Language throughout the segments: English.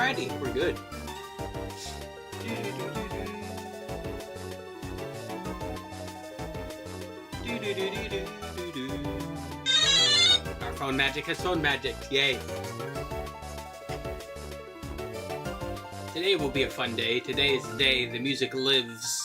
Alrighty, we're good. Our phone magic has phone magic. Yay. Today will be a fun day. Today is the day the music lives.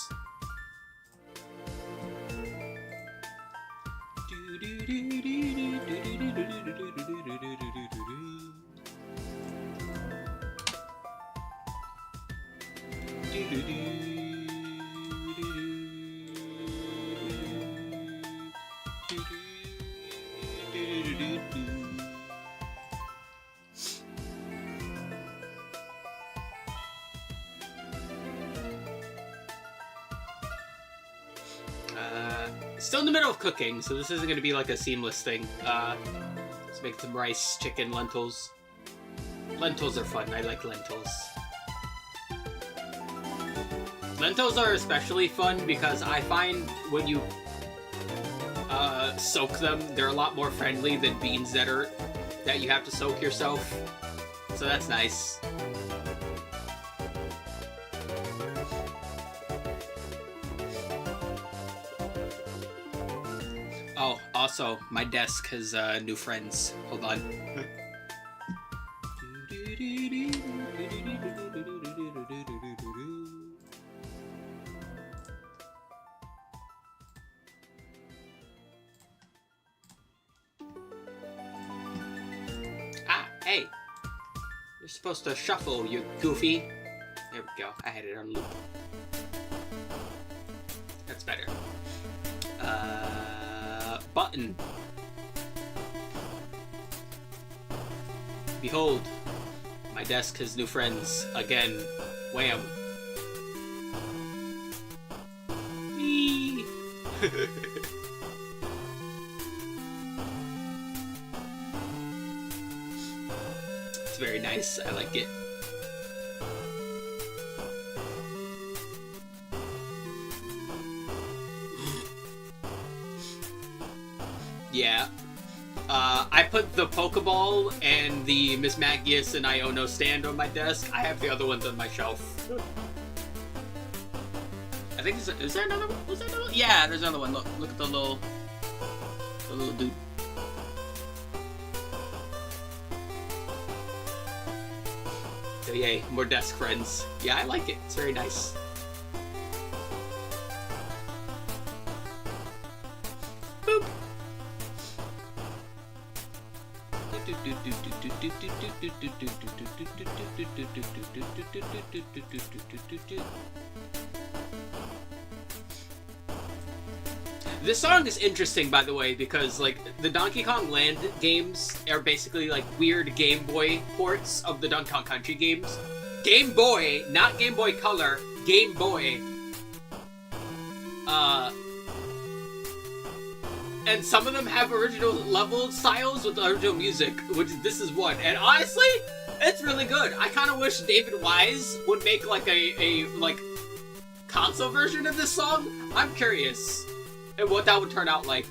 Still in the middle of cooking, so this isn't going to be like a seamless thing. Let's make some rice, chicken, lentils. Lentils are fun. I like lentils. Lentils are especially fun because I find when you soak them, they're a lot more friendly than beans that you have to soak yourself. So that's nice. Oh, also, my desk has new friends. Hold on. Hey! You're supposed to shuffle, you goofy. There we go. I had it on loop. That's better. Button. Behold, my desk has new friends again. Wham. Whee. It's very nice. I like it. Yeah. I put the Pokeball and the Miss Magius and Iono stand on my desk. I have the other ones on my shelf. I think is there another one? Was there another one? Yeah, there's another one. Look at the little dude. So yay, more desk friends. Yeah, I like it. It's very nice. Boop. This song is interesting, by the way, because like the Donkey Kong Land games are basically like weird Game Boy ports of the Donkey Kong Country games. Game Boy, not Game Boy Color, Game Boy. And some of them have original level styles with original music, which this is one. And honestly, it's really good. I kind of wish David Wise would make like a console version of this song. I'm curious and what that would turn out like.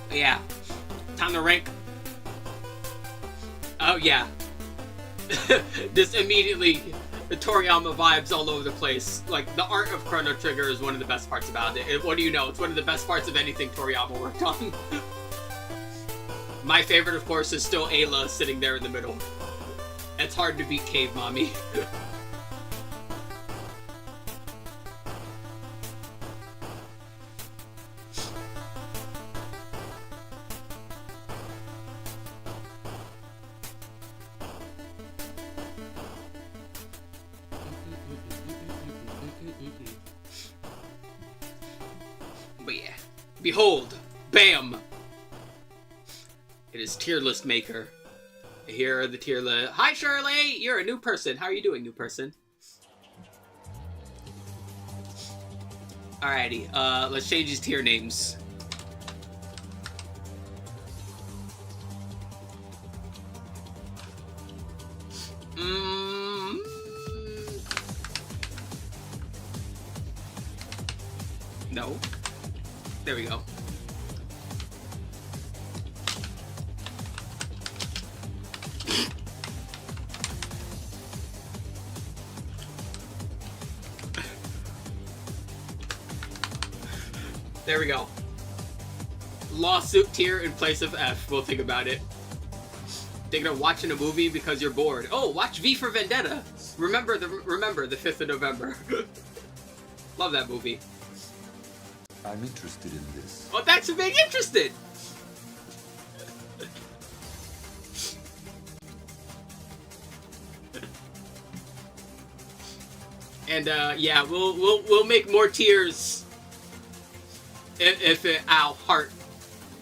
But yeah, time to rank. Oh yeah, just immediately the Toriyama vibes all over the place. Like the art of Chrono Trigger is one of the best parts about it. What do you know? It's one of the best parts of anything Toriyama worked on. My favorite, of course, is still Ayla sitting there in the middle. It's hard to beat Cave Mommy. But yeah, behold, bam! It is tier list maker. Here are the tier list. Hi Shirley, you're a new person. How are you doing, new person? Alrighty, let's change these tier names. No. There we go. There we go. Lawsuit tier in place of F. We'll think about it. Thinking of watching a movie because you're bored. Oh, watch V for Vendetta. Remember the 5th of November. Love that movie. I'm interested in this. Oh, thanks for being interested. And yeah, we'll make more tiers if it. Ow, heart.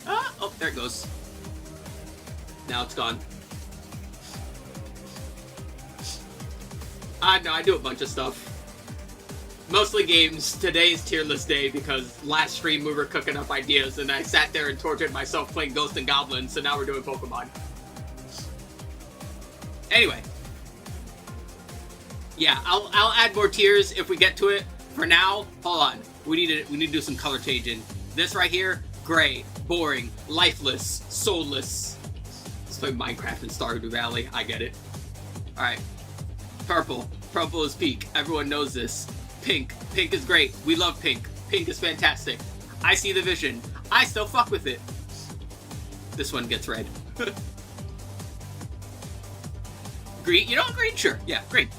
Ah, oh, there it goes. Now it's gone. No, I do a bunch of stuff. Mostly games. Today's tier list day because last stream we were cooking up ideas and I sat there and tortured myself playing Ghosts and Goblins, so now we're doing Pokemon. Anyway. Yeah, I'll add more tiers if we get to it. For now, hold on. We need to do some color changing. This right here, gray, boring, lifeless, soulless. Let's play Minecraft in Stardew Valley. I get it. Alright. Purple. Purple is peak. Everyone knows this. Pink. Pink is great. We love pink. Pink is fantastic. I see the vision. I still fuck with it. This one gets red. Green. You know, green? Sure. Yeah, green.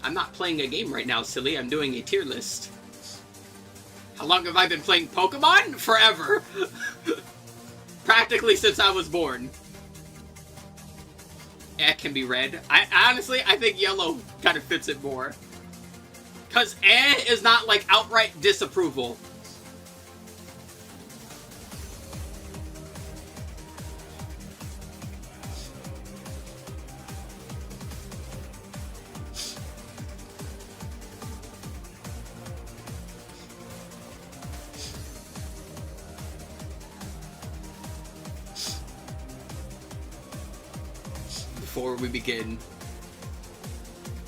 I'm not playing a game right now, silly. I'm doing a tier list. How long have I been playing Pokemon? Forever. Practically since I was born. It can be red. Honestly, I think yellow kind of fits it more. Because is not like outright disapproval. Before we begin,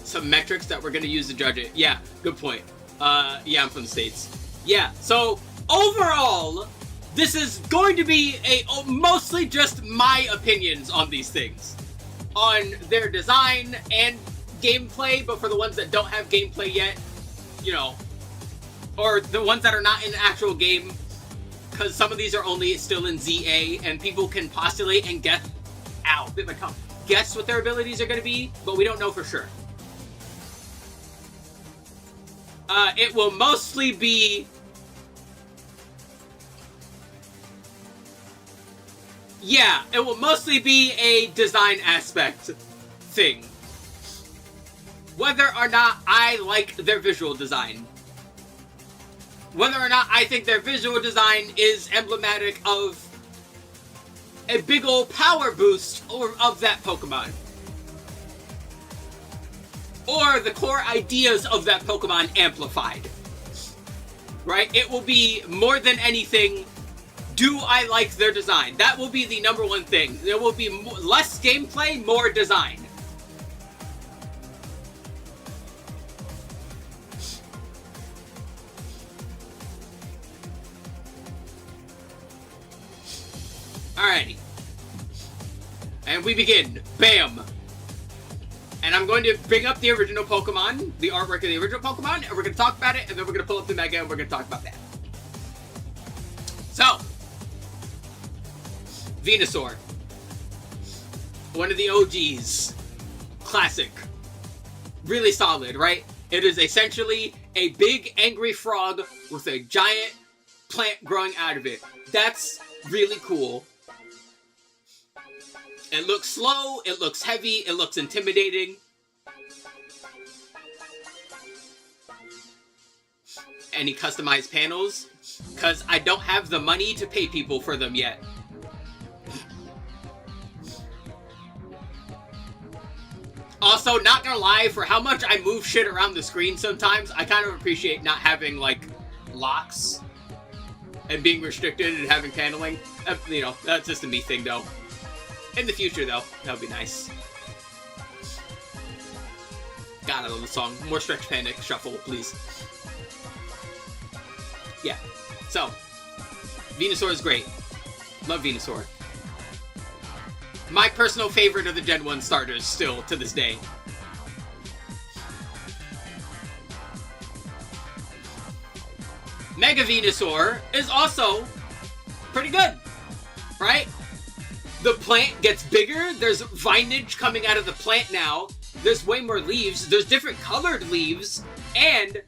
some metrics that we're going to use to judge it. Yeah, good point. Yeah, I'm from the States. Yeah, so overall, this is going to be mostly just my opinions on these things. On their design and gameplay, but for the ones that don't have gameplay yet, you know, or the ones that are not in the actual game, because some of these are only still in ZA, and people can postulate and guess. Ow, bit my tongue. Guess what their abilities are going to be, but we don't know for sure. It will mostly be... Yeah, it will mostly be a design aspect thing. Whether or not I like their visual design. Whether or not I think their visual design is emblematic of a big ol' power boost of that Pokemon. Or the core ideas of that Pokemon amplified. Right? It will be more than anything, do I like their design? That will be the number one thing. There will be less gameplay, more design. Alrighty. And we begin. Bam! And I'm going to bring up the original Pokemon, the artwork of the original Pokemon, and we're going to talk about it, and then we're going to pull up the Mega, and we're going to talk about that. So, Venusaur. One of the OGs. Classic. Really solid, right? It is essentially a big angry frog with a giant plant growing out of it. That's really cool. It looks slow, it looks heavy, it looks intimidating. Any customized panels? Because I don't have the money to pay people for them yet. Also, not gonna lie, for how much I move shit around the screen sometimes, I kind of appreciate not having, like, locks and being restricted and having paneling. You know, that's just a me thing, though. In the future, though, that would be nice. God, I love the song. More Stretch Panic Shuffle, please. Yeah. So, Venusaur is great. Love Venusaur. My personal favorite of the Gen 1 starters, still, to this day. Mega Venusaur is also pretty good, right? The plant gets bigger. There's vinage coming out of the plant now. There's way more leaves. There's different colored leaves. And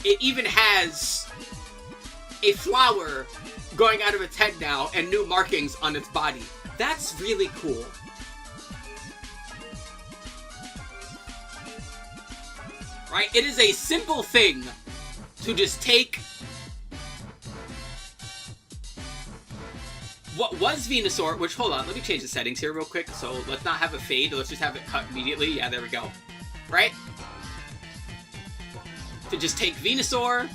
it even has a flower going out of its head now and new markings on its body. That's really cool. Right? It is a simple thing to just take what was Venusaur, which, hold on, let me change the settings here real quick. So let's not have it fade, let's just have it cut immediately. Yeah, there we go. Right? To just take Venusaur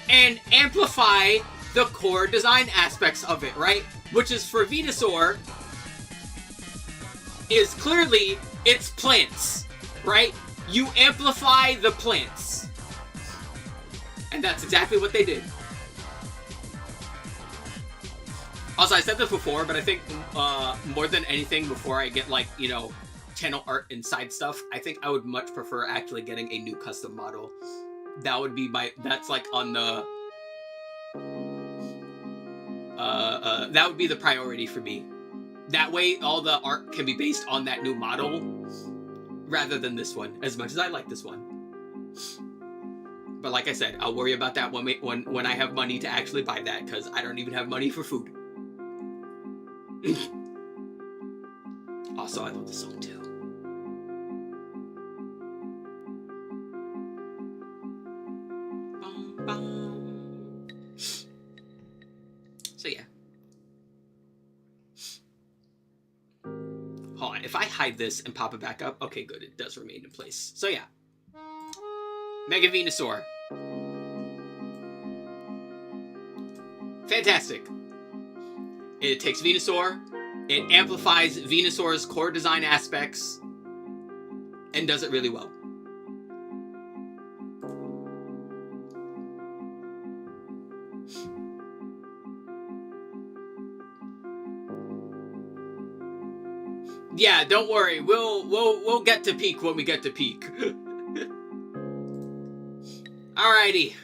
and amplify the core design aspects of it, right? Which is, for Venusaur, is clearly its plants, right? You amplify the plants. And that's exactly what they did. Also, I said this before, but I think more than anything, before I get, like, you know, channel art and side stuff, I think I would much prefer actually getting a new custom model. That would be that's like on the, that would be the priority for me. That way, all the art can be based on that new model, rather than this one, as much as I like this one. But like I said, I'll worry about that when I have money to actually buy that, because I don't even have money for food. Also, I love the song too. So yeah. Hold on, if I hide this and pop it back up, okay, good, it does remain in place. So yeah. Mega Venusaur. Fantastic. It takes Venusaur, it amplifies Venusaur's core design aspects, and does it really well. Yeah, don't worry. We'll get to peak when we get to peak. Alrighty.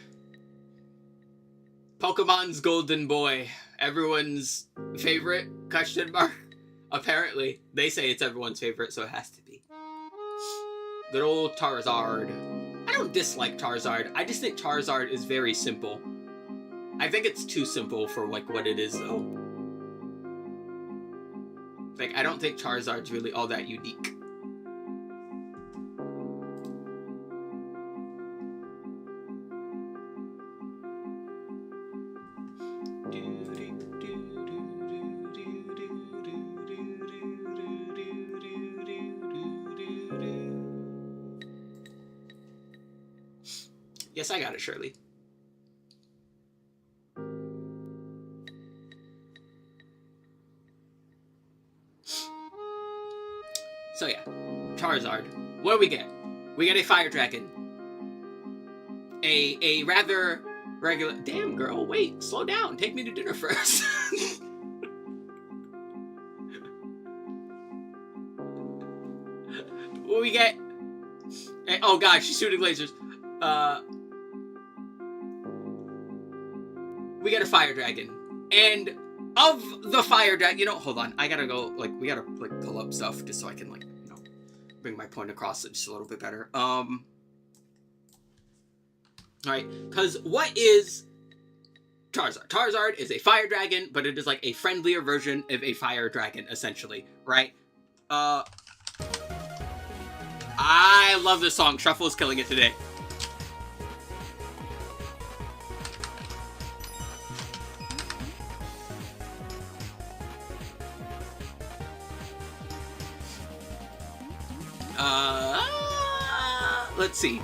Pokemon's Golden Boy. Everyone's favorite? Question mark. Apparently. They say it's everyone's favorite, so it has to be. Good old Charizard. I don't dislike Charizard. I just think Charizard is very simple. I think it's too simple for, like, what it is, though. Like, I don't think Charizard's really all that unique. Yes, I got it, Shirley. So yeah, Charizard. What do we get? We get a Fire Dragon. A rather regular... Damn, girl, wait, slow down. Take me to dinner first. What do we get? Oh god, she's shooting lasers. We get a Fire Dragon. And of the Fire Dragon... You know, hold on. I gotta go, like, we gotta, like, pull up stuff just so I can, like, you know, bring my point across just a little bit better. Alright, because what is Charizard? Charizard is a Fire Dragon, but it is, like, a friendlier version of a Fire Dragon, essentially, right? I love this song. Shuffle is killing it today. Let's see.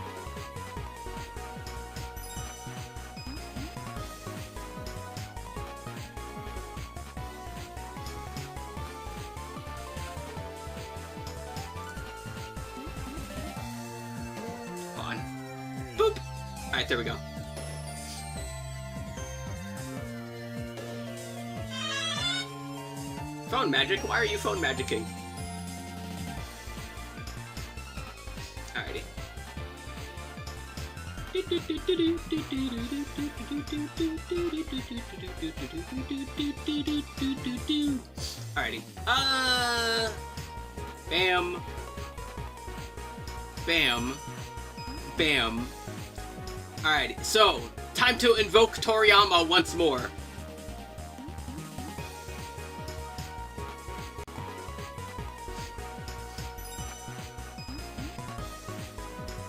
On. Boop. Alright, there we go. Phone magic? Why are you phone magicking? Alrighty. Alrighty. Bam. Bam. Bam. Alrighty, so, time to invoke Toriyama once more.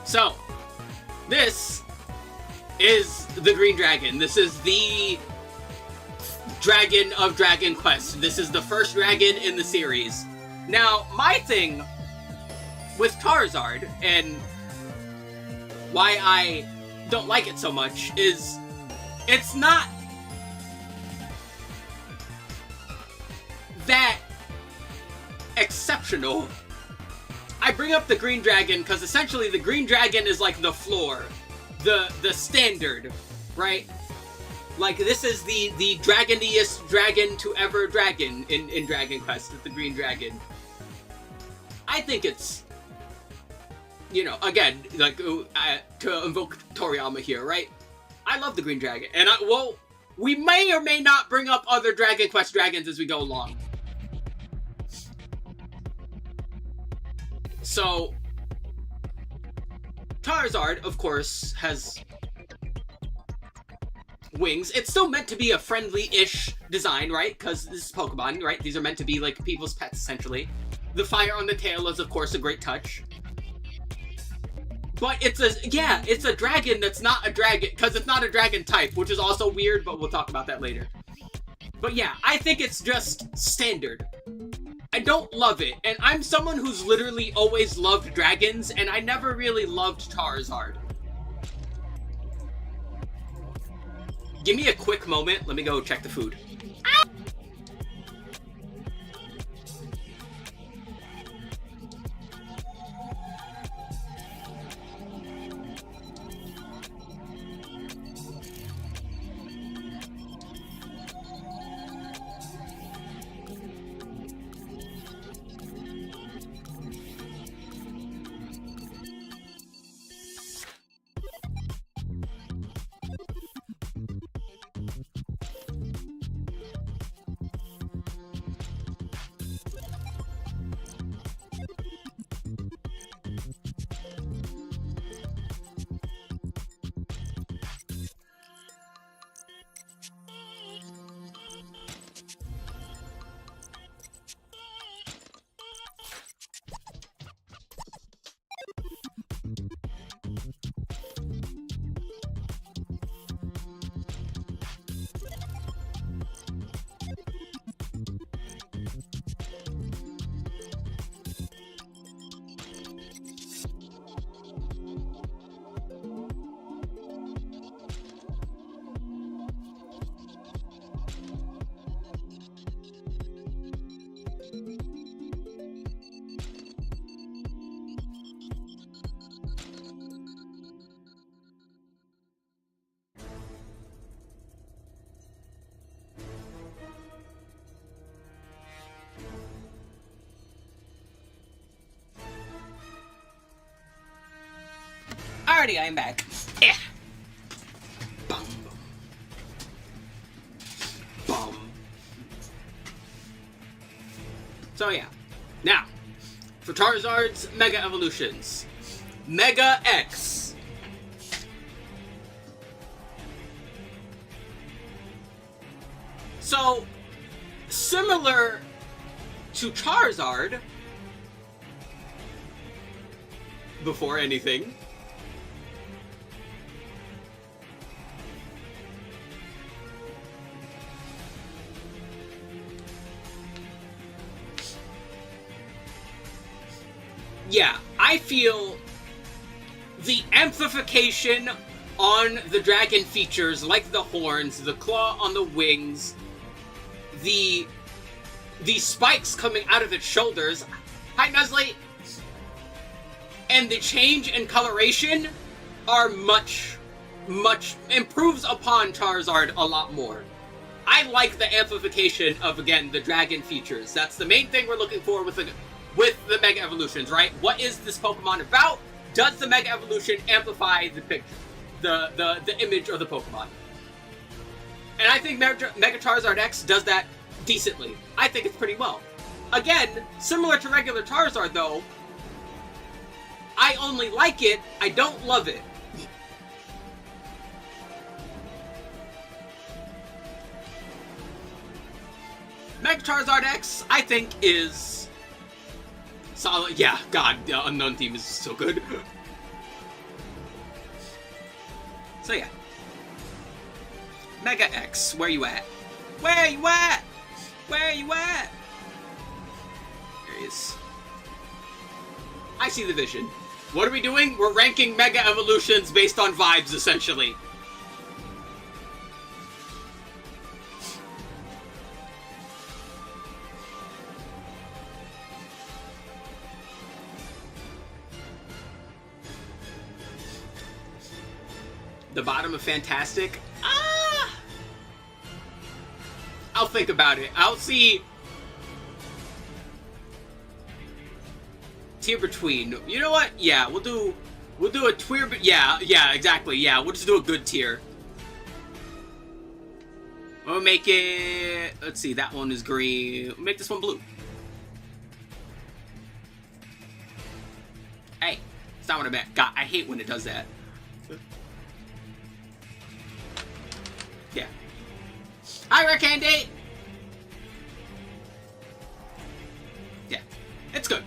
So, this is the Green Dragon. This is the dragon of Dragon Quest. This is the first dragon in the series. Now, my thing with Charizard, and why I don't like it so much, is it's not that exceptional. I bring up the Green Dragon because essentially the Green Dragon is like the floor, the standard, right? Like, this is the dragoniest dragon to ever dragon in Dragon Quest, with the Green Dragon. I think it's, you know, again, like, to invoke Toriyama here, right? I love the Green Dragon, and well, we may or may not bring up other Dragon Quest dragons as we go along. So, Charizard, of course, has wings. It's still meant to be a friendly-ish design, right? Because this is Pokemon, right? These are meant to be, like, people's pets, essentially. The fire on the tail is, of course, a great touch. But it's a dragon that's not a dragon, because it's not a dragon type, which is also weird, but we'll talk about that later. But yeah, I think it's just standard. I don't love it, and I'm someone who's literally always loved dragons, and I never really loved Charizard. Give me a quick moment, let me go check the food. Alrighty, I'm back. Yeah. Bum, bum. Bum. So yeah. Now, for Charizard's Mega Evolutions. Mega X. So, similar to Charizard, before anything, yeah, I feel the amplification on the dragon features, like the horns, the claw on the wings, the spikes coming out of its shoulders, hi Nuzly, and the change in coloration are much improves upon Charizard a lot more. I like the amplification of, again, the dragon features. That's the main thing we're looking for with the Mega Evolutions, right? What is this Pokemon about? Does the Mega Evolution amplify the picture? the image of the Pokemon. And I think Mega Charizard X does that decently. I think it's pretty well. Again, similar to regular Charizard though, I only like it, I don't love it. Mega Charizard X, I think, is solid. Yeah, God, the Unknown theme is so good. So yeah. Mega X, where you at? Where you at? Where you at? There he is. I see the vision. What are we doing? We're ranking Mega Evolutions based on vibes, essentially. The bottom of Fantastic? Ah! I'll think about it. I'll see. Tier between. You know what? Yeah, we'll do a tier. Yeah, exactly. Yeah, we'll just do a good tier. We'll make it. Let's see. That one is green. We'll make this one blue. Hey, it's not what I meant. God, I hate when it does that. Yeah. Hi, Rare Candy! Yeah. It's good.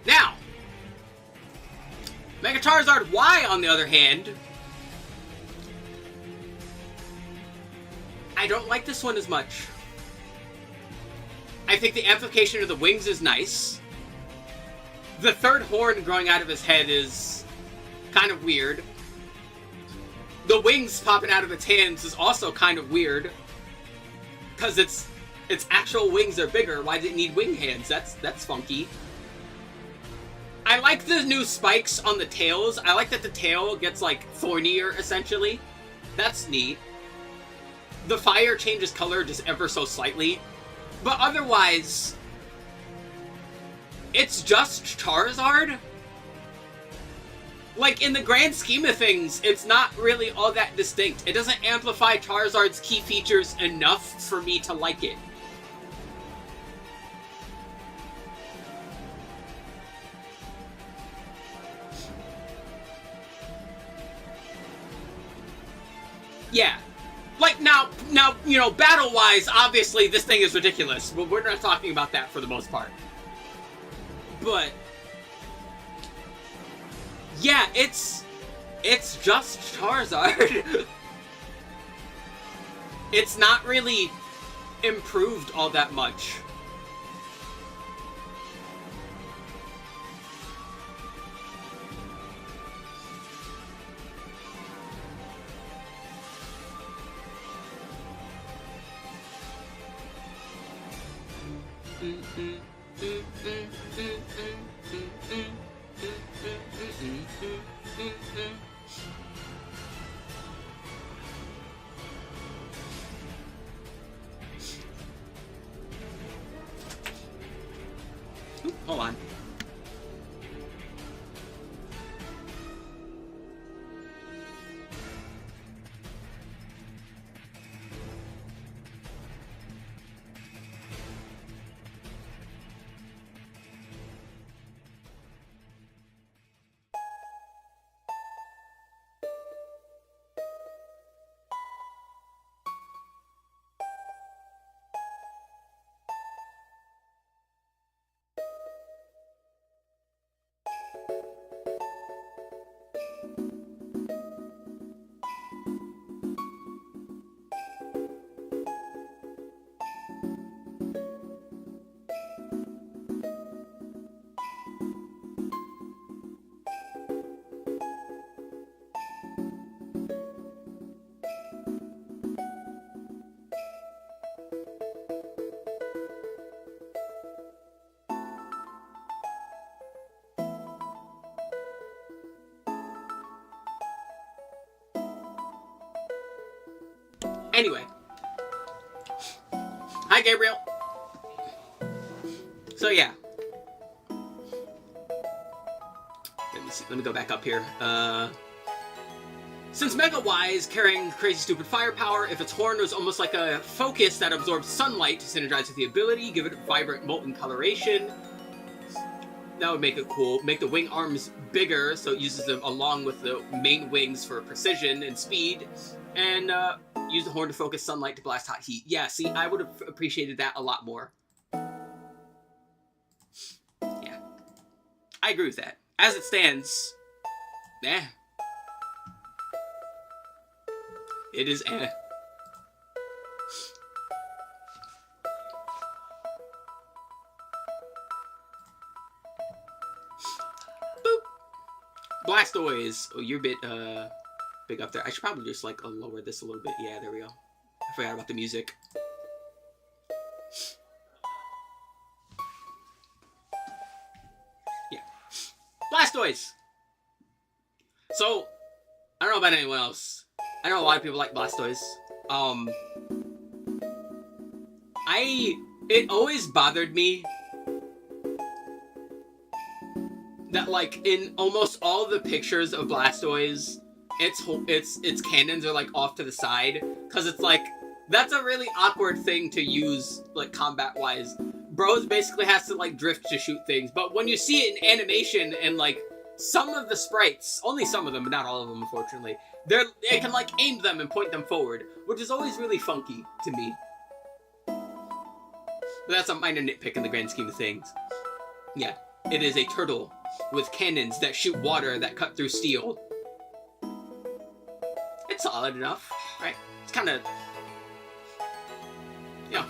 Now, Mega Charizard Y, on the other hand, I don't like this one as much. I think the amplification of the wings is nice. The third horn growing out of his head is kind of weird. The wings popping out of its hands is also kind of weird. Because its actual wings are bigger. Why did it need wing hands? That's funky. I like the new spikes on the tails. I like that the tail gets, like, thornier, essentially. That's neat. The fire changes color just ever so slightly. But otherwise, it's just Charizard. Like, in the grand scheme of things, it's not really all that distinct. It doesn't amplify Charizard's key features enough for me to like it. Yeah. Like, now, you know, battle-wise, obviously, this thing is ridiculous. But we're not talking about that for the most part. But, yeah, it's just Charizard. It's not really improved all that much. Ooh, hold on. Anyway, Hi, Gabriel. So yeah. Let me see. Let me go back up here. Since Mega Wise carrying crazy stupid firepower, if its horn was almost like a focus that absorbs sunlight to synergize with the ability, give it vibrant molten coloration. That would make it cool. Make the wing arms bigger, so it uses them along with the main wings for precision and speed. And use the horn to focus sunlight to blast hot heat. Yeah, see, I would have appreciated that a lot more. Yeah. I agree with that. As it stands, eh. It is eh. Boop. Blastoise. Oh, you're a bit, big up there. I should probably just, like, lower this a little bit. Yeah, there we go. I forgot about the music. Yeah. Blastoise! So, I don't know about anyone else. I know a lot of people like Blastoise. It always bothered me that, like, in almost all the pictures of Blastoise, its cannons are, like, off to the side, because it's, like, that's a really awkward thing to use, like, combat-wise. Bros basically has to, like, drift to shoot things, but when you see it in animation and, like, some of the sprites, only some of them, but not all of them, unfortunately, it can, like, aim them and point them forward, which is always really funky to me. But that's a minor nitpick in the grand scheme of things. Yeah, it is a turtle with cannons that shoot water that cut through steel. It's solid enough, right? It's kind of, you know,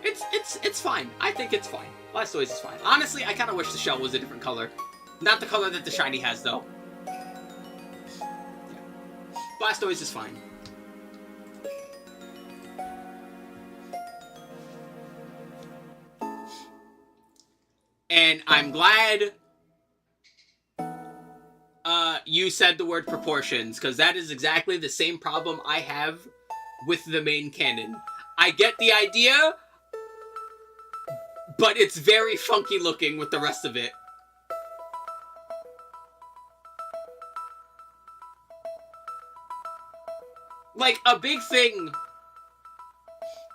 it's fine. I think it's fine. Blastoise is fine. Honestly, I kind of wish the shell was a different color. Not the color that the shiny has, though. Yeah. Blastoise is fine. And I'm glad you said the word proportions, because that is exactly the same problem I have with the main cannon. I get the idea, but it's very funky looking with the rest of it. Like, a big thing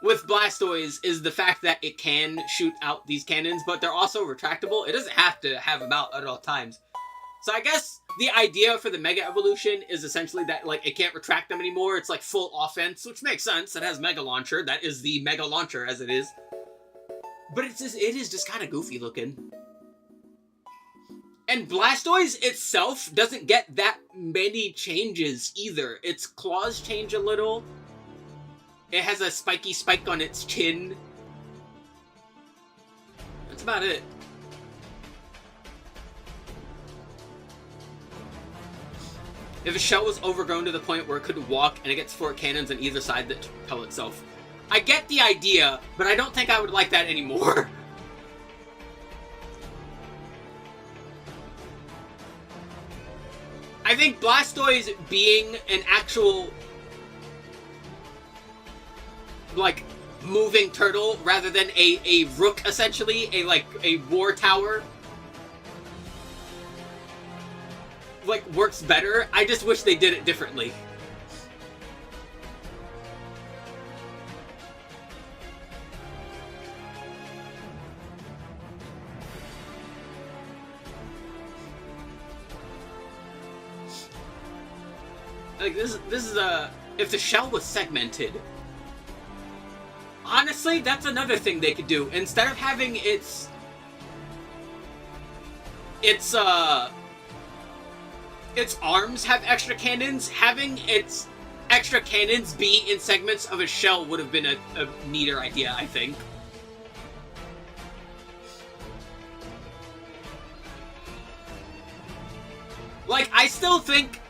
with Blastoise is the fact that it can shoot out these cannons, but they're also retractable. It doesn't have to have them out at all times. So I guess the idea for the Mega Evolution is essentially that, like, it can't retract them anymore. It's, like, full offense, which makes sense. It has Mega Launcher. That is the Mega Launcher, as it is. But it is just kind of goofy looking. And Blastoise itself doesn't get that many changes either. Its claws change a little. It has a spiky spike on its chin. That's about it. If a shell was overgrown to the point where it couldn't walk and it gets 4 cannons on either side that propel itself. I get the idea, but I don't think I would like that anymore. I think Blastoise being an actual, like, moving turtle rather than a rook, essentially, a war tower, like, works better. I just wish they did it differently. Like, this is a... If the shell was segmented... Honestly, that's another thing they could do. Instead of having its arms have extra cannons, having its extra cannons be in segments of a shell would have been a neater idea, I think. Like, I still think...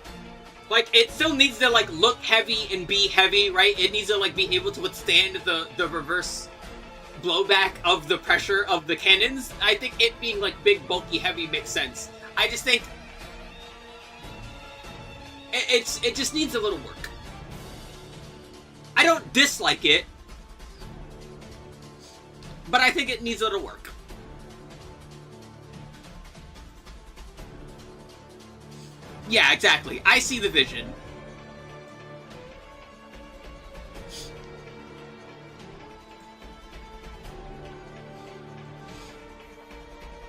Like, it still needs to, like, look heavy and be heavy, right? It needs to, like, be able to withstand the reverse blowback of the pressure of the cannons. I think it being, like, big, bulky, heavy makes sense. I just think... It just needs a little work. I don't dislike it. but I think it needs a little work. Yeah, exactly. I see the vision.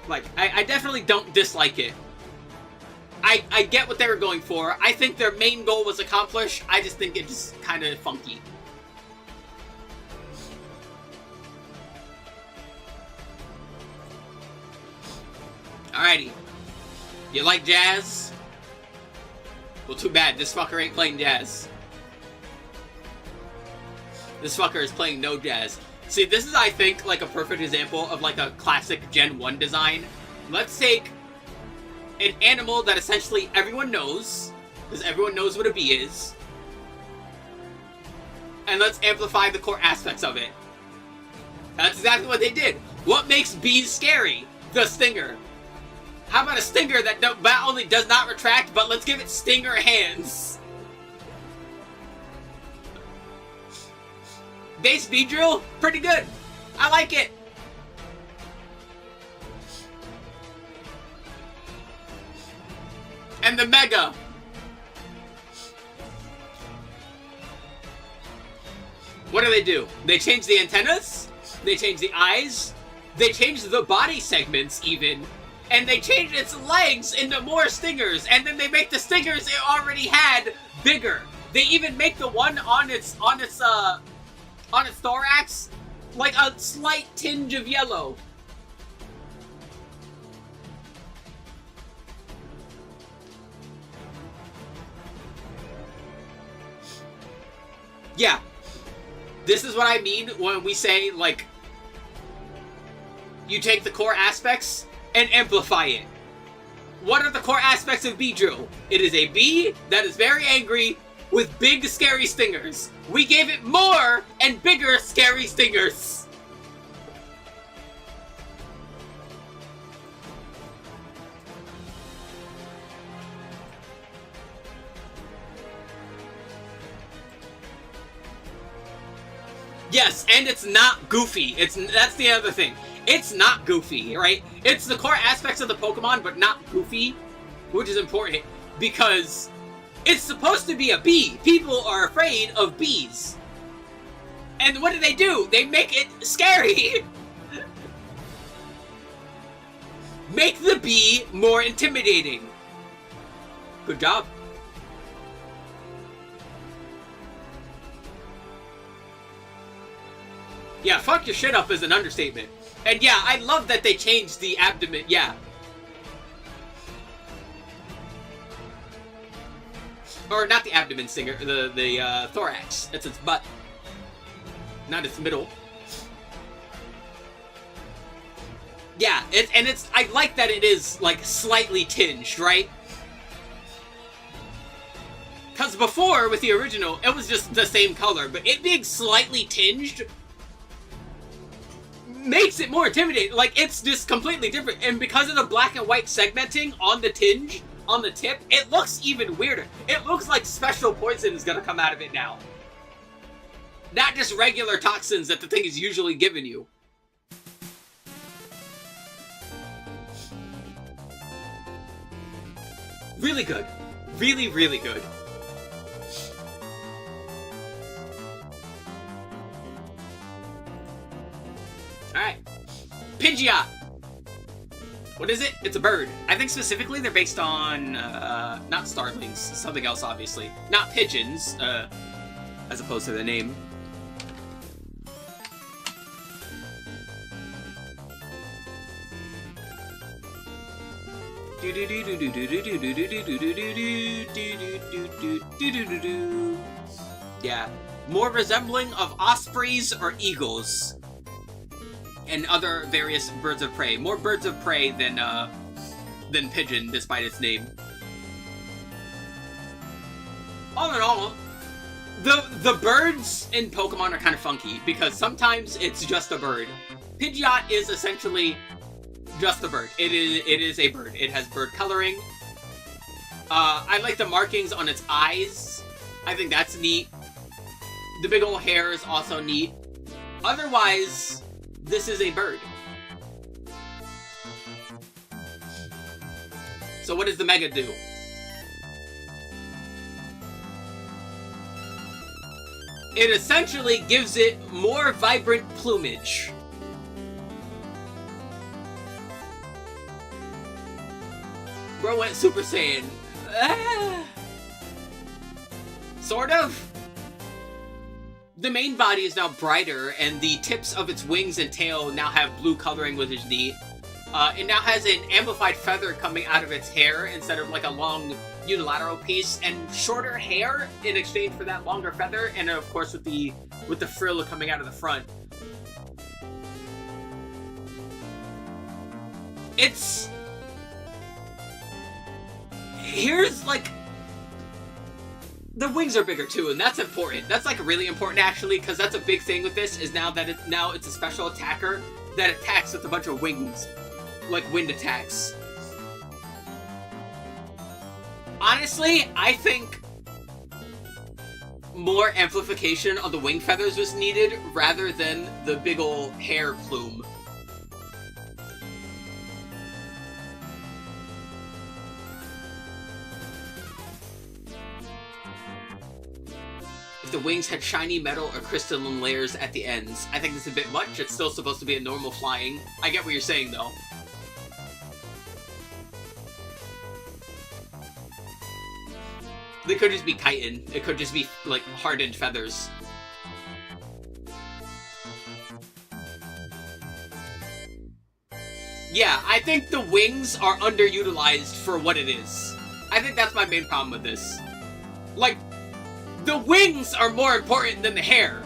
Like, I definitely don't dislike it. I get what they were going for. I think their main goal was accomplished. I just think it's just kind of funky. Alrighty. You like jazz? Well, too bad. This fucker ain't playing jazz. This fucker is playing no jazz. See, this is, I think, like a perfect example of like a classic Gen 1 design. Let's take an animal that essentially everyone knows, because everyone knows what a bee is, and let's amplify the core aspects of it. That's exactly what they did. What makes bees scary? The stinger. How about a stinger that not only does not retract, but let's give it stinger hands? Base bee drill? Pretty good. I like it. And the mega. What do? They change the antennas, they change the eyes, they change the body segments even, and they change its legs into more stingers, and then they make the stingers it already had bigger. They even make the one on its thorax like a slight tinge of yellow. Yeah. This is what I mean when we say, like, you take the core aspects and amplify it. What are the core aspects of Beedrill? It is a bee that is very angry with big, scary stingers. We gave it more and bigger, scary stingers. Yes, and it's not goofy. That's the other thing. It's not goofy, right? It's the core aspects of the Pokemon, but not goofy, which is important because it's supposed to be a bee. People are afraid of bees. And what do? They make it scary. Make the bee more intimidating. Good job. Yeah, fuck your shit up is an understatement. And yeah, I love that they changed the abdomen, yeah. Or not the abdomen stinger, the thorax. It's its butt. Not its middle. Yeah, I like that it is, like, slightly tinged, right? Because before, with the original, it was just the same color, but it being slightly tinged makes it more intimidating. Like, it's just completely different. And because of the black and white segmenting on the tinge, on the tip, it looks even weirder. It looks like special poison is gonna come out of it now. Not just regular toxins that the thing is usually giving you. Really good. Really, really good. Alright. Pidgeot. What is it? It's a bird. I think specifically they're based on, not starlings, something else obviously. Not pigeons, as opposed to the name. Yeah. More resembling of ospreys or eagles. And other various birds of prey. More birds of prey than pigeon, despite its name. All in all, the birds in Pokemon are kind of funky, because sometimes it's just a bird. Pidgeot is essentially just a bird. It is a bird. It has bird coloring. I like the markings on its eyes. I think that's neat. The big old hair is also neat. Otherwise, this is a bird. So what does the Mega do? It essentially gives it more vibrant plumage. Bro went Super Saiyan. Sort of. The main body is now brighter, and the tips of its wings and tail now have blue coloring, which is neat. It now has an amplified feather coming out of its hair instead of like a long unilateral piece, and shorter hair in exchange for that longer feather, and of course with the frill coming out of the front. Here's like, the wings are bigger too, and that's important. That's like really important actually, because that's a big thing with this, is now that it's a special attacker that attacks with a bunch of wings, like wind attacks. Honestly, I think more amplification on the wing feathers was needed rather than the big ol' hair plume. If the wings had shiny metal or crystalline layers at the ends, I think this is a bit much. It's still supposed to be a normal flying. I get what you're saying though. They could just be chitin. It could just be, like, hardened feathers. Yeah, I think the wings are underutilized for what it is. I think that's my main problem with this. Like, the wings are more important than the hair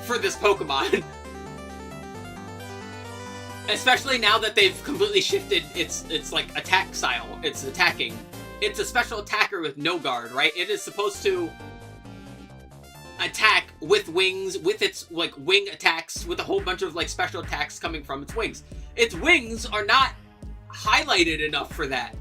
for this Pokemon. Especially now that they've completely shifted its like, attack style. It's attacking. It's a special attacker with no guard, right? It is supposed to attack with wings, with its, like, wing attacks, with a whole bunch of, like, special attacks coming from its wings. Its wings are not highlighted enough for that.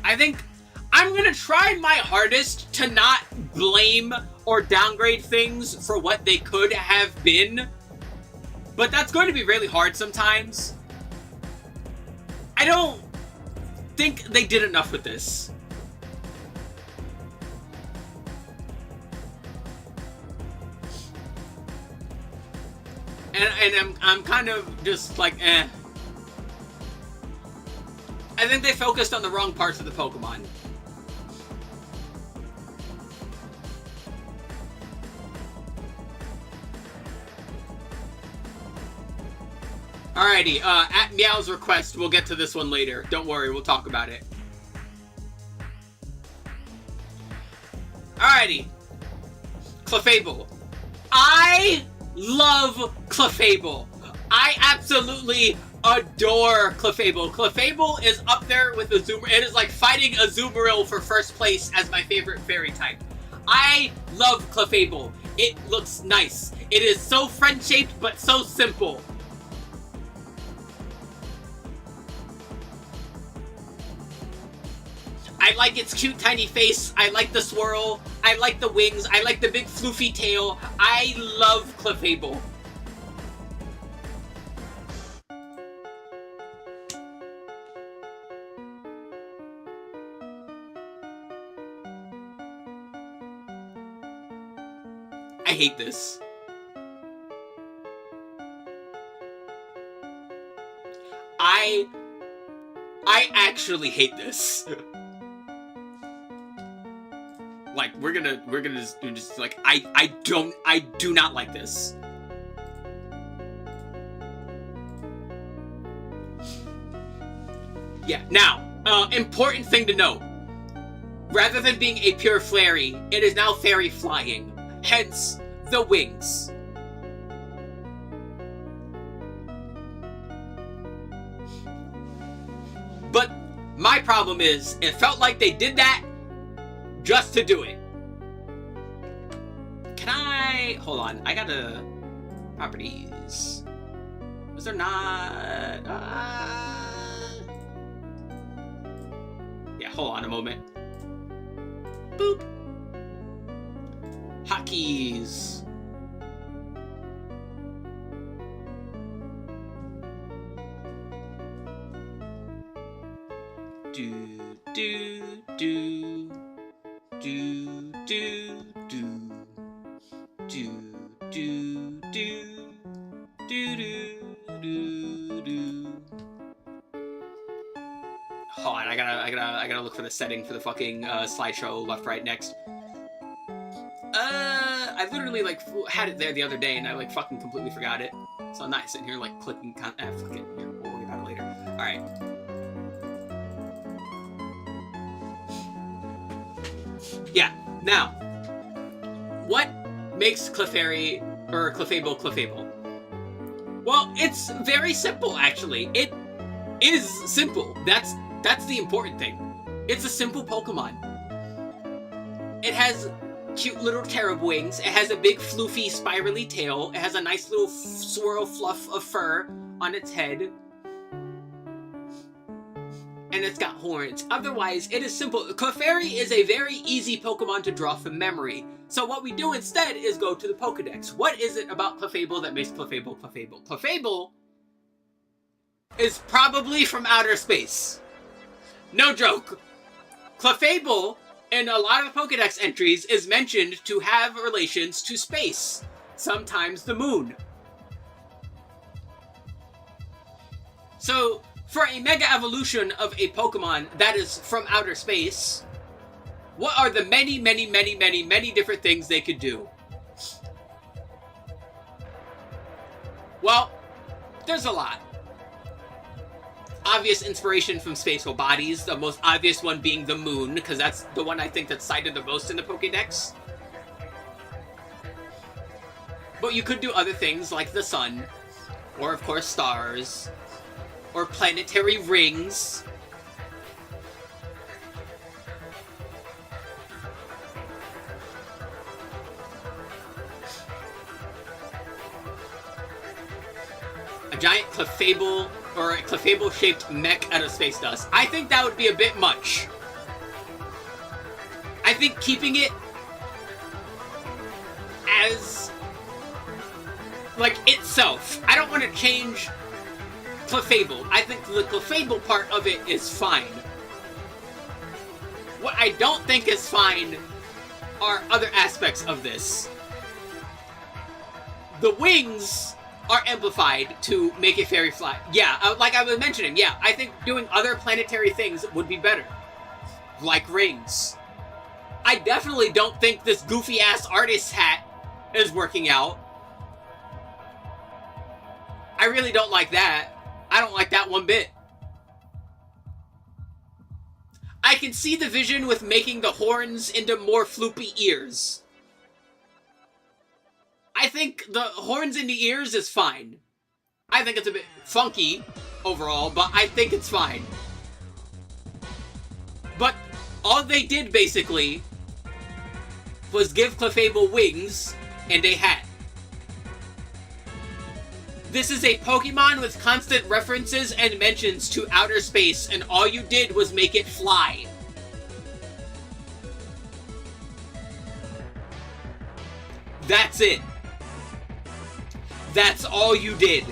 I think I'm gonna try my hardest to not blame or downgrade things for what they could have been, but that's going to be really hard sometimes. I don't think they did enough with this. And I'm kind of just like, eh. I think they focused on the wrong parts of the Pokemon. Alrighty, at Meow's request, we'll get to this one later. Don't worry, we'll talk about it. Alrighty. Clefable. I love Clefable. I absolutely adore Clefable. Clefable is up there with Azumarill. It is like fighting Azumarill for first place as my favorite fairy type. I love Clefable. It looks nice. It is so friend-shaped, but so simple. I like its cute tiny face. I like the swirl. I like the wings. I like the big floofy tail. I love Clefable. I hate this. I actually hate this. Like, we're gonna just like, I do not like this. Yeah, now, important thing to note. Rather than being a pure fairy, it is now fairy flying. Hence, the wings. But my problem is, it felt like they did that just to do it. Can I... Hold on, I gotta... Properties. Was there not... Yeah, hold on a moment. Boop. Hotkeys. Do do do do do do do do do do do do. Hold on, I gotta look for the setting for the fucking slideshow left, right, next. I literally like had it there the other day and I like fucking completely forgot it. So I'm not sitting here like clicking. Fuck it. Here, we'll worry about it later. All right. Yeah. Now, what makes Clefairy or Clefable? Well, it's very simple actually. It is simple. That's the important thing. It's a simple Pokemon. It has cute little cherub wings. It has a big floofy spirally tail. It has a nice little swirl fluff of fur on its head. And it's got horns. Otherwise, it is simple. Clefairy is a very easy Pokemon to draw from memory. So what we do instead is go to the Pokedex. What is it about Clefable that makes Clefable Clefable? Clefable is probably from outer space. No joke. Clefable, in a lot of Pokedex entries, is mentioned to have relations to space. Sometimes the moon. So, for a Mega Evolution of a Pokemon that is from outer space, what are the many different things they could do? Well, there's a lot. Obvious inspiration from spatial bodies, the most obvious one being the moon, because that's the one I think that's cited the most in the Pokédex. But you could do other things like the sun, or of course stars, or planetary rings. A giant Clefable, or a Clefable-shaped mech out of space dust. I think that would be a bit much. I think keeping it as, like, itself. I don't want to change Clefable. I think the Clefable part of it is fine. What I don't think is fine are other aspects of this. The wings are amplified to make a fairy fly. Yeah, like I was mentioning, yeah, I think doing other planetary things would be better. Like rings. I definitely don't think this goofy-ass artist's hat is working out. I really don't like that. I don't like that one bit. I can see the vision with making the horns into more floopy ears. I think the horns in the ears is fine. I think it's a bit funky overall, but I think it's fine. But all they did basically was give Clefable wings and a hat. This is a Pokemon with constant references and mentions to outer space, and all you did was make it fly. That's it. That's all you did.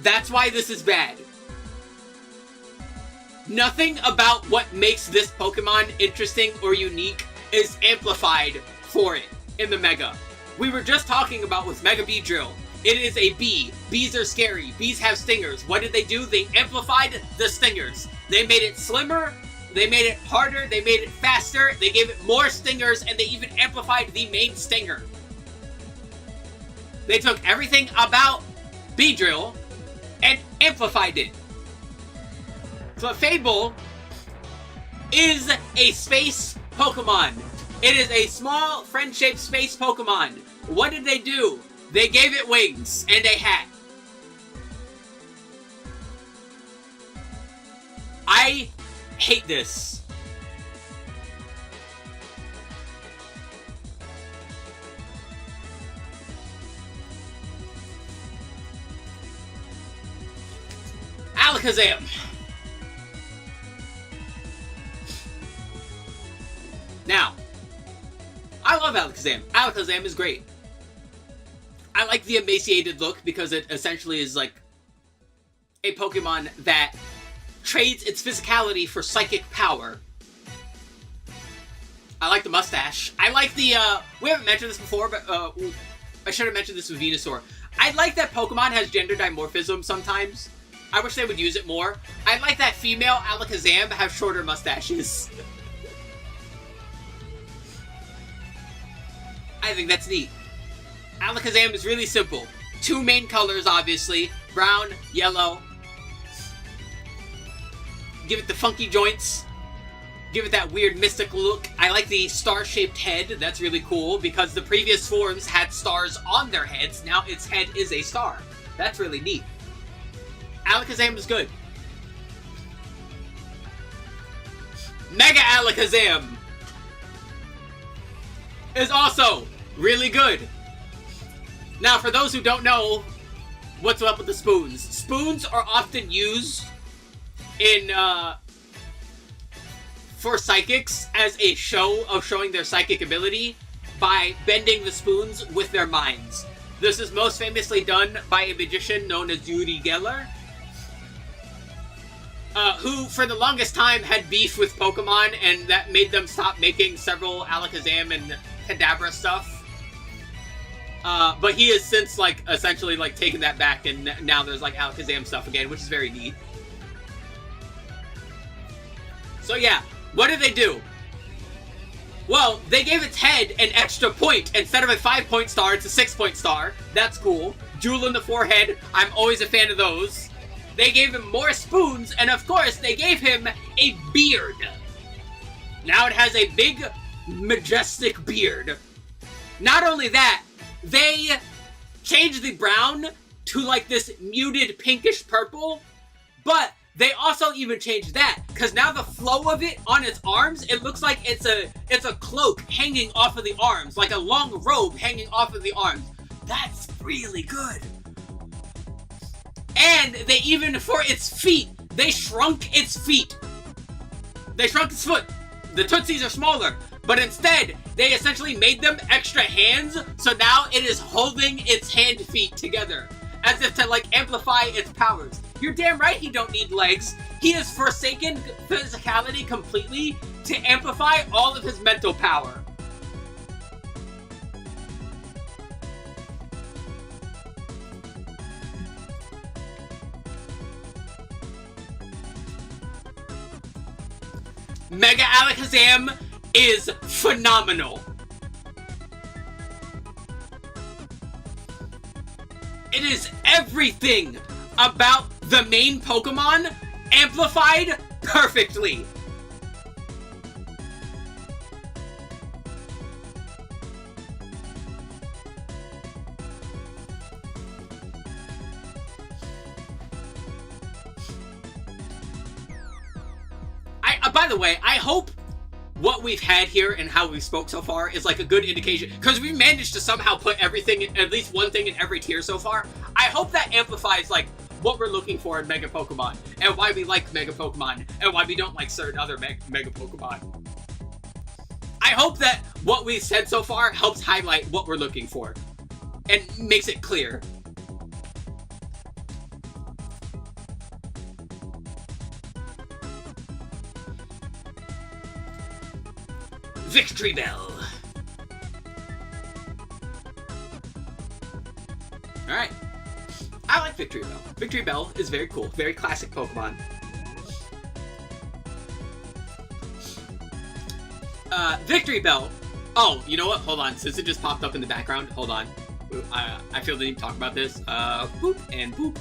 That's why this is bad. Nothing about what makes this Pokemon interesting or unique is amplified for it in the Mega. We were just talking about with Mega Beedrill. It is a bee. Bees are scary. Bees have stingers. What did they do? They amplified the stingers. They made it slimmer. They made it harder, they made it faster, they gave it more stingers, and they even amplified the main stinger. They took everything about Beedrill and amplified it. Clefable is a space Pokemon. It is a small, friend-shaped space Pokemon. What did they do? They gave it wings and a hat. I hate this. Alakazam. Now, I love Alakazam. Alakazam is great. I like the emaciated look because it essentially is like a Pokemon that trades its physicality for psychic power. I like the mustache. I like the, we haven't mentioned this before, but, I should have mentioned this with Venusaur. I like that Pokemon has gender dimorphism sometimes. I wish they would use it more. I like that female Alakazam have shorter mustaches. I think that's neat. Alakazam is really simple. Two main colors, obviously. Brown, yellow. Give it the funky joints. Give it that weird mystical look. I like the star-shaped head. That's really cool because the previous forms had stars on their heads. Now its head is a star. That's really neat. Alakazam is good. Mega Alakazam is also really good. Now, for those who don't know what's up with the spoons, spoons are often used in, for psychics as a show of showing their psychic ability by bending the spoons with their minds. This is most famously done by a magician known as Uri Geller, who for the longest time had beef with Pokemon, and that made them stop making several Alakazam and Kadabra stuff. But he has since, like, essentially, like, taken that back, and now there's, like, Alakazam stuff again, which is very neat. So, yeah. What did they do? Well, they gave its head an extra point. Instead of a 5-point star, it's a 6-point star. That's cool. Jewel in the forehead. I'm always a fan of those. They gave him more spoons, and of course, they gave him a beard. Now it has a big, majestic beard. Not only that, they changed the brown to like this muted pinkish purple, but they also even changed that, because now the flow of it on its arms, it looks like it's a cloak hanging off of the arms, like a long robe hanging off of the arms. That's really good. And they even, for its feet, they shrunk its feet. They shrunk its foot. The Tootsies are smaller, but instead, they essentially made them extra hands, so now it is holding its hand feet together, as if to, like, amplify its powers. You're damn right he don't need legs. He has forsaken physicality completely to amplify all of his mental power. Mega Alakazam is phenomenal. It is everything about the main Pokemon amplified perfectly. By the way, I hope what we've had here and how we spoke so far is like a good indication, because we managed to somehow put everything, at least one thing in every tier so far. I hope that amplifies like what we're looking for in Mega Pokemon, and why we like Mega Pokemon, and why we don't like certain other Mega Pokemon. I hope that what we've said so far helps highlight what we're looking for, and makes it clear. Victory Bell. Alright. I like Victory Bell. Victory Bell is very cool. Very classic Pokemon. Victory Bell. Oh, you know what? Hold on. Since it just popped up in the background, hold on. I feel the need to talk about this. Boop and boop.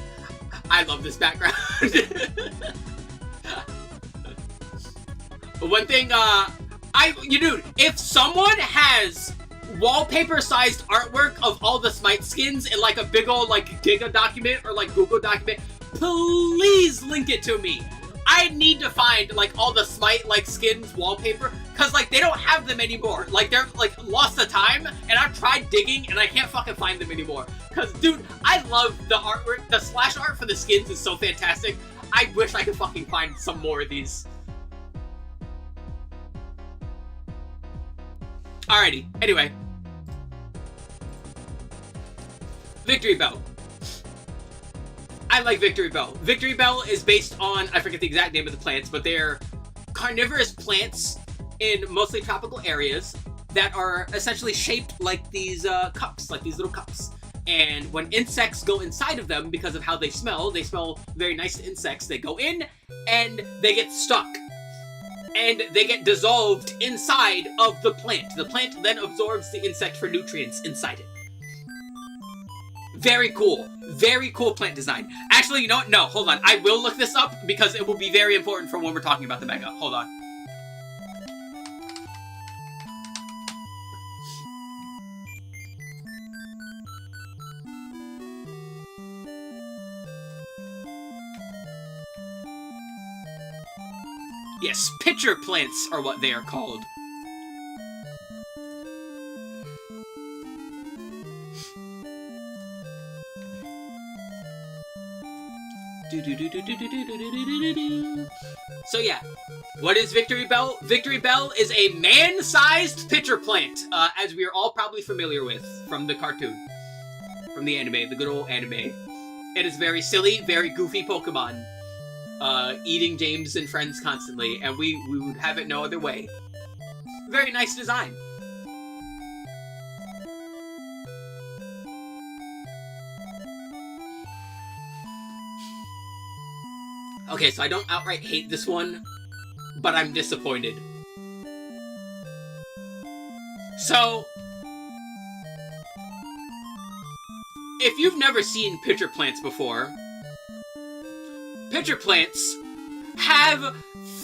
I love this background. One thing, dude, if someone has wallpaper-sized artwork of all the Smite skins in like a big old like Giga document or like Google document, please link it to me. I need to find like all the Smite like skins wallpaper, cause like they don't have them anymore. Like they're like lost to time, and I've tried digging and I can't fucking find them anymore. Cause dude, I love the artwork. The splash art for the skins is so fantastic. I wish I could fucking find some more of these. Alrighty. Anyway. Victory Bell. I like Victory Bell. Victory Bell is based on, I forget the exact name of the plants, but they're carnivorous plants in mostly tropical areas that are essentially shaped like these cups, like these little cups. And when insects go inside of them, because of how they smell very nice to insects, they go in and they get stuck. And they get dissolved inside of the plant. The plant then absorbs the insect for nutrients inside it. Very cool. Very cool plant design. Actually, you know what? No, hold on. I will look this up because it will be very important for when we're talking about the mega. Hold on. Yes, pitcher plants are what they are called. So yeah, what is Victory Bell? Victory Bell is a man-sized pitcher plant, as we are all probably familiar with from the cartoon, from the anime, the good old anime. It is very silly, very goofy Pokemon, eating James and friends constantly, and we would have it no other way. Very nice design. Okay, so I don't outright hate this one, but I'm disappointed. So, if you've never seen pitcher plants before, pitcher plants have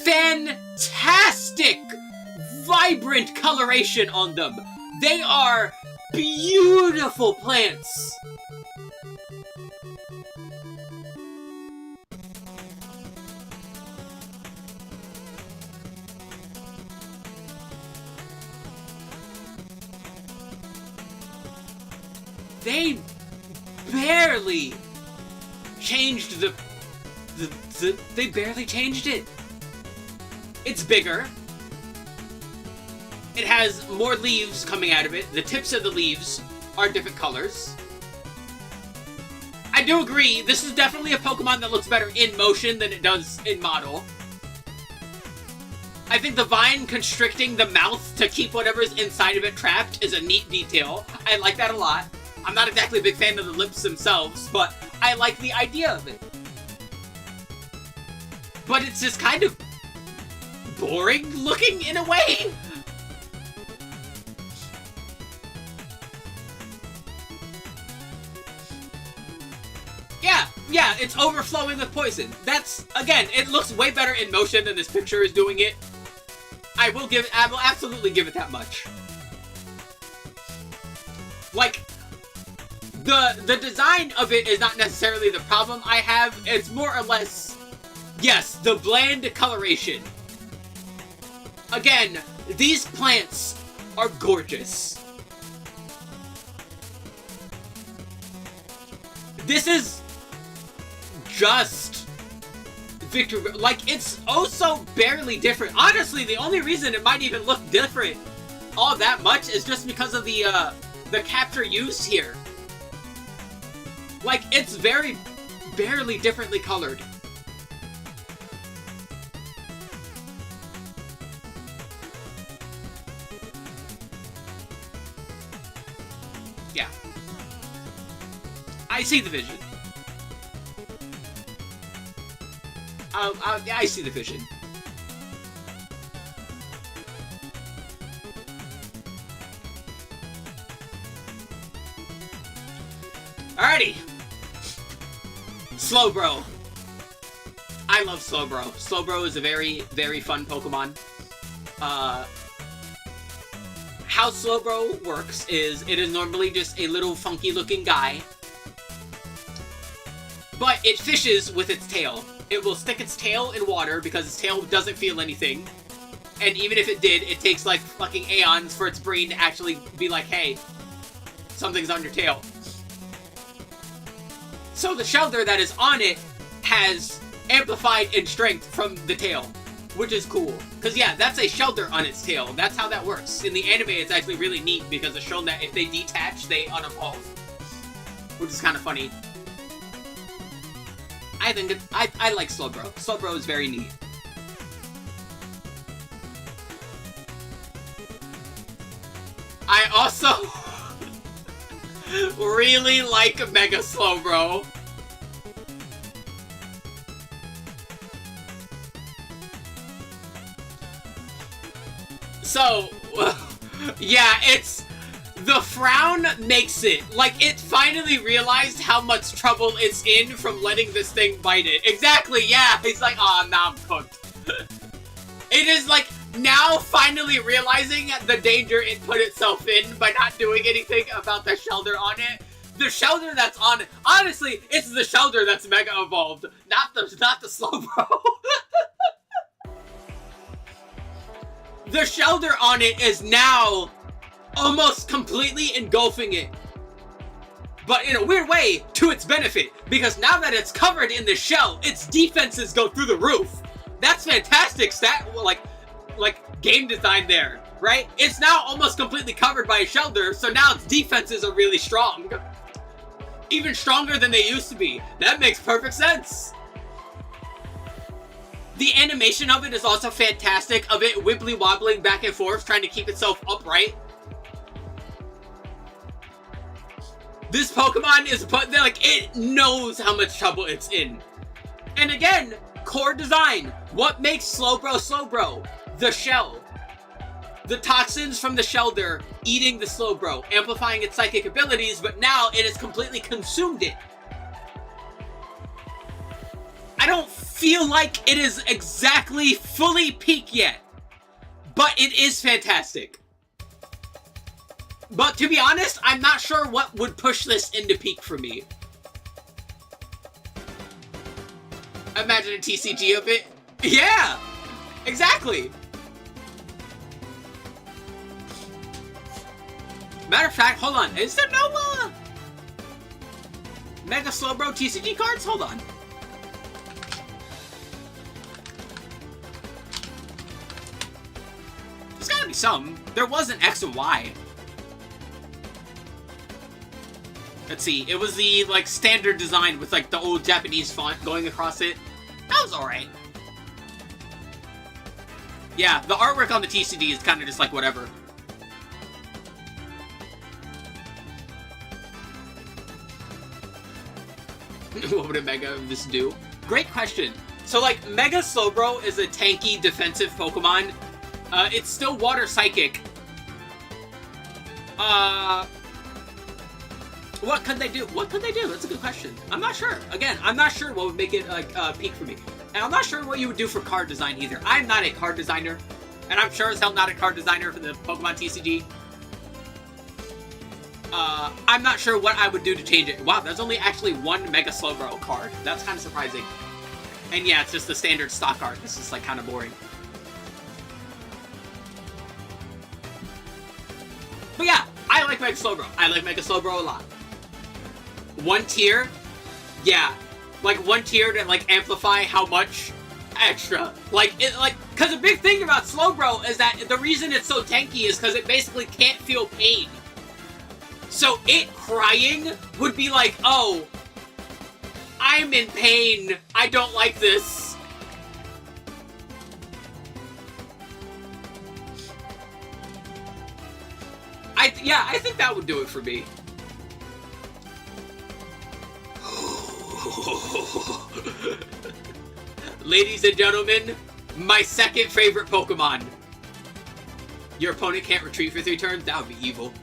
fantastic, vibrant coloration on them. They are beautiful plants. They barely changed they barely changed it. It's bigger. It has more leaves coming out of it. The tips of the leaves are different colors. I do agree, this is definitely a Pokemon that looks better in motion than it does in model. I think the vine constricting the mouth to keep whatever's inside of it trapped is a neat detail. I like that a lot. I'm not exactly a big fan of the lips themselves, but I like the idea of it. But it's just kind of boring looking in a way. Yeah, it's overflowing with poison. That's, again, it looks way better in motion than this picture is doing it. I will absolutely give it that much. Like, the design of it is not necessarily the problem I have. It's more or less, yes, the bland coloration. Again, these plants are gorgeous. This is just Victory, like, it's oh so barely different. Honestly, the only reason it might even look different all that much is just because of the capture used here. Like, it's very barely differently colored. Yeah. I see the vision. I see the vision. Alrighty. Slowbro. I love Slowbro. Slowbro is a very, very fun Pokemon. How Slowbro works is it is normally just a little funky looking guy, but it fishes with its tail. It will stick its tail in water because its tail doesn't feel anything. And even if it did, it takes like fucking aeons for its brain to actually be like, hey, something's on your tail. So the shelter that is on it has amplified in strength from the tail. which is cool. Because, yeah, that's a shelter on its tail. That's how that works. In the anime, it's actually really neat because it's shown that if they detach, they unevolve. Which is kind of funny. I think I like Slowbro. Slowbro is very neat. I also really like Mega Slowbro. So, yeah, it's... The frown makes it. Like, it finally realized how much trouble it's in from letting this thing bite it. Exactly, yeah. He's like, oh, now I'm cooked. It is, like, now finally realizing the danger it put itself in by not doing anything about the shelter on it. The shelter that's on it. Honestly, it's the shelter that's mega evolved. Not the Slowbro. The shelter on it is now almost completely engulfing it. But in a weird way, to its benefit. Because now that it's covered in the shell, its defenses go through the roof. That's fantastic like game design there, right? It's now almost completely covered by a shelter, so now its defenses are really strong. Even stronger than they used to be. That makes perfect sense. The animation of it is also fantastic, of it wibbly wobbling back and forth, trying to keep itself upright. This Pokemon is like, it knows how much trouble it's in. And again, core design. What makes Slowbro Slowbro? The shell. The toxins from the shelter eating the Slowbro, amplifying its psychic abilities, but now it has completely consumed it. I don't feel like it is exactly fully peak yet, but it is fantastic. But to be honest, I'm not sure what would push this into peak for me. Imagine a TCG of it. Yeah, exactly. Matter of fact, hold on. Is there no Mega Slowbro TCG cards? Hold on. There's gotta be some. There was an X and Y. Let's see. It was the, like, standard design with, like, the old Japanese font going across it. That was alright. Yeah, the artwork on the TCD is kind of just like whatever. What would a Mega of this do? Great question. So, like, Mega Slowbro is a tanky, defensive Pokemon. It's still Water Psychic. What could they do? What could they do? That's a good question. I'm not sure. Again, I'm not sure what would make it, like, peak for me. And I'm not sure what you would do for card design either. I'm not a card designer. And I'm sure as hell not a card designer for the Pokemon TCG. I'm not sure what I would do to change it. Wow, there's only actually one Mega Slowbro card. That's kind of surprising. And yeah, it's just the standard stock art. This is, like, kind of boring. But yeah, I like Mega Slowbro. I like Mega Slowbro a lot. One tier? Yeah. Like, one tier to, like, amplify how much extra. Like, because a big thing about Slowbro is that the reason it's so tanky is because it basically can't feel pain. So it crying would be like, oh, I'm in pain. I don't like this. I think that would do it for me. Ladies and gentlemen, my second favorite Pokemon. Your opponent can't retreat for 3 turns? That would be evil.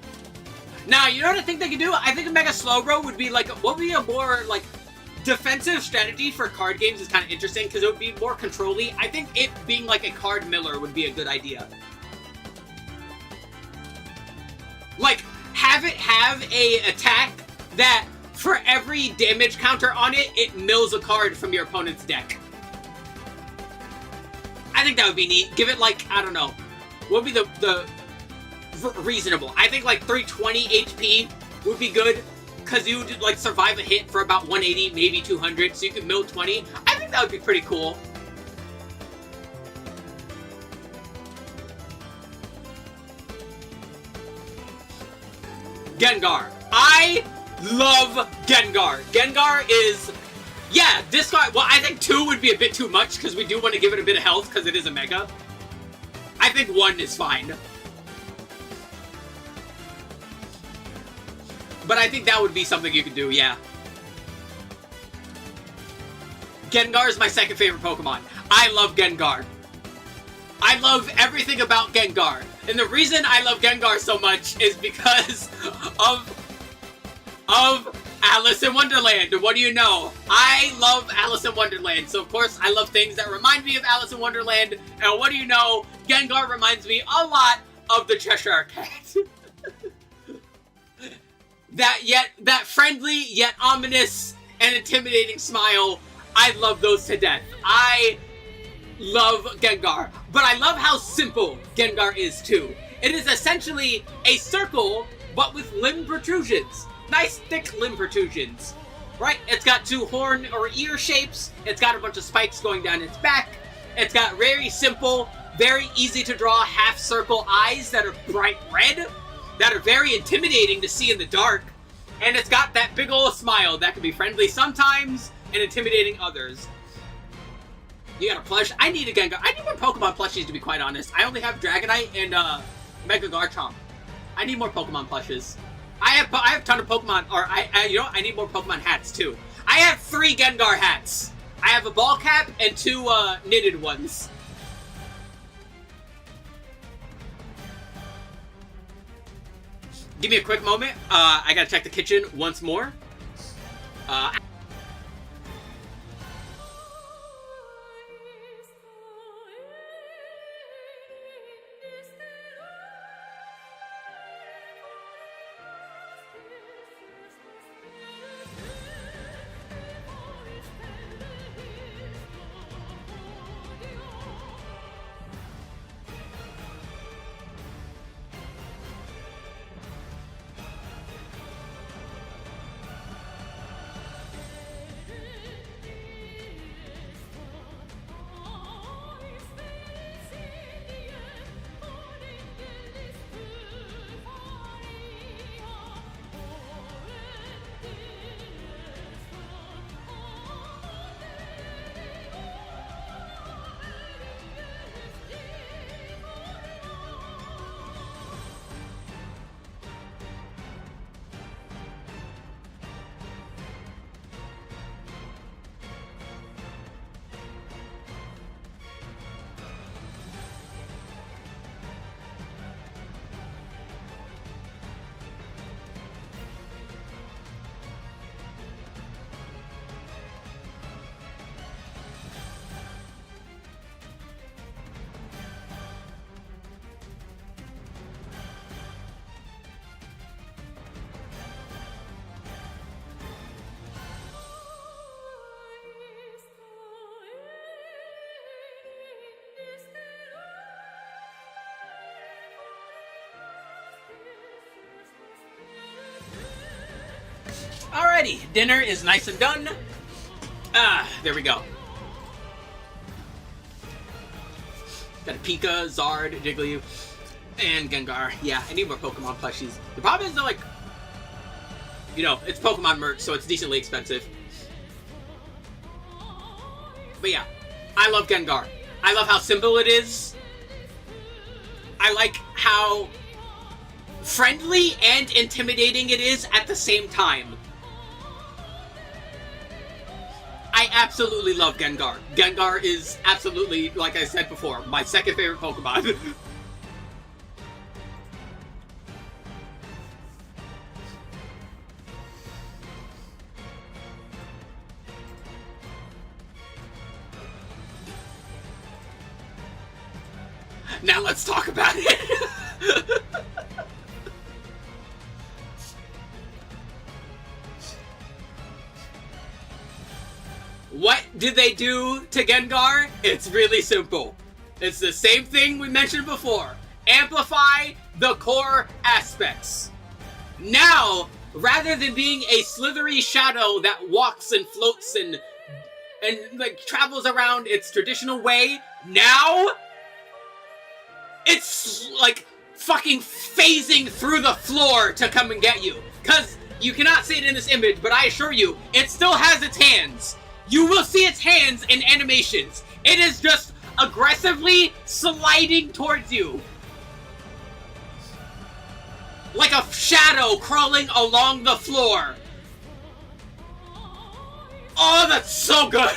Now, you know what I think they could do? I think a Mega Slowbro would be like, what would be a more, like, defensive strategy for card games is kind of interesting, because it would be more control-y. I think it being like a card miller would be a good idea. Like, have it have a attack that, for every damage counter on it, it mills a card from your opponent's deck. I think that would be neat. Give it, like, I don't know. What would be the reasonable? I think, like, 320 HP would be good, because you would, like, survive a hit for about 180, maybe 200, so you could mill 20. I think that would be pretty cool. Gengar. I love Gengar. Gengar is, yeah, discard. Well, I think 2 would be a bit too much because we do want to give it a bit of health because it is a Mega. I think 1 is fine. But I think that would be something you could do, yeah. Gengar is my second favorite Pokemon. I love Gengar. I love everything about Gengar. And the reason I love Gengar so much is because of Alice in Wonderland. What do you know? I love Alice in Wonderland. So, of course, I love things that remind me of Alice in Wonderland. And what do you know? Gengar reminds me a lot of the Cheshire Cat. That friendly, yet ominous, and intimidating smile, I love those to death. I love Gengar. But I love how simple Gengar is, too. It is essentially a circle, but with limb protrusions. Nice, thick limb protrusions. Right? It's got 2 horn or ear shapes. It's got a bunch of spikes going down its back. It's got very simple, very easy to draw half-circle eyes that are bright red, that are very intimidating to see in the dark. And it's got that big ol' smile that can be friendly sometimes and intimidating others. You got a plush? I need a Gengar. I need more Pokemon plushies, to be quite honest. I only have Dragonite and Mega Garchomp. I need more Pokemon plushes. I have a ton of Pokemon, or I need more Pokemon hats too. I have 3 Gengar hats. I have a ball cap and 2 knitted ones. Give me a quick moment. I gotta check the kitchen once more. Alrighty, dinner is nice and done. There we go. Got a Pika, Zard, Jigglypuff, and Gengar. Yeah, I need more Pokemon plushies. The problem is they're like, you know, it's Pokemon merch, so it's decently expensive. But yeah, I love Gengar. I love how simple it is. I like how friendly and intimidating it is at the same time. I absolutely love Gengar. Gengar is absolutely, like I said before, my second favorite Pokemon. Now let's talk about it. What did they do to Gengar? It's really simple. It's the same thing we mentioned before. Amplify the core aspects. Now, rather than being a slithery shadow that walks and floats and like travels around its traditional way, now it's like fucking phasing through the floor to come and get you. Because you cannot see it in this image, but I assure you, it still has its hands. You will see its hands in animations. It is just aggressively sliding towards you. Like a shadow crawling along the floor. Oh, that's so good!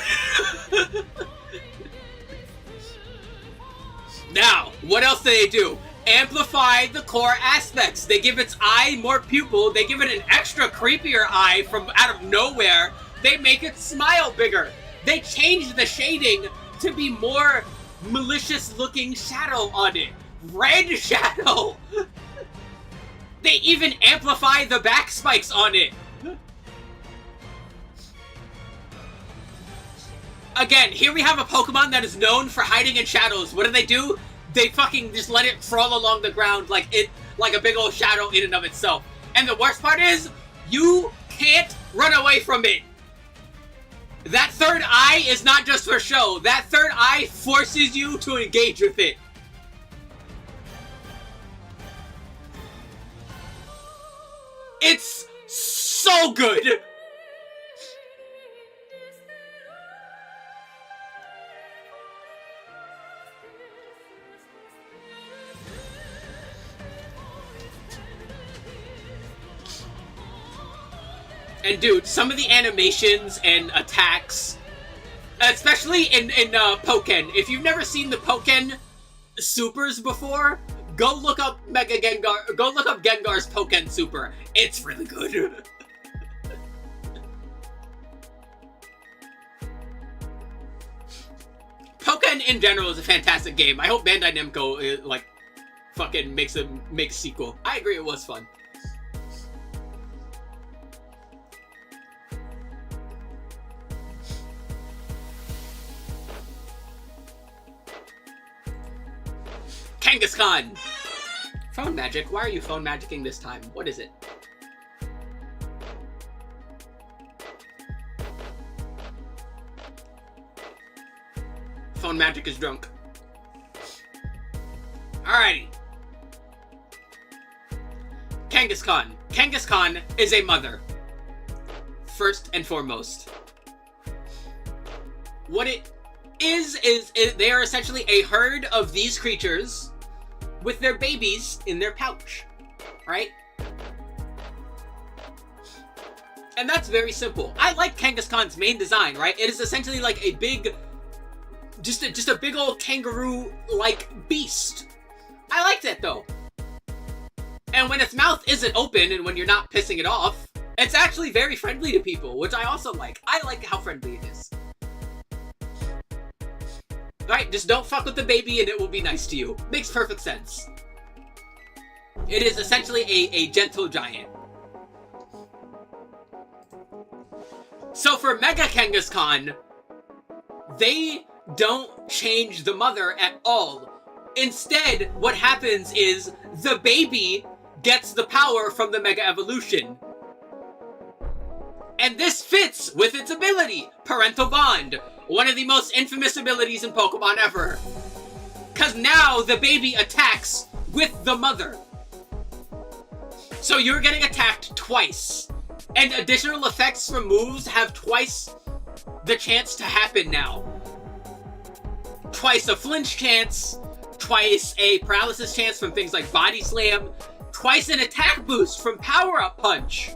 Now, what else do they do? Amplify the core aspects. They give its eye more pupil. They give it an extra creepier eye from out of nowhere. They make its smile bigger. They change the shading to be more malicious looking shadow on it. Red shadow! They even amplify the back spikes on it. Again, here we have a Pokemon that is known for hiding in shadows. What do? They fucking just let it crawl along the ground like a big old shadow in and of itself. And the worst part is, you can't run away from it. That third eye is not just for show. That third eye forces you to engage with it. It's so good. And dude, some of the animations and attacks, especially in Pokken, if you've never seen the Pokken supers before, go look up Mega Gengar, go look up Gengar's Pokken super. It's really good. Pokken in general is a fantastic game. I hope Bandai Namco fucking makes a sequel. I agree, it was fun. Kangaskhan! Phone magic? Why are you phone magicking this time? What is it? Phone magic is drunk. Alrighty. Kangaskhan. Kangaskhan is a mother. First and foremost. What it is they are essentially a herd of these creatures with their babies in their pouch, right? And that's very simple. I like Kangaskhan's main design, right? It is essentially like a big, just a big old kangaroo-like beast. I like that though. And when its mouth isn't open and when you're not pissing it off, it's actually very friendly to people, which I also like. I like how friendly it is. Right, just don't fuck with the baby and it will be nice to you. Makes perfect sense. It is essentially a gentle giant. So for Mega Kangaskhan, they don't change the mother at all. Instead, what happens is the baby gets the power from the Mega Evolution. And this fits with its ability, Parental Bond. One of the most infamous abilities in Pokemon ever. Cause now the baby attacks with the mother. So you're getting attacked twice. And additional effects from moves have twice the chance to happen now. Twice a flinch chance, twice a paralysis chance from things like Body Slam, twice an attack boost from Power Up Punch.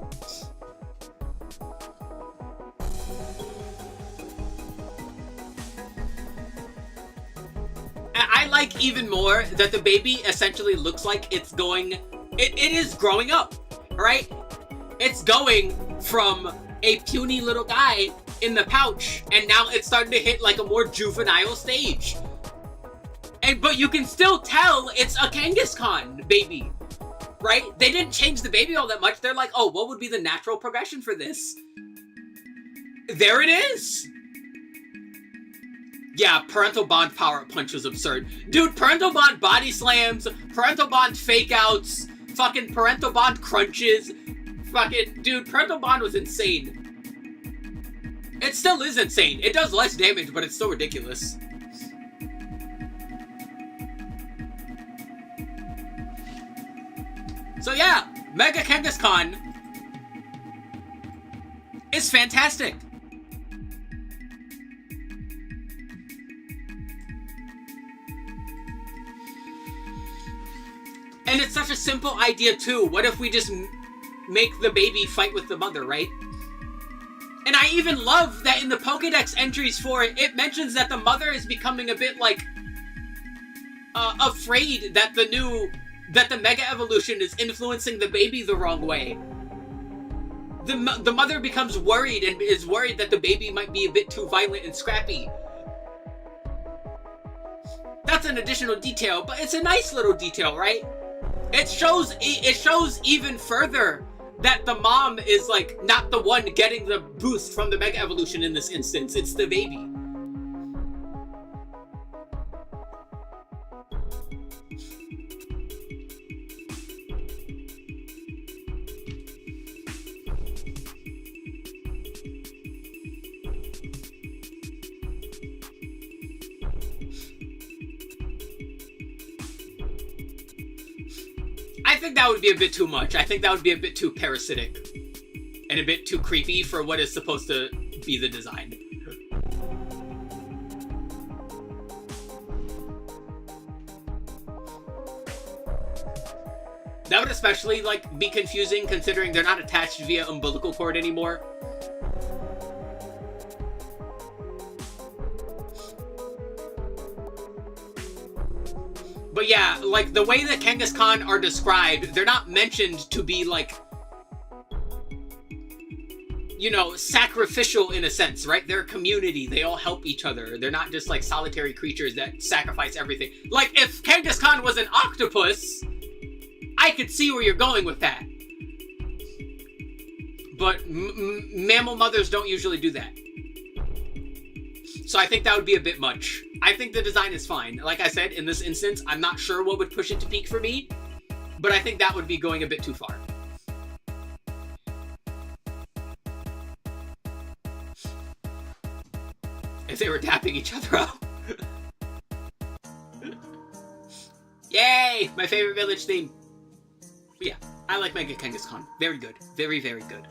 I like even more that the baby essentially looks like it's going, it is growing up, right? It's going from a puny little guy in the pouch, and now it's starting to hit like a more juvenile stage. But you can still tell it's a Kangaskhan baby, right? They didn't change the baby all that much. They're like, oh, what would be the natural progression for this? There it is. Yeah, Parental Bond Power-Up Punch was absurd. Dude, Parental Bond Body Slams, Parental Bond Fake-Outs, fucking Parental Bond Crunches, fucking, dude, Parental Bond was insane. It still is insane. It does less damage, but it's still ridiculous. So yeah, Mega Kangaskhan is fantastic. And it's such a simple idea too. What if we just make the baby fight with the mother, right? And I even love that in the Pokédex entries for it, it mentions that the mother is becoming a bit like afraid that the Mega Evolution is influencing the baby the wrong way. The mother becomes worried and is worried that the baby might be a bit too violent and scrappy. That's an additional detail, but it's a nice little detail, right? It shows even further that the mom is like not the one getting the boost from the Mega Evolution in this instance. It's the baby. I think that would be a bit too much. I think that would be a bit too parasitic and a bit too creepy for what is supposed to be the design. That would especially like be confusing considering they're not attached via umbilical cord anymore. But yeah, like, the way that Kangaskhan are described, they're not mentioned to be, like, you know, sacrificial in a sense, right? They're a community. They all help each other. They're not just, like, solitary creatures that sacrifice everything. Like, if Kangaskhan was an octopus, I could see where you're going with that. But mammal mothers don't usually do that. So I think that would be a bit much. I think the design is fine. Like I said, in this instance, I'm not sure what would push it to peak for me, but I think that would be going a bit too far. If they were dapping each other up. Yay! My favorite village theme. But yeah, I like Mega Kangaskhan. Very good. Very, very good.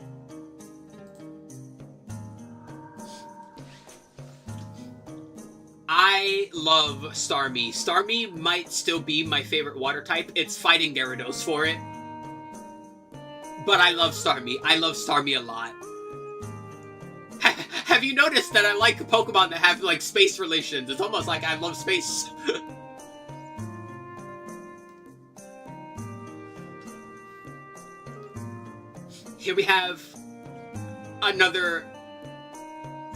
I love Starmie. Starmie might still be my favorite water type. It's fighting Gyarados for it. But I love Starmie. I love Starmie a lot. Have you noticed that I like Pokemon that have, like, space relations? It's almost like I love space. Here we have another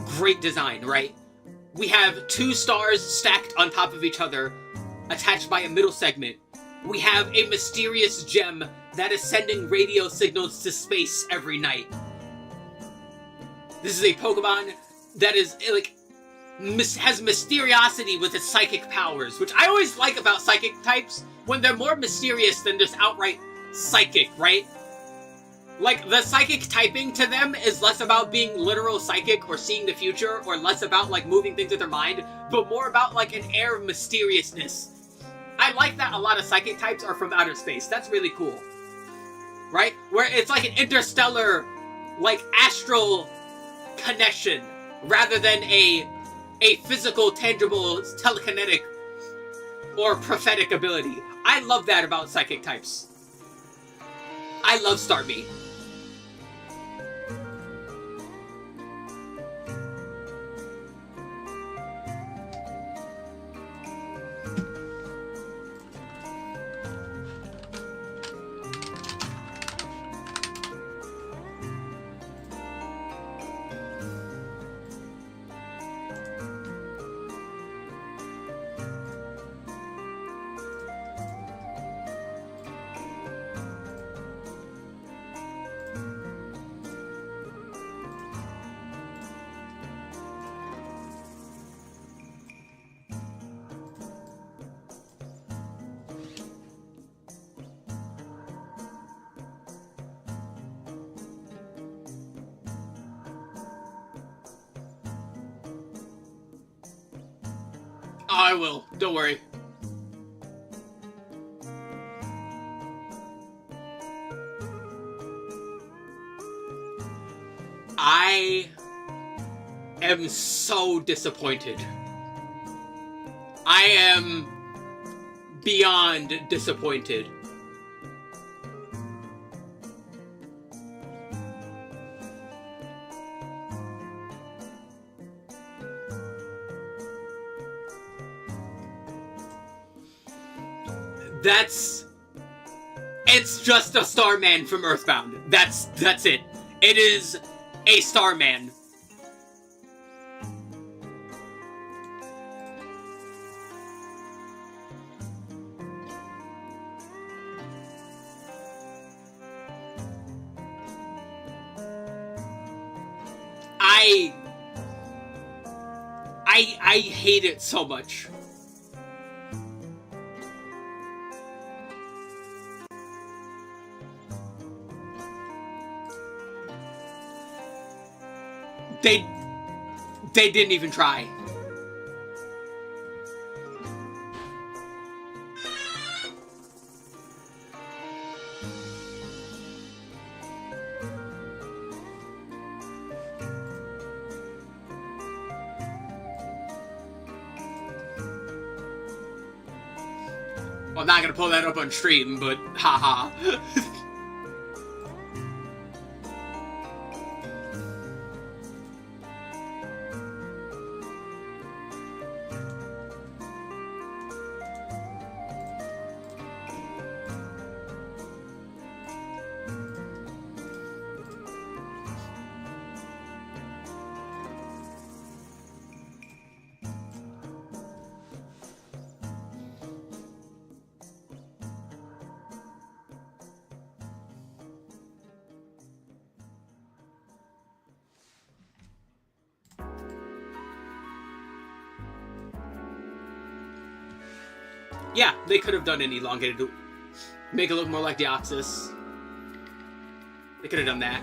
great design, right? We have two stars stacked on top of each other, attached by a middle segment. We have a mysterious gem that is sending radio signals to space every night. This is a Pokemon that is, like, has mysteriosity with its psychic powers, which I always like about psychic types, when they're more mysterious than just outright psychic, right? Like, the psychic typing to them is less about being literal psychic or seeing the future, or less about, like, moving things with their mind, but more about, like, an air of mysteriousness. I like that a lot of psychic types are from outer space. That's really cool. Right? Where it's like an interstellar, like, astral connection, rather than a physical, tangible, telekinetic, or prophetic ability. I love that about psychic types. I love Starmie. I will. Don't worry. am so disappointed. I am beyond disappointed. It's just a Starman from Earthbound. That's it. It is a Starman. I hate it so much. They didn't even try. Well, I'm not gonna pull that up on stream, but haha. Yeah, they could have done an elongated, make it look more like Deoxys. They could have done that.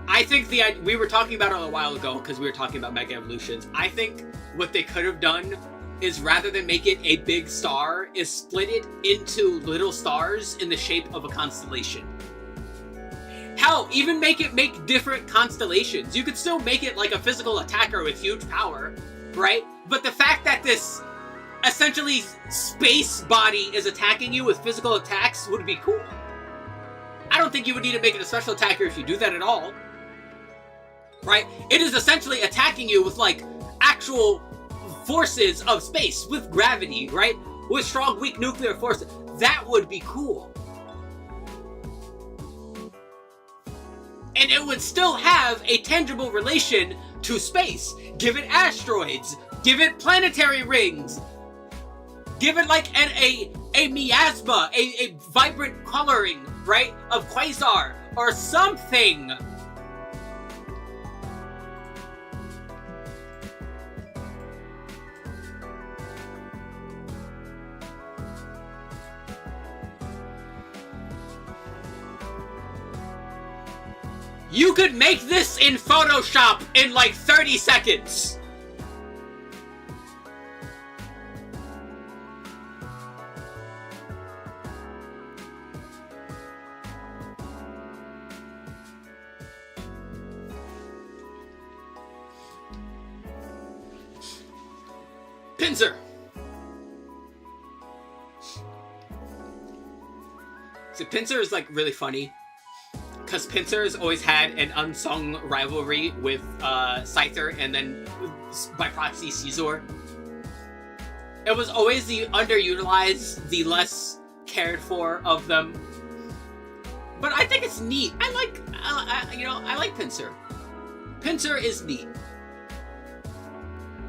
I think we were talking about it a while ago because we were talking about Mega Evolutions. I think what they could have done is, rather than make it a big star, is split it into little stars in the shape of a constellation. Hell, even make different constellations. You could still make it like a physical attacker with huge power, right? But the fact that this essentially space body is attacking you with physical attacks would be cool. I don't think you would need to make it a special attacker if you do that at all. Right? It is essentially attacking you with, like, actual forces of space, with gravity, right? With strong, weak nuclear forces. That would be cool. And it would still have a tangible relation to space. Give it asteroids. Give it planetary rings. Give it like a miasma, a vibrant coloring, right, of quasar or something. You could make this in Photoshop in like 30 seconds. Pinsir. So Pinsir is like really funny, because Pinsir has always had an unsung rivalry with Scyther, and then by proxy Caesar. It was always the underutilized, the less cared for of them. But I think it's neat. I like Pinsir. Pinsir is neat,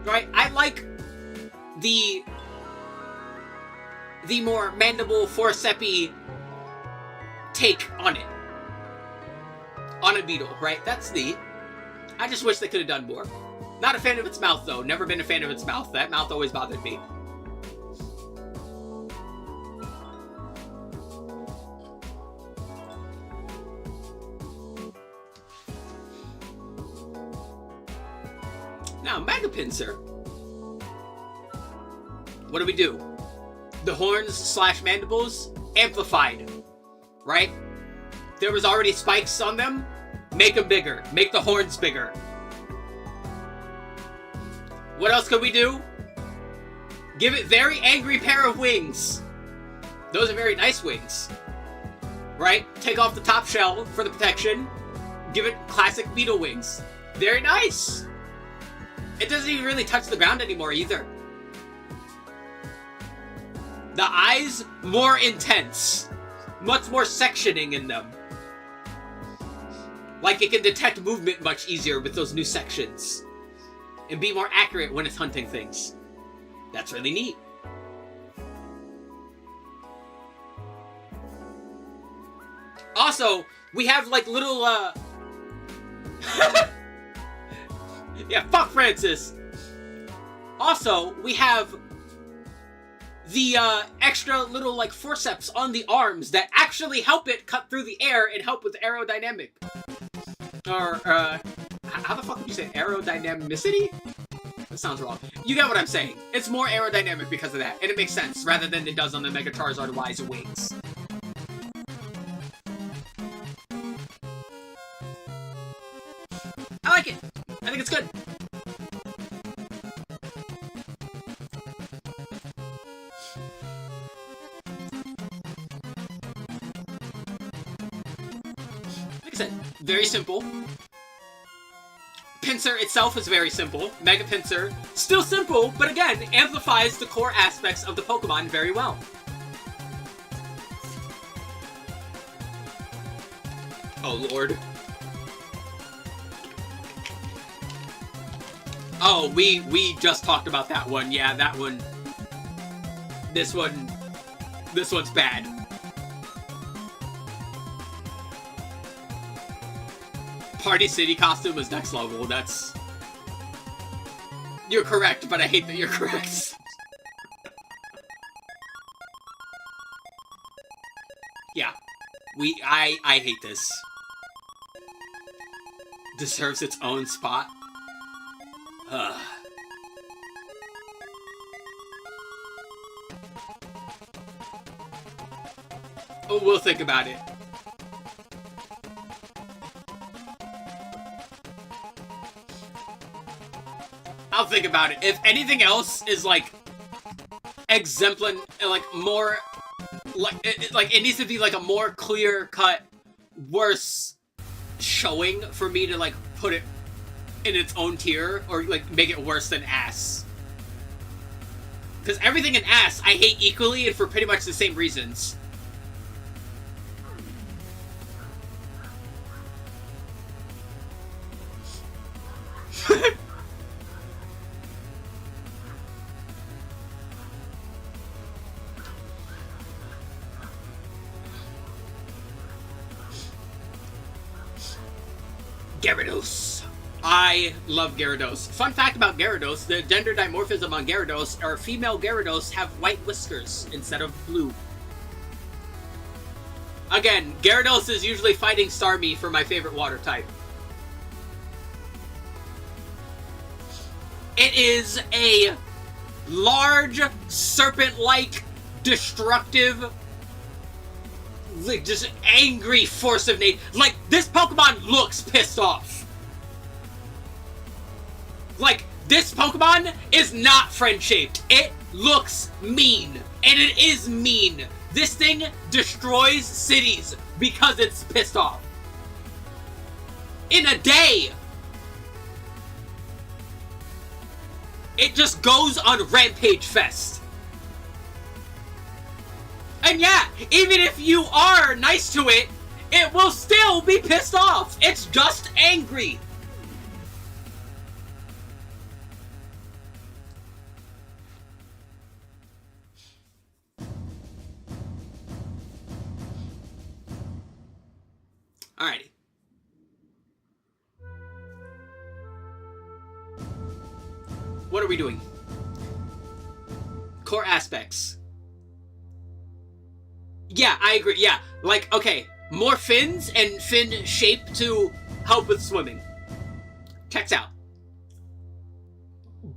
right? I like the more mandible forceps take on it. On a beetle, right? That's neat. I just wish they could have done more. Not a fan of its mouth, though. Never been a fan of its mouth. That mouth always bothered me. Now, Mega Pinsir. What do we do? The horns / mandibles amplified, right? There was already spikes on them. Make them bigger. Make the horns bigger. What else could we do? Give it very angry pair of wings. Those are very nice wings. Right? Take off the top shell for the protection. Give it classic beetle wings. Very nice. It doesn't even really touch the ground anymore either. The eyes, more intense. Much more sectioning in them. Like it can detect movement much easier with those new sections. And be more accurate when it's hunting things. That's really neat. Also, we have like little, yeah, fuck Francis! Also, we have the, extra little, like, forceps on the arms that actually help it cut through the air and help with aerodynamic. Or, how the fuck would you say aerodynamicity? That sounds wrong. You get what I'm saying. It's more aerodynamic because of that, and it makes sense, rather than it does on the Mega Charizard Wise wings. I like it. I think it's good. Like I said, very simple. Pinsir itself is very simple. Mega Pinsir, still simple, but again, amplifies the core aspects of the Pokemon very well. Oh, Lord. Oh, we just talked about that one. Yeah, that one. This one's bad. Party City costume is next level. That's... You're correct, but I hate that you're correct. Yeah. I hate this. Deserves its own spot. Ugh. Oh, we'll think about it. I'll think about it. If anything else is like like more like it needs to be like a more clear-cut, worse showing for me to like put it in its own tier, or like make it worse than ass. Because everything in ass I hate equally and for pretty much the same reasons. Gyarados. I love Gyarados. Fun fact about Gyarados, the gender dimorphism on Gyarados are female Gyarados have white whiskers instead of blue. Again, Gyarados is usually fighting Starmie for my favorite water type. It is a large, serpent-like, destructive, like, just angry force of nature. Like, this Pokemon looks pissed off. Like, this Pokemon is not friend-shaped. It looks mean. And it is mean. This thing destroys cities because it's pissed off. In a day. It just goes on Rampage Fest. And yeah, even if you are nice to it, it will still be pissed off. It's just angry. Alrighty. What are we doing? Core aspects. Yeah, I agree. Yeah, like, okay, more fins and fin shape to help with swimming. Checks out.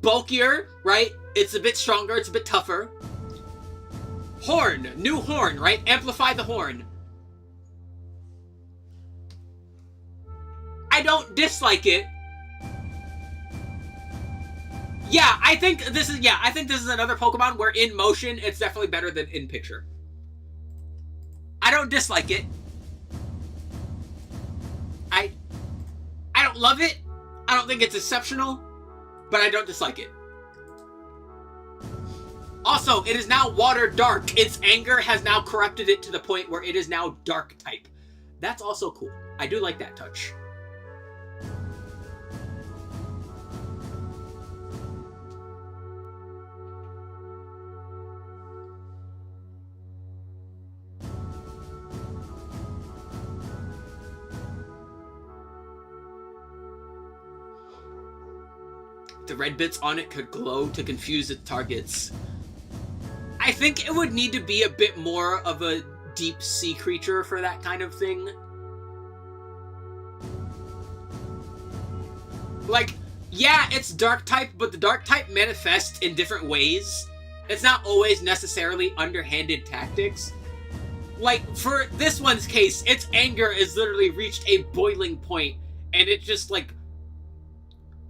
Bulkier, right? It's a bit stronger, it's a bit tougher. Horn, new horn, right? Amplify the horn. I don't dislike it. Yeah, I think this is another Pokemon where in motion it's definitely better than in picture. I don't dislike it. I don't love it. I don't think it's exceptional, but I don't dislike it. Also, it is now water dark. Its anger has now corrupted it to the point where it is now dark type. That's also cool. I do like that touch. The red bits on it could glow to confuse its targets. I think it would need to be a bit more of a deep sea creature for that kind of thing. Like, yeah, it's dark type, but the dark type manifests in different ways. It's not always necessarily underhanded tactics. Like, for this one's case, its anger has literally reached a boiling point, and it just, like,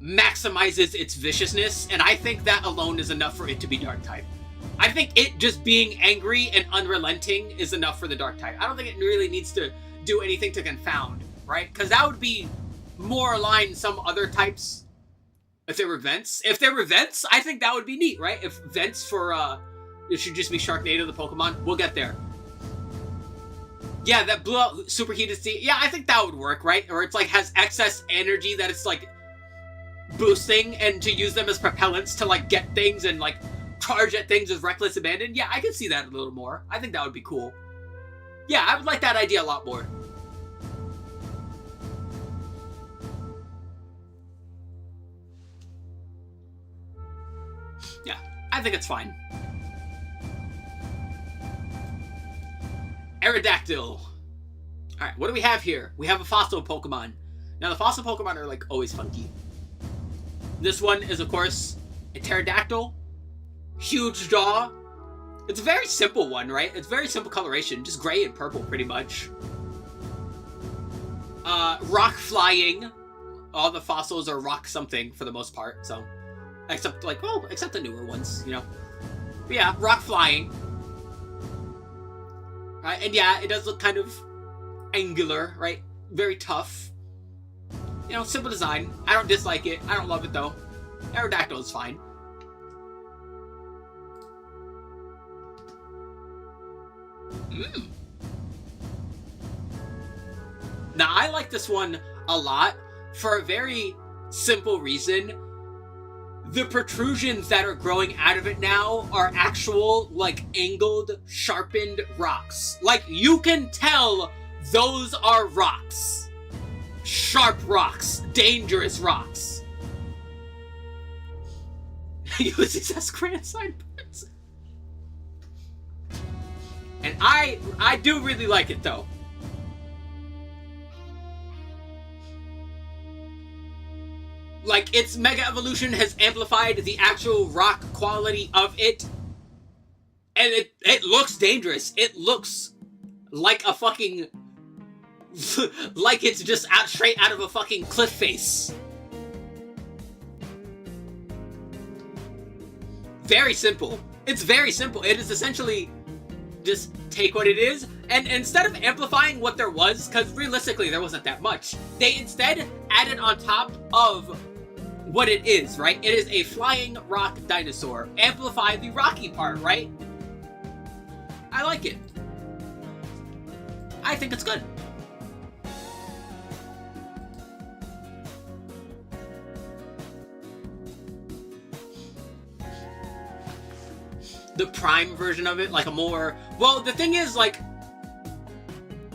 maximizes its viciousness, and I think that alone is enough for it to be dark type. I think it just being angry and unrelenting is enough for the dark type. I don't think it really needs to do anything to confound, right? Because that would be more aligned some other types if they were vents. If they were vents, I think that would be neat, right? If vents for, it should just be Sharknado, the Pokemon. We'll get there. Yeah, that blew out superheated sea. Yeah, I think that would work, right? Or it's like has excess energy that it's like boosting, and to use them as propellants to like get things and like charge at things with reckless abandon. Yeah, I could see that a little more. I think that would be cool. Yeah, I would like that idea a lot more. Yeah, I think it's fine. Aerodactyl. Alright, what do we have here? We have a fossil Pokemon. Now, the fossil Pokemon are, like, always funky. This one is, of course, a pterodactyl. Huge jaw. It's a very simple one, right? It's very simple coloration. Just gray and purple, pretty much. Rock flying. All the fossils are rock something, for the most part, so... Except, like, well, except the newer ones, you know? But yeah, rock flying. Right, and yeah, it does look kind of angular, right? Very tough. You know, simple design. I don't dislike it. I don't love it, though. Aerodactyl is fine. Now, I like this one a lot for a very simple reason. The protrusions that are growing out of it now are actual, like, angled, sharpened rocks. Like, you can tell those are rocks. Sharp rocks. Dangerous rocks. Ulysses has grand sideburns. And I do really like it, though. Like, its Mega Evolution has amplified the actual rock quality of it. And it looks dangerous. It looks like a fucking... like it's just straight out of a fucking cliff face. Very simple. It's very simple. It is essentially just take what it is, and instead of amplifying what there was, because realistically there wasn't that much, they instead added on top of what it is, right? It is a flying rock dinosaur. Amplify the rocky part, right? I like it. I think it's good. The prime version of it, like a more... Well, the thing is, like,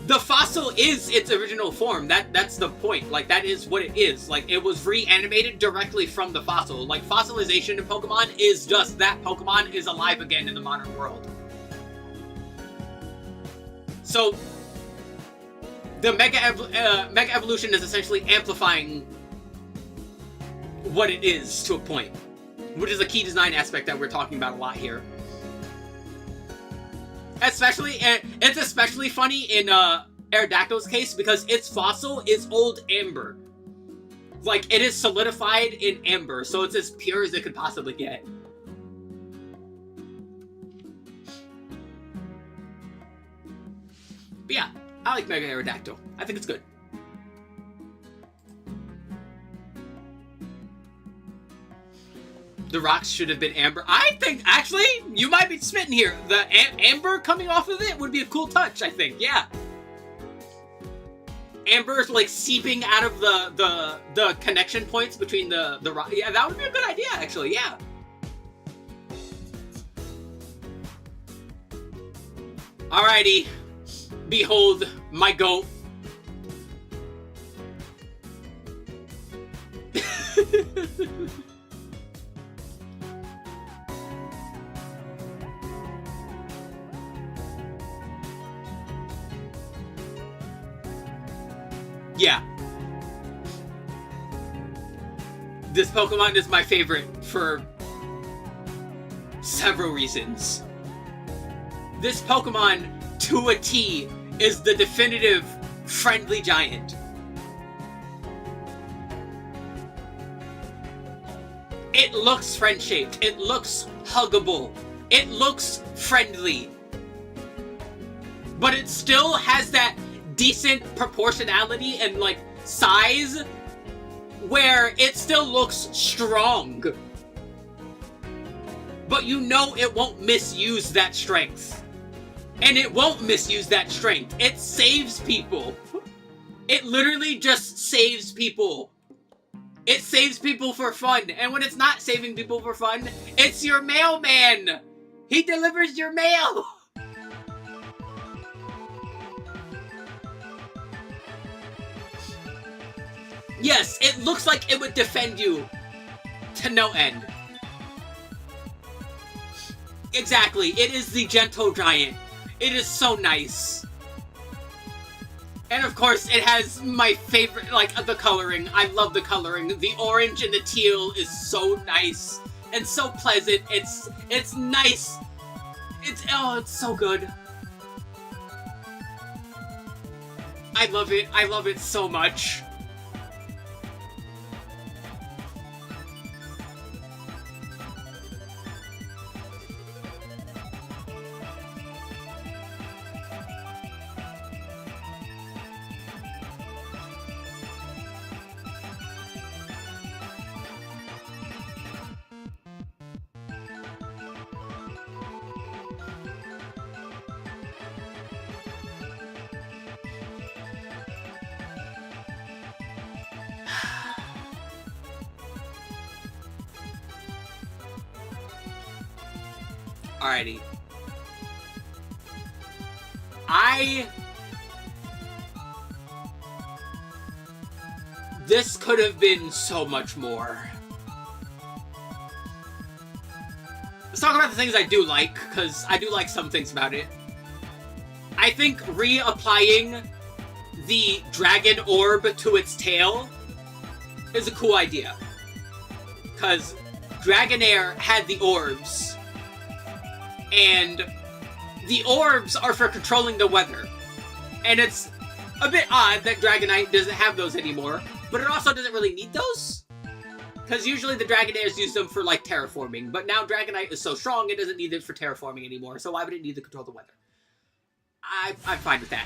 the fossil is its original form. That's the point. Like, that is what it is. Like, it was reanimated directly from the fossil. Like, fossilization in Pokemon is just that Pokemon is alive again in the modern world. So, the Mega Evolution is essentially amplifying what it is to a point, which is a key design aspect that we're talking about a lot here. Especially, and it's especially funny in Aerodactyl's case because its fossil is old amber. Like, it is solidified in amber, so it's as pure as it could possibly get. But yeah, I like Mega Aerodactyl. I think it's good. The rocks should have been amber. I think, actually, you might be smitten here. The amber coming off of it would be a cool touch, I think. Yeah. Amber's like seeping out of the connection points between the rock. Yeah, that would be a good idea, actually. Yeah. Alrighty. Behold my goat. Yeah. This Pokemon is my favorite for several reasons. This Pokemon, to a T, is the definitive friendly giant. It looks friend-shaped. It looks huggable. It looks friendly. But it still has that decent proportionality and like size where it still looks strong. But you know it won't misuse that strength. And it won't misuse that strength. It saves people. It literally just saves people. It saves people for fun. And when it's not saving people for fun, it's your mailman. He delivers your mail. Yes, it looks like it would defend you to no end. Exactly, it is the gentle giant. It is so nice. And of course, it has my favorite, like, the coloring. I love the coloring. The orange and the teal is so nice and so pleasant. It's nice. It's so good. I love it. I love it so much. Alrighty. This could have been so much more. Let's talk about the things I do like, because I do like some things about it. I think reapplying the dragon orb to its tail is a cool idea. Because Dragonair had the orbs. And the orbs are for controlling the weather. And it's a bit odd that Dragonite doesn't have those anymore, but it also doesn't really need those. Because usually the Dragonairs use them for, like, terraforming, but now Dragonite is so strong it doesn't need it for terraforming anymore, so why would it need to control the weather? I'm fine with that.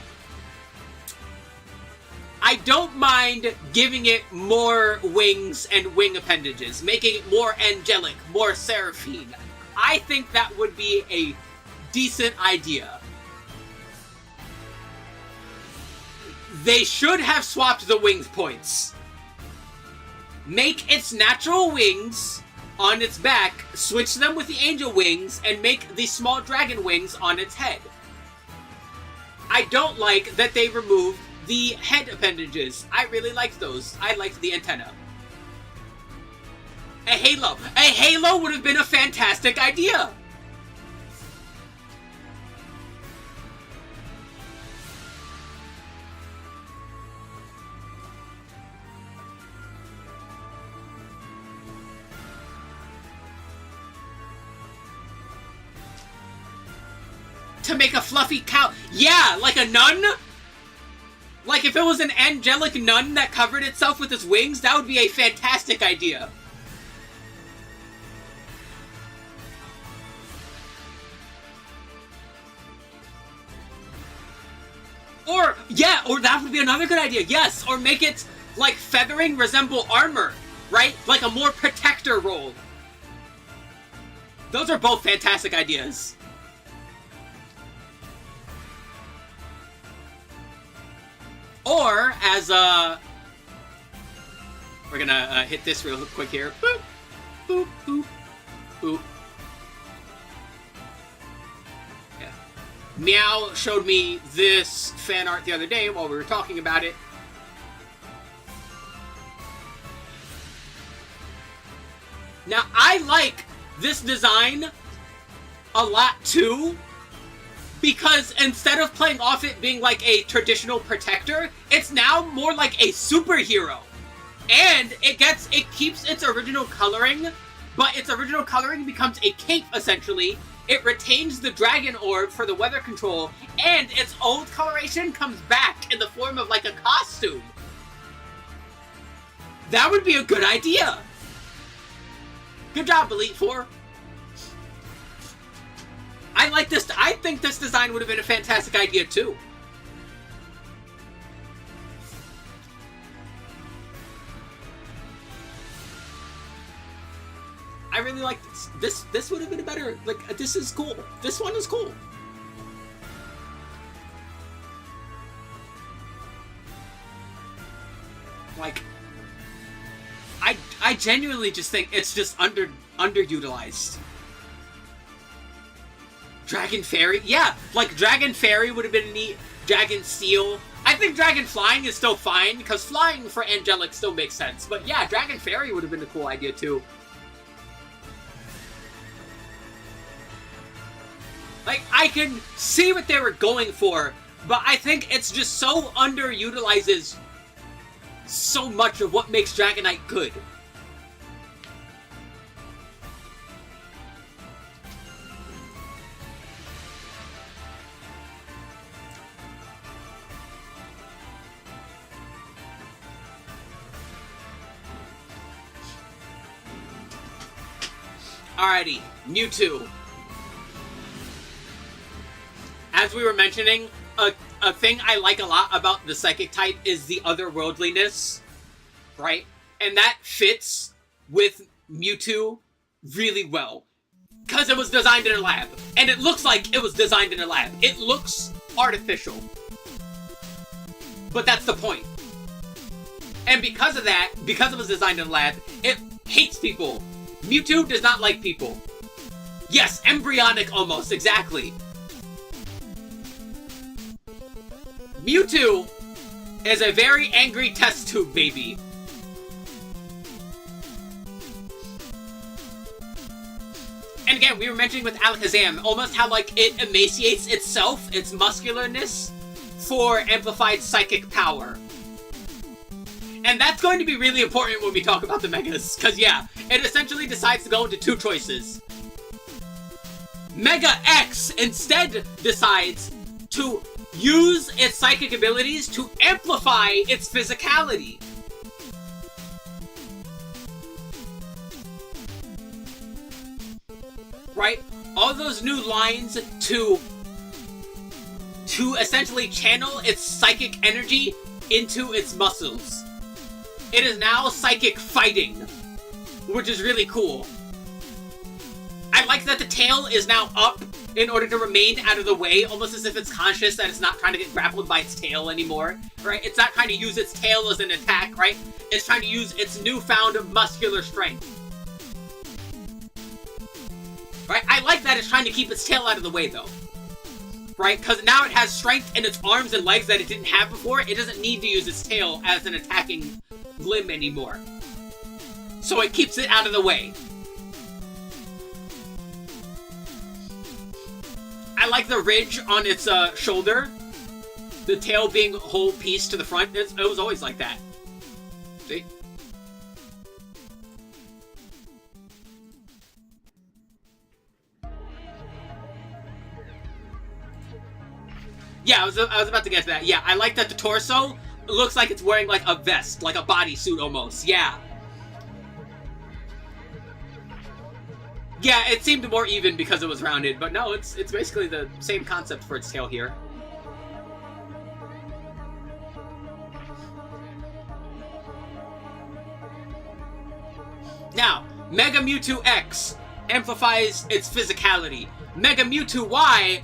I don't mind giving it more wings and wing appendages, making it more angelic, more seraphine. I think that would be a decent idea. They should have swapped the wings points. Make its natural wings on its back, switch them with the angel wings, and make the small dragon wings on its head. I don't like that they removed the head appendages. I really liked those. I liked the antenna. A halo. A halo would have been a fantastic idea. To make a fluffy cow. Yeah, like a nun? Like, if it was an angelic nun that covered itself with its wings, that would be a fantastic idea. Or, yeah, or that would be another good idea, yes! Or make it, like, feathering resemble armor, right? Like a more protector role. Those are both fantastic ideas. Or, as, we're gonna hit this real quick here. Boop, boop, boop, boop. Yeah. Meow showed me this fan art the other day while we were talking about it. Now, I like this design a lot too, because instead of playing off it being like a traditional protector, it's now more like a superhero. And it keeps its original coloring, but its original coloring becomes a cape, essentially. It retains the dragon orb for the weather control, and its old coloration comes back in the form of like a costume. That would be a good idea. Good job, Elite Four. I like this. I think this design would have been a fantastic idea too. I really like this. This would have been a better, like, this is cool. This one is cool. Like, I genuinely just think it's just underutilized. Dragon Fairy? Yeah, like Dragon Fairy would have been neat. Dragon Steel. I think Dragon Flying is still fine, because flying for Angelic still makes sense. But yeah, Dragon Fairy would have been a cool idea too. Like, I can see what they were going for, but I think it's just so underutilizes so much of what makes Dragonite good. Alrighty, Mewtwo. As we were mentioning, a thing I like a lot about the Psychic type is the otherworldliness, right? And that fits with Mewtwo really well. Because it was designed in a lab. And it looks like it was designed in a lab. It looks artificial. But that's the point. And because of that, because it was designed in a lab, it hates people. Mewtwo does not like people. Yes, embryonic almost, exactly. Mewtwo is a very angry test tube baby. And again, we were mentioning with Alakazam, almost how, like, it emaciates itself, its muscularness, for amplified psychic power. And that's going to be really important when we talk about the Megas, because yeah, it essentially decides to go into two choices. Mega X instead decides to use its psychic abilities to amplify its physicality. Right? All those new lines to essentially channel its psychic energy into its muscles. It is now psychic fighting, which is really cool. I like that the tail is now up in order to remain out of the way, almost as if it's conscious that it's not trying to get grappled by its tail anymore, right? It's not trying to use its tail as an attack, right? It's trying to use its newfound muscular strength. Right? I like that it's trying to keep its tail out of the way, though. Right? Because now it has strength in its arms and legs that it didn't have before. It doesn't need to use its tail as an attacking limb anymore. So it keeps it out of the way. I like the ridge on its shoulder. The tail being a whole piece to the front. It was always like that. See? Yeah, I was about to get to that. Yeah, I like that the torso looks like it's wearing like a vest, like a bodysuit almost. Yeah. Yeah, it seemed more even because it was rounded, but no, it's basically the same concept for its tail here. Now, Mega Mewtwo X amplifies its physicality. Mega Mewtwo Y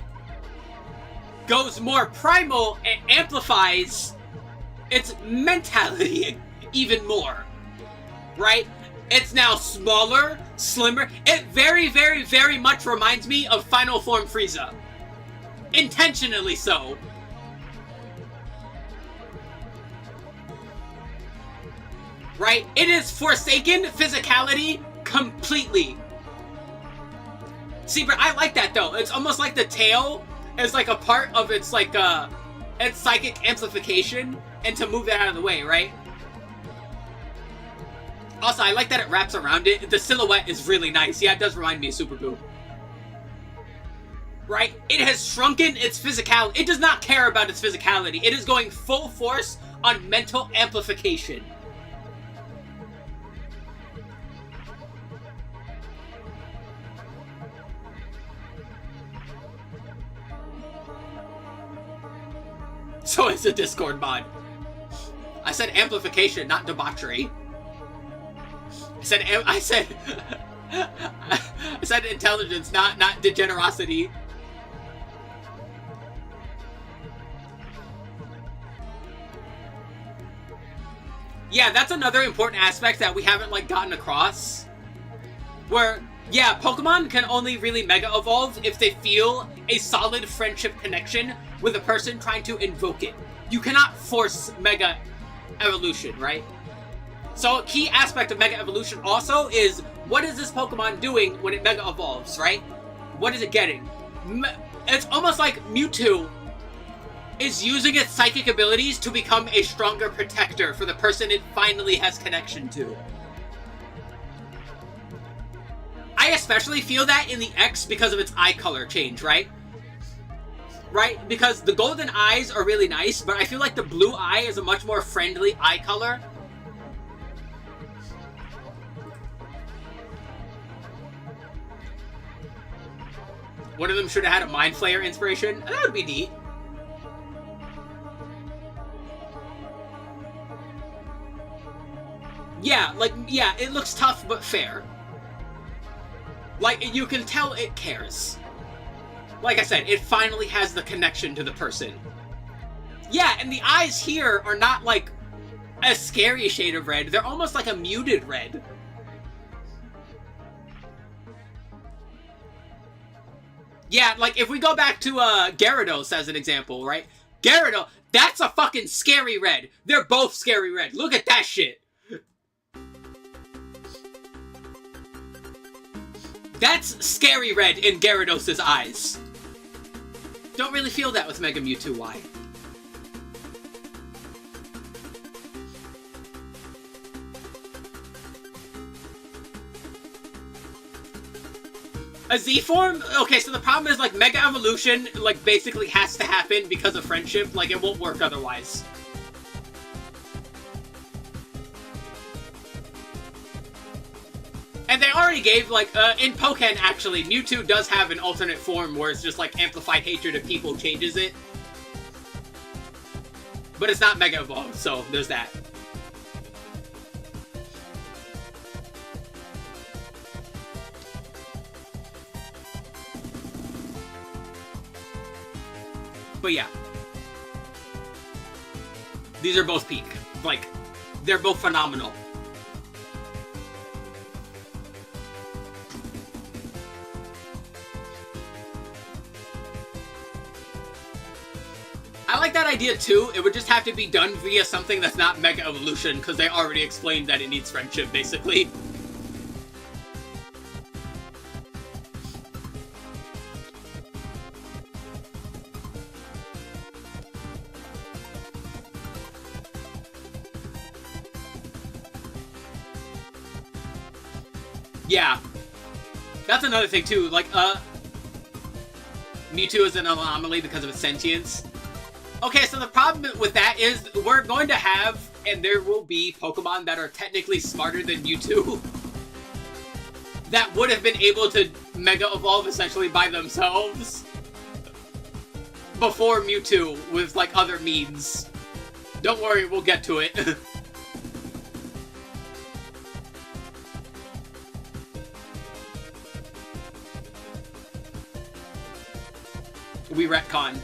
goes more primal and amplifies its mentality even more. Right? It's now smaller, slimmer. It very, very, very much reminds me of Final Form Frieza. Intentionally so. Right? It is forsaken physicality completely. See, but I like that though. It's almost like the tail is like a part of its like its psychic amplification, and to move that out of the way, right? Also, I like that it wraps around it. The silhouette is really nice. Yeah, it does remind me of Super Boo. Right? It has shrunken its physicality. It does not care about its physicality. It is going full force on mental amplification. So it's a Discord mod. I said amplification, not debauchery. I said intelligence, not degenerosity. Yeah, that's another important aspect that we haven't like gotten across. Where, yeah, Pokemon can only really Mega Evolve if they feel a solid friendship connection with a person trying to invoke it. You cannot force Mega Evolution, right? So a key aspect of Mega Evolution also is, what is this Pokemon doing when it Mega Evolves, right? What is it getting? It's almost like Mewtwo is using its psychic abilities to become a stronger protector for the person it finally has connection to. I especially feel that in the X because of its eye color change, right? Right? Because the golden eyes are really nice, but I feel like the blue eye is a much more friendly eye color. One of them should have had a Mind Flayer inspiration. That would be neat. Yeah, like, yeah, it looks tough but fair. Like, you can tell it cares. Like I said, it finally has the connection to the person. Yeah, and the eyes here are not like a scary shade of red. They're almost like a muted red. Yeah, like if we go back to Gyarados as an example, right? Gyarados, that's a fucking scary red. They're both scary red. Look at that shit. That's scary red in Gyarados' eyes. Don't really feel that with Mega Mewtwo Y. A Z form? Okay, so the problem is, like, Mega Evolution, like, basically has to happen because of friendship. Like, it won't work otherwise. And they already gave, like, in Pokken, actually, Mewtwo does have an alternate form where it's just, like, amplified hatred of people changes it. But it's not Mega Evolved, so there's that. But yeah. These are both peak. Like, they're both phenomenal. I like that idea too. It would just have to be done via something that's not Mega Evolution, because they already explained that it needs friendship, basically. Yeah. That's another thing too, like, Mewtwo is an anomaly because of its sentience. Okay, so the problem with that is we're going to have, and there will be, Pokemon that are technically smarter than Mewtwo that would have been able to Mega Evolve essentially by themselves before Mewtwo with, like, other means. Don't worry, we'll get to it. We retcon.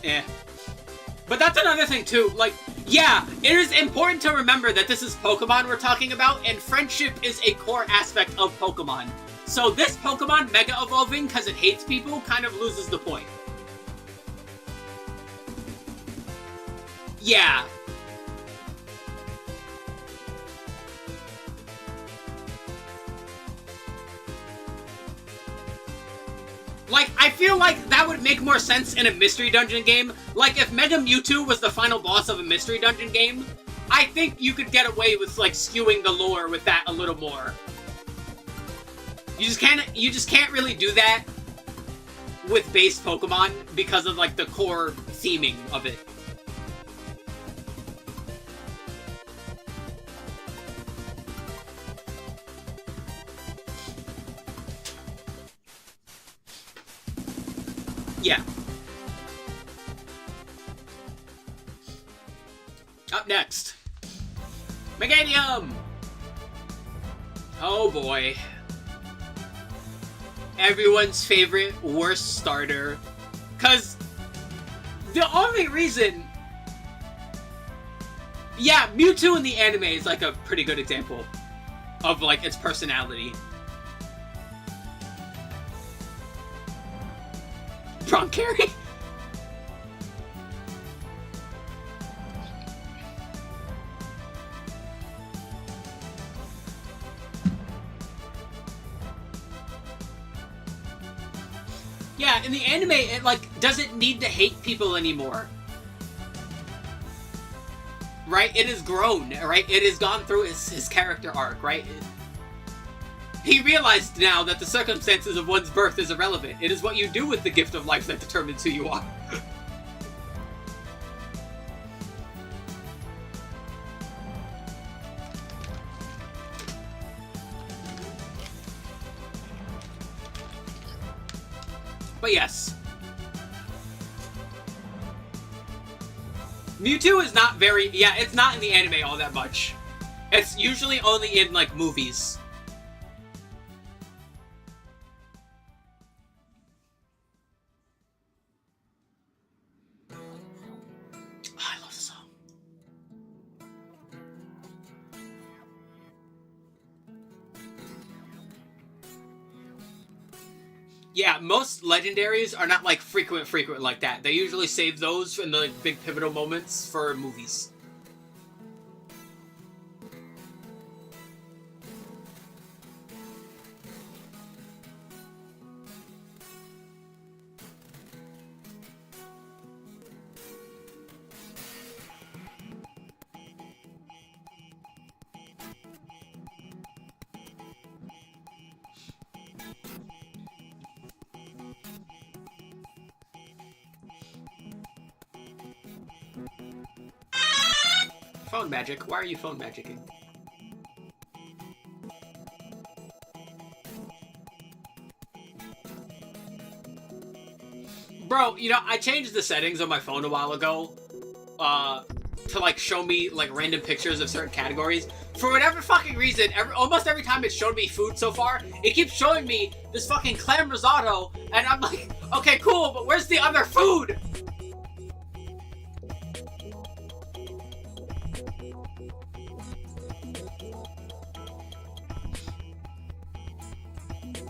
Eh. But that's another thing, too. Like, yeah, it is important to remember that this is Pokemon we're talking about, and friendship is a core aspect of Pokemon. So this Pokemon Mega Evolving because it hates people kind of loses the point. Yeah. Like, I feel like that would make more sense in a Mystery Dungeon game. Like, if Mega Mewtwo was the final boss of a Mystery Dungeon game, I think you could get away with, like, skewing the lore with that a little more. You just can't really do that with base Pokemon because of, like, the core theming of it. Yeah. Up next, Meganium! Oh boy. Everyone's favorite worst starter. Cause the only reason... Yeah, Mewtwo in the anime is like a pretty good example of like its personality. Broncarry? Yeah, in the anime, it, like, doesn't need to hate people anymore. Right? It has grown, right? It has gone through his character arc, right? He realized now that the circumstances of one's birth is irrelevant. It is what you do with the gift of life that determines who you are. But yes. Mewtwo is not very... Yeah, it's not in the anime all that much. It's usually only in, like, movies. I love the song. Yeah, most legendaries are not like frequent like that. They usually save those in the like, big pivotal moments for movies. Phone magic? Why are you phone magicking? Bro, you know, I changed the settings on my phone a while ago, to, like, show me, like, random pictures of certain categories. For whatever fucking reason, almost every time it's showed me food so far, it keeps showing me this fucking clam risotto, and I'm like, okay, cool, but where's the other food?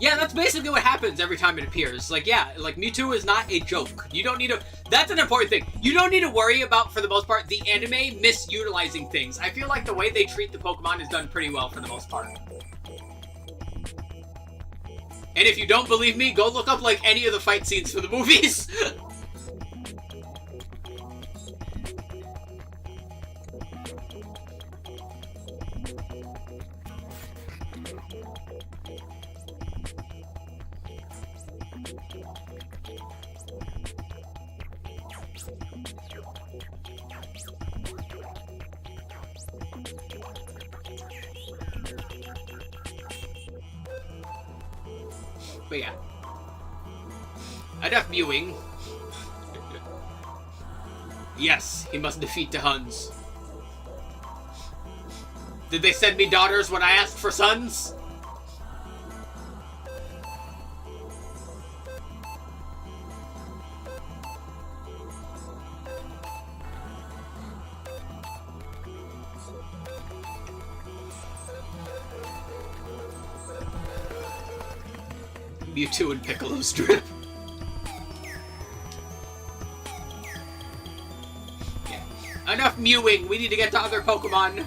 Yeah, that's basically what happens every time it appears. Like, yeah, like, Mewtwo is not a joke. You don't need to... That's an important thing. You don't need to worry about, for the most part, the anime misutilizing things. I feel like the way they treat the Pokemon is done pretty well for the most part. And if you don't believe me, go look up, like, any of the fight scenes from the movies. But yeah. Enough mewing. Yes, he must defeat the Huns. Did they send me daughters when I asked for sons? Mewtwo and Piccolo strip. Yeah. Enough mewing. We need to get to other Pokemon.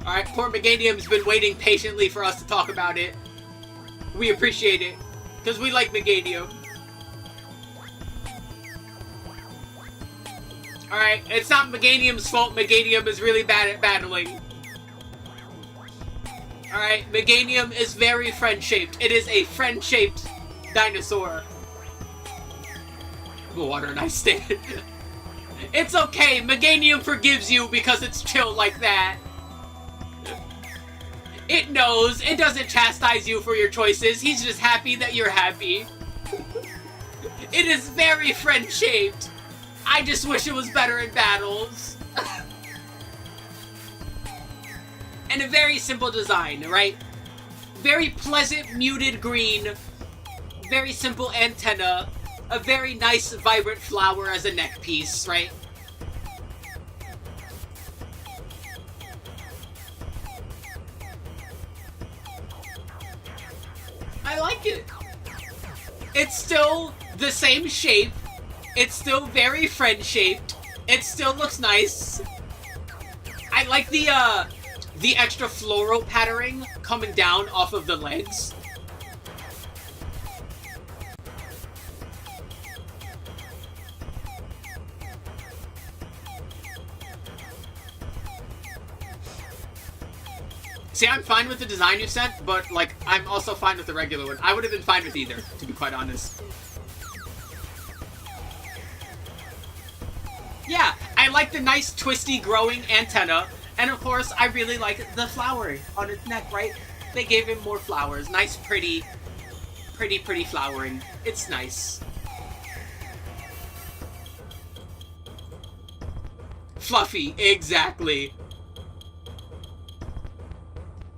Alright, poor Meganium's been waiting patiently for us to talk about it. We appreciate it. Because we like Meganium. Alright, it's not Meganium's fault. Meganium is really bad at battling. Alright, Meganium is very friend-shaped. It is a friend-shaped dinosaur. Water and ice stand. It's okay, Meganium forgives you because it's chill like that. It knows, it doesn't chastise you for your choices, he's just happy that you're happy. It is very friend-shaped. I just wish it was better in battles. And a very simple design, right? Very pleasant, muted green. Very simple antenna. A very nice, vibrant flower as a neck piece, right? I like it. It's still the same shape. It's still very friend-shaped. It still looks nice. I like the extra floral patterning coming down off of the legs. See, I'm fine with the design you sent, but, like, I'm also fine with the regular one. I would have been fine with either, to be quite honest. Yeah, I like the nice, twisty, growing antenna. And of course, I really like the flower on its neck, right? They gave him more flowers. Nice, pretty flowering. It's nice. Fluffy, exactly.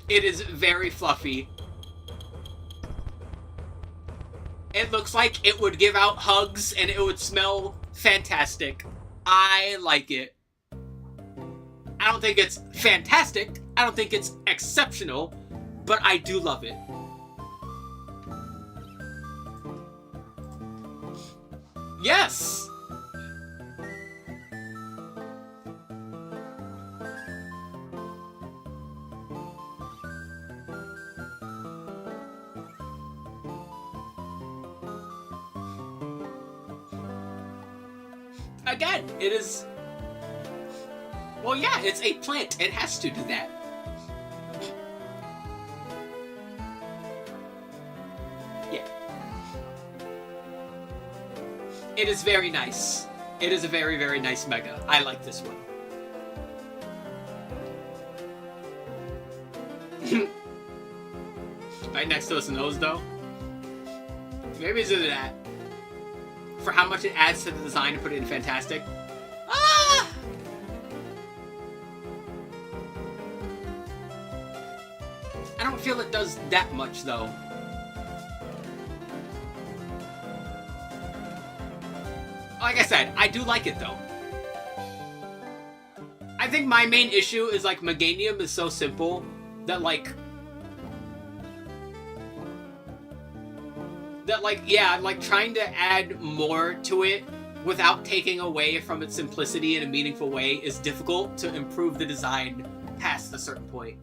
It is very fluffy. It looks like it would give out hugs and it would smell fantastic. I like it. I don't think it's fantastic. I don't think it's exceptional, but I do love it. Yes! Again, it is... Well, yeah, it's a plant. It has to do that. Yeah. It is very nice. It is a very, very nice Mega. I like this one. Right next to his nose, though. Maybe it's that. For how much it adds to the design to put it in Fantastic. Ah! I don't feel it does that much, though. Like I said, I do like it, though. I think my main issue is, like, Meganium is so simple that, like... yeah, like, trying to add more to it without taking away from its simplicity in a meaningful way is difficult to improve the design past a certain point.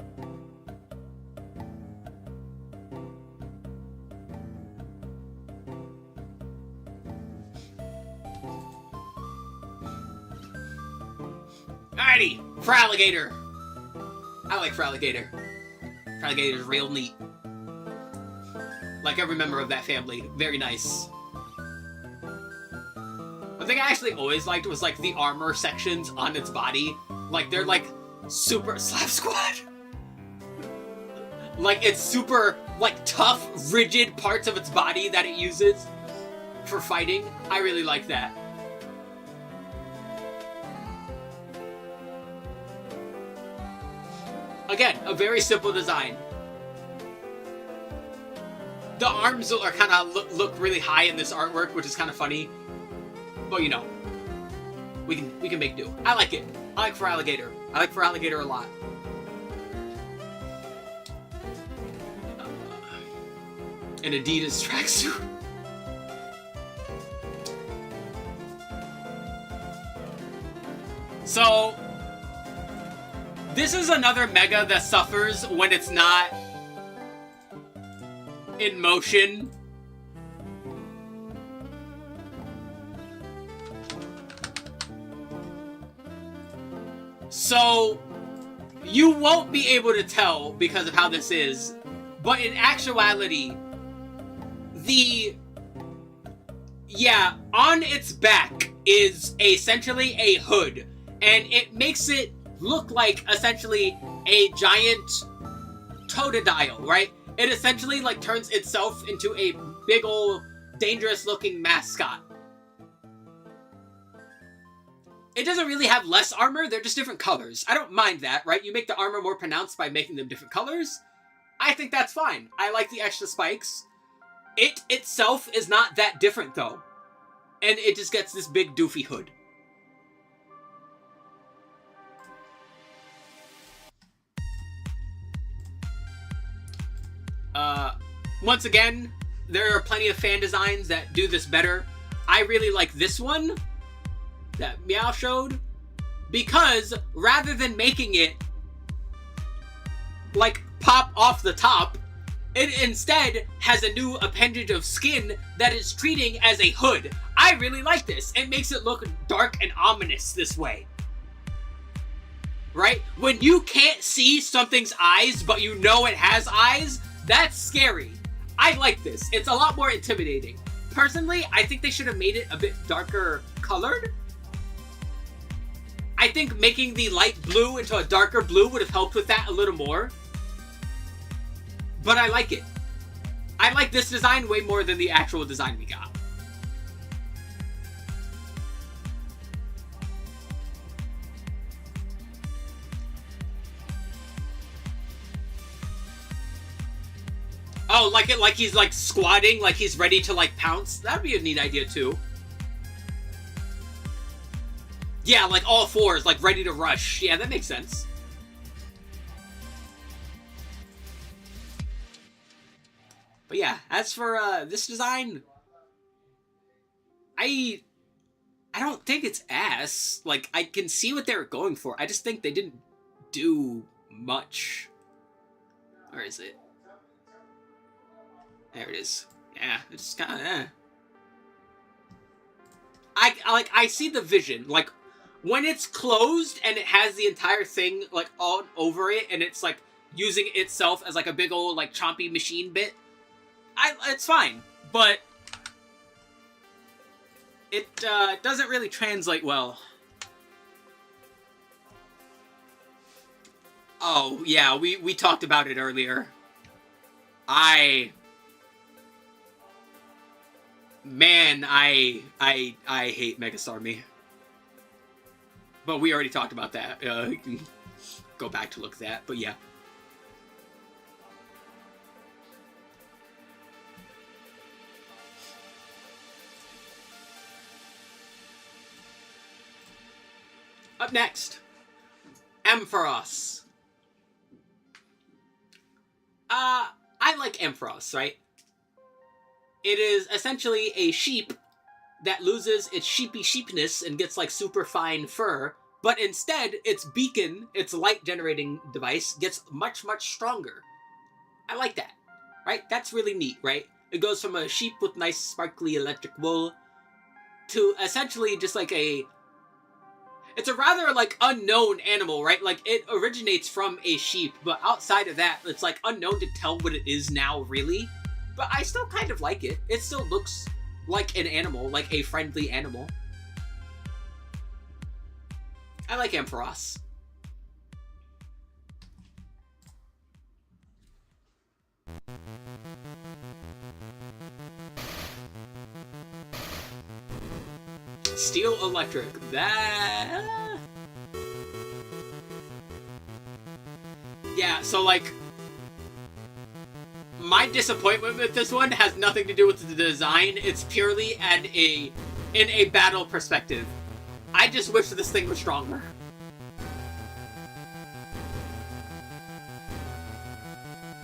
Alrighty, Feraligatr. I like Feraligatr. Feraligatr's real neat. Like every member of that family. Very nice. One thing I actually always liked was like the armor sections on its body. Like they're like super slap squad. Like, it's super, like, tough, rigid parts of its body that it uses for fighting. I really like that. Again, a very simple design. The arms are kind of look really high in this artwork, which is kind of funny. But, you know, we can make do. I like it. I like Feraligatr. I like Feraligatr a lot. An Adidas tracksuit. So, this is another Mega that suffers when it's not in motion. So, you won't be able to tell because of how this is, but in actuality, on its back is essentially a hood, and it makes it look like essentially a giant Totodile, right? It essentially like turns itself into a big old dangerous looking mascot. It doesn't really have less armor, they're just different colors. I don't mind that, right? You make the armor more pronounced by making them different colors. I think that's fine. I like the extra spikes. It itself is not that different though. And it just gets this big doofy hood. Once again, there are plenty of fan designs that do this better. I really like this one that Meow showed, because rather than making it like pop off the top, it instead has a new appendage of skin that is treating as a hood. I really like this. It makes it look dark and ominous this way. Right? When you can't see something's eyes, but you know it has eyes, that's scary. I like this. It's a lot more intimidating. Personally, I think they should have made it a bit darker colored. I think making the light blue into a darker blue would have helped with that a little more. But I like it. I like this design way more than the actual design we got. Oh, like he's like squatting, like he's ready to like pounce. That'd be a neat idea too. Yeah, like all fours, like ready to rush. Yeah, that makes sense. But yeah, as for this design, I don't think it's ass. Like, I can see what they were going for. I just think they didn't do much. Where is it? There it is. Yeah, it's kind of I see the vision. Like, when it's closed and it has the entire thing like all over it, and it's like using itself as like a big old like chompy machine bit, it's fine. But it doesn't really translate well. Oh yeah, we talked about it earlier. Man, I hate Megastar Me. But we already talked about that. You can go back to look at that, but yeah. Up next, Ampharos. I like Ampharos, right? It is essentially a sheep that loses its sheepy sheepness and gets like super fine fur, but instead its beacon, its light generating device, gets much, much stronger. I like that, right? That's really neat, right? It goes from a sheep with nice sparkly electric wool to essentially just like it's a rather like unknown animal, right? Like it originates from a sheep, but outside of that, it's like unknown to tell what it is now really. But I still kind of like it. It still looks like an animal, like a friendly animal. I like Ampharos. Steel Electric. That... Yeah, so like... My disappointment with this one has nothing to do with the design. It's purely in a battle perspective. I just wish this thing was stronger.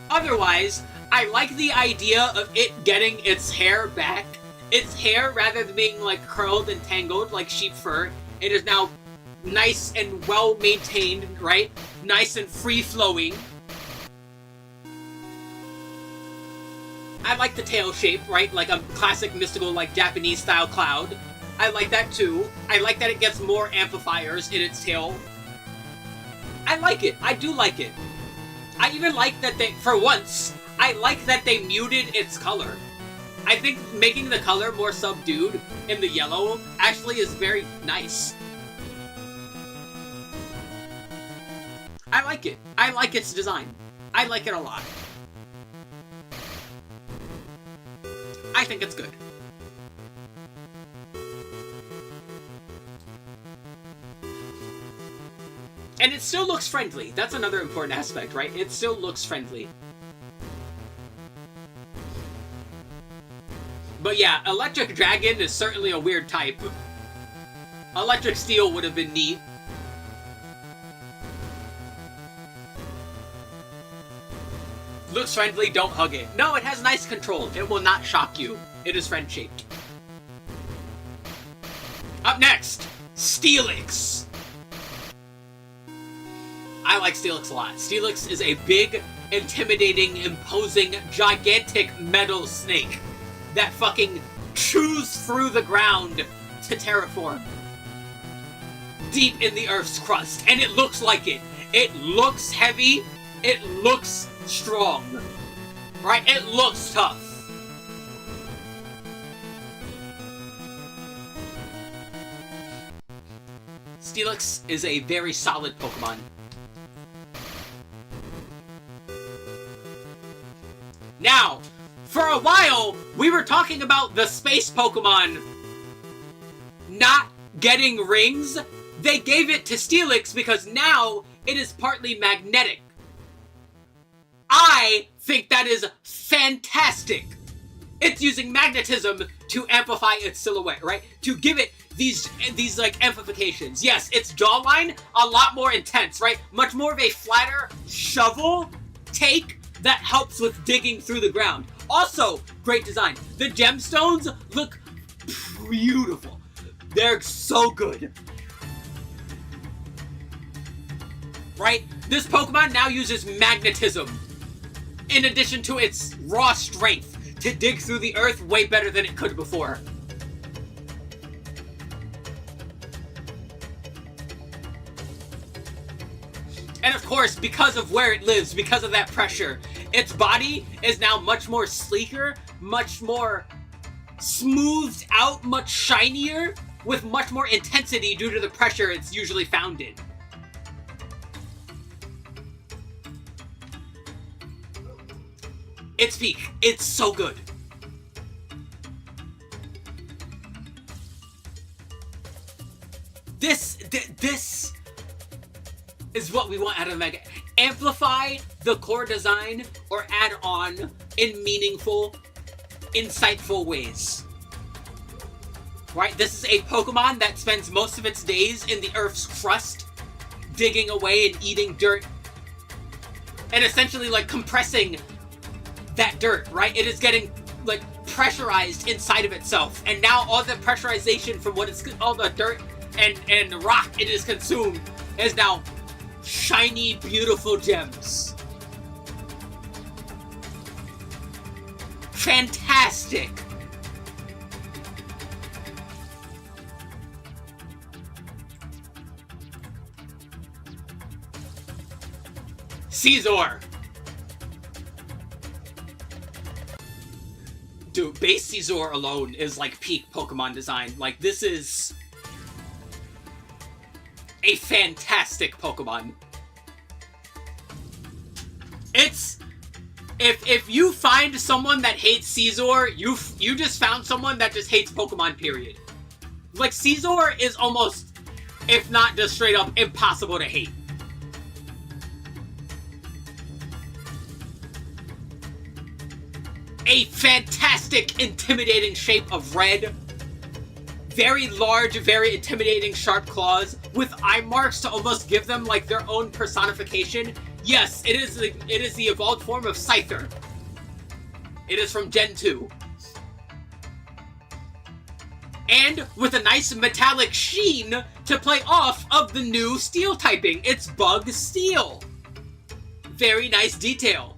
Otherwise, I like the idea of it getting its hair back. Its hair, rather than being like curled and tangled like sheep fur, it is now nice and well maintained, right? Nice and free flowing. I like the tail shape, right? Like a classic mystical, like Japanese style cloud. I like that too. I like that it gets more amplifiers in its tail. I like it. I do like it. I even like that they, for once, I like that they muted its color. I think making the color more subdued in the yellow actually is very nice. I like it. I like its design. I like it a lot. I think it's good. And it still looks friendly. That's another important aspect, right? It still looks friendly. But yeah, Electric Dragon is certainly a weird type. Electric Steel would have been neat. Looks friendly, don't hug it. No, it has nice control. It will not shock you. It is friend-shaped. Up next, Steelix. I like Steelix a lot. Steelix is a big, intimidating, imposing, gigantic metal snake that fucking chews through the ground to terraform. Deep in the Earth's crust. And it looks like it. It looks heavy. It looks strong. Right? It looks tough. Steelix is a very solid Pokemon. Now, for a while, we were talking about the space Pokemon not getting rings. They gave it to Steelix because now it is partly magnetic. I think that is fantastic. It's using magnetism to amplify its silhouette, right? To give it these like amplifications. Yes, its jawline a lot more intense, right? Much more of a flatter shovel take that helps with digging through the ground. Also, great design. The gemstones look beautiful. They're so good. Right? This Pokemon now uses magnetism in addition to its raw strength to dig through the earth way better than it could before. And of course, because of where it lives, because of that pressure, its body is now much more sleeker, much more smoothed out, much shinier, with much more intensity due to the pressure it's usually found in. Its peak. It's so good. This is what we want out of Mega. Amplify the core design or add on in meaningful, insightful ways. Right? This is a Pokemon that spends most of its days in the Earth's crust, digging away and eating dirt, and essentially like compressing that dirt, right? It is getting like pressurized inside of itself, and now all the pressurization from what it's all the dirt and the rock it is consumed is now shiny, beautiful gems. Fantastic. Caesar. Dude, base Caesar alone is like peak Pokemon design. Like, this is a fantastic Pokemon. It's If you find someone that hates Caesar, you just found someone that just hates Pokemon, period. Like, Caesar is almost, if not just straight up, impossible to hate. A fantastic, intimidating shape of red. Very large, very intimidating sharp claws with eye marks to almost give them like their own personification. Yes, it is the evolved form of Scyther. It is from Gen 2. And with a nice metallic sheen to play off of the new steel typing. It's Bug Steel. Very nice detail.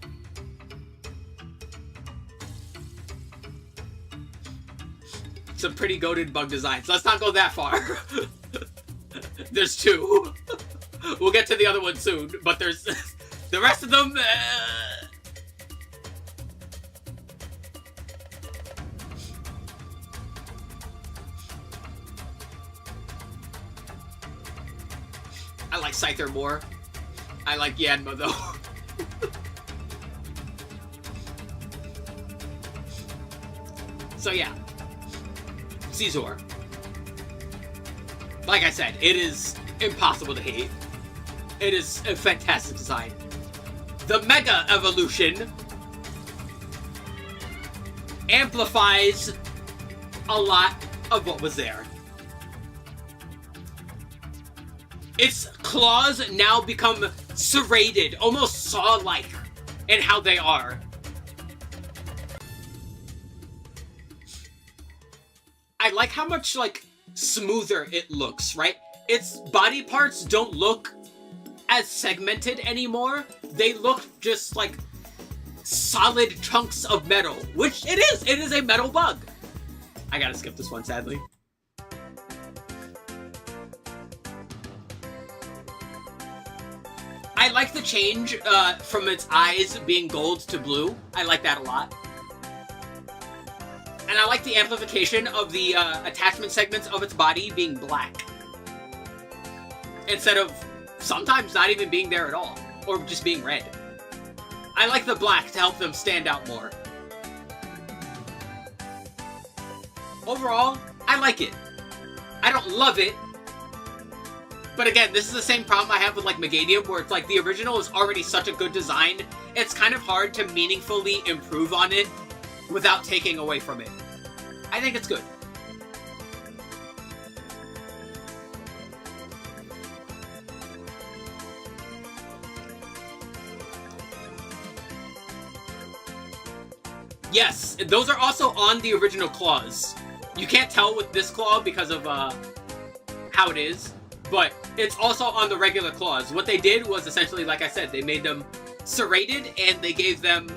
Some pretty goated bug designs. Let's not go that far. There's two. We'll get to the other one soon, but there's the rest of them. I like Scyther more. I like Yanma though. So yeah. Caesar. Like I said, it is impossible to hate. It is a fantastic design. The Mega Evolution amplifies a lot of what was there. Its claws now become serrated, almost saw-like in how they are. I like how much, like, smoother it looks, right? Its body parts don't look as segmented anymore. They look just like solid chunks of metal, which it is. It is a metal bug. I gotta skip this one, sadly. I like the change from its eyes being gold to blue. I like that a lot. And I like the amplification of the attachment segments of its body being black. Instead of sometimes not even being there at all. Or just being red. I like the black to help them stand out more. Overall, I like it. I don't love it. But again, this is the same problem I have with like Meganium, where it's like the original is already such a good design, it's kind of hard to meaningfully improve on it without taking away from it. I think it's good. Yes, those are also on the original claws. You can't tell with this claw because of how it is, but it's also on the regular claws. What they did was essentially, like I said, they made them serrated and they gave them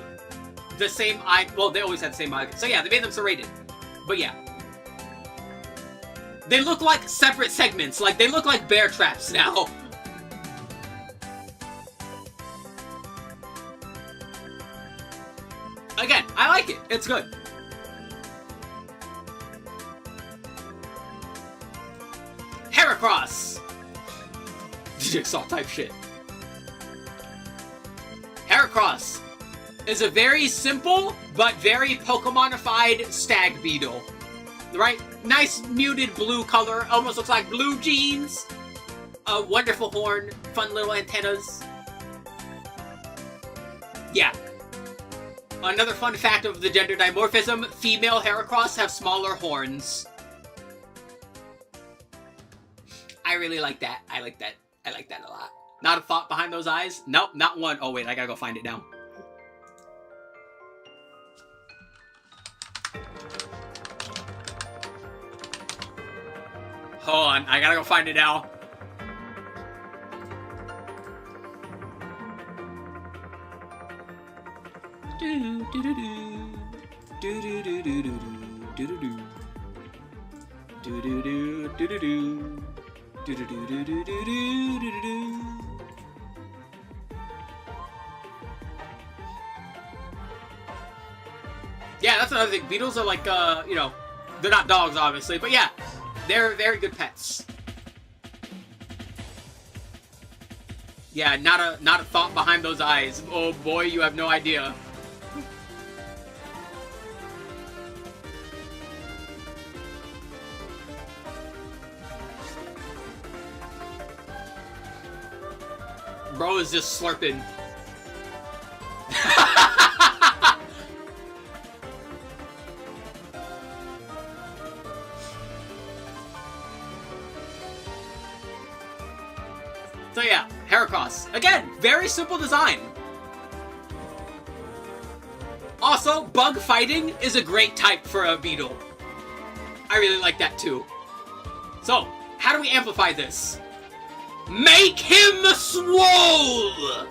the same eye. Well, they always had the same eye. So yeah, they made them serrated. But yeah. They look like separate segments. Like, they look like bear traps now. Again, I like it. It's good. Heracross. Jigsaw type shit. Heracross is a very simple but very Pokemonified stag beetle. Right? Nice muted blue color. Almost looks like blue jeans. A wonderful horn. Fun little antennas. Yeah. Another fun fact of the gender dimorphism, female Heracross have smaller horns. I really like that. I like that. I like that a lot. Not a thought behind those eyes? Nope, not one. Oh wait, I gotta go find it now. Hold on, I gotta go find it now. Yeah, that's another thing. Beetles are like, you know, they're not dogs, obviously, but yeah, they're very good pets. Yeah, not a thought behind those eyes. Oh boy, you have no idea. Bro is just slurping. So yeah, Heracross. Again, very simple design. Also, bug fighting is a great type for a beetle. I really like that too. So, how do we amplify this? Make him swole!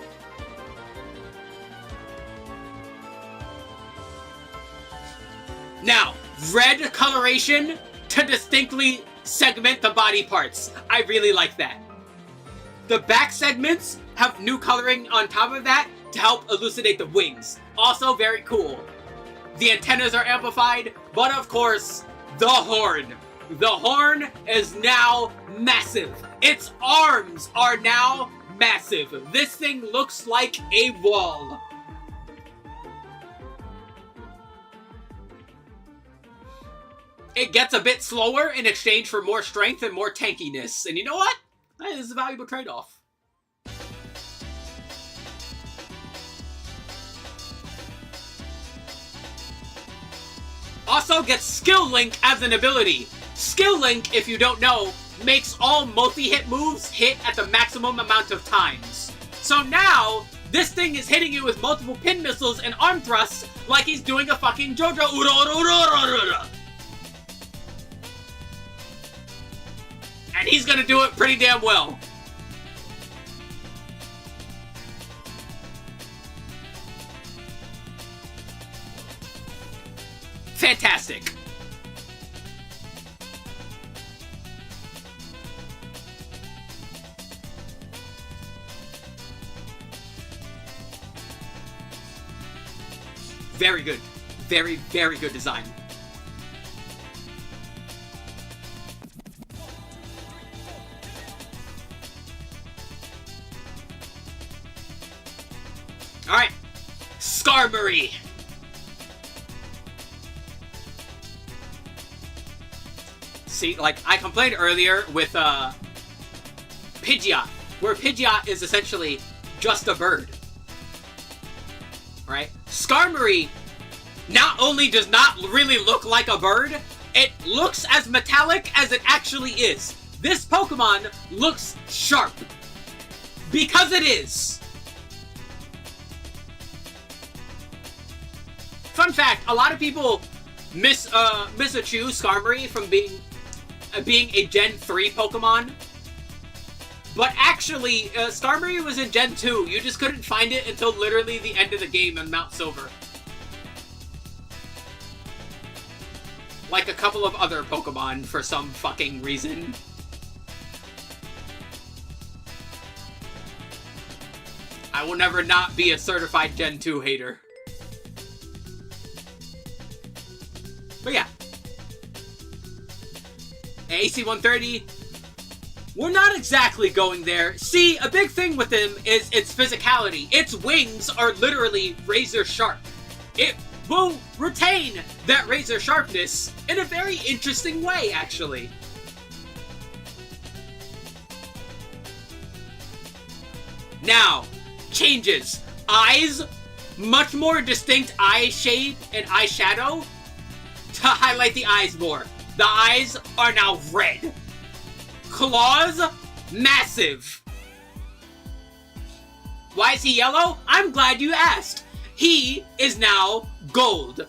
Now, red coloration to distinctly segment the body parts. I really like that. The back segments have new coloring on top of that to help elucidate the wings. Also very cool. The antennas are amplified, but of course, the horn. The horn is now massive. Its arms are now massive. This thing looks like a wall. It gets a bit slower in exchange for more strength and more tankiness. And you know what? That is a valuable trade-off. Also gets Skill Link as an ability. Skill Link, if you don't know, makes all multi-hit moves hit at the maximum amount of times. So now, this thing is hitting you with multiple pin missiles and arm thrusts like he's doing a fucking JoJo. And he's gonna do it pretty damn well. Fantastic. Very good. Very, very good design. Alright. Skarmory. See, like, I complained earlier with, Pidgeot, where Pidgeot is essentially just a bird. Right? Skarmory not only does not really look like a bird, it looks as metallic as it actually is. This Pokemon looks sharp. Because it is. Fun fact, a lot of people miseschew Skarmory from being a Gen 3 Pokemon. But actually, Skarmory was in Gen 2. You just couldn't find it until literally the end of the game in Mount Silver. Like a couple of other Pokemon for some fucking reason. I will never not be a certified Gen 2 hater. But yeah. AC 130. We're not exactly going there. See, a big thing with him is its physicality. Its wings are literally razor sharp. It will retain that razor sharpness in a very interesting way, actually. Now, changes. Eyes, much more distinct eye shape and eye shadow to highlight the eyes more. The eyes are now red. Claws, massive. Why is he yellow? I'm glad you asked. He is now gold.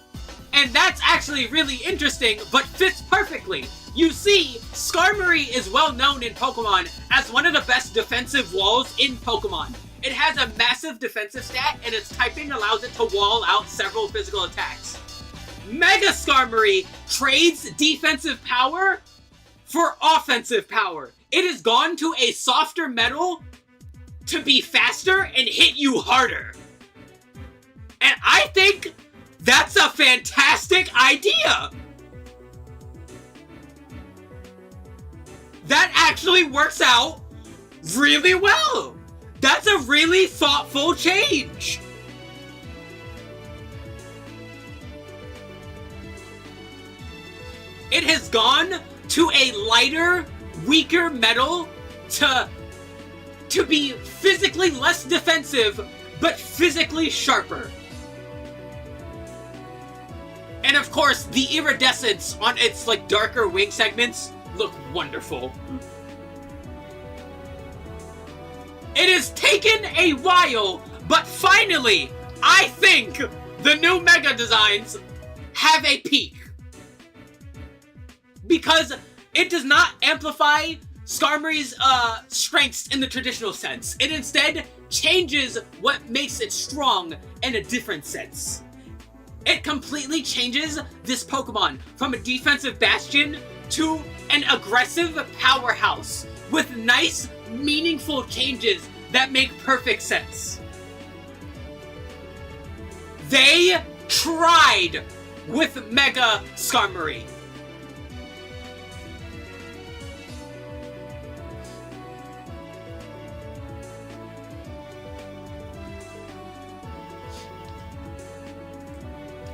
And that's actually really interesting, but fits perfectly. You see, Skarmory is well known in Pokemon as one of the best defensive walls in Pokemon. It has a massive defensive stat, and its typing allows it to wall out several physical attacks. Mega Skarmory trades defensive power for offensive power. It has gone to a softer metal to be faster and hit you harder. And I think that's a fantastic idea. That actually works out really well. That's a really thoughtful change. It has gone to a lighter, weaker metal to to be physically less defensive, but physically sharper. And of course, the iridescence on its like darker wing segments look wonderful. It has taken a while, but finally, I think the new Mega designs have a peak. Because it does not amplify Skarmory's strengths in the traditional sense. It instead changes what makes it strong in a different sense. It completely changes this Pokemon from a defensive bastion to an aggressive powerhouse with nice, meaningful changes that make perfect sense. They tried with Mega Skarmory.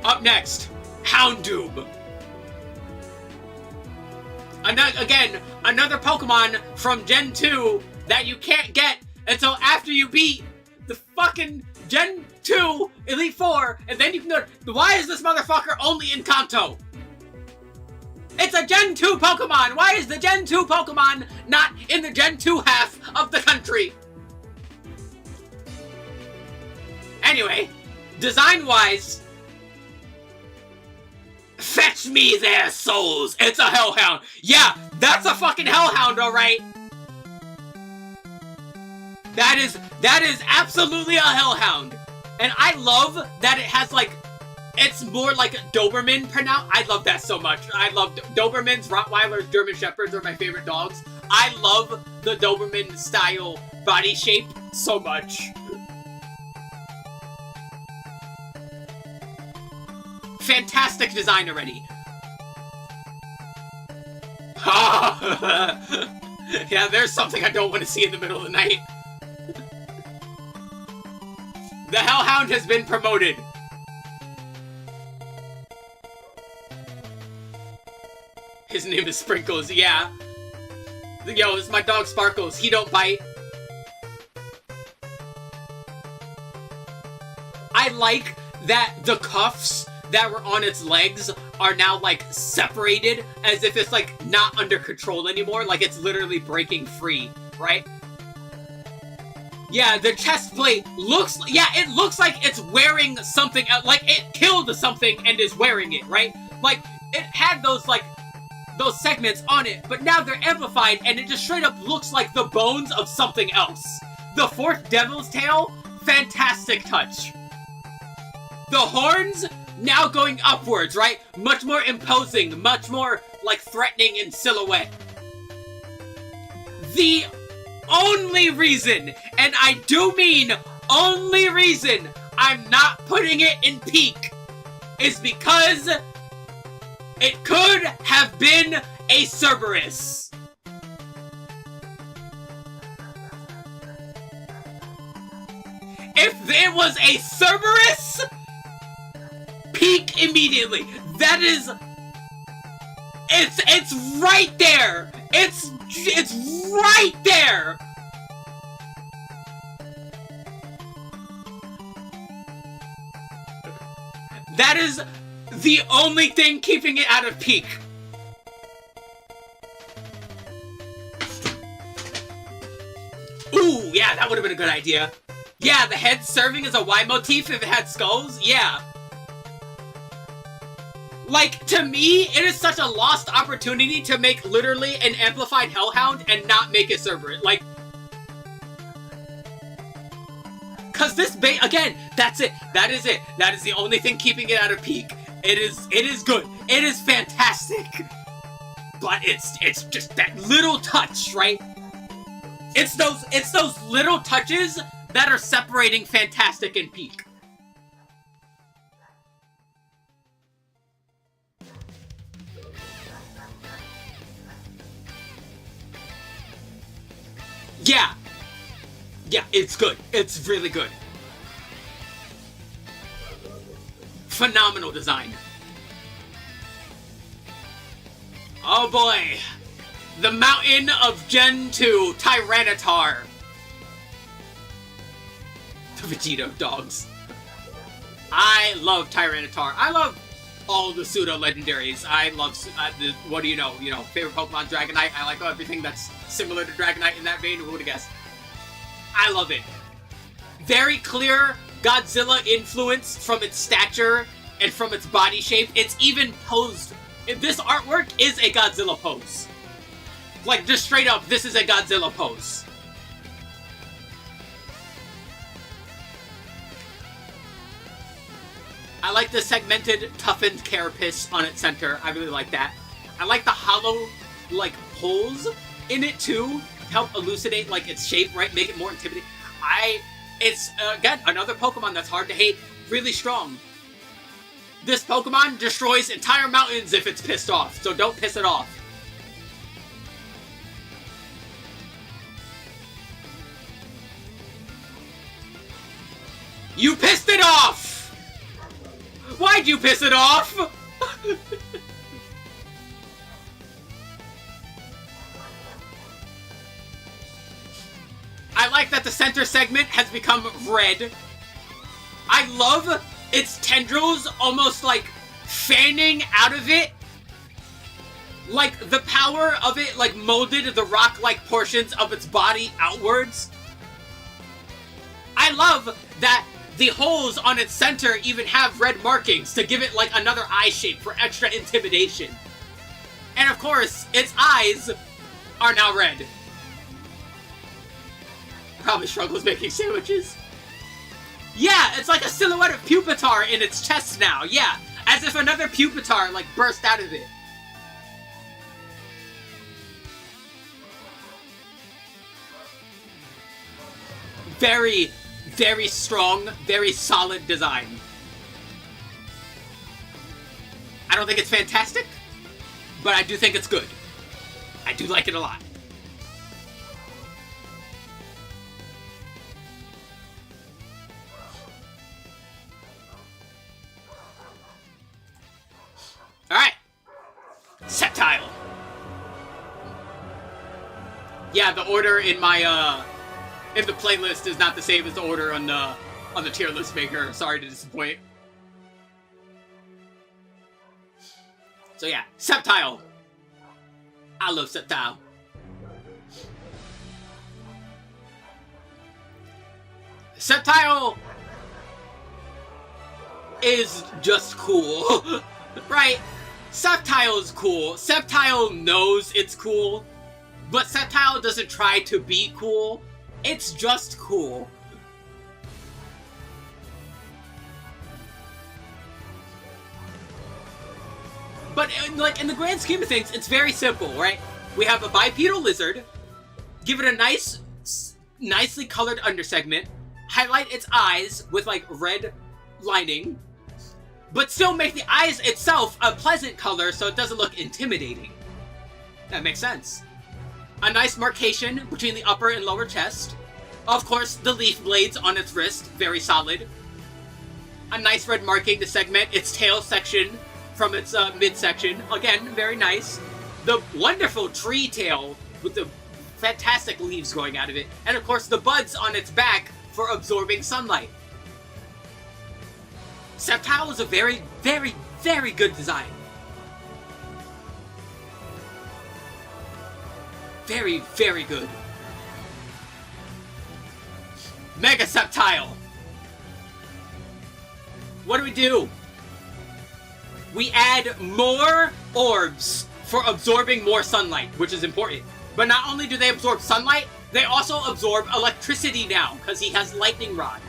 Up next, Houndoom. Another Pokemon from Gen 2 that you can't get until after you beat the fucking Gen 2 Elite Four, and then you can go, why is this motherfucker only in Kanto? It's a Gen 2 Pokemon! Why is the Gen 2 Pokemon not in the Gen 2 half of the country? Anyway, design-wise, fetch me their souls! It's a Hellhound! Yeah, that's a fucking Hellhound, alright! That is absolutely a Hellhound! And I love that it has, like, it's more like Doberman pronounced. I love that so much. I love Dobermans, Rottweilers, German Shepherds are my favorite dogs. I love the Doberman style body shape so much. Fantastic design already. Yeah, there's something I don't want to see in the middle of the night. The Hellhound has been promoted. His name is Sprinkles, yeah. Yo, this is my dog Sparkles. He don't bite. I like that the cuffs that were on its legs are now, like, separated, as if it's, like, not under control anymore. Like, it's literally breaking free, right? Yeah, the chest plate looks... Yeah, it looks like it's wearing something... Like, it killed something and is wearing it, right? Like, it had those, like, those segments on it, but now they're amplified, and it just straight up looks like the bones of something else. The fourth Devil's Tail, fantastic touch. The horns... now going upwards, right? Much more imposing, much more, like, threatening in silhouette. The only reason, and I do mean only reason, I'm not putting it in peak is because it could have been a Cerberus. If it was a Cerberus... peak immediately. That is... It's right there. It's right there. That is the only thing keeping it out of peak. Ooh, yeah, that would have been a good idea. Yeah, the head serving as a Y motif if it had skulls. Yeah. Like, to me, it is such a lost opportunity to make literally an amplified Hellhound and not make it Cerberus. Like, cause this again, that's it. That is it. That is the only thing keeping it out of peak. It is good. It is fantastic. But it's just that little touch, right? It's those little touches that are separating fantastic and peak. Yeah. Yeah, it's good. It's really good. Phenomenal design. Oh boy. The Mountain of Gen 2 Tyranitar. Vegito dogs. I love Tyranitar. I love all the pseudo-legendaries. I love, what do you know? You know, favorite Pokemon, Dragonite. I like everything that's similar to Dragonite in that vein. Who would have guessed? I love it. Very clear Godzilla influence from its stature and from its body shape. It's even posed. This artwork is a Godzilla pose. Like, just straight up, this is a Godzilla pose. I like the segmented, toughened carapace on its center. I really like that. I like the hollow, like, holes in it, too. Help elucidate, like, its shape, right? Make it more intimidating. It's, again, another Pokemon that's hard to hate. Really strong. This Pokemon destroys entire mountains if it's pissed off, so don't piss it off. You pissed it off! Why'd you piss it off? I like that the center segment has become red. I love its tendrils almost like fanning out of it. Like the power of it like molded the rock-like portions of its body outwards. I love that the holes on its center even have red markings to give it like another eye shape for extra intimidation. And of course, its eyes are now red. Probably struggles making sandwiches. Yeah, it's like a silhouette of Pupitar in its chest now. Yeah, as if another Pupitar like burst out of it. Very, very strong, very solid design. I don't think it's fantastic, but I do think it's good. I do like it a lot. Alright. Sceptile. Yeah, the order in my, if the playlist is not the same as the order on the tier list maker. Sorry to disappoint. So yeah, Sceptile. I love Sceptile. Sceptile is just cool, right? Sceptile is cool. Sceptile knows it's cool, but Sceptile doesn't try to be cool. It's just cool. But like in the grand scheme of things, it's very simple, right? We have a bipedal lizard, give it a nice, nicely colored undersegment, highlight its eyes with like red lining, but still make the eyes itself a pleasant color so it doesn't look intimidating. That makes sense. A nice marcation between the upper and lower chest. Of course, the leaf blades on its wrist, very solid. A nice red marking to segment its tail section from its midsection. Again, very nice. The wonderful tree tail with the fantastic leaves going out of it. And of course, the buds on its back for absorbing sunlight. Sceptile is a very, very, very good design. Very, very good. Mega Sceptile. What do? We add more orbs for absorbing more sunlight, which is important. But not only do they absorb sunlight, they also absorb electricity now, because he has Lightning Rod.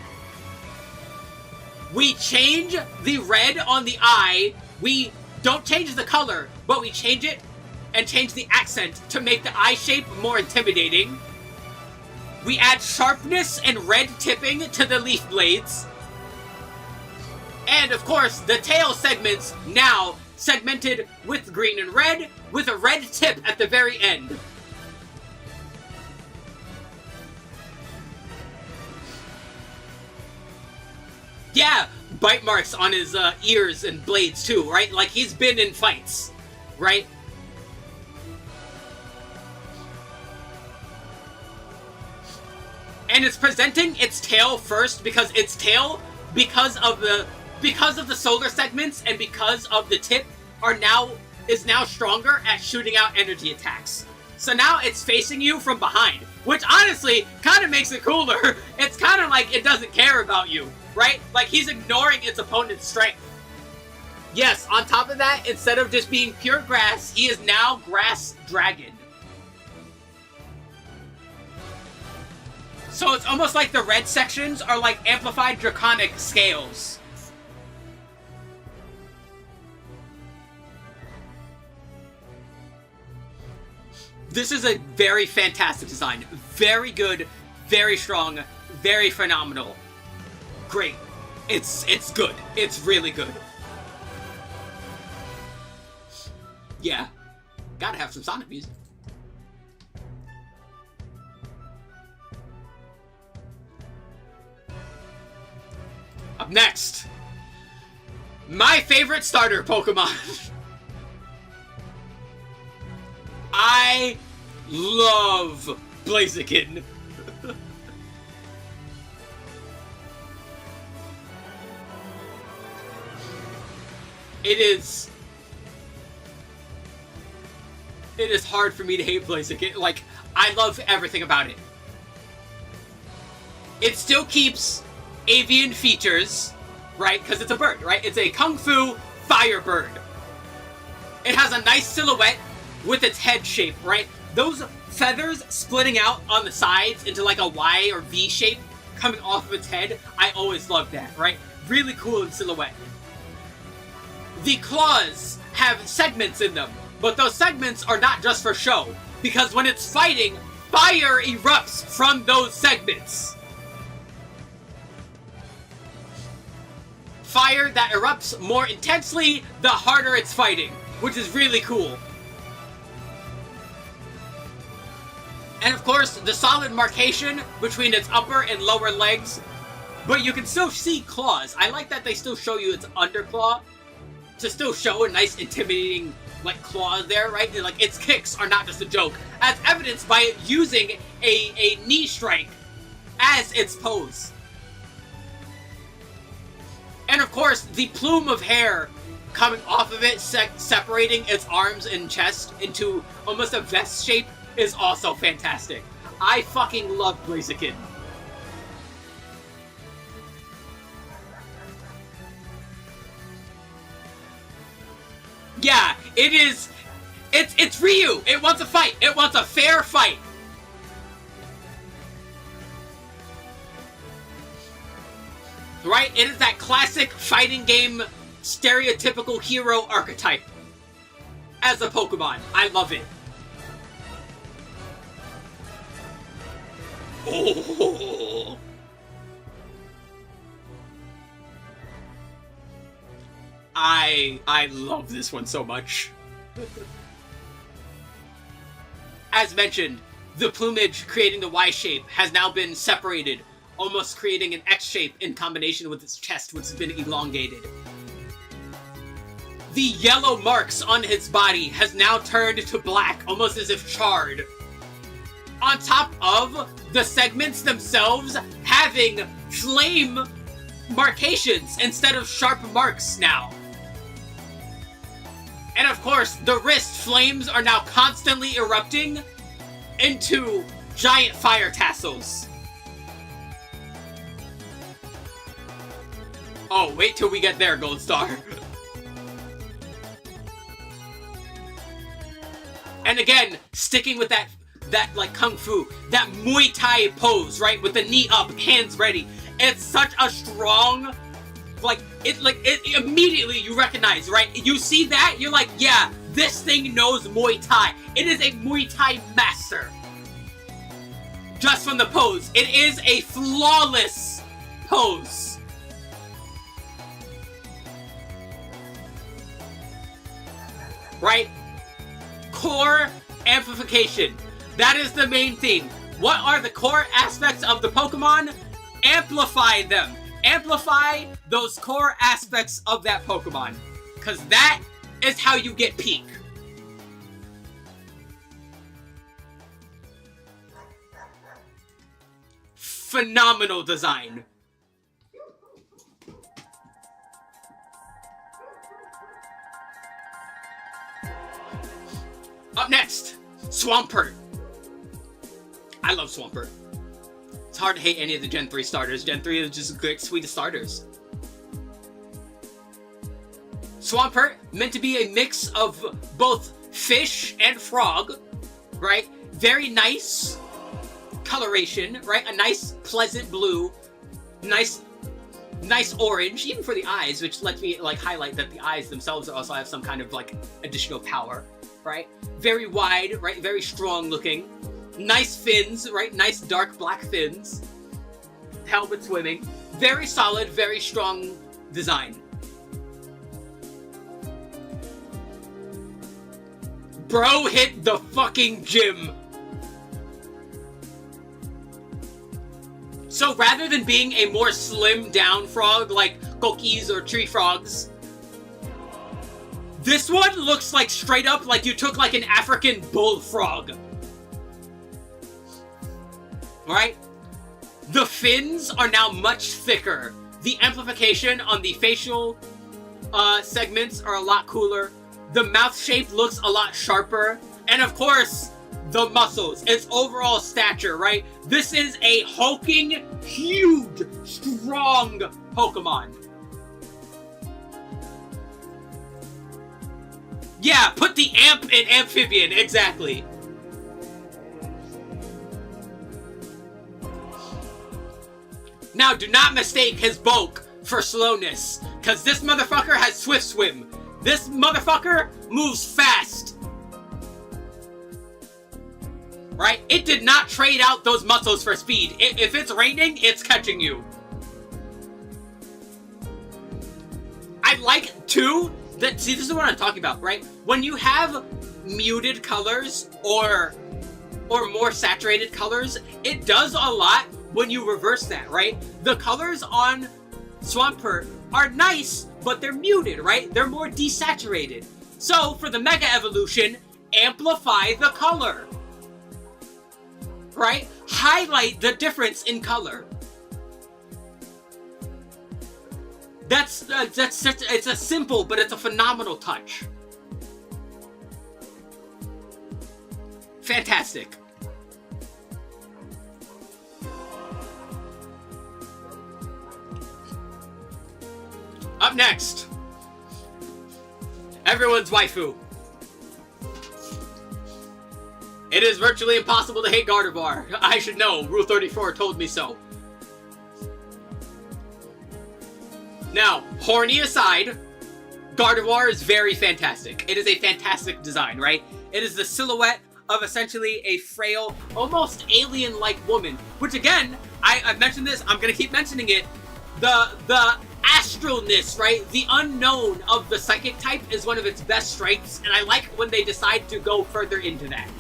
We change the red on the eye. We don't change the color, but we change it and change the accent to make the eye shape more intimidating. We add sharpness and red tipping to the leaf blades. And of course, the tail segments now segmented with green and red, with a red tip at the very end. Yeah, bite marks on his ears and blades too, right? Like he's been in fights, right? And it's presenting its tail first because its tail, because of the solar segments and because of the tip, is now stronger at shooting out energy attacks. So now it's facing you from behind, which honestly kind of makes it cooler. It's kind of like it doesn't care about you, right? Like he's ignoring its opponent's strength. Yes, on top of that, instead of just being pure grass, he is now Grass Dragon. So it's almost like the red sections are like amplified draconic scales. This is a very fantastic design. Very good, very strong, very phenomenal. Great. It's good. It's really good. Yeah. Gotta have some Sonic music. Up next, my favorite starter Pokemon. I love Blaziken. It is hard for me to hate Blaziken. Like, I love everything about it. It still keeps avian features, right? Because it's a bird, right? It's a Kung Fu fire bird. It has a nice silhouette with its head shape, right? Those feathers splitting out on the sides into like a Y or V shape coming off of its head, I always loved that, right? Really cool in silhouette. The claws have segments in them, but those segments are not just for show, because when it's fighting, fire erupts from those segments. Fire that erupts more intensely the harder it's fighting, which is really cool. And of course, the solid marcation between its upper and lower legs, but you can still see claws. I like that they still show you its underclaw to still show a nice intimidating like claws there, right? And, like its kicks are not just a joke, as evidenced by it using a knee strike as its pose. And of course, the plume of hair coming off of it, separating its arms and chest into almost a vest shape, is also fantastic. I fucking love Blaziken. Yeah, it is. It's Ryu. It wants a fight. It wants a fair fight. Right? It is that classic fighting game stereotypical hero archetype as a Pokemon. I love it. Oh. I love this one so much. As mentioned, the plumage creating the Y shape has now been separated, almost creating an X shape in combination with its chest, which has been elongated. The yellow marks on his body has now turned to black, almost as if charred. On top of the segments themselves having flame markations instead of sharp marks now. And of course, the wrist flames are now constantly erupting into giant fire tassels. Oh, wait till we get there, Gold Star. And again, sticking with that like Kung Fu, that Muay Thai pose, right? With the knee up, hands ready. It's such a strong, it immediately you recognize, right? You see that, you're like, yeah, this thing knows Muay Thai. It is a Muay Thai master. Just from the pose. It is a flawless pose. Right? Core amplification. That is the main theme. What are the core aspects of the Pokemon? Amplify them. Amplify those core aspects of that Pokemon. Because that is how you get peak. phenomenal design. Up next, Swampert. I love Swampert. It's hard to hate any of the Gen 3 starters. Gen 3 is just great, sweetest starters. Swampert, meant to be a mix of both fish and frog, right? Very nice coloration, right? A nice, pleasant blue. Nice orange, even for the eyes, which lets me, like, highlight that the eyes themselves also have some kind of, like, additional power, right? Very wide, right? Very strong looking. Nice fins, right? Nice dark black fins. Helmet swimming. Very solid, very strong design. Bro hit the fucking gym. So rather than being a more slimmed down frog like Kokis or tree frogs, this one looks like straight up like you took like an African bullfrog. Right? The fins are now much thicker. The amplification on the facial segments are a lot cooler. The mouth shape looks a lot sharper. And of course, the muscles. Its overall stature, right? This is a hulking, huge, strong Pokemon. Yeah, put the amp in amphibian, exactly. Now, do not mistake his bulk for slowness, because this motherfucker has Swift Swim. This motherfucker moves fast. Right? It did not trade out those muscles for speed. If it's raining, it's catching you. I like, too, that, see, this is what I'm talking about, right? When you have muted colors or more saturated colors, it does a lot when you reverse that, right? The colors on Swampert are nice, but they're muted, right? They're more desaturated. So, for the Mega Evolution, amplify the color. Right? Highlight the difference in color. It's a simple, but it's a phenomenal touch. Fantastic. Up next, everyone's waifu. It is virtually impossible to hate Gardevoir. I should know. Rule 34 told me so. Now, horny aside, Gardevoir is very fantastic. It is a fantastic design, right? It is the silhouette of essentially a frail, almost alien-like woman. Which again, I've mentioned this, I'm gonna keep mentioning it. The astralness, right? The unknown of the psychic type is one of its best strengths, and I like when they decide to go further into that.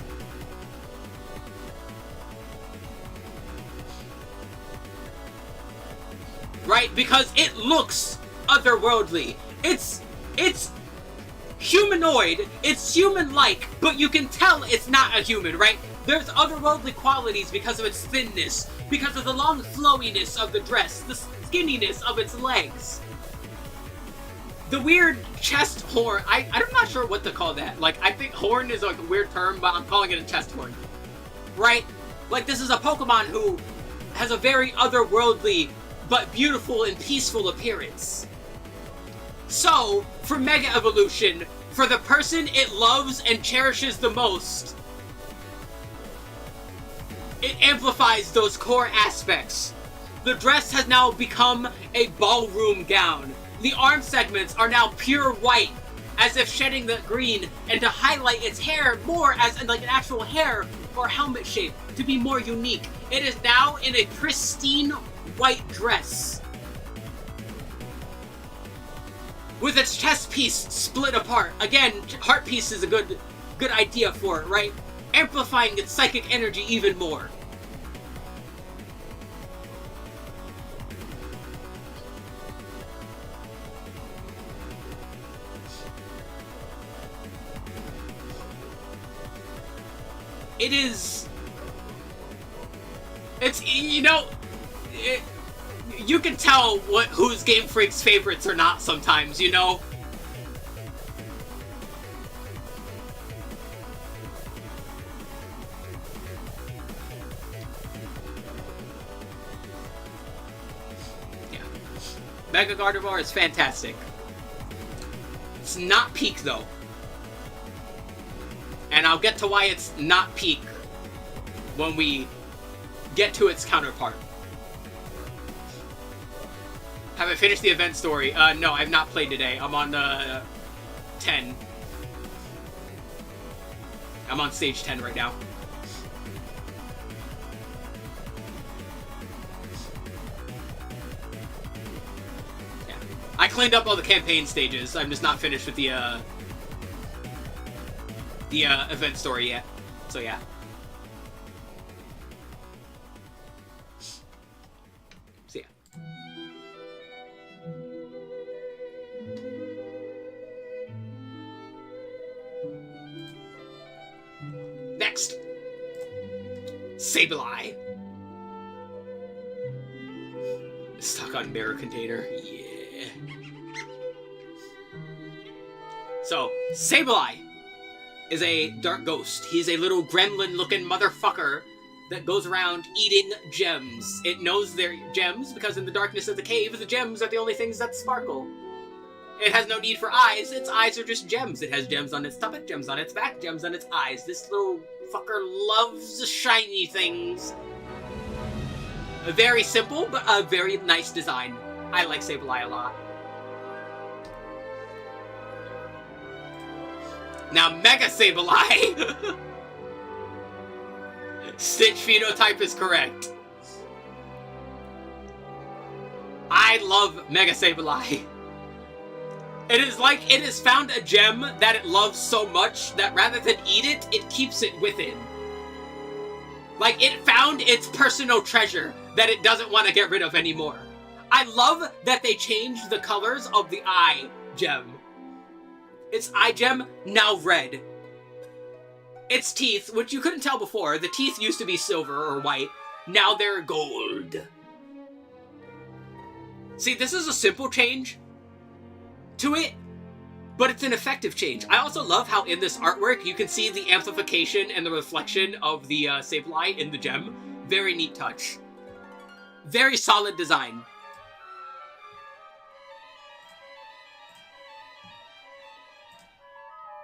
Right? Because it looks otherworldly. It's humanoid, it's human-like, but you can tell it's not a human, right? There's otherworldly qualities because of its thinness, because of the long flowiness of the dress, the skinniness of its legs. The weird chest horn, I'm not sure what to call that. Like, I think horn is like a weird term, but I'm calling it a chest horn. Right? Like, this is a Pokemon who has a very otherworldly but beautiful and peaceful appearance. So, for Mega Evolution, for the person it loves and cherishes the most, it amplifies those core aspects. The dress has now become a ballroom gown. The arm segments are now pure white, as if shedding the green, and to highlight its hair more as like an actual hair or helmet shape to be more unique. It is now in a pristine white dress, with its chest piece split apart. Again, heart piece is a good idea for it, right? Amplifying its psychic energy even more. It's, you know, you can tell who's Game Freak's favorites or not sometimes, you know? Yeah. Mega Gardevoir is fantastic. It's not peak, though. And I'll get to why it's not peak when we get to its counterpart. Have I finished the event story? No, I've not played today. I'm on 10. I'm on stage 10 right now. Yeah. I cleaned up all the campaign stages. I'm just not finished with the event story yet. So yeah. So yeah. Next, Sableye. Stuck on mirror container. Yeah. So, Sableye is a dark ghost. He's a little gremlin-looking motherfucker that goes around eating gems. It knows they're gems because in the darkness of the cave, the gems are the only things that sparkle. It has no need for eyes. Its eyes are just gems. It has gems on its stomach, gems on its back, gems on its eyes. This little fucker loves shiny things. Very simple, but a very nice design. I like Sableye a lot. Now, Mega Sableye! Stitch phenotype is correct. I love Mega Sableye. It is like it has found a gem that it loves so much that rather than eat it, it keeps it with it. Like, it found its personal treasure that it doesn't want to get rid of anymore. I love that they changed the colors of the eye gem. Its eye gem, now red. Its teeth, which you couldn't tell before, the teeth used to be silver or white, now they're gold. See, this is a simple change to it, but it's an effective change. I also love how in this artwork you can see the amplification and the reflection of the Sableye in the gem. Very neat touch. Very solid design.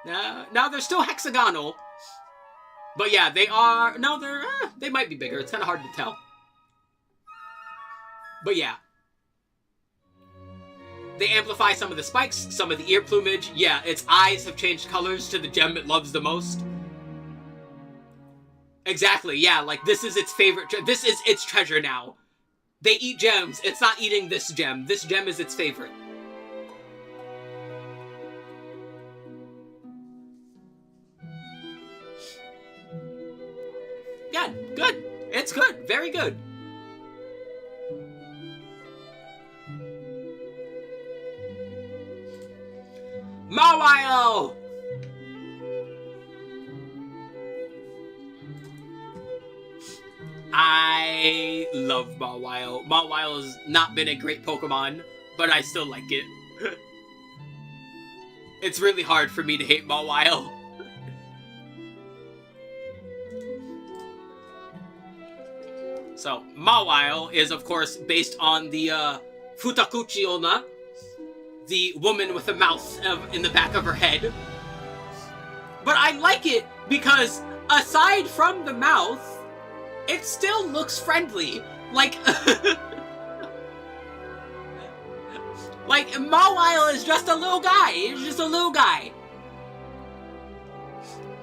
Now they're still hexagonal, but yeah, they are. No, they might be bigger. It's kind of hard to tell. But yeah. They amplify some of the spikes, some of the ear plumage. Yeah, its eyes have changed colors to the gem it loves the most. Exactly, yeah, like this is its favorite. This is its treasure now. They eat gems. It's not eating this gem. This gem is its favorite. Good, good. It's good. Very good. Mawile! I love Mawile. Mawile has not been a great Pokemon, but I still like it. It's really hard for me to hate Mawile. So, Mawile is, of course, based on the Futakuchi Onna, the woman with a mouth in the back of her head. But I like it because, aside from the mouth, it still looks friendly. Like, like, Mawile is just a little guy. He's just a little guy.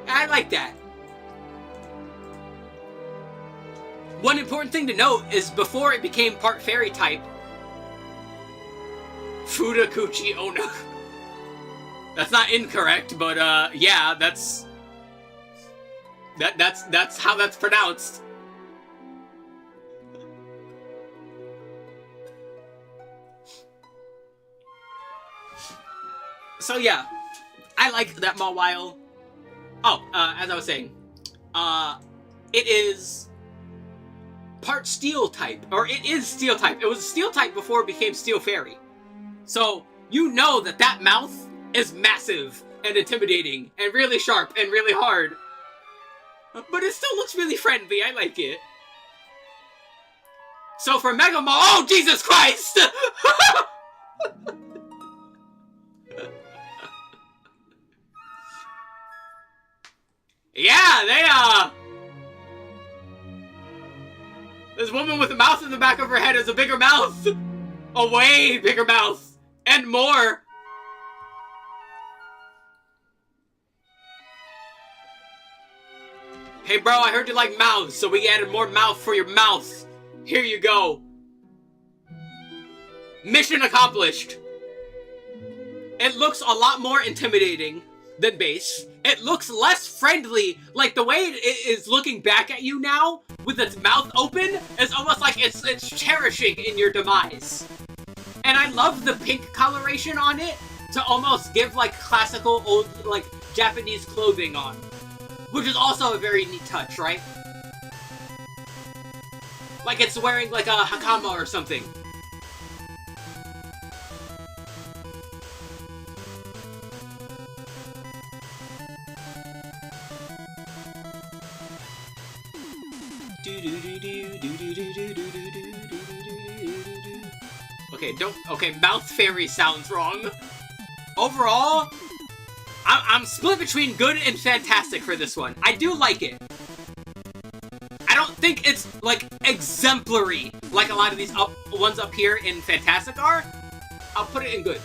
I like that. One important thing to note is before it became part fairy type, Futakuchi Onna. That's not incorrect, but yeah, that's how that's pronounced. So yeah, I like that Mawile. Oh, as I was saying, it is part steel type, or it is steel type. It was steel type before it became steel fairy. So you know that that mouth is massive and intimidating and really sharp and really hard. But it still looks really friendly. I like it. So for Mega Mall, oh Jesus Christ! Yeah, this woman with a mouth in the back of her head has a bigger mouth. A way bigger mouth. And more. Hey bro, I heard you like mouths, so we added more mouth for your mouth. Here you go. Mission accomplished. It looks a lot more intimidating than base. It looks less friendly. Like the way it is looking back at you now, with its mouth open, is almost like it's cherishing in your demise. And I love the pink coloration on it to almost give like classical old like Japanese clothing on. Which is also a very neat touch, right? Like it's wearing like a hakama or something. Okay, mouth fairy sounds wrong. Overall, I'm split between good and fantastic for this one. I do like it. I don't think it's, like, exemplary, like a lot of these ones up here in Fantastic are. I'll put it in good.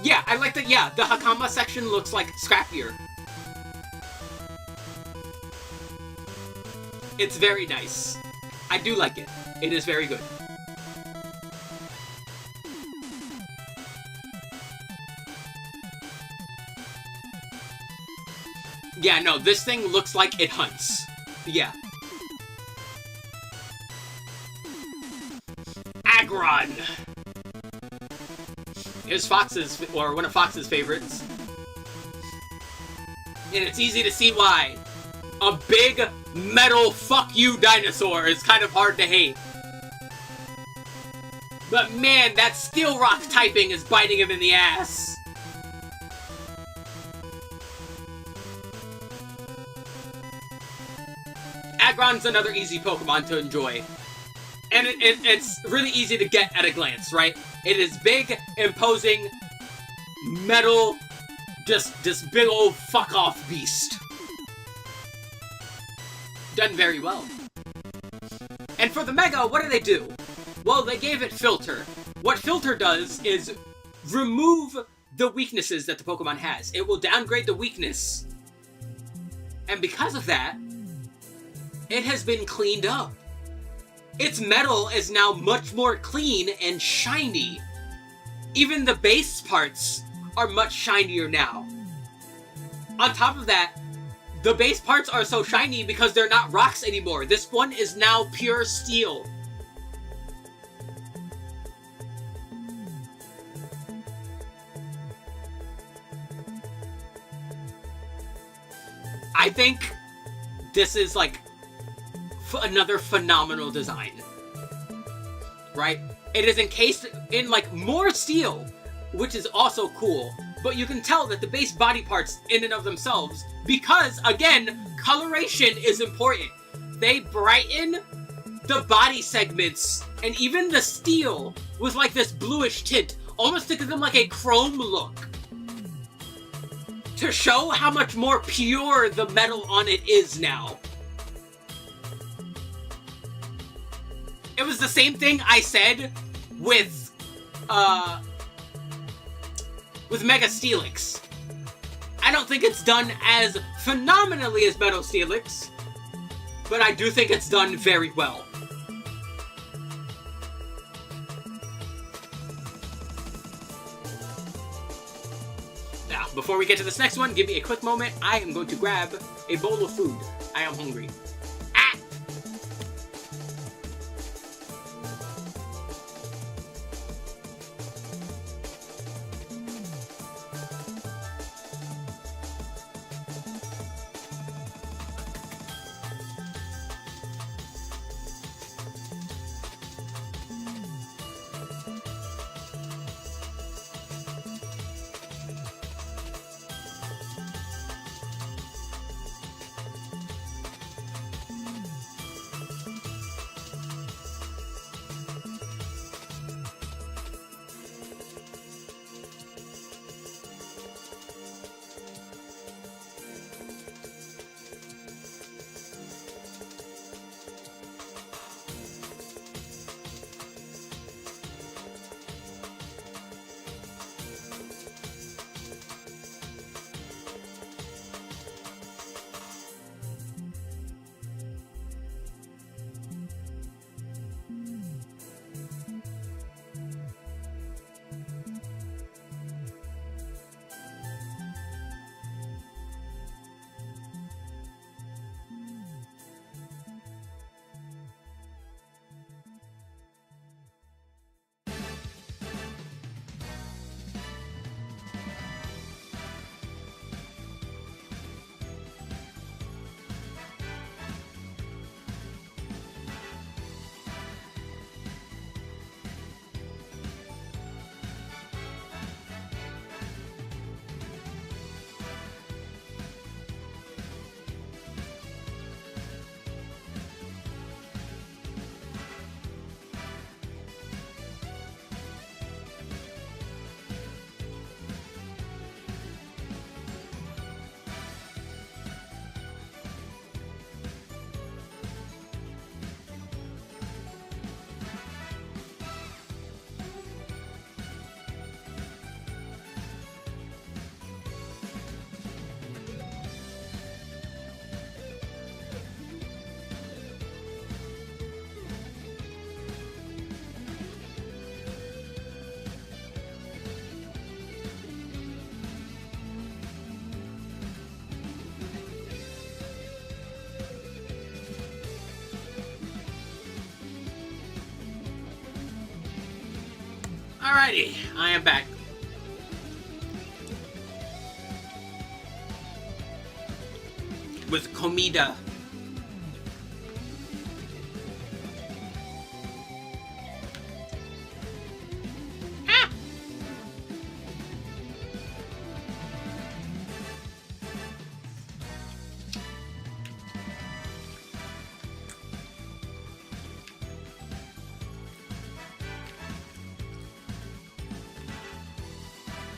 Yeah, I like that, yeah, the Hakama section looks, like, scrappier. It's very nice. I do like it. It is very good. Yeah, no, this thing looks like it hunts. Yeah. Aggron! Here's Fox's, or one of Fox's favorites. And it's easy to see why. A big metal fuck you dinosaur is kind of hard to hate. But man, that Steel Rock typing is biting him in the ass. Aggron's another easy Pokemon to enjoy. And it's really easy to get at a glance, right? It is big, imposing, metal, just this big old fuck-off beast. Done very well. And for the Mega, what do? Well, they gave it Filter. What Filter does is remove the weaknesses that the Pokemon has. It will downgrade the weakness. And because of that, it has been cleaned up. Its metal is now much more clean and shiny. Even the base parts are much shinier now. On top of that, the base parts are so shiny because they're not rocks anymore. This one is now pure steel. I think this is like another phenomenal design. Right? It is encased in like more steel, which is also cool. But you can tell that the base body parts in and of themselves, because, again, coloration is important. They brighten the body segments and even the steel with like this bluish tint, almost to give them like a chrome look. To show how much more pure the metal on it is now. It was the same thing I said with Mega Steelix. I don't think it's done as phenomenally as Metal Steelix, but I do think it's done very well. Now, before we get to this next one, give me a quick moment. I am going to grab a bowl of food. I am hungry. Alrighty, I am back. With comida. Ah!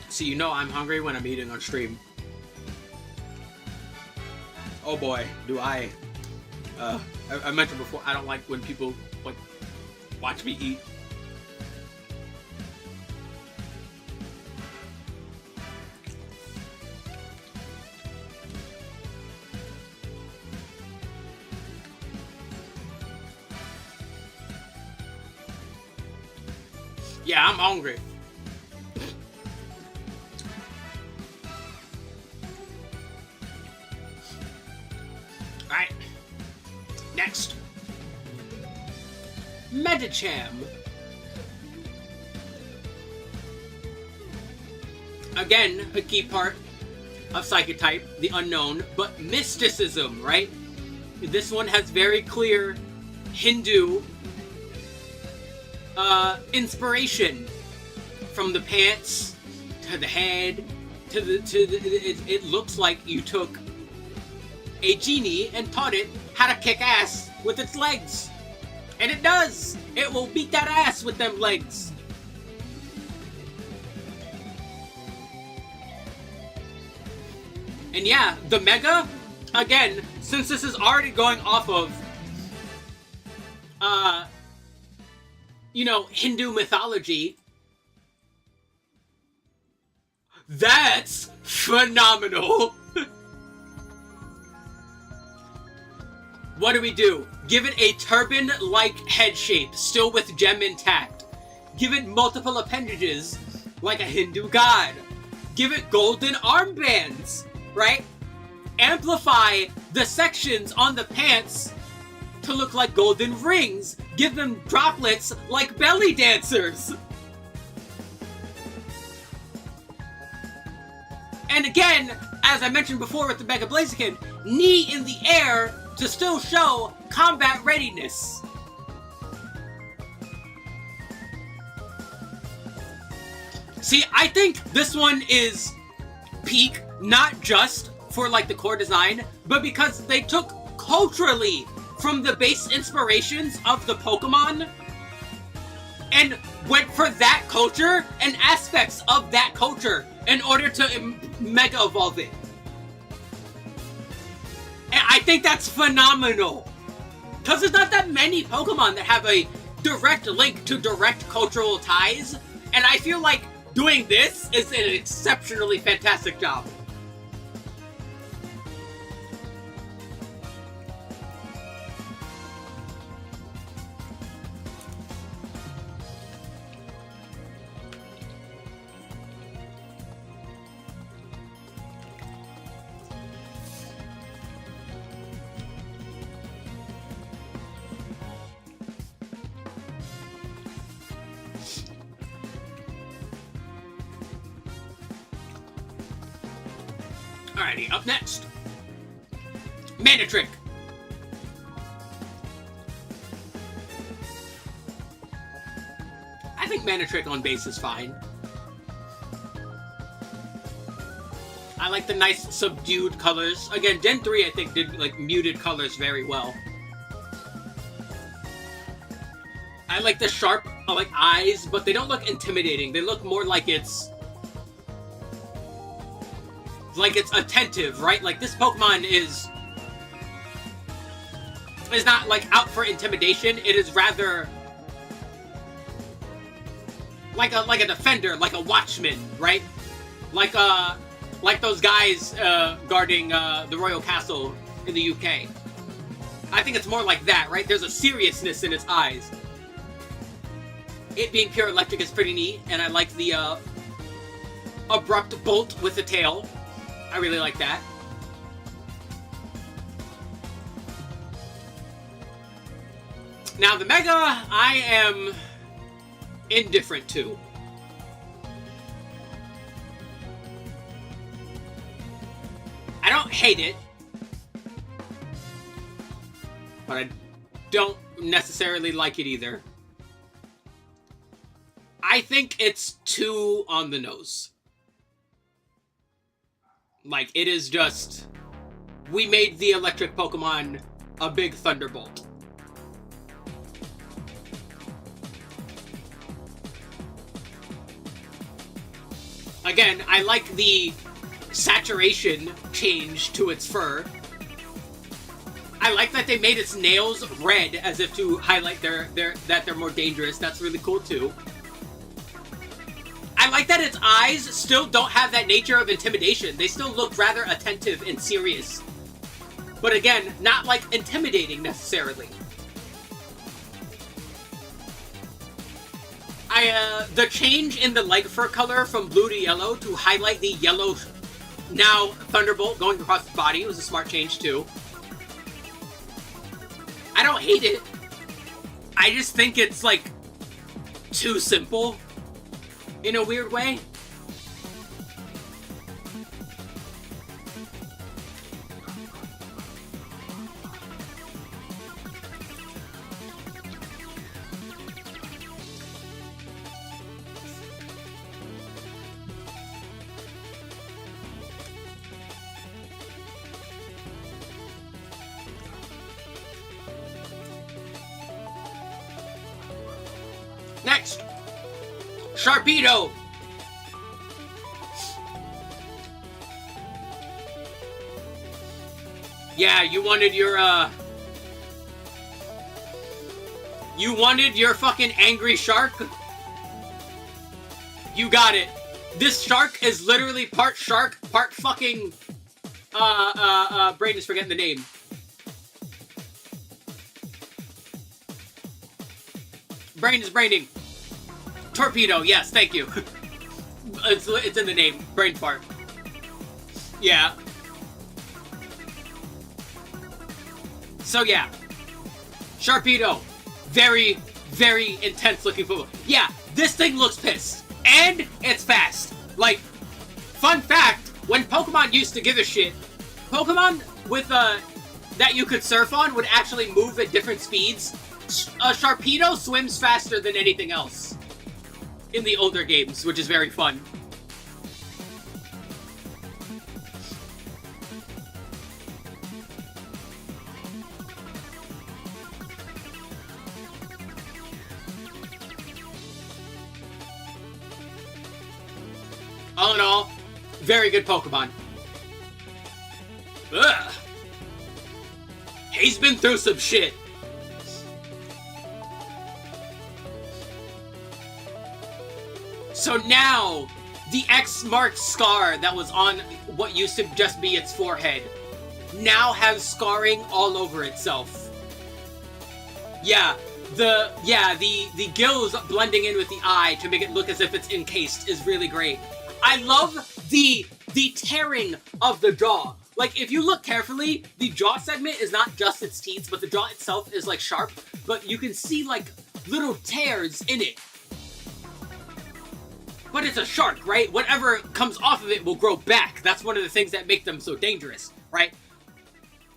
So you know I'm hungry when I'm eating on stream. Oh boy, do I. I mentioned before, I don't like when people, like, watch me eat. Yeah, I'm hungry. Alright. Next. Medicham. Again, a key part of Psychotype, the unknown, but mysticism, right? This one has very clear Hindu inspiration, from the pants to the head to the it looks like you took a genie and taught it how to kick ass with its legs, and it does. It will beat that ass with them legs. And yeah, the Mega, again, since this is already going off of you know, Hindu mythology, that's phenomenal. What do we do? Give it a turban-like head shape, still with gem intact. Give it multiple appendages, like a Hindu god. Give it golden armbands, right? Amplify the sections on the pants to look like golden rings. Give them droplets like belly dancers. And again, as I mentioned before with the Mega Blaziken, knee in the air to still show combat readiness. See, I think this one is peak, not just for like the core design, but because they took culturally from the base inspirations of the Pokemon and went for that culture and aspects of that culture in order to mega evolve it. And I think that's phenomenal, because there's not that many Pokemon that have a direct link to direct cultural ties, and I feel like doing this is an exceptionally fantastic job. Alrighty, up next, Manitrick. I think Manitrick on base is fine. I like the nice subdued colors. Again, Gen 3 I think did like muted colors very well. I like the sharp like eyes, but they don't look intimidating. They look more like it's attentive, right? Like this Pokemon is not like out for intimidation. It is rather like a defender, like a watchman, right? Like those guys guarding the Royal Castle in the UK. I think it's more like that, right? There's a seriousness in its eyes. It being pure electric is pretty neat, and I like the abrupt bolt with the tail. I really like that. Now the Mega, I am indifferent to. don't hate it, but I don't necessarily like it either. I think it's too on the nose. Like, it is just... We made the electric Pokemon a big thunderbolt. Again, I like the saturation change to its fur. I like that they made its nails red as if to highlight that they're more dangerous. That's really cool too. I like that its eyes still don't have that nature of intimidation. They still look rather attentive and serious. But again, not like intimidating necessarily. The change in the leg fur color from blue to yellow to highlight the yellow now thunderbolt going across the body was a smart change too. I don't hate it. I just think it's like too simple in a weird way. Next, Sharpedo. Yeah, you wanted your fucking angry shark? You got it. This shark is literally part shark, part fucking, Braden is forgetting the name. Brain is braining. Torpedo, yes, thank you. It's in the name. Brain fart. Yeah. So yeah. Sharpedo. Very, very intense looking Pokemon. Yeah, this thing looks pissed. And it's fast. Like, fun fact, when Pokemon used to give a shit, Pokemon with that you could surf on would actually move at different speeds. Sharpedo swims faster than anything else in the older games, which is very fun. All in all, very good Pokemon. Ugh. He's been through some shit. So now, the X marked scar that was on what used to just be its forehead now has scarring all over itself. Yeah, the gills blending in with the eye to make it look as if it's encased is really great. I love the tearing of the jaw. Like, if you look carefully, the jaw segment is not just its teeth, but the jaw itself is, like, sharp. But you can see, like, little tears in it. But it's a shark, right? Whatever comes off of it will grow back. That's one of the things that make them so dangerous, right?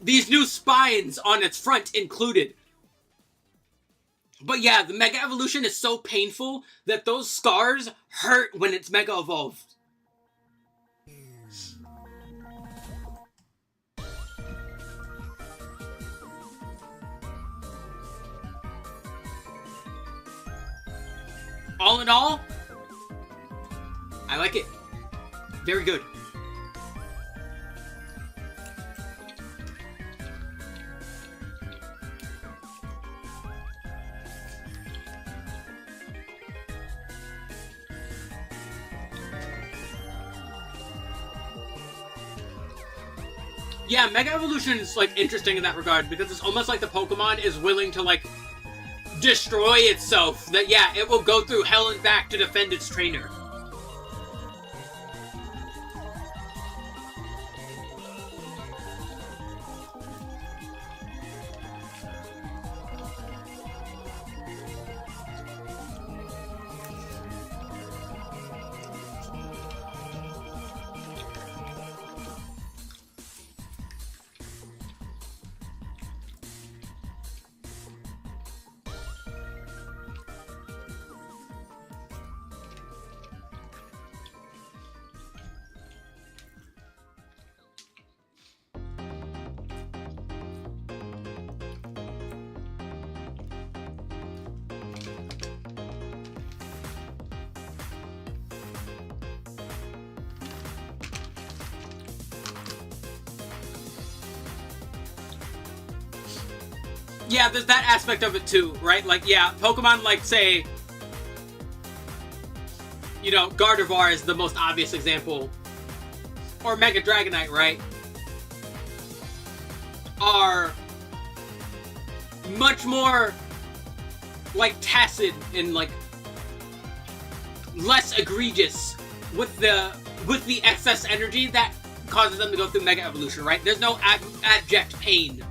These new spines on its front included. But yeah, the Mega Evolution is so painful that those scars hurt when it's Mega Evolved. All in all, I like it. Very good. Yeah, Mega Evolution is, like, interesting in that regard, because it's almost like the Pokemon is willing to, like, destroy itself. That, yeah, it will go through hell and back to defend its trainer. Yeah, there's that aspect of it too, right? Like, yeah, Pokemon, like, say, you know, Gardevoir is the most obvious example, or Mega Dragonite, right? Are much more, like, tacit and, like, less egregious with the excess energy that causes them to go through Mega Evolution, right? There's no abject pain.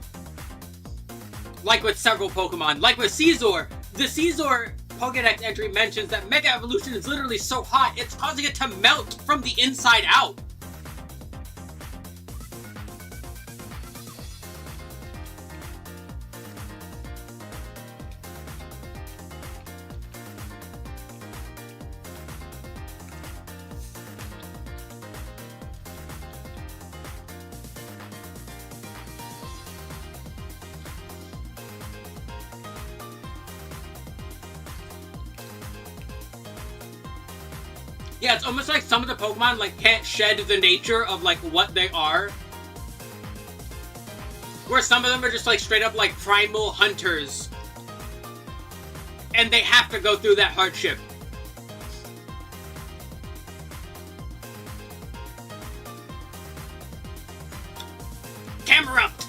Like with several Pokemon. Like with Caesar. The Caesar Pokédex entry mentions that Mega Evolution is literally so hot, it's causing it to melt from the inside out. Yeah, it's almost like some of the Pokemon, like, can't shed the nature of, like, what they are. Where some of them are just, like, straight up, like, primal hunters. And they have to go through that hardship. Camerupt!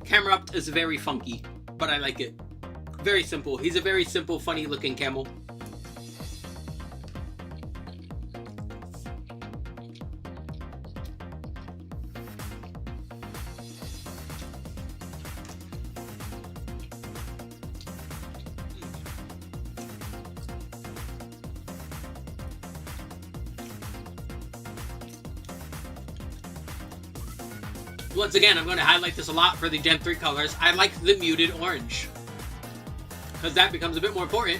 Camerupt is very funky, but I like it. Very simple. He's a very simple, funny-looking camel. Once again, I'm going to highlight this a lot for the Gen 3 colors. I like the muted orange, because that becomes a bit more important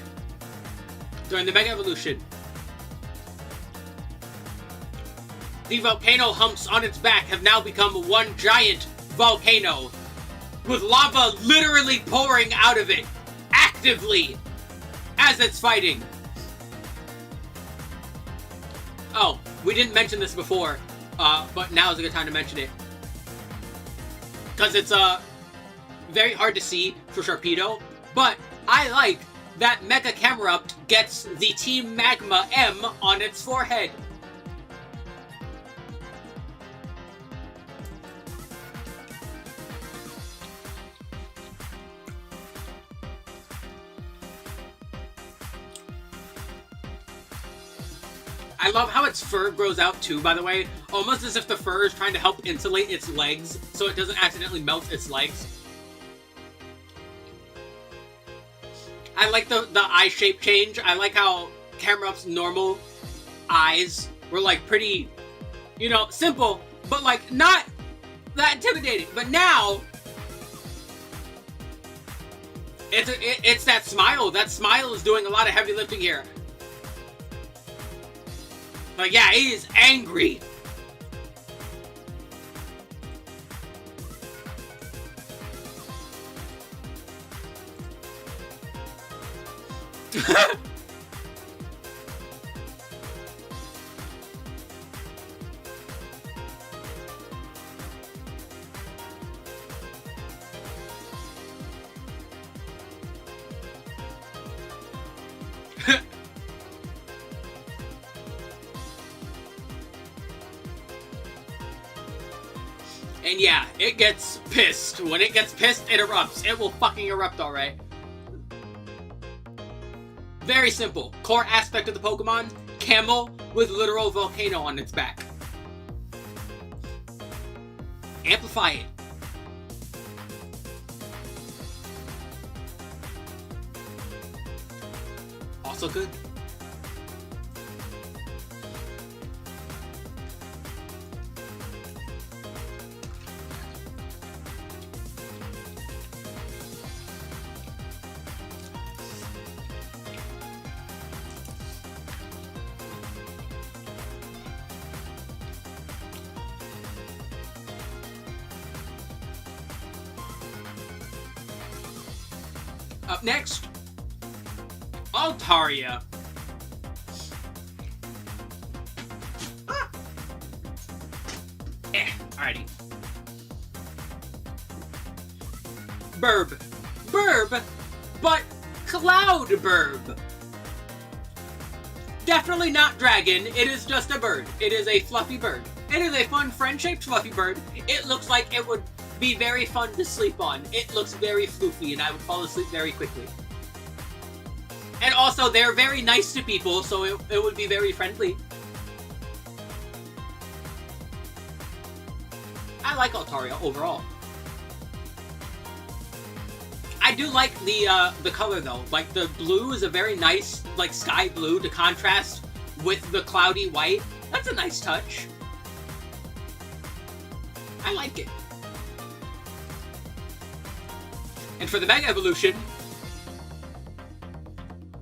during the Mega Evolution. The volcano humps on its back have now become one giant volcano, with lava literally pouring out of it, actively, as it's fighting. Oh, we didn't mention this before, but now is a good time to mention it. Because it's very hard to see for Sharpedo, but I like that Mega Camerupt gets the Team Magma M on its forehead. I love how its fur grows out too, by the way. Almost as if the fur is trying to help insulate its legs so it doesn't accidentally melt its legs. I like the eye shape change. I like how Camerupt's normal eyes were like pretty, you know, simple, but like not that intimidating. But now, it's that smile. That smile is doing a lot of heavy lifting here. Like, yeah, he is angry. And yeah, it gets pissed. When it gets pissed, it erupts. It will fucking erupt, alright. Very simple. Core aspect of the Pokemon, camel with literal volcano on its back. Amplify it. Also good. Up next, Altaria. Alrighty. Burb. Burb, but cloud burb. Definitely not dragon, it is just a bird. It is a fluffy bird. It is a fun friend-shaped fluffy bird. It looks like it would be very fun to sleep on. It looks very floofy and I would fall asleep very quickly. And also, they're very nice to people, so it would be very friendly. I like Altaria overall. I do like the color though. Like the blue is a very nice, like sky blue to contrast with the cloudy white. That's a nice touch. I like it. And for the Mega Evolution,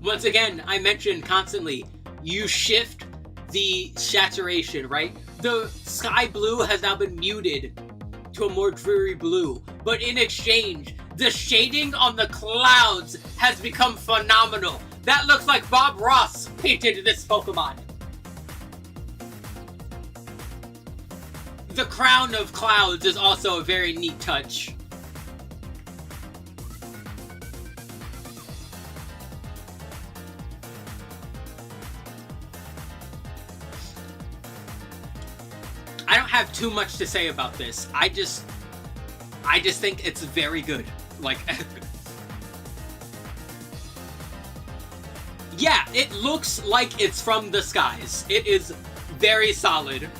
once again, I mentioned constantly, you shift the saturation, right? The sky blue has now been muted to a more dreary blue, but in exchange, the shading on the clouds has become phenomenal. That looks like Bob Ross painted this Pokemon. The crown of clouds is also a very neat touch. I don't have too much to say about this. I just think it's very good. Like, yeah, it looks like it's from the skies. It is very solid.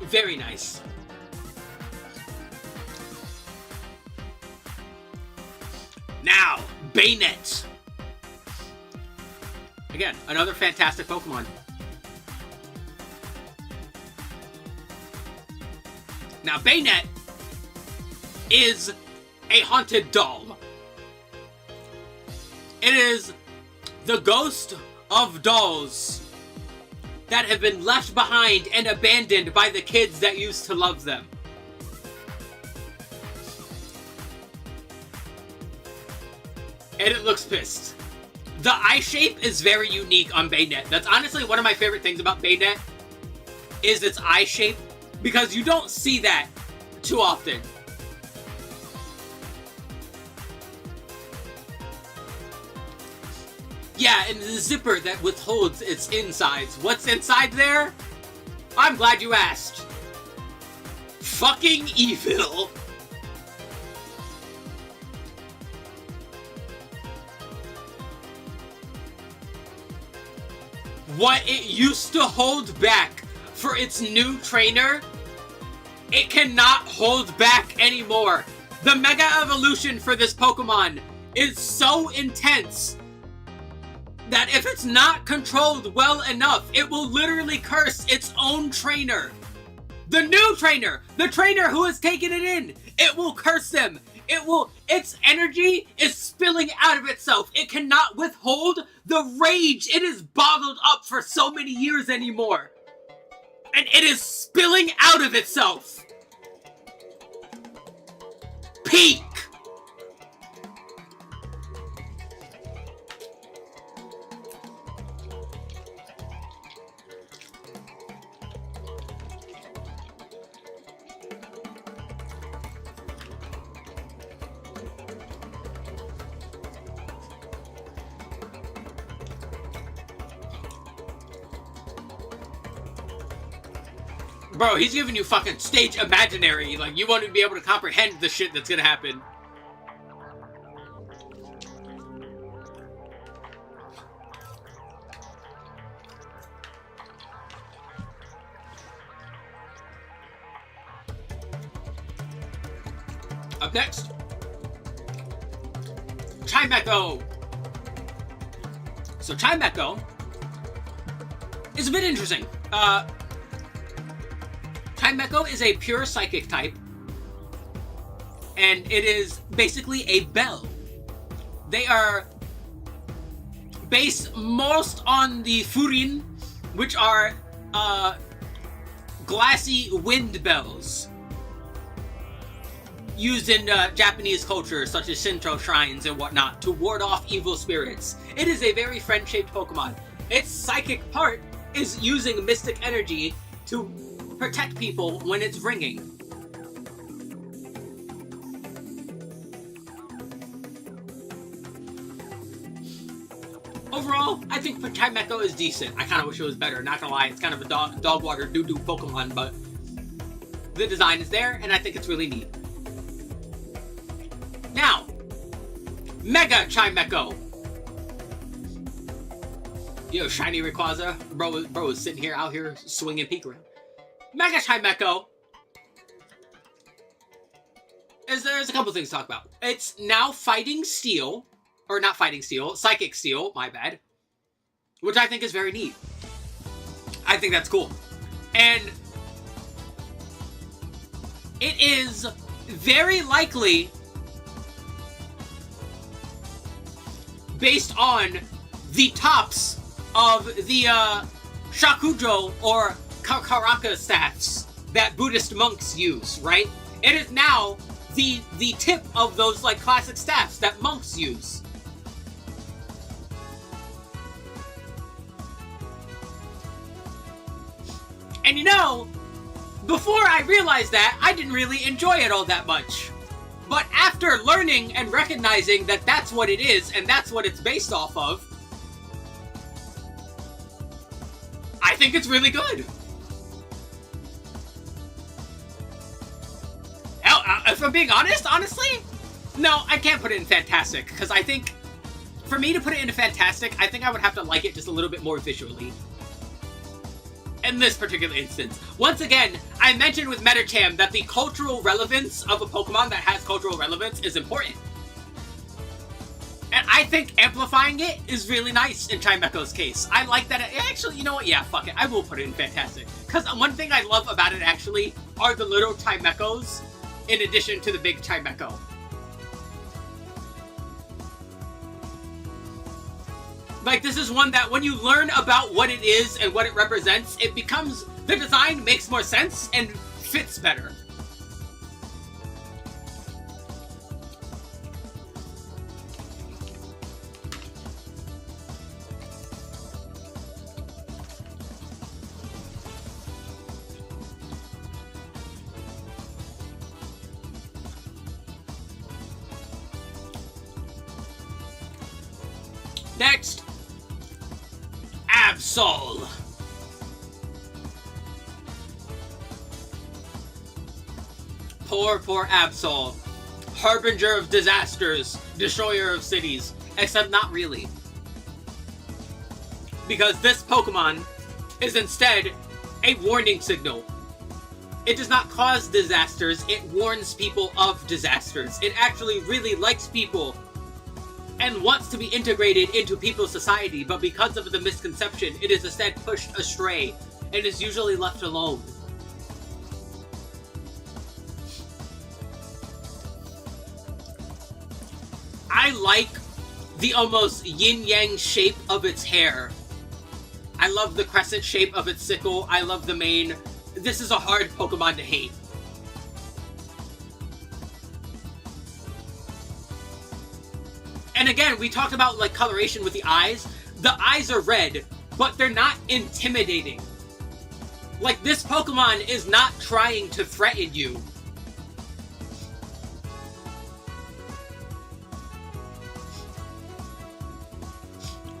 Very nice. Now, Baynet. Again, another fantastic Pokemon. Now, Baynet is a haunted doll. It is the ghost of dolls that have been left behind and abandoned by the kids that used to love them. And it looks pissed. The eye shape is very unique on Baynet. That's honestly one of my favorite things about Baynet, is its eye shape, because you don't see that too often. Yeah, and the zipper that withholds its insides. What's inside there? I'm glad you asked. Fucking evil. What it used to hold back for its new trainer, it cannot hold back anymore. The Mega Evolution for this Pokemon is so intense that if it's not controlled well enough, it will literally curse its own trainer. The new trainer, the trainer who has taken it in, it will curse them. Its energy is spilling out of itself. It cannot withhold the rage it is bottled up for so many years anymore. And it is spilling out of itself. Peak. Bro, he's giving you fucking stage imaginary. Like, you won't even be able to comprehend the shit that's gonna happen. Up next, Chimecho. So Chimecho is a bit interesting. Chimecho is a pure psychic type, and it is basically a bell. They are based most on the Furin, which are glassy wind bells used in Japanese culture, such as Shinto shrines and whatnot, to ward off evil spirits. It is a very friend-shaped Pokemon. Its psychic part is using mystic energy to protect people when it's ringing. Overall, I think Chimecho is decent. I kind of wish it was better, not gonna lie. It's kind of a dog water doo-doo Pokemon, but the design is there, and I think it's really neat. Now, Mega Chimecho. Yo, shiny Rayquaza. Bro is sitting here, out here, swinging peek around. Mega Chimecho. There's a couple things to talk about. It's now fighting Steel. Or not fighting Steel, Psychic Steel, my bad. Which I think is very neat. I think that's cool. And it is very likely based on the tops of the Shakujo or Karaka staffs that Buddhist monks use, right? It is now the tip of those like classic staffs that monks use. And you know, before I realized that, I didn't really enjoy it all that much. But after learning and recognizing that that's what it is, and that's what it's based off of, I think it's really good. Hell, if I'm being honest, honestly, no, I can't put it in Fantastic, because I think, for me to put it into Fantastic, I think I would have to like it just a little bit more visually. In this particular instance. Once again, I mentioned with Metacham that the cultural relevance of a Pokemon that has cultural relevance is important. And I think amplifying it is really nice in Chimecho's case. I like that. Actually, you know what? Yeah, fuck it. I will put it in Fantastic. Because one thing I love about it, actually, are the little Chimechos in addition to the big Chimecho. Like, this is one that when you learn about what it is and what it represents, it becomes, the design makes more sense and fits better. Next. Absol. Poor Absol. Harbinger of disasters, destroyer of cities. Except not really. Because this Pokemon is instead a warning signal. It does not cause disasters, it warns people of disasters. It actually really likes people and wants to be integrated into people's society, but because of the misconception, it is instead pushed astray and is usually left alone. I like the almost yin-yang shape of its hair. I love the crescent shape of its sickle. I love the mane. This is a hard Pokemon to hate. And again, we talked about like coloration with the eyes. The eyes are red, but they're not intimidating. Like, this Pokemon is not trying to threaten you.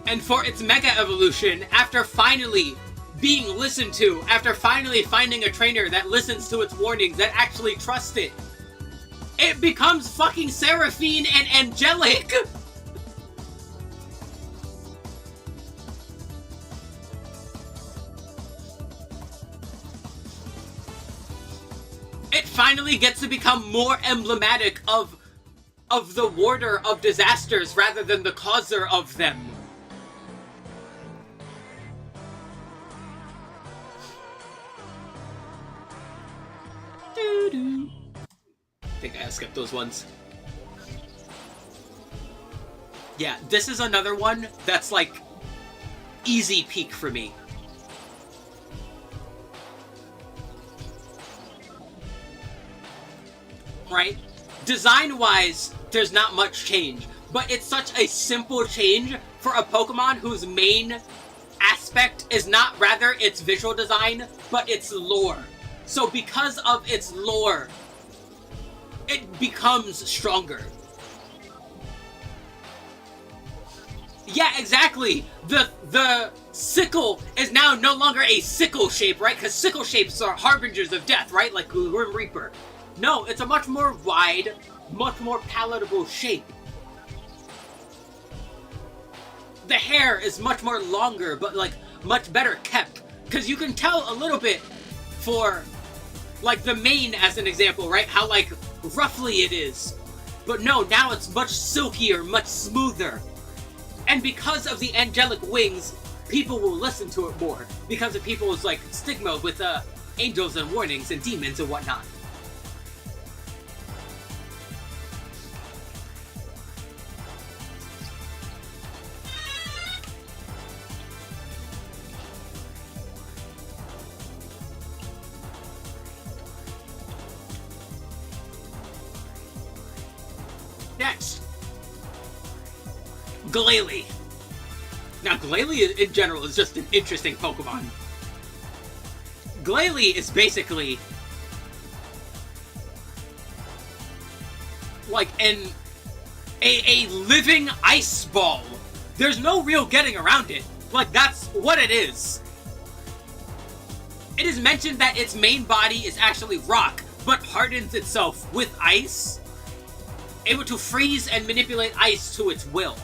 And for its Mega Evolution, after finally being listened to, after finally finding a trainer that listens to its warnings, that actually trusts it, it becomes fucking Seraphine and angelic! It finally gets to become more emblematic of the warder of disasters rather than the causer of them. I think I skipped those ones. Yeah, this is another one that's like easy peak for me. right? Design-wise, there's not much change, but it's such a simple change for a Pokemon whose main aspect is not rather its visual design, but its lore. So because of its lore, it becomes stronger. Yeah, exactly. The sickle is now no longer a sickle shape, right? Because sickle shapes are harbingers of death, right? Like Grim Reaper. No, it's a much more wide, much more palatable shape. The hair is much more longer, but like much better kept. Because you can tell a little bit for like the mane as an example, right? How like roughly it is. But no, now it's much silkier, much smoother. And because of the angelic wings, people will listen to it more. Because of people's like stigma with angels and warnings and demons and whatnot. Next, Glalie. Now, Glalie in general is just an interesting Pokemon. Glalie is basically like a living ice ball. There's no real getting around it. Like, that's what it is. It is mentioned that its main body is actually rock, but hardens itself with ice, able to freeze and manipulate ice to its will.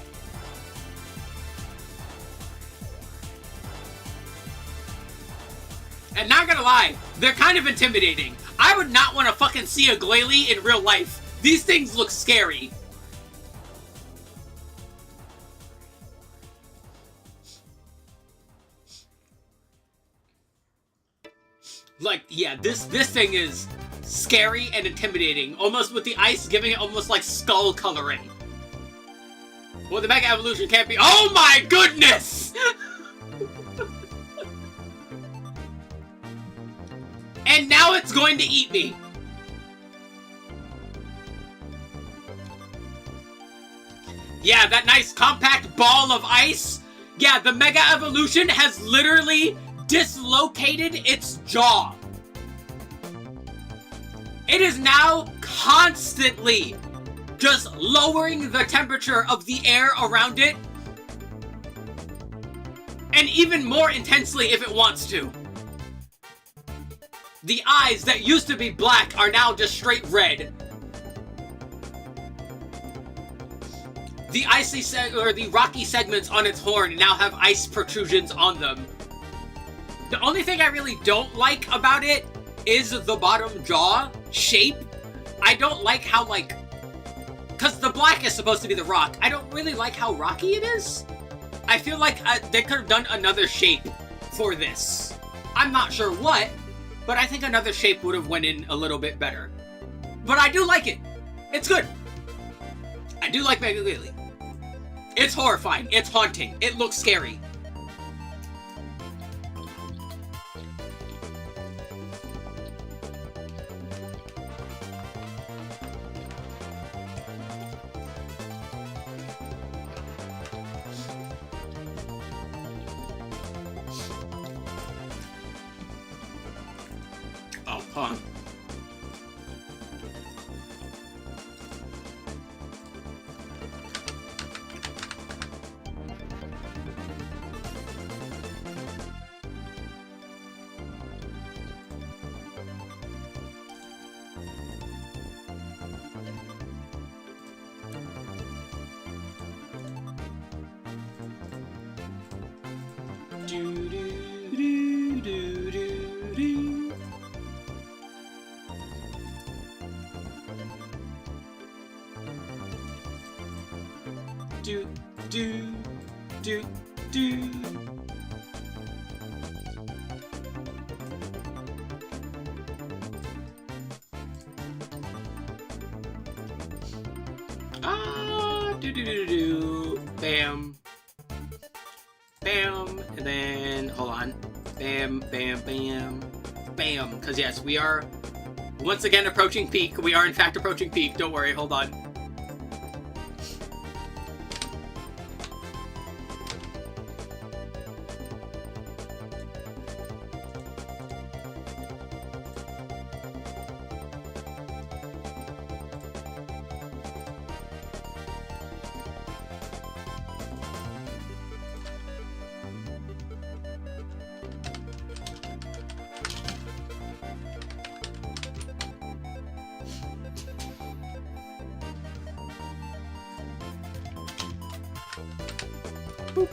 And not gonna lie, they're kind of intimidating. I would not want to fucking see a Glalie in real life. These things look scary. Like, yeah, this thing is scary and intimidating, almost with the ice giving it almost like skull coloring. Well, the Mega Evolution can't be— oh my goodness! And now it's going to eat me. Yeah, that nice compact ball of ice. Yeah, the Mega Evolution has literally dislocated its jaw. It is now constantly just lowering the temperature of the air around it, and even more intensely if it wants to. The eyes that used to be black are now just straight red. The the rocky segments on its horn now have ice protrusions on them. The only thing I really don't like about it is the bottom jaw shape. I don't like how, like, because the black is supposed to be the rock. I don't really like how rocky it is. I feel like they could have done another shape for this. I'm not sure what, but I think another shape would have went in a little bit better. But I do like it. It's good. I do like Mega Glalie. It's horrifying. It's haunting. It looks scary. Oh, hold on. Do, do, do, do, do, do. Do, do, do, do. Ah, do, do, do, do, do. Bam. Bam, and then, hold on. Bam, bam, bam. Bam, because yes, we are Once again, approaching peak. We are, in fact, approaching peak. Don't worry, hold on. Boop.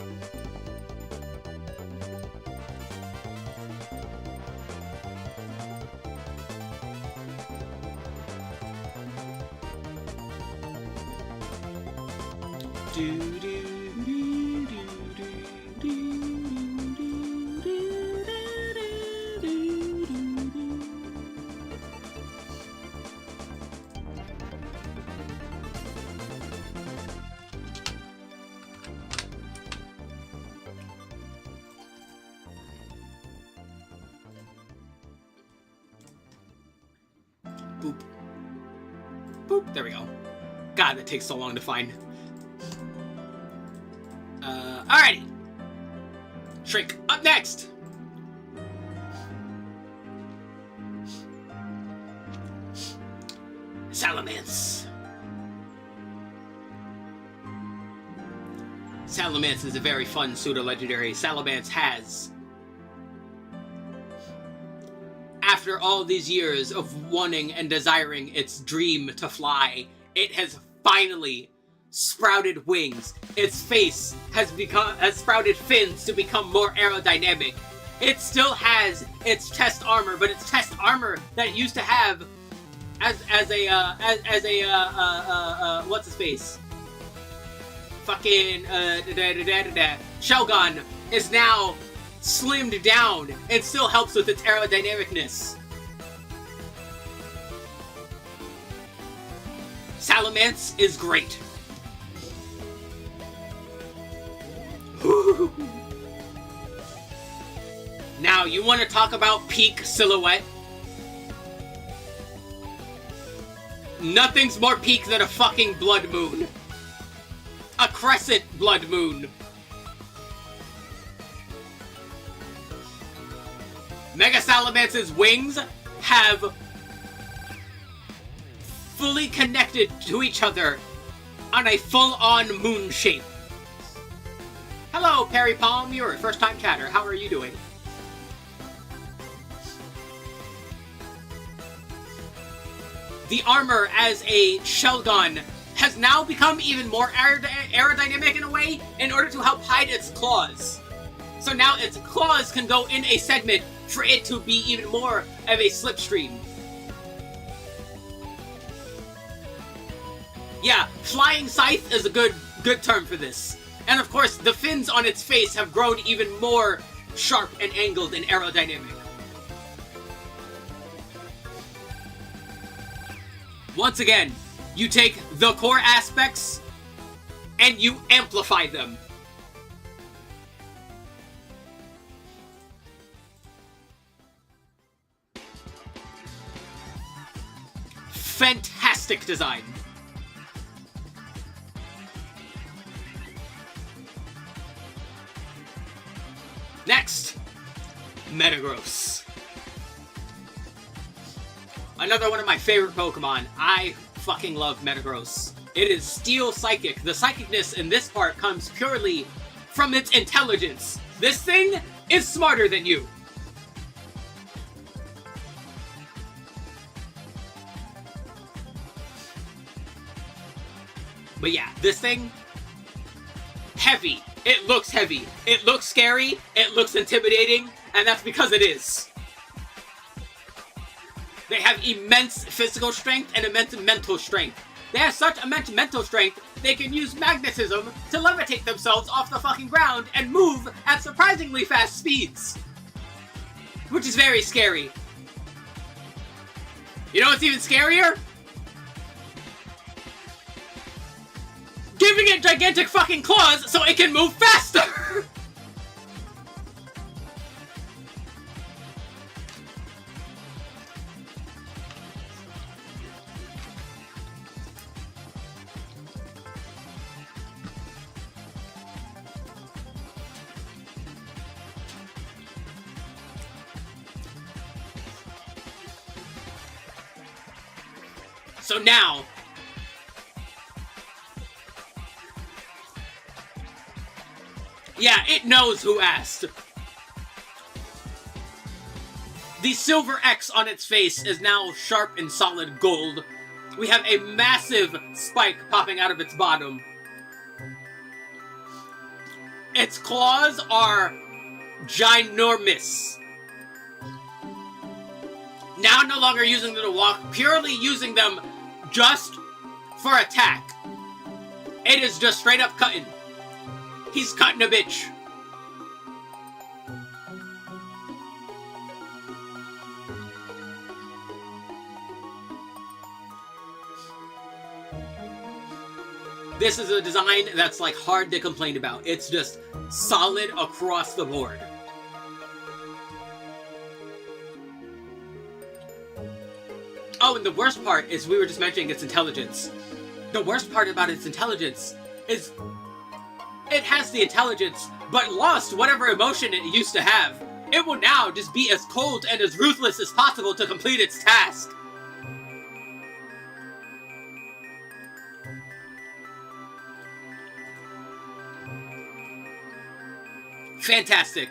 Boop. Boop. There we go. God, that takes so long to find. Alrighty. Shrink. Up next. Salamence. Salamence is a very fun pseudo-legendary. Salamence has, after all these years of wanting and desiring its dream to fly, it has finally sprouted wings. Its face has sprouted fins to become more aerodynamic. It still has its chest armor, but its chest armor that it used to have as a what's his face? Fucking Shogun is now slimmed down and still helps with its aerodynamicness. Salamence is great. Now, you want to talk about peak silhouette? Nothing's more peak than a fucking blood moon. A crescent blood moon. Mega Salamance's wings have fully connected to each other on a full-on moon shape. Hello, Perry Palm. You're a first-time chatter. How are you doing? The armor as a shell gun has now become even more aerodynamic in a way in order to help hide its claws. So now its claws can go in a segment for it to be even more of a slipstream. Yeah, flying scythe is a good term for this. And of course, the fins on its face have grown even more sharp and angled and aerodynamic. Once again, you take the core aspects and you amplify them. Fantastic design. Next, Metagross. Another one of my favorite Pokemon. I fucking love Metagross. It is Steel Psychic. The psychicness in this part comes purely from its intelligence. This thing is smarter than you. But yeah, this thing, heavy. It looks heavy. It looks scary. It looks intimidating. And that's because it is. They have immense physical strength and immense mental strength. They have such immense mental strength, they can use magnetism to levitate themselves off the fucking ground and move at surprisingly fast speeds. Which is very scary. You know what's even scarier? Giving it gigantic fucking claws so it can move faster! So now, yeah, it knows who asked. The silver X on its face is now sharp and solid gold. We have a massive spike popping out of its bottom. Its claws are ginormous. Now no longer using them to walk, purely using them just for attack. It is just straight up cutting. He's cutting a bitch. This is a design that's like hard to complain about. It's just solid across the board. Oh, and the worst part is we were just mentioning its intelligence. The worst part about its intelligence is it has the intelligence, but lost whatever emotion it used to have. It will now just be as cold and as ruthless as possible to complete its task. Fantastic.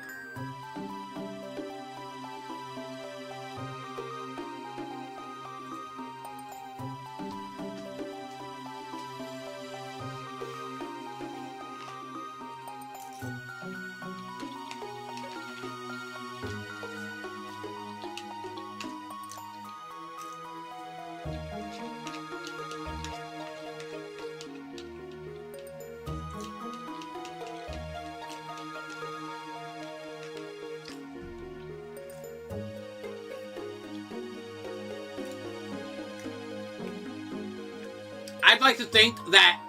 I'd like to think that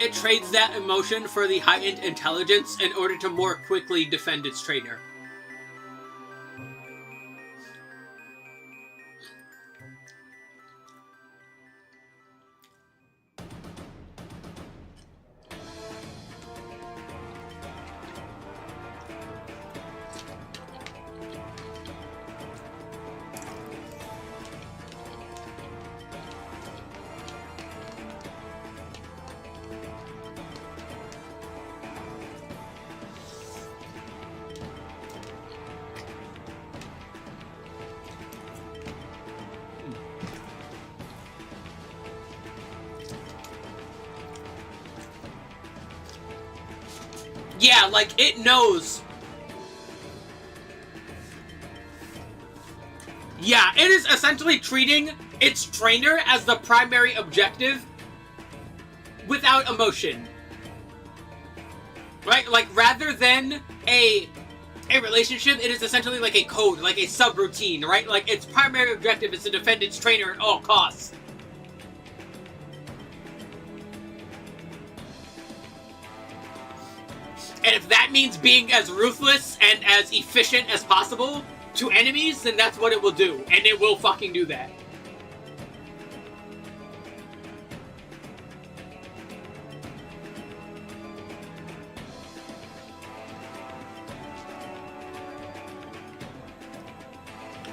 it trades that emotion for the heightened intelligence in order to more quickly defend its trainer. Yeah, like, it knows. Yeah, it is essentially treating its trainer as the primary objective without emotion. Right? Like, rather than a relationship, it is essentially like a code, like a subroutine, right? Like, its primary objective is to defend its trainer at all costs. And if that means being as ruthless and as efficient as possible to enemies, then that's what it will do. And it will fucking do that.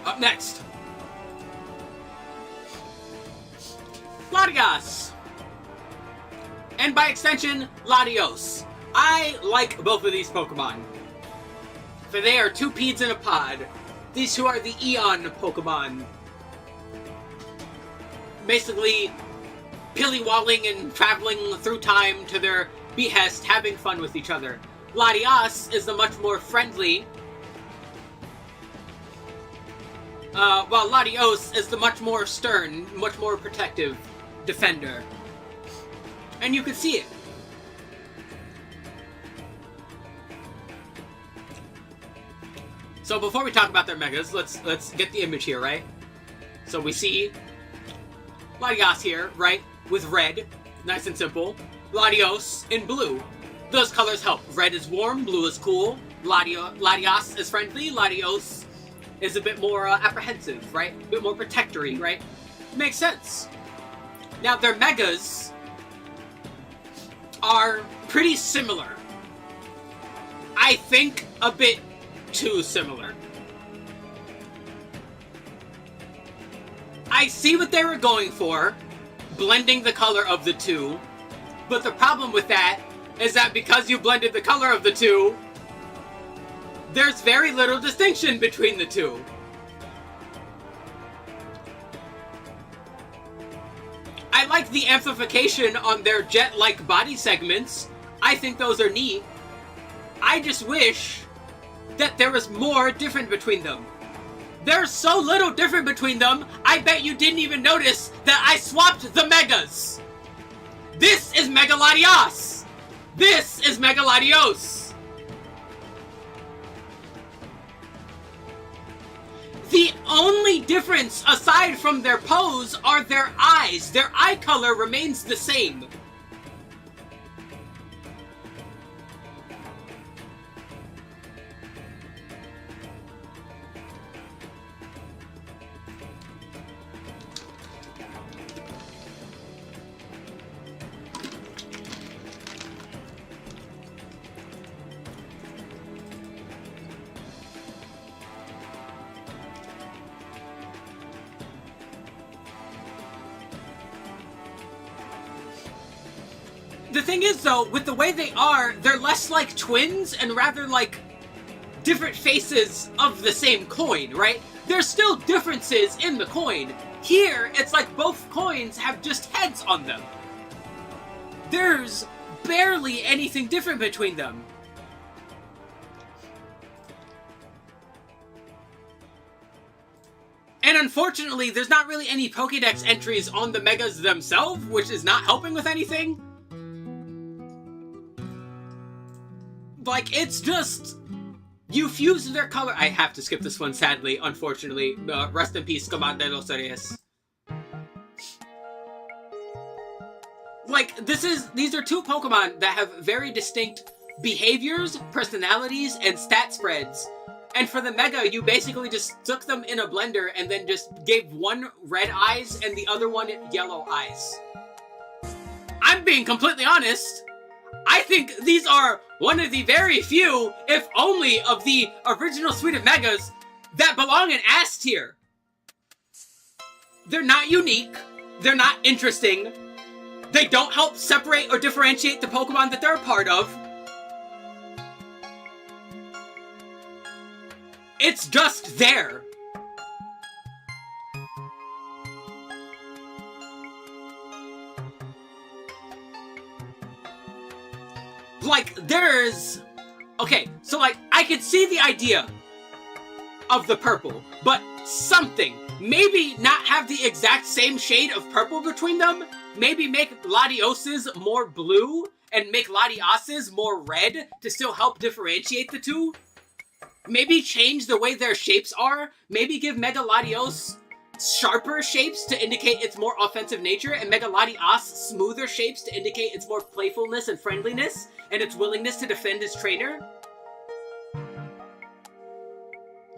Up next, Latias. And by extension, Latios. I like both of these Pokemon, for they are two peas in a pod. These two are the Eon Pokemon. Basically, pilly-walling and traveling through time to their behest, having fun with each other. Latias is the much more friendly, while Latios is the much more stern, much more protective defender. And you can see it. So before we talk about their megas, let's get the image here, right? So we see Latias here, right? With red, nice and simple. Latios in blue. Those colors help. Red is warm, blue is cool. Latias is friendly, Latios is a bit more apprehensive, right? A bit more protectory, right? Makes sense. Now their megas are pretty similar. I think a bit too similar. I see what they were going for, blending the color of the two, but the problem with that is that because you blended the color of the two, there's very little distinction between the two. I like the amplification on their jet-like body segments. I think those are neat. I just wish that there was more different between them. There's so little different between them, I bet you didn't even notice that I swapped the megas. This is Megaladios. This is Megaladios. The only difference aside from their pose are their eyes. Their eye color remains the same. The thing is, though, with the way they are, they're less like twins and rather like different faces of the same coin, right? There's still differences in the coin. Here, it's like both coins have just heads on them. There's barely anything different between them. And unfortunately, there's not really any Pokédex entries on the Megas themselves, which is not helping with anything. Like, it's just... You fuse their color... I have to skip this one, sadly, unfortunately. Rest in peace, Commander de los Reyes. Like, these are two Pokemon that have very distinct behaviors, personalities, and stat spreads. And for the Mega, you basically just stuck them in a blender and then just gave one red eyes and the other one yellow eyes. I'm being completely honest. I think these are one of the very few, if only, of the original suite of Megas that belong in S tier. They're not unique. They're not interesting. They don't help separate or differentiate the Pokemon that they're a part of. It's just there. Like, there's... Okay, so, like, I could see the idea of the purple, but something. Maybe not have the exact same shade of purple between them. Maybe make Latios's more blue and make Latias's more red to still help differentiate the two. Maybe change the way their shapes are. Maybe give Mega Latios sharper shapes to indicate its more offensive nature, and Mega Latias smoother shapes to indicate its more playfulness and friendliness, and its willingness to defend its trainer.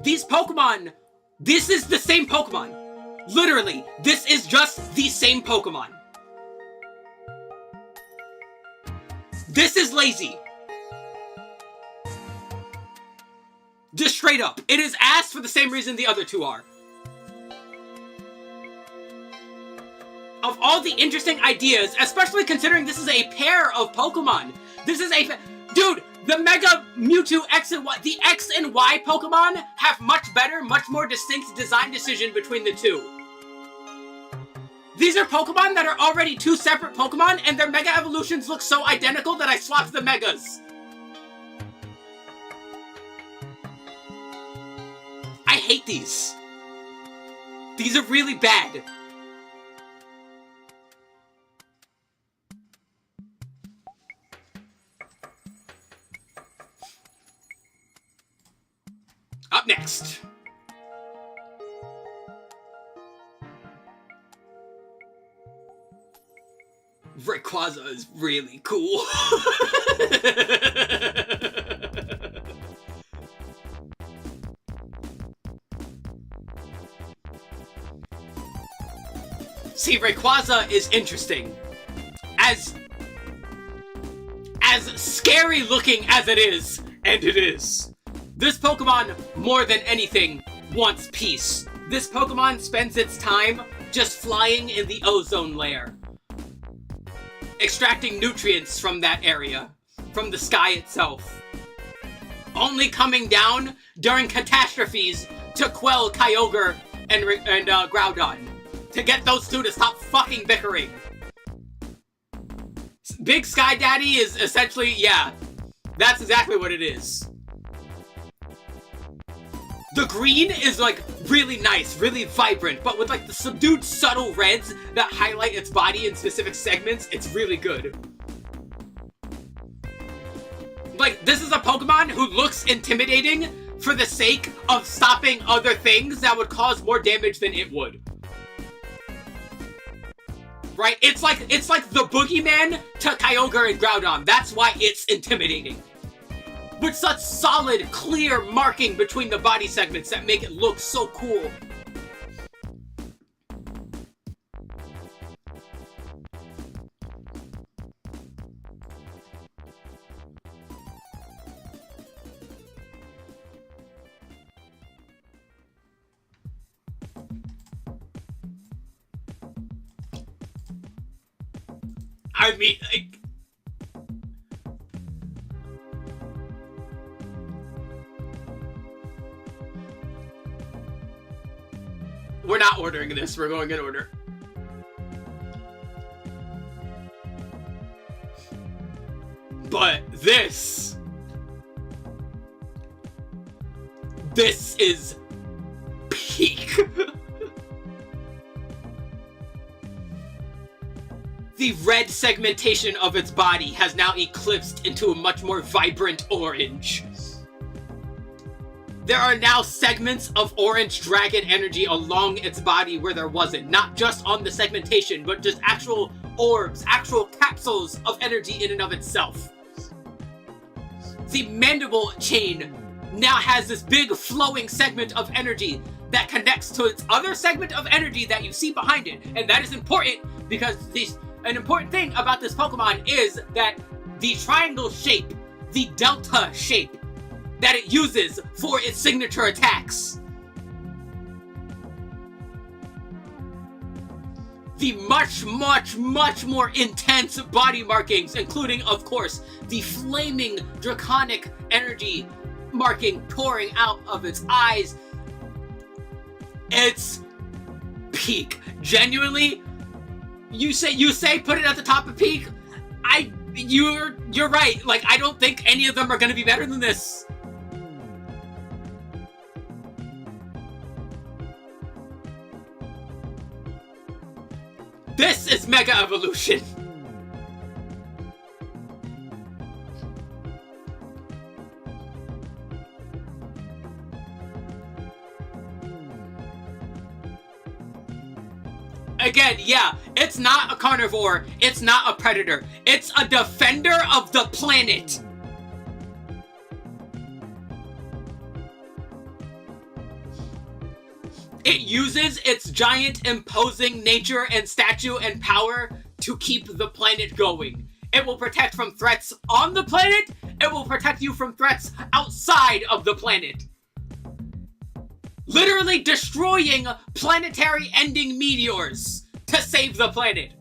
These Pokemon, this is the same Pokemon. Literally, this is just the same Pokemon. This is lazy. Just straight up. It is ass for the same reason the other two are. Of all the interesting ideas, especially considering this is a pair of Pokemon. This is a... Dude, the Mega Mewtwo X and Y... The X and Y Pokemon have much better, much more distinct design decision between the two. These are Pokemon that are already two separate Pokemon, and their Mega Evolutions look so identical that I swapped the Megas. I hate these. These are really bad. Up next. Rayquaza is really cool. See, Rayquaza is interesting. As scary looking as it is, and it is, this Pokemon, more than anything, wants peace. This Pokemon spends its time just flying in the ozone layer, extracting nutrients from that area, from the sky itself. Only coming down during catastrophes to quell Kyogre and Groudon, to get those two to stop fucking bickering. Big Sky Daddy is essentially, yeah, that's exactly what it is. The green is like really nice, really vibrant, but with like the subdued subtle reds that highlight its body in specific segments, it's really good. Like, this is a Pokemon who looks intimidating for the sake of stopping other things that would cause more damage than it would. Right? It's like the boogeyman to Kyogre and Groudon. That's why it's intimidating. With such solid, clear marking between the body segments that make it look so cool. I mean, like, we're not ordering this, we're going in order. But this is peak. The red segmentation of its body has now eclipsed into a much more vibrant orange. There are now segments of orange dragon energy along its body where there wasn't. Not just on the segmentation, but just actual orbs, actual capsules of energy in and of itself. The mandible chain now has this big flowing segment of energy that connects to its other segment of energy that you see behind it. And that is important because an important thing about this Pokemon is that the triangle shape, the delta shape that it uses for its signature attacks, the much, much, much more intense body markings, including, of course, the flaming draconic energy marking pouring out of its eyes. It's peak. Genuinely, you say put it at the top of peak. You're right. Like, I don't think any of them are gonna be better than this. This is Mega Evolution. Again, yeah, it's not a carnivore, it's not a predator, it's a defender of the planet. It uses its giant, imposing nature and statue and power to keep the planet going. It will protect from threats on the planet, it will protect you from threats outside of the planet. Literally destroying planetary-ending meteors to save the planet.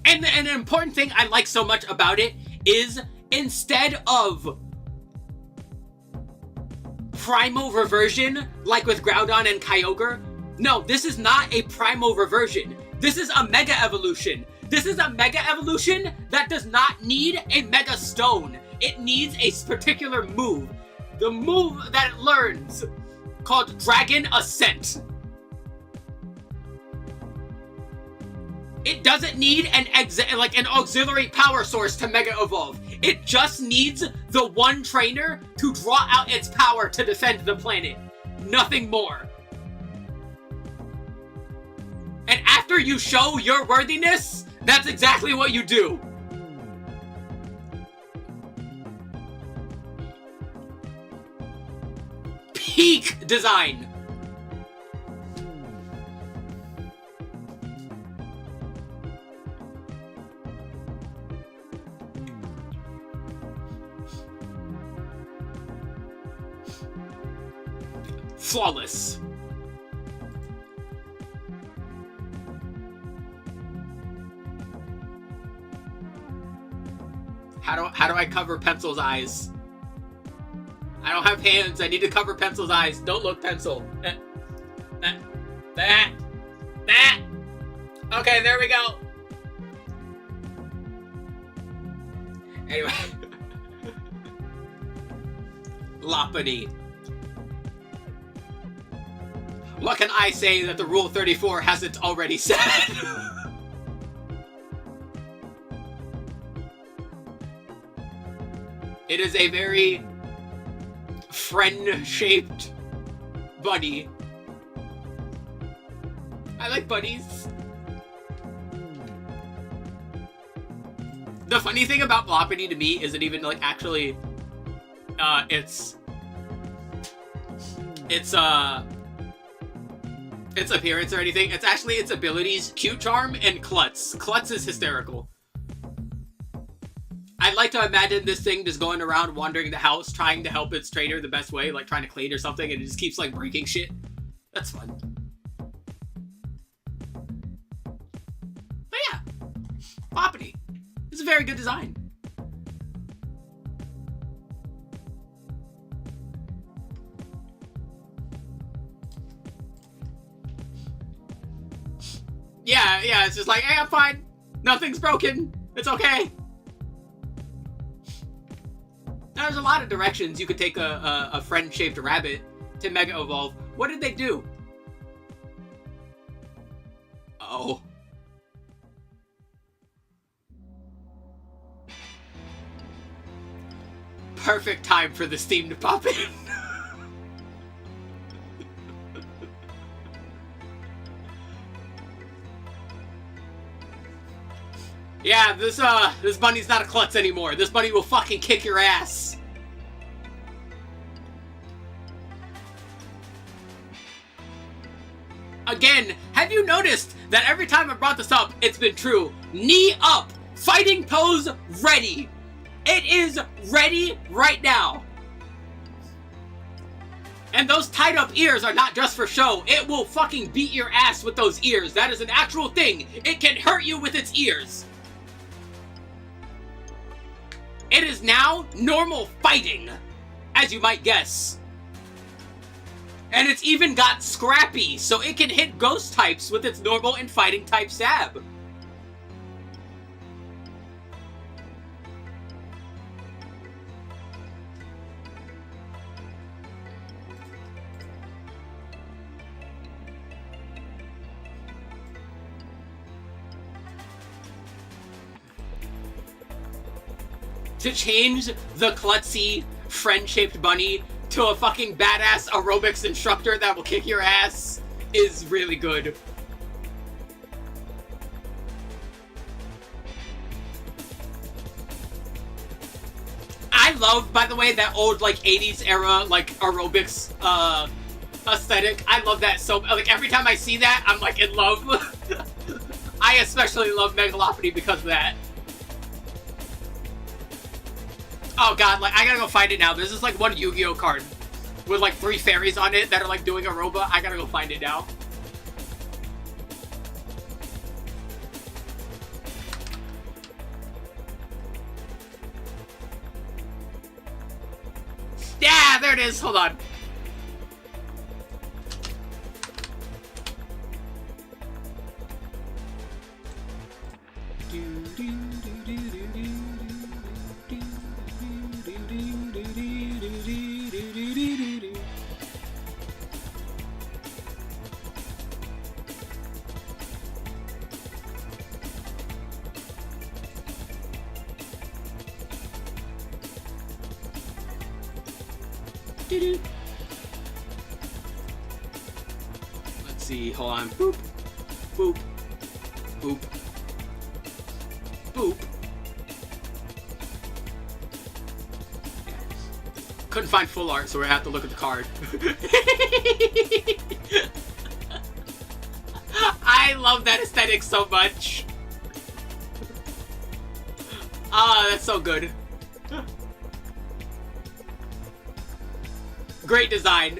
And an important thing I like so much about it is, instead of Primal Reversion, like with Groudon and Kyogre, no, this is not a Primal Reversion. This is a Mega Evolution. This is a Mega Evolution that does not need a Mega Stone. It needs a particular move. The move that it learns, called Dragon Ascent. It doesn't need an auxiliary power source to Mega Evolve. It just needs the one trainer to draw out its power to defend the planet. Nothing more. And after you show your worthiness, that's exactly what you do. Peak design. Flawless. How do I cover Pencil's eyes? I don't have hands. I need to cover Pencil's eyes. Don't look, Pencil. That. Okay, there we go. Anyway. Loppity. What can I say that the Rule 34 hasn't already said? It is a very friend-shaped bunny. I like bunnies. The funny thing about Loppity to me isn't even like actually its appearance or anything. It's actually its abilities, Cute Charm and Klutz. Klutz is hysterical. I'd like to imagine this thing just going around wandering the house trying to help its trainer the best way, like trying to clean or something, and it just keeps like breaking shit. That's fun. But yeah, Loppity. It's a very good design. Yeah, it's just like, hey, I'm fine. Nothing's broken. It's okay. There's a lot of directions you could take a friend-shaped rabbit to Mega Evolve. What did they do? Oh. Perfect time for the steam to pop in. Yeah, this bunny's not a klutz anymore. This bunny will fucking kick your ass. Again, have you noticed that every time I brought this up, it's been true? Knee up! Fighting pose ready! It is ready right now. And those tied up ears are not just for show. It will fucking beat your ass with those ears. That is an actual thing. It can hurt you with its ears. It is now normal fighting, as you might guess. And it's even got scrappy, so it can hit ghost types with its normal and fighting type stab. To change the klutzy, friend-shaped bunny to a fucking badass aerobics instructor that will kick your ass is really good. I love, by the way, that old, like, 80s era, like, aerobics, aesthetic. I love that so, like, every time I see that, I'm, like, in love. I especially love Megalopody because of that. Oh god, like, I gotta go find it now. There's this, like, one Yu-Gi-Oh card with, like, 3 fairies on it that are, like, doing a robot. I gotta go find it now. Yeah, there it is. Hold on. Let's see, hold on. Boop. Boop. Boop. Boop. Yeah. Couldn't find full art, so we have to look at the card. I love that aesthetic so much. Ah, that's so good. Great design.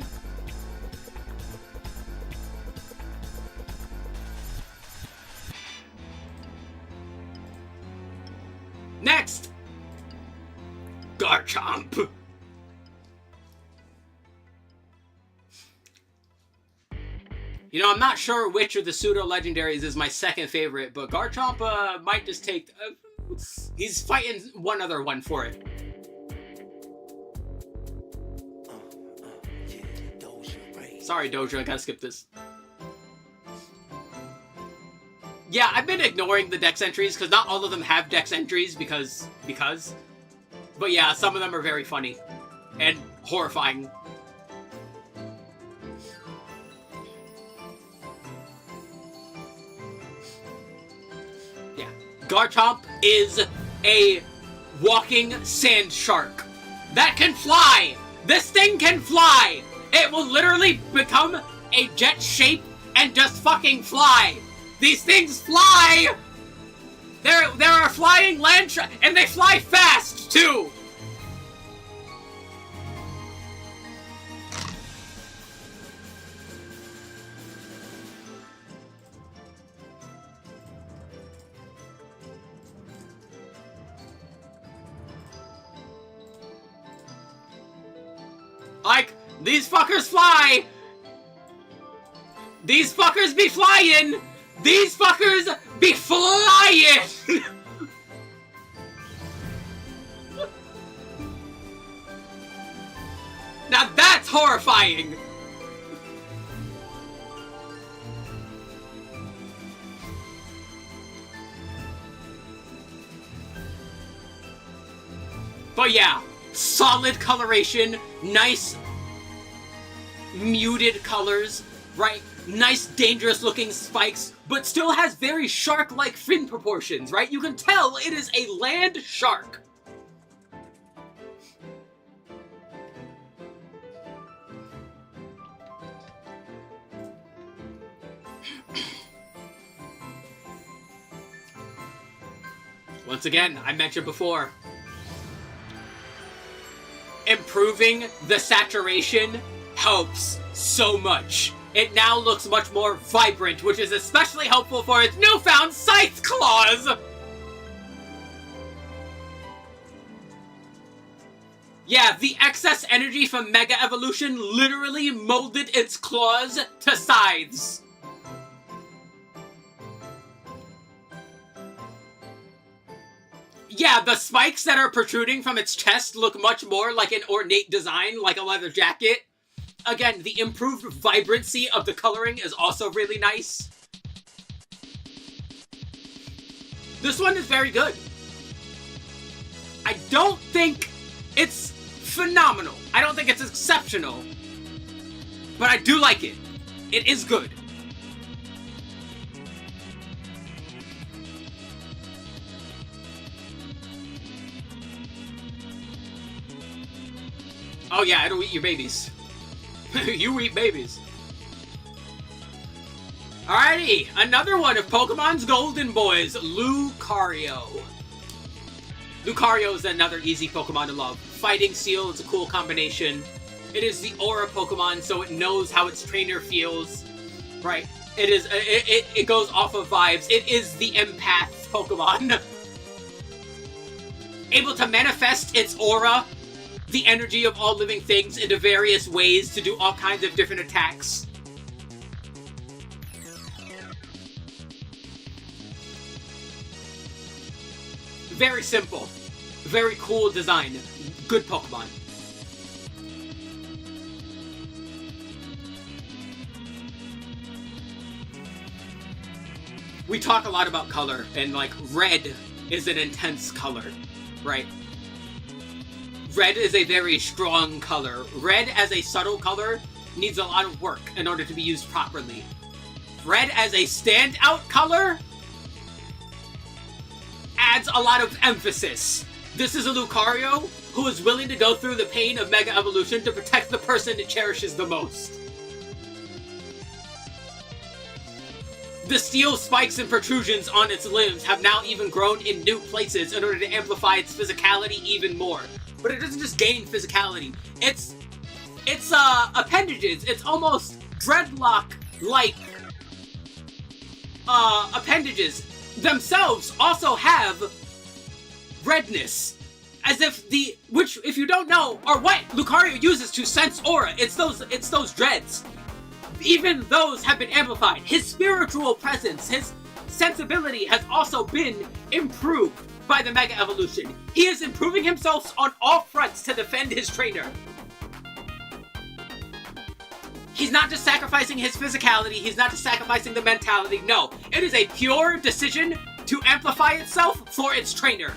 Garchomp. You know, I'm not sure which of the pseudo-legendaries is my second favorite, but Garchomp might just take... he's fighting one other one for it. Sorry, Doja, I gotta skip this. Yeah, I've been ignoring the Dex entries, because not all of them have Dex entries, because... But yeah, some of them are very funny. And horrifying. Yeah. Garchomp is a walking sand shark that can fly! This thing can fly! It will literally become a jet shape and just fucking fly! These things fly! There are flying land sharks, and they fly fast, too! Like, these fuckers fly! These fuckers be flying! These fuckers be flying! Now that's horrifying! But yeah, solid coloration, nice muted colors, right? Nice dangerous looking spikes, but still has very shark-like fin proportions, right? You can tell it is a land shark. Once again, I mentioned before, improving the saturation helps so much. It now looks much more vibrant, which is especially helpful for its newfound scythe claws! Yeah, the excess energy from Mega Evolution literally molded its claws to scythes. Yeah, the spikes that are protruding from its chest look much more like an ornate design, like a leather jacket. Again, the improved vibrancy of the coloring is also really nice. This one is very good. I don't think it's phenomenal. I don't think it's exceptional. But I do like it. It is good. Oh yeah, it'll eat your babies. You eat babies. Alrighty, another one of Pokemon's Golden Boys, Lucario. Lucario is another easy Pokemon to love. Fighting Seal is a cool combination. It is the Aura Pokemon, so it knows how its trainer feels. Right? It goes off of vibes. It is the empath Pokemon. Able to manifest its aura, the energy of all living things, into various ways to do all kinds of different attacks. Very simple. Very cool design. Good Pokemon. We talk a lot about color, and like red is an intense color, right? Red is a very strong color. Red as a subtle color needs a lot of work in order to be used properly. Red as a standout color adds a lot of emphasis. This is a Lucario who is willing to go through the pain of Mega Evolution to protect the person it cherishes the most. The steel spikes and protrusions on its limbs have now even grown in new places in order to amplify its physicality even more. But it doesn't just gain physicality. It's appendages. It's almost dreadlock-like appendages themselves also have redness As if which, if you don't know, are what Lucario uses to sense aura. It's those dreads. Even those have been amplified. His spiritual presence, his sensibility has also been improved by the Mega Evolution. He is improving himself on all fronts to defend his trainer. He's not just sacrificing his physicality, he's not just sacrificing the mentality, no. It is a pure decision to amplify itself for its trainer.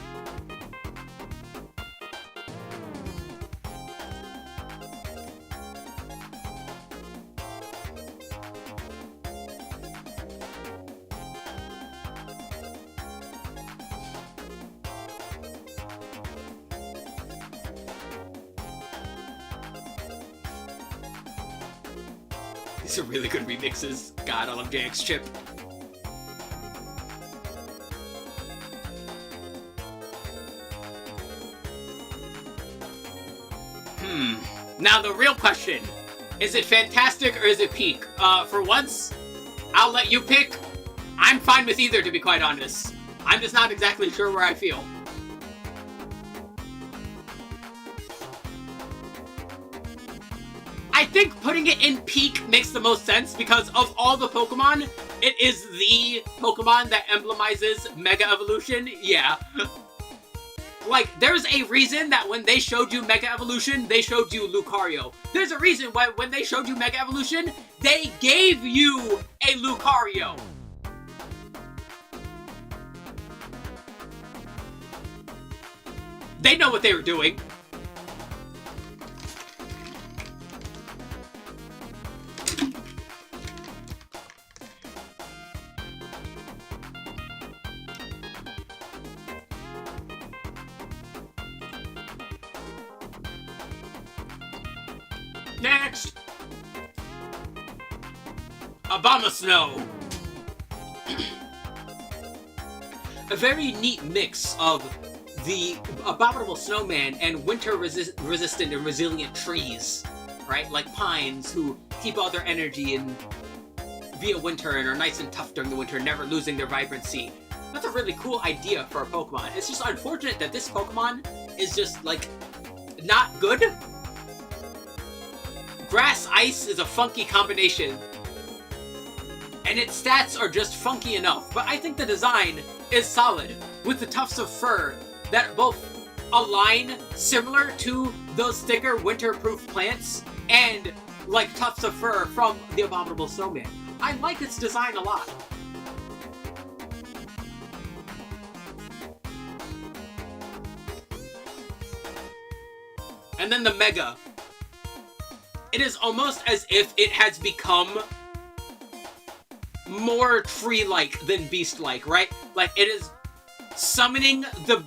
These are really good remixes. God, I love JX Chip. Now the real question, is it fantastic or is it peak? For once, I'll let you pick. I'm fine with either, to be quite honest. I'm just not exactly sure where I feel. I think putting it in peak makes the most sense because of all the Pokemon, it is the Pokemon that emblemizes Mega Evolution. Yeah. Like, there's a reason that when they showed you Mega Evolution, they showed you Lucario. There's a reason why when they showed you Mega Evolution, they gave you a Lucario. They know what they were doing. Next! Abomasnow! A very neat mix of the abominable snowman and winter resistant and resilient trees, right? Like pines who keep all their energy in via winter and are nice and tough during the winter, never losing their vibrancy. That's a really cool idea for a Pokemon. It's just unfortunate that this Pokemon is just, like, not good. Grass-Ice is a funky combination, and its stats are just funky enough, but I think the design is solid, with the tufts of fur that both align similar to those thicker winter-proof plants, and like tufts of fur from the Abominable Snowman. I like its design a lot. And then the Mega. It is almost as if it has become more tree-like than beast-like, right? Like, it is summoning the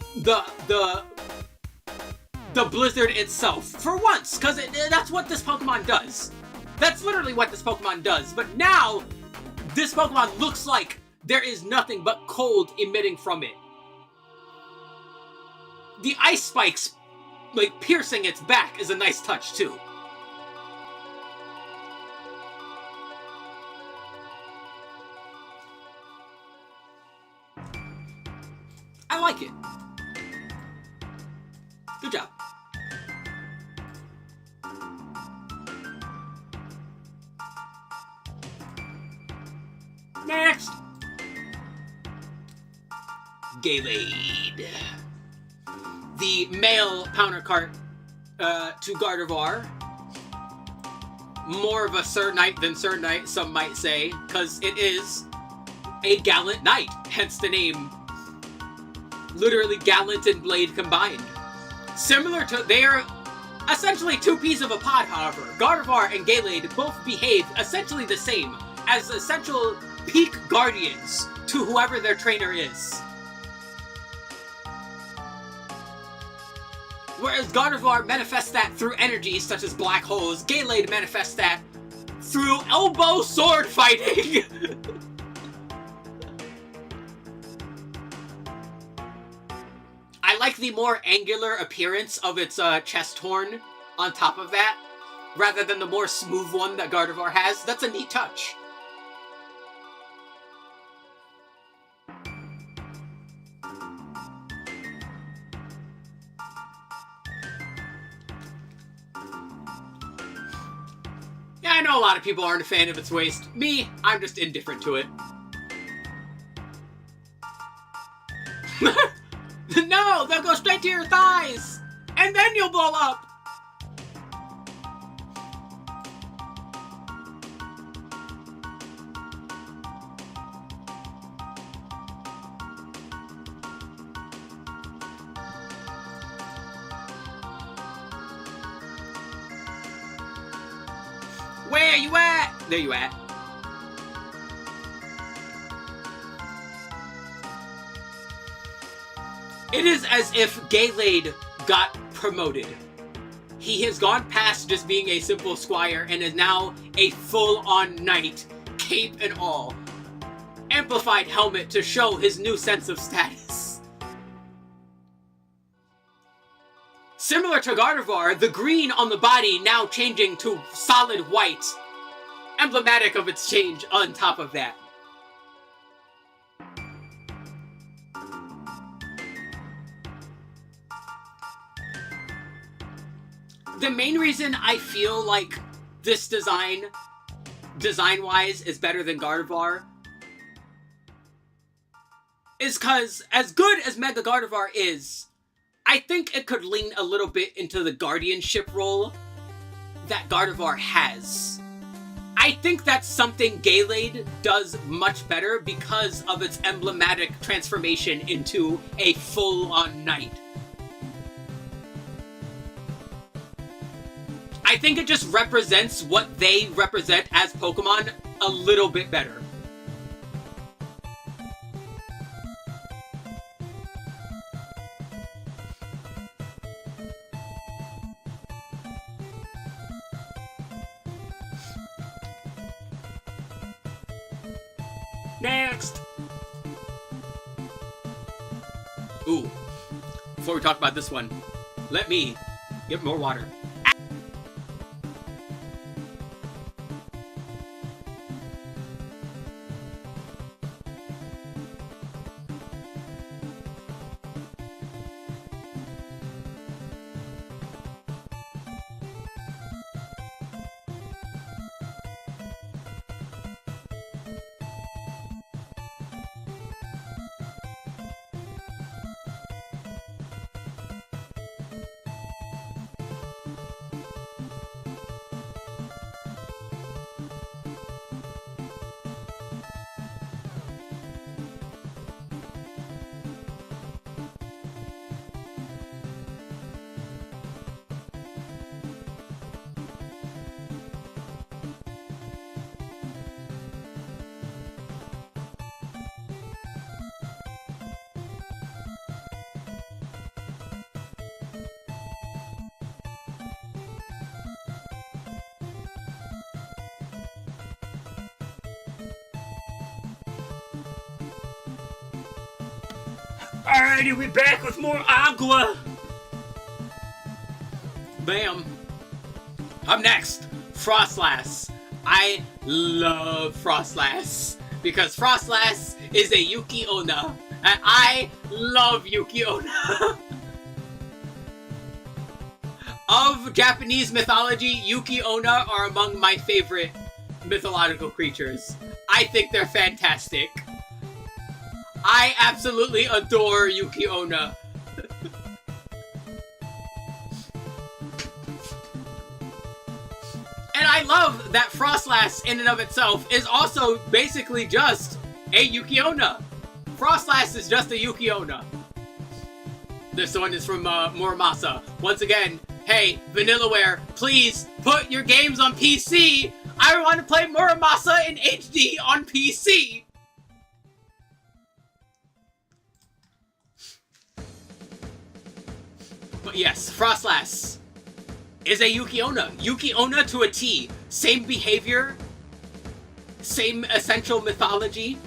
blizzard itself, for once, because that's what this Pokemon does. That's literally what this Pokemon does, but now, this Pokemon looks like there is nothing but cold emitting from it. The ice spikes, like, piercing its back is a nice touch, too. I like it. Good job. Next! Gaylade. The male counterpart to Gardevoir. More of a Sir Knight than Sir Knight, some might say, because it is a gallant knight, hence the name. Literally gallant and blade combined. Similar to, they are essentially two peas of a pod, however. Gardevoir and Gaylade both behave essentially the same, as essential peak guardians to whoever their trainer is. Whereas Gardevoir manifests that through energies such as black holes, Gaylade manifests that through elbow sword fighting! I like the more angular appearance of its chest horn on top of that, rather than the more smooth one that Gardevoir has. That's a neat touch. know a lot of people aren't a fan of its waist. Me, I'm just indifferent to it. No, they'll go straight to your thighs! And then you'll blow up! Where you at? There you at. It is as if Gaylade got promoted. He has gone past just being a simple squire and is now a full-on knight, cape and all. Amplified helmet to show his new sense of status. Similar to Gardevoir, the green on the body now changing to solid white. Emblematic of its change on top of that. The main reason I feel like this design-wise, is better than Gardevoir is because, as good as Mega Gardevoir is, I think it could lean a little bit into the guardianship role that Gardevoir has. I think that's something Gaylade does much better because of its emblematic transformation into a full-on knight. I think it just represents what they represent as Pokemon a little bit better. Next! Ooh. Before we talk about this one, let me get more water. Alrighty, we back with more Agua! Bam. Up next, Frostlass. I love Frostlass because Frostlass is a Yuki Onna, and I love Yuki Onna. Of Japanese mythology, Yuki Onna are among my favorite mythological creatures. I think they're fantastic. I absolutely adore Yuki Onna. And I love that Frostlass in and of itself is also basically just a Yuki Onna. Frostlass is just a Yuki Onna. This one is from Muramasa. Once again, hey, Vanillaware, please put your games on PC. I want to play Muramasa in HD on PC. But yes, Frostlass is a Yuki Onna. Yuki Onna to a T. Same behavior, same essential mythology.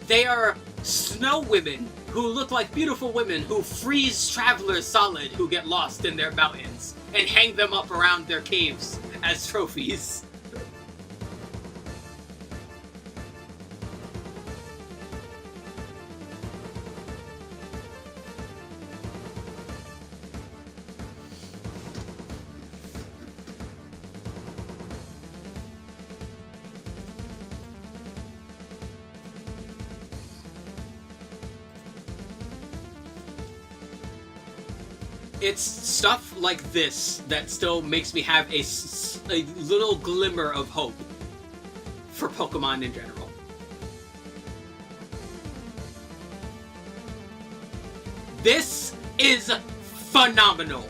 They are snow women who look like beautiful women who freeze travelers solid who get lost in their mountains and hang them up around their caves as trophies. it's stuff like this that still makes me have a little glimmer of hope for Pokemon in general. This is phenomenal.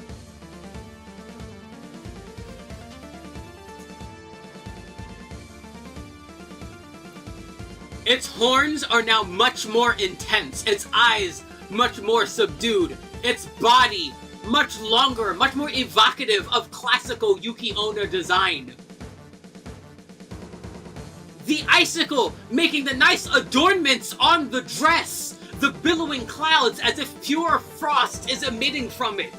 Its horns are now much more intense, its eyes much more subdued, its body much longer, much more evocative of classical Yuki Onna design. The icicle making the nice adornments on the dress, the billowing clouds as if pure frost is emitting from it,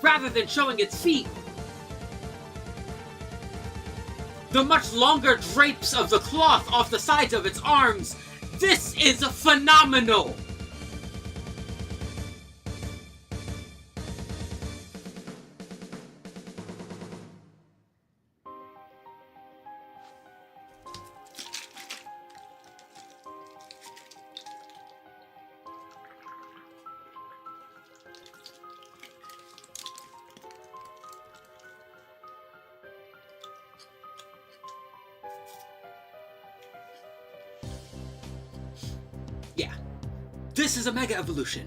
rather than showing its feet. The much longer drapes of the cloth off the sides of its arms. This is phenomenal! Yeah, this is a mega evolution.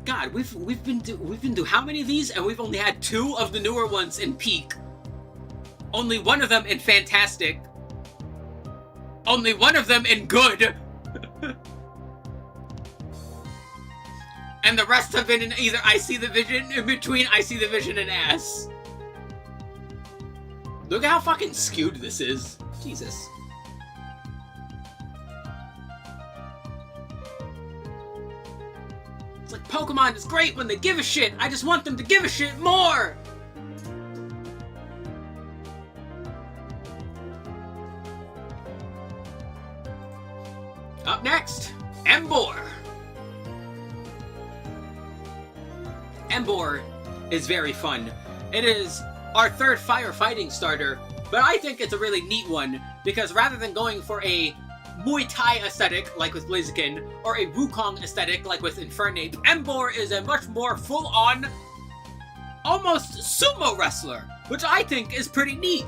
God, we've been to how many of these, and we've only had 2 of the newer ones in peak. Only 1 of them in fantastic. Only 1 of them in good. And the rest have been in either I see the vision, in between I see the vision and ass. Look at how fucking skewed this is. Jesus. It's like Pokemon is great when they give a shit. I just want them to give a shit more. Up next, Emboar. Emboar is very fun. It is our 3rd firefighting starter, but I think it's a really neat one because rather than going for a Muay Thai aesthetic like with Blaziken or a Wukong aesthetic like with Infernape, Emboar is a much more full-on, almost sumo wrestler, which I think is pretty neat.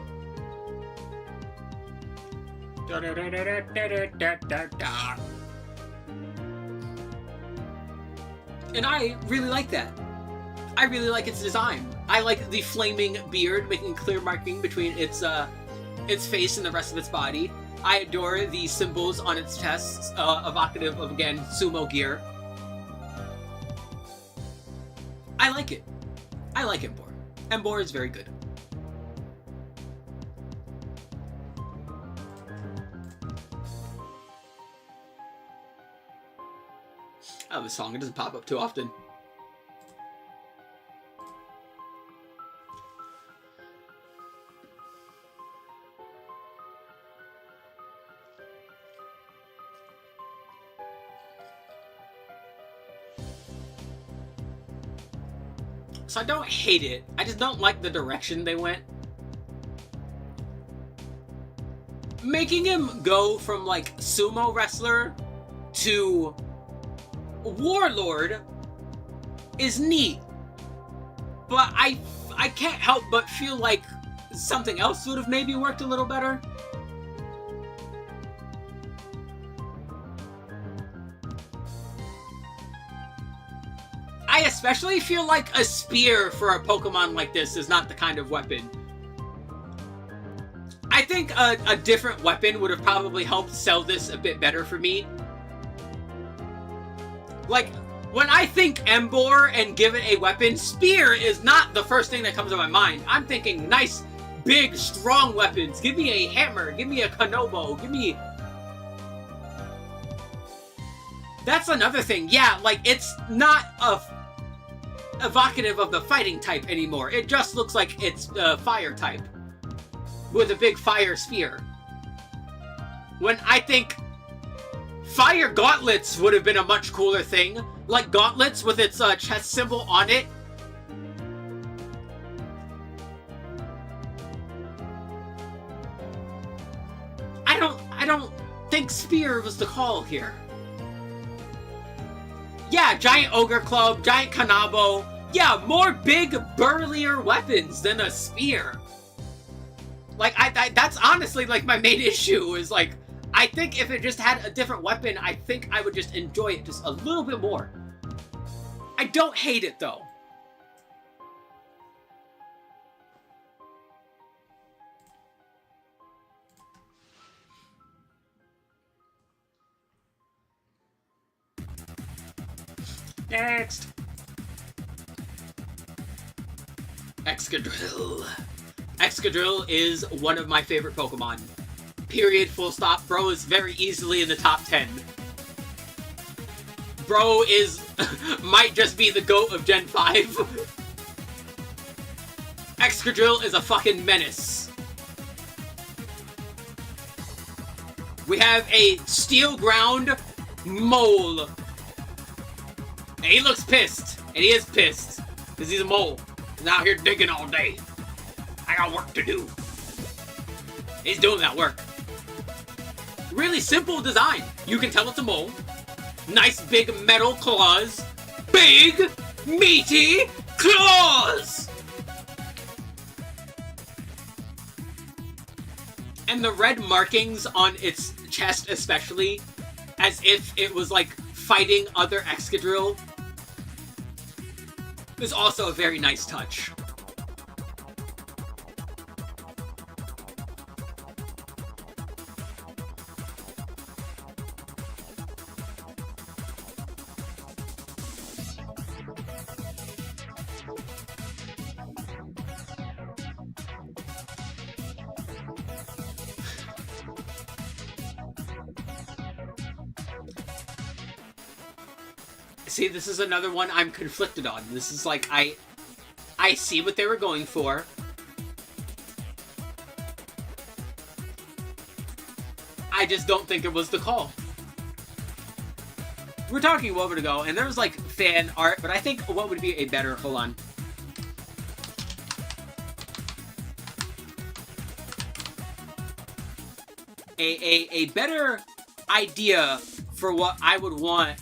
And I really like that. I really like its design. I like the flaming beard, making clear marking between its face and the rest of its body. I adore the symbols on its chest, evocative of, again, sumo gear. I like it. I like Emboar. Emboar is very good. I love this song. It doesn't pop up too often. So I don't hate it. I just don't like the direction they went. Making him go from, like, sumo wrestler to warlord is neat. But I can't help but feel like something else would have maybe worked a little better. I especially feel like a spear for a Pokemon like this is not the kind of weapon. I think a different weapon would have probably helped sell this a bit better for me. Like, when I think Emboar and give it a weapon, spear is not the first thing that comes to my mind. I'm thinking nice, big, strong weapons. Give me a hammer. Give me a Kanobo. Give me... That's another thing. Yeah, like, it's not evocative of the fighting type anymore. It just looks like it's fire type with a big fire spear. When I think fire gauntlets would have been a much cooler thing, like gauntlets with its chest symbol on it. I don't think spear was the call here. Yeah, giant ogre club, giant Kanabo. Yeah, more big, burlier weapons than a spear. Like, that's honestly, like, my main issue is, like, I think if it just had a different weapon, I think I would just enjoy it just a little bit more. I don't hate it, though. Next. Excadrill. Excadrill is one of my favorite Pokemon. Period, full stop. Bro is very easily in the top 10. Bro is... might just be the GOAT of Gen 5. Excadrill is a fucking menace. We have a Steel Ground Mole. And he looks pissed. And he is pissed. Because he's a mole. He's out here digging all day. I got work to do. He's doing that work. Really simple design. You can tell it's a mole. Nice big metal claws. Big, meaty claws! And the red markings on its chest especially, as if it was like fighting other Excadrill, is also a very nice touch. See, this is another one I'm conflicted on. This is like, I see what they were going for. I just don't think it was the call. We were talking a moment ago, and there was like fan art, but I think what would be a better, hold on. A better idea for what I would want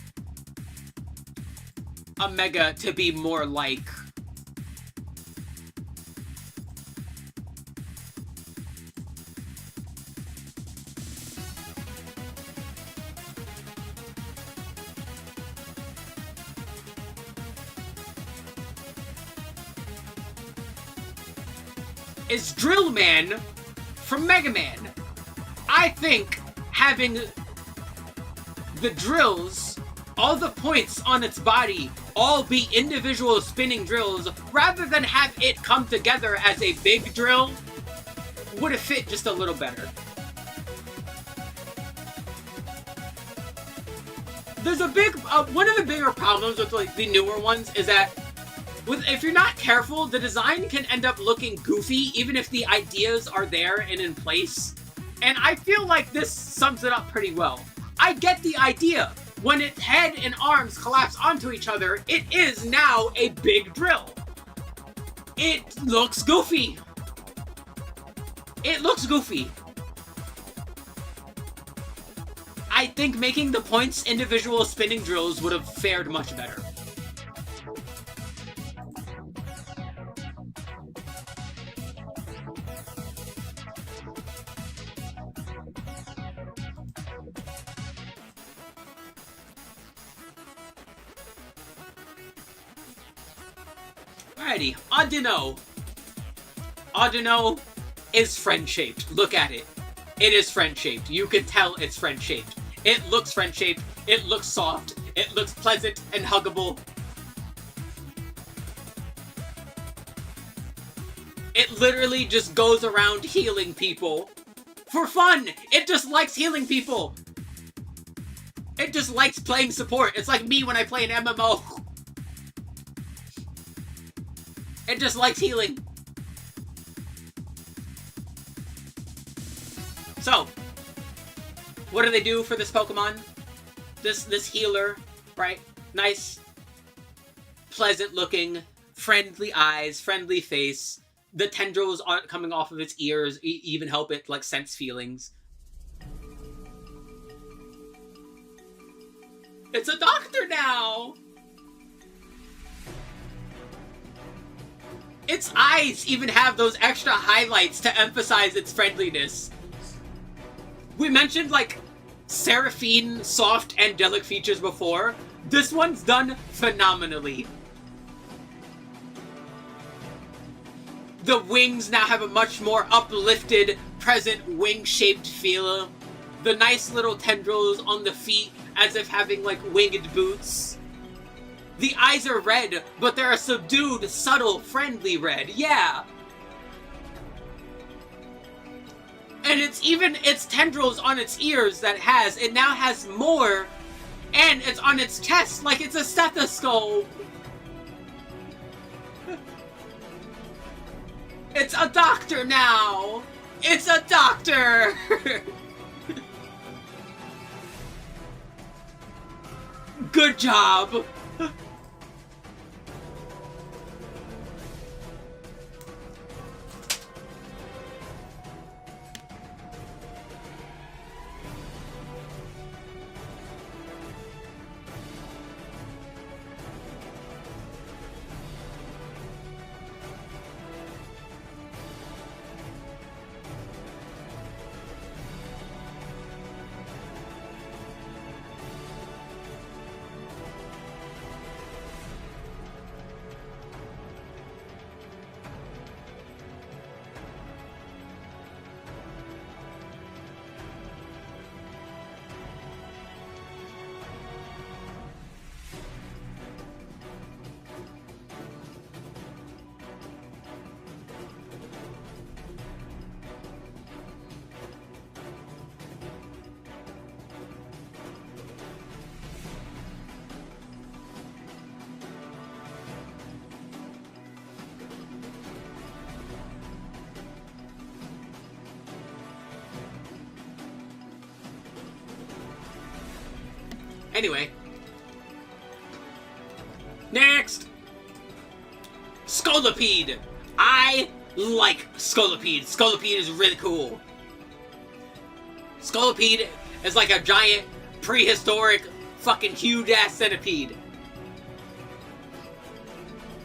a Mega to be more like. Is Drill Man from Mega Man. I think having the drills, all the points on its body, all be individual spinning drills, rather than have it come together as a big drill, would have fit just a little better. There's a big, one of the bigger problems with like the newer ones is that if you're not careful, the design can end up looking goofy, even if the ideas are there and in place. And I feel like this sums it up pretty well. I get the idea. When its head and arms collapse onto each other, it is now a big drill. It looks goofy. It looks goofy. I think making the points individual spinning drills would have fared much better. Alrighty, Audino. Audino is friend-shaped. Look at it. It is friend-shaped. You can tell it's friend-shaped. It looks friend-shaped. It looks soft. It looks pleasant and huggable. It literally just goes around healing people. For fun! It just likes healing people! It just likes playing support. It's like me when I play an MMO. It just likes healing. So, what do they do for this Pokemon? This healer, right? Nice, pleasant looking, friendly eyes, friendly face. The tendrils aren't coming off of its ears, even help it like sense feelings. It's a doctor now! Its eyes even have those extra highlights to emphasize its friendliness. We mentioned, like, Seraphine soft angelic features before. This one's done phenomenally. The wings now have a much more uplifted, present wing-shaped feel. The nice little tendrils on the feet as if having, like, winged boots. The eyes are red, but they're a subdued, subtle, friendly red. Yeah! And it's even its tendrils on its ears that it now has more, and it's on its chest like it's a stethoscope. It's a doctor now! It's a doctor! Good job! Anyway. Next! Scolipede! I like Scolipede. Scolipede is really cool. Scolipede is like a giant, prehistoric, fucking huge-ass centipede.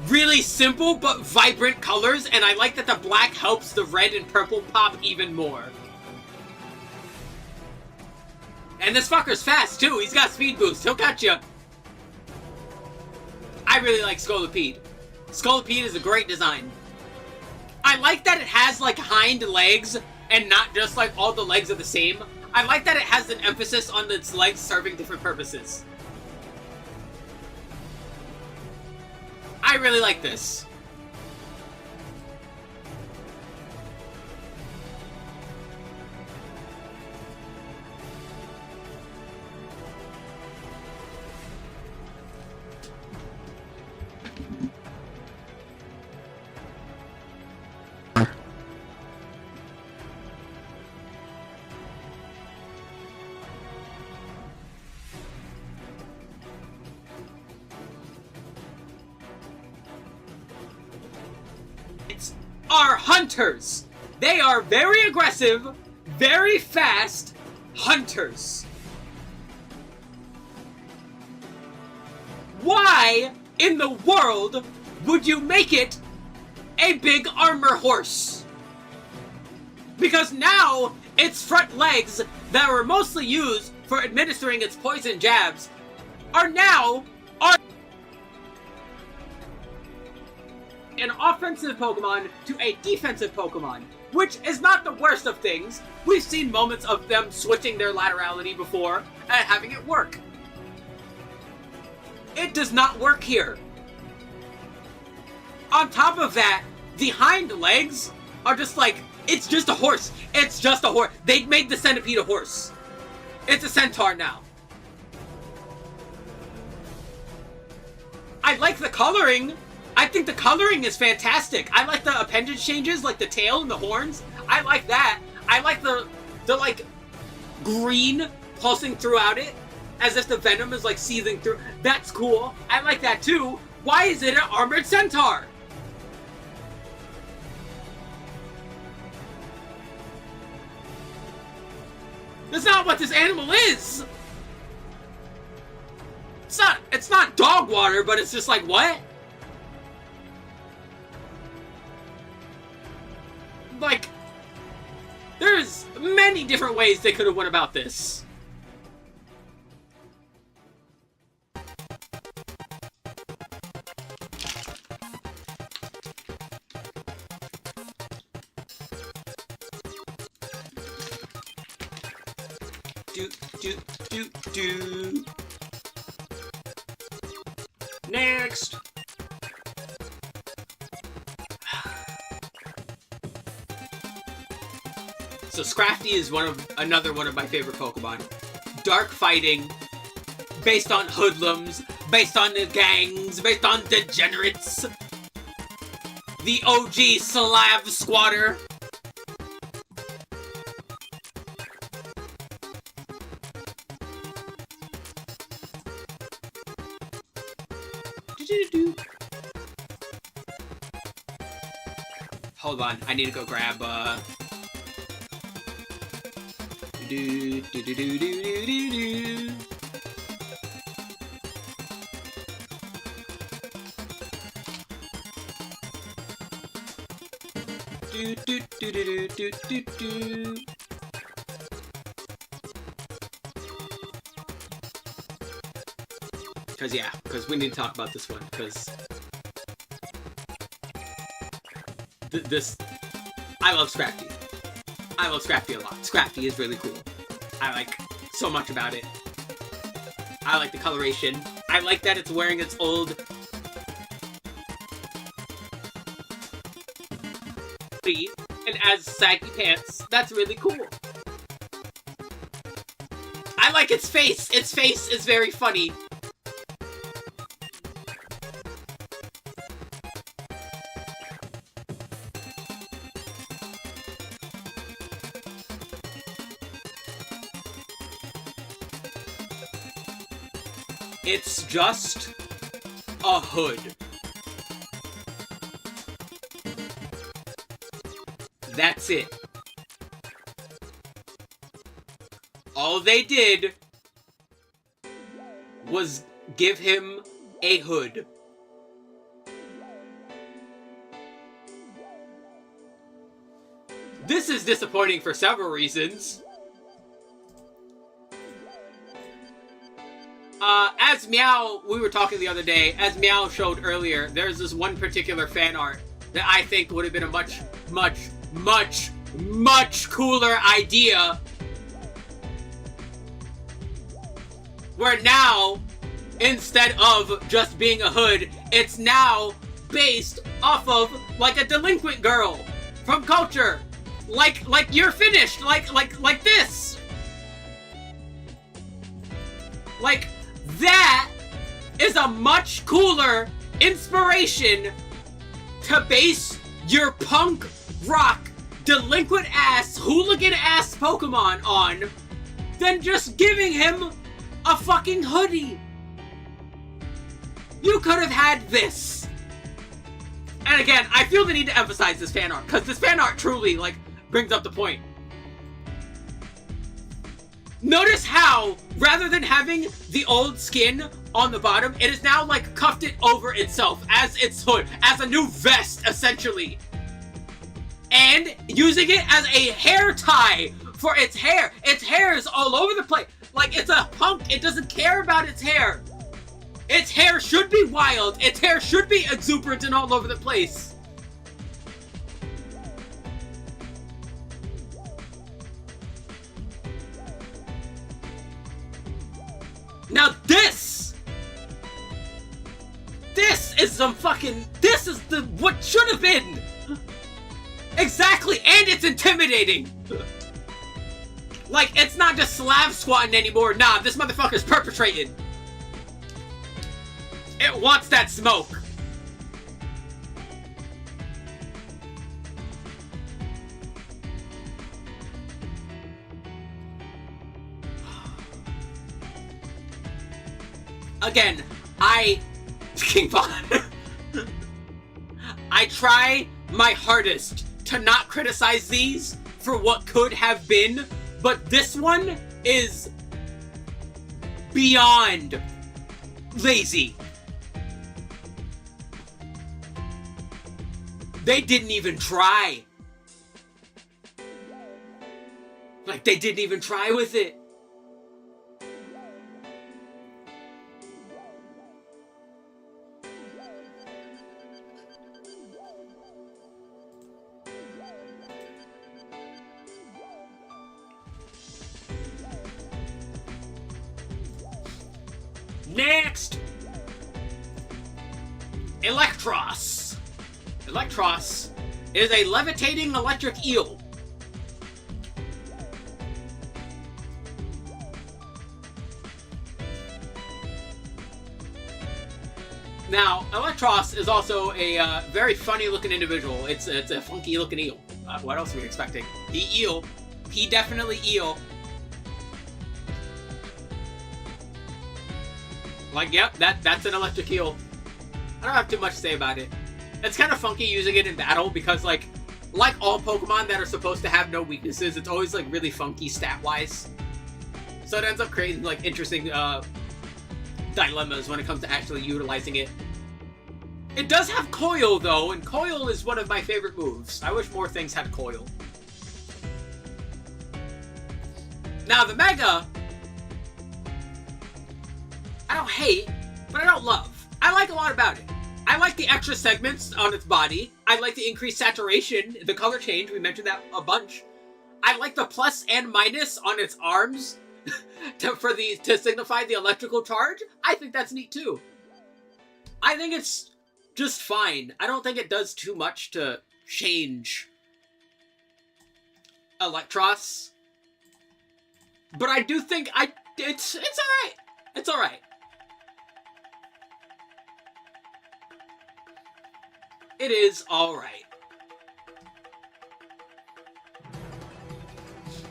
Really simple, but vibrant colors, and I like that the black helps the red and purple pop even more. And this fucker's fast, too. He's got speed boost. He'll catch you. I really like Scolipede. Scolipede is a great design. I like that it has, like, hind legs and not just, like, all the legs are the same. I like that it has an emphasis on its legs serving different purposes. I really like this. Are hunters. They are very aggressive, very fast hunters. Why in the world would you make it a big armor horse? Because now its front legs that were mostly used for administering its poison jabs are now an offensive Pokemon to a defensive Pokemon, which is not the worst of things. We've seen moments of them switching their laterality before and having it work. It does not work here. On top of that, the hind legs are just like, it's just a horse. It's just a horse. They made the centipede a horse. It's a centaur now. I like the coloring. I think the coloring is fantastic. I like the appendage changes, like the tail and the horns. I like that. I like the like green pulsing throughout it, as if the venom is like seething through. That's cool. I like that too. Why is it an armored centaur? That's not what this animal is. It's not dog water, but it's just like, what? Like, there's many different ways they could have went about this. Do. Next. So Scrafty is another one of my favorite Pokemon. Dark fighting, based on hoodlums, based on the gangs, based on degenerates. The OG Slav squatter. Hold on, I need to go grab because we need to talk about this one, because I love Scrafty. I love Scrafty a lot. Scrafty is really cool. I like so much about it. I like the coloration. I like that it's wearing its old feet and as saggy pants. That's really cool. I like its face. Its face is very funny. It's just a hood. That's it. All they did was give him a hood. This is disappointing for several reasons. As Meow, we were talking the other day, as Meow showed earlier, there's this one particular fan art that I think would have been a much cooler idea. Where now, instead of just being a hood, it's now based off of like a delinquent girl from Culture. Like you're finished, like this. Like, that is a much cooler inspiration to base your punk rock delinquent ass hooligan ass Pokemon on than just giving him a fucking hoodie. You could have had this. And again, I feel the need to emphasize this fan art because this fan art truly like brings up the point. Notice how, rather than having the old skin on the bottom, it is now, like, cuffed it over itself as its hood, as a new vest, essentially. And using it as a hair tie for its hair. Its hair is all over the place. Like, it's a punk. It doesn't care about its hair. Its hair should be wild. Its hair should be exuberant and all over the place. Now this is some fucking, this is the, what should have been. Exactly, and it's intimidating. Like, it's not just Slav squatting anymore. Nah, this motherfucker's perpetrated. It wants that smoke. Again, King Von. I try my hardest to not criticize these for what could have been, but this one is beyond lazy. They didn't even try. Like, they didn't even try with it. Next! Electros. Electros is a levitating electric eel. Now, Electros is also a very funny-looking individual. It's a funky-looking eel. What else are we expecting? He eel. He definitely eel. Like, yep, that's an electric eel. I don't have too much to say about it. It's kind of funky using it in battle because, like all Pokemon that are supposed to have no weaknesses, it's always, like, really funky stat-wise. So it ends up creating, like, interesting, dilemmas when it comes to actually utilizing it. It does have Coil, though, and Coil is one of my favorite moves. I wish more things had Coil. Now, the Mega, I don't hate, but I don't love. I like a lot about it. I like the extra segments on its body. I like the increased saturation, the color change. We mentioned that a bunch. I like the plus and minus on its arms to signify the electrical charge. I think that's neat too. I think it's just fine. I don't think it does too much to change Electros. But I do think it's alright. It's alright. It is alright.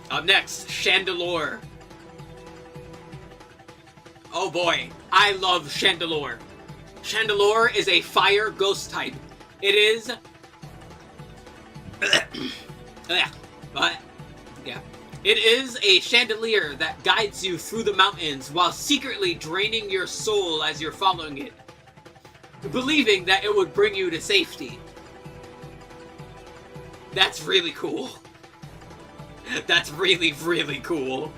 Up next, Chandelure. Oh boy, I love Chandelure. Chandelure is a fire ghost type. It is... yeah. It is a chandelier that guides you through the mountains while secretly draining your soul as you're following it, believing that it would bring you to safety. That's really cool. That's really, really cool.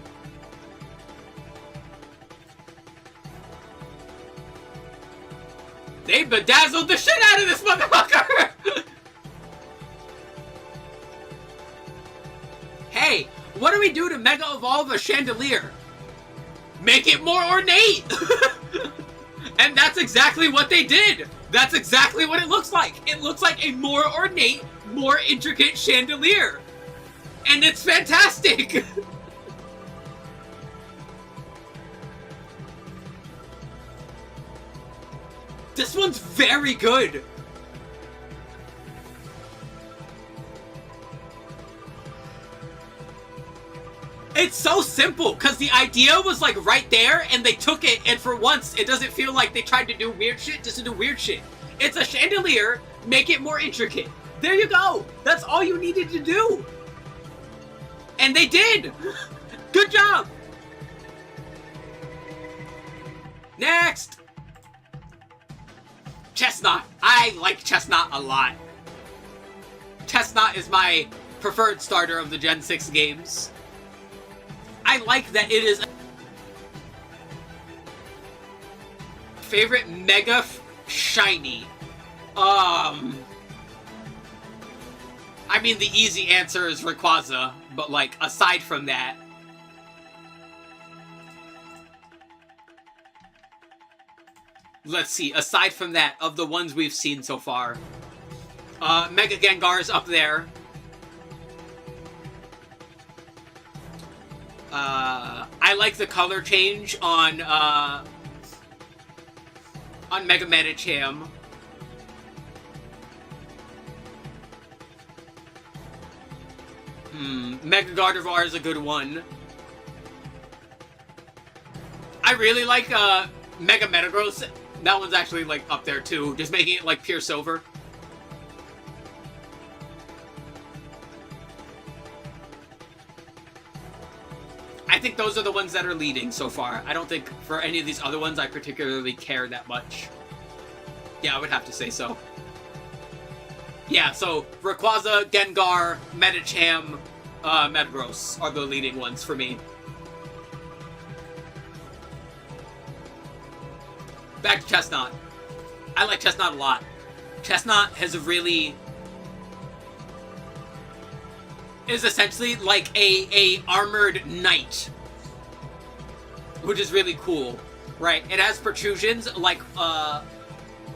They bedazzled the shit out of this motherfucker! Hey, what do we do to Mega Evolve a Chandelier? Make it more ornate! And that's exactly what they did! That's exactly what it looks like! It looks like a more ornate, more intricate chandelier! And it's fantastic! This one's very good! It's so simple, because the idea was, like, right there, and they took it, and for once, it doesn't feel like they tried to do weird shit just to do weird shit. It's a chandelier, make it more intricate. There you go! That's all you needed to do! And they did! Good job! Next! Chestnut. I like Chestnut a lot. Chestnut is my preferred starter of the Gen 6 games. I like that it is favorite Mega Shiny. I mean, the easy answer is Rayquaza, but, like, aside from that, let's see, aside from that, of the ones we've seen so far, Mega Gengar's up there. I like the color change on Mega Medicham. Mega Gardevoir is a good one. I really like Mega Metagross. That one's actually, like, up there too, just making it like pure silver. I think those are the ones that are leading so far. I don't think for any of these other ones I particularly care that much. Yeah, I would have to say so. Yeah, so Rayquaza, Gengar, Medicham, Metagross are the leading ones for me. Back to Chestnut. I like Chestnut a lot. Chestnut has a really... is essentially like a armored knight. Which is really cool, right? It has protrusions like,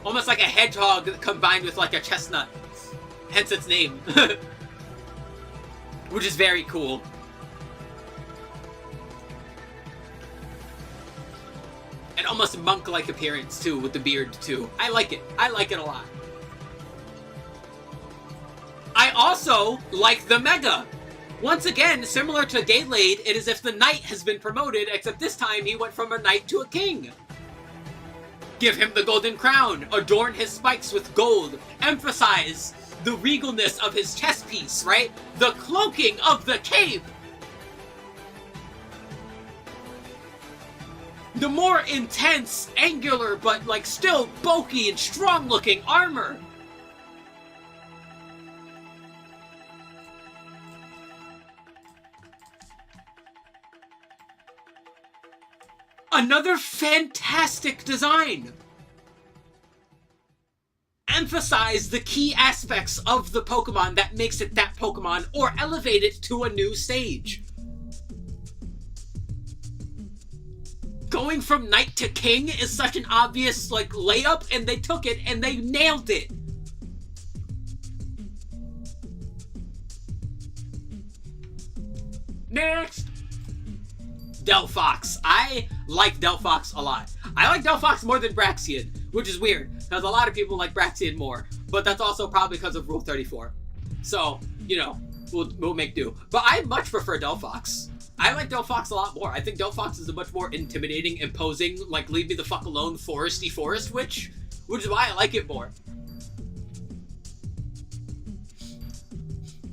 almost like a hedgehog combined with like a chestnut. Hence its name. Which is very cool. And almost monk-like appearance, too, with the beard, too. I like it. I like it a lot. I also like the Mega. Once again, similar to Gallade, it is if the knight has been promoted, except this time he went from a knight to a king. Give him the golden crown. Adorn his spikes with gold. Emphasize the regalness of his chest piece, right? The cloaking of the cape. The more intense, angular, but like still bulky and strong looking armor. Another fantastic design. Emphasize the key aspects of the Pokemon that makes it that Pokemon, or elevate it to a new stage. Going from Knight to King is such an obvious, like, layup, and they took it and they nailed it. Next! Delphox. I like Delphox a lot. I like Delphox more than Braxian, which is weird, because a lot of people like Braxian more, but that's also probably because of Rule 34. So, you know, we'll make do. But I much prefer Delphox. I like Delphox a lot more. I think Delphox is a much more intimidating, imposing, like, leave me the fuck alone, foresty forest witch, which is why I like it more.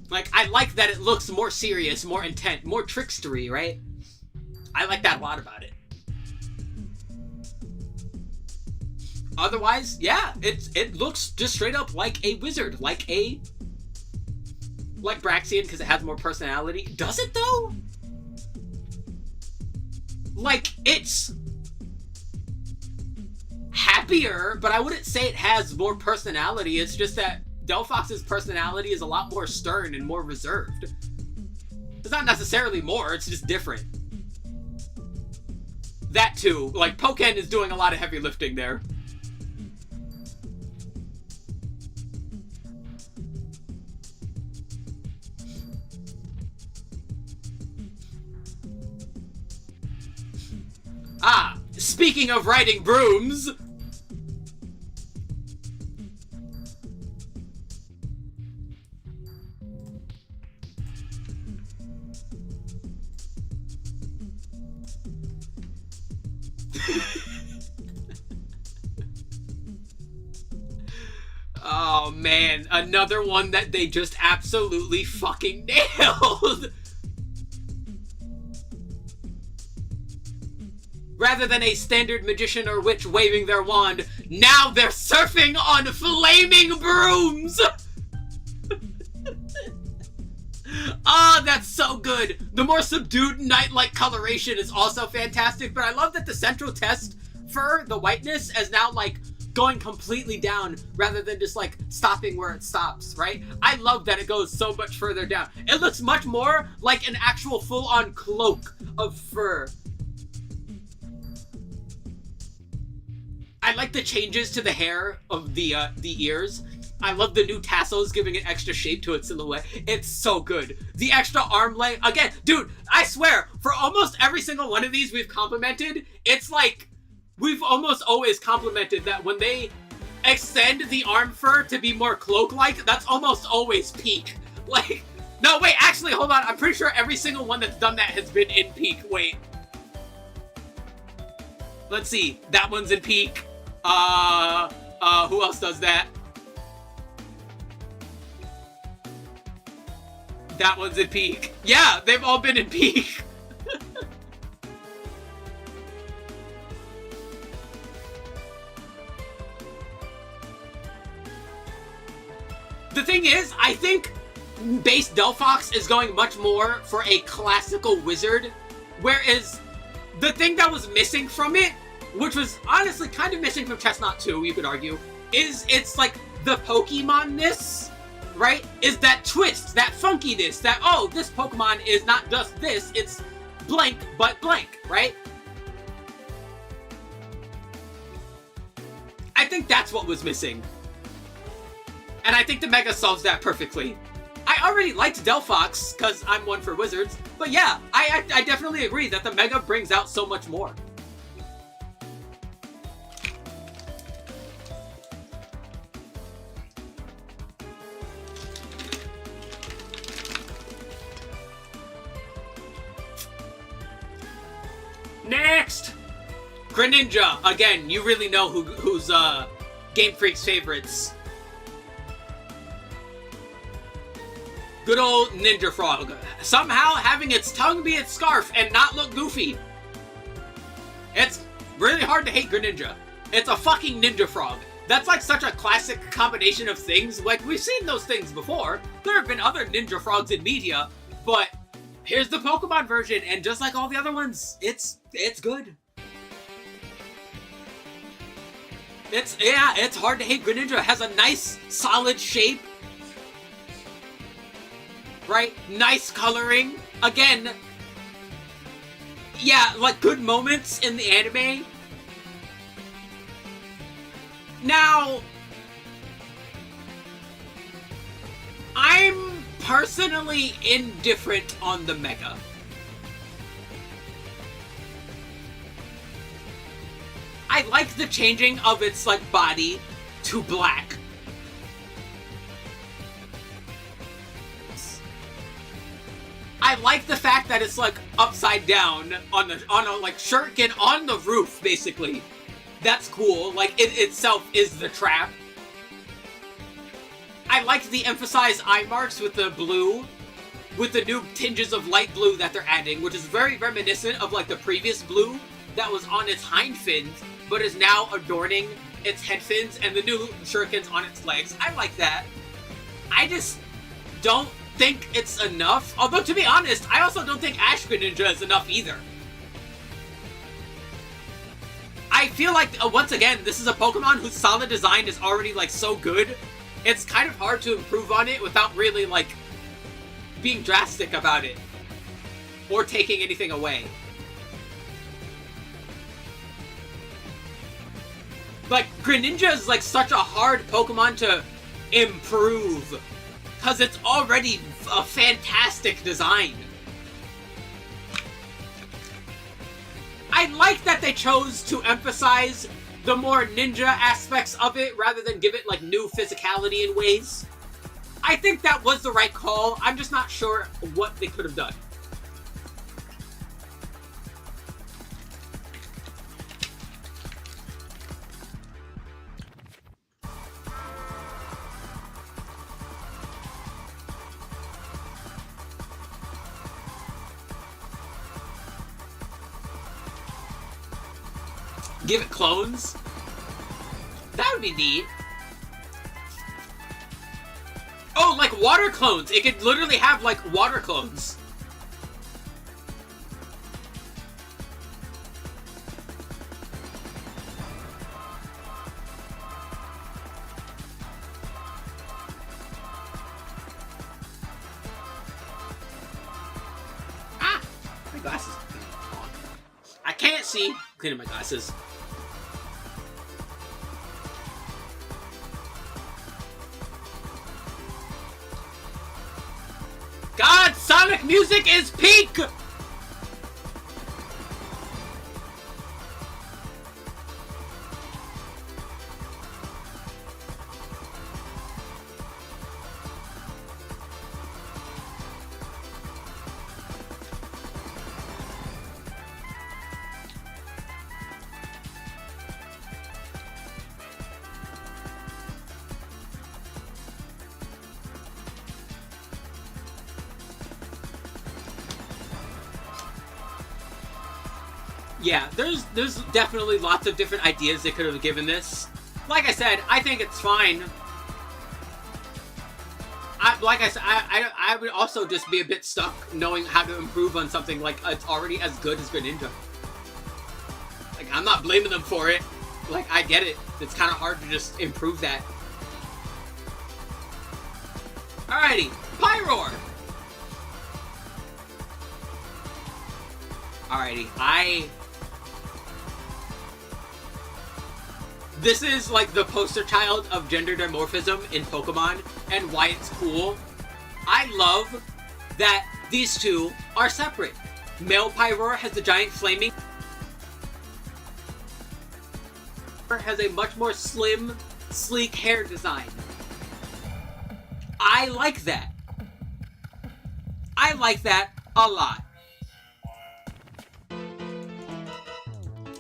Like, I like that it looks more serious, more intent, more trickstery, right? I like that a lot about it. Otherwise, yeah, it looks just straight up like a wizard, like Braxian, because it has more personality. Does it though? Like, it's happier, but I wouldn't say it has more personality. It's just that Delphox's personality is a lot more stern and more reserved. It's not necessarily more, it's just different. That too, like, Pokken is doing a lot of heavy lifting there. Ah, speaking of riding brooms... Oh man, another one that they just absolutely fucking nailed! Rather than a standard magician or witch waving their wand, now they're surfing on flaming brooms! Ah, that's so good! The more subdued night-like coloration is also fantastic, but I love that the central test for the whiteness is now, like, going completely down rather than just, like, stopping where it stops, right? I love that it goes so much further down. It looks much more like an actual full-on cloak of fur. I like the changes to the hair of the ears. I love the new tassels giving it extra shape to its silhouette. It's so good. The extra arm length. Again, dude, I swear, for almost every single one of these we've complimented, it's like, we've almost always complimented that when they extend the arm fur to be more cloak-like, that's almost always peak. Like, no, wait, actually, hold on. I'm pretty sure every single one that's done that has been in peak. Wait. Let's see. That one's in peak. Who else does that? That one's in peak. Yeah, they've all been in peak. The thing is, I think base Delphox is going much more for a classical wizard, whereas the thing that was missing from it, which was honestly kind of missing from Chestnut 2, you could argue, is it's like the Pokemon-ness, right? Is that twist, that funkiness, that, oh, this Pokemon is not just this, it's blank but blank, right? I think that's what was missing. And I think the Mega solves that perfectly. I already liked Delphox, because I'm one for wizards, but yeah, I definitely agree that the Mega brings out so much more. Next! Greninja! Again, you really know who's Game Freak's favorites. Good old Ninja Frog. Somehow having its tongue be its scarf and not look goofy. It's really hard to hate Greninja. It's a fucking Ninja Frog. That's like such a classic combination of things. Like, we've seen those things before. There have been other Ninja Frogs in media, but here's the Pokemon version, and just like all the other ones, it's good. It's hard to hate. Greninja has a nice, solid shape. Right? Nice coloring. Again, yeah, like good moments in the anime. Now, I'm personally indifferent on the Mega. I like the changing of its, like, body to black. I like the fact that it's, like, upside down on a, like, shuriken on the roof, basically. That's cool. Like, it itself is the trap. I like the emphasized eye marks with the blue, with the new tinges of light blue that they're adding, which is very reminiscent of, like, the previous blue that was on its hind fins, but is now adorning its head fins and the new shurikens on its legs. I like that. I just don't think it's enough. Although, to be honest, I also don't think Ash Greninja is enough either. I feel like, once again, this is a Pokemon whose solid design is already, like, so good. It's kind of hard to improve on it without really, like, being drastic about it. Or taking anything away. Like, Greninja is, like, such a hard Pokemon to improve. Because it's already a fantastic design. I like that they chose to emphasize the more ninja aspects of it rather than give it, like, new physicality in ways. I think that was the right call. I'm just not sure what they could have done. Give it clones? That would be neat. Oh, like water clones. It could literally have, like, water clones. Ah! My glasses. I can't see. Cleaning my glasses. God, Sonic music is peak! Yeah, there's definitely lots of different ideas they could have given this. Like I said, I think it's fine. like I said, I would also just be a bit stuck knowing how to improve on something like it's already as good as Greninja. Like, I'm not blaming them for it. Like, I get it. It's kind of hard to just improve that. Alrighty, Pyroar! Alrighty, this is like the poster child of gender dimorphism in Pokemon and why it's cool. I love that these two are separate. Male Pyroar has the giant flaming... has a much more slim, sleek hair design. I like that. I like that a lot.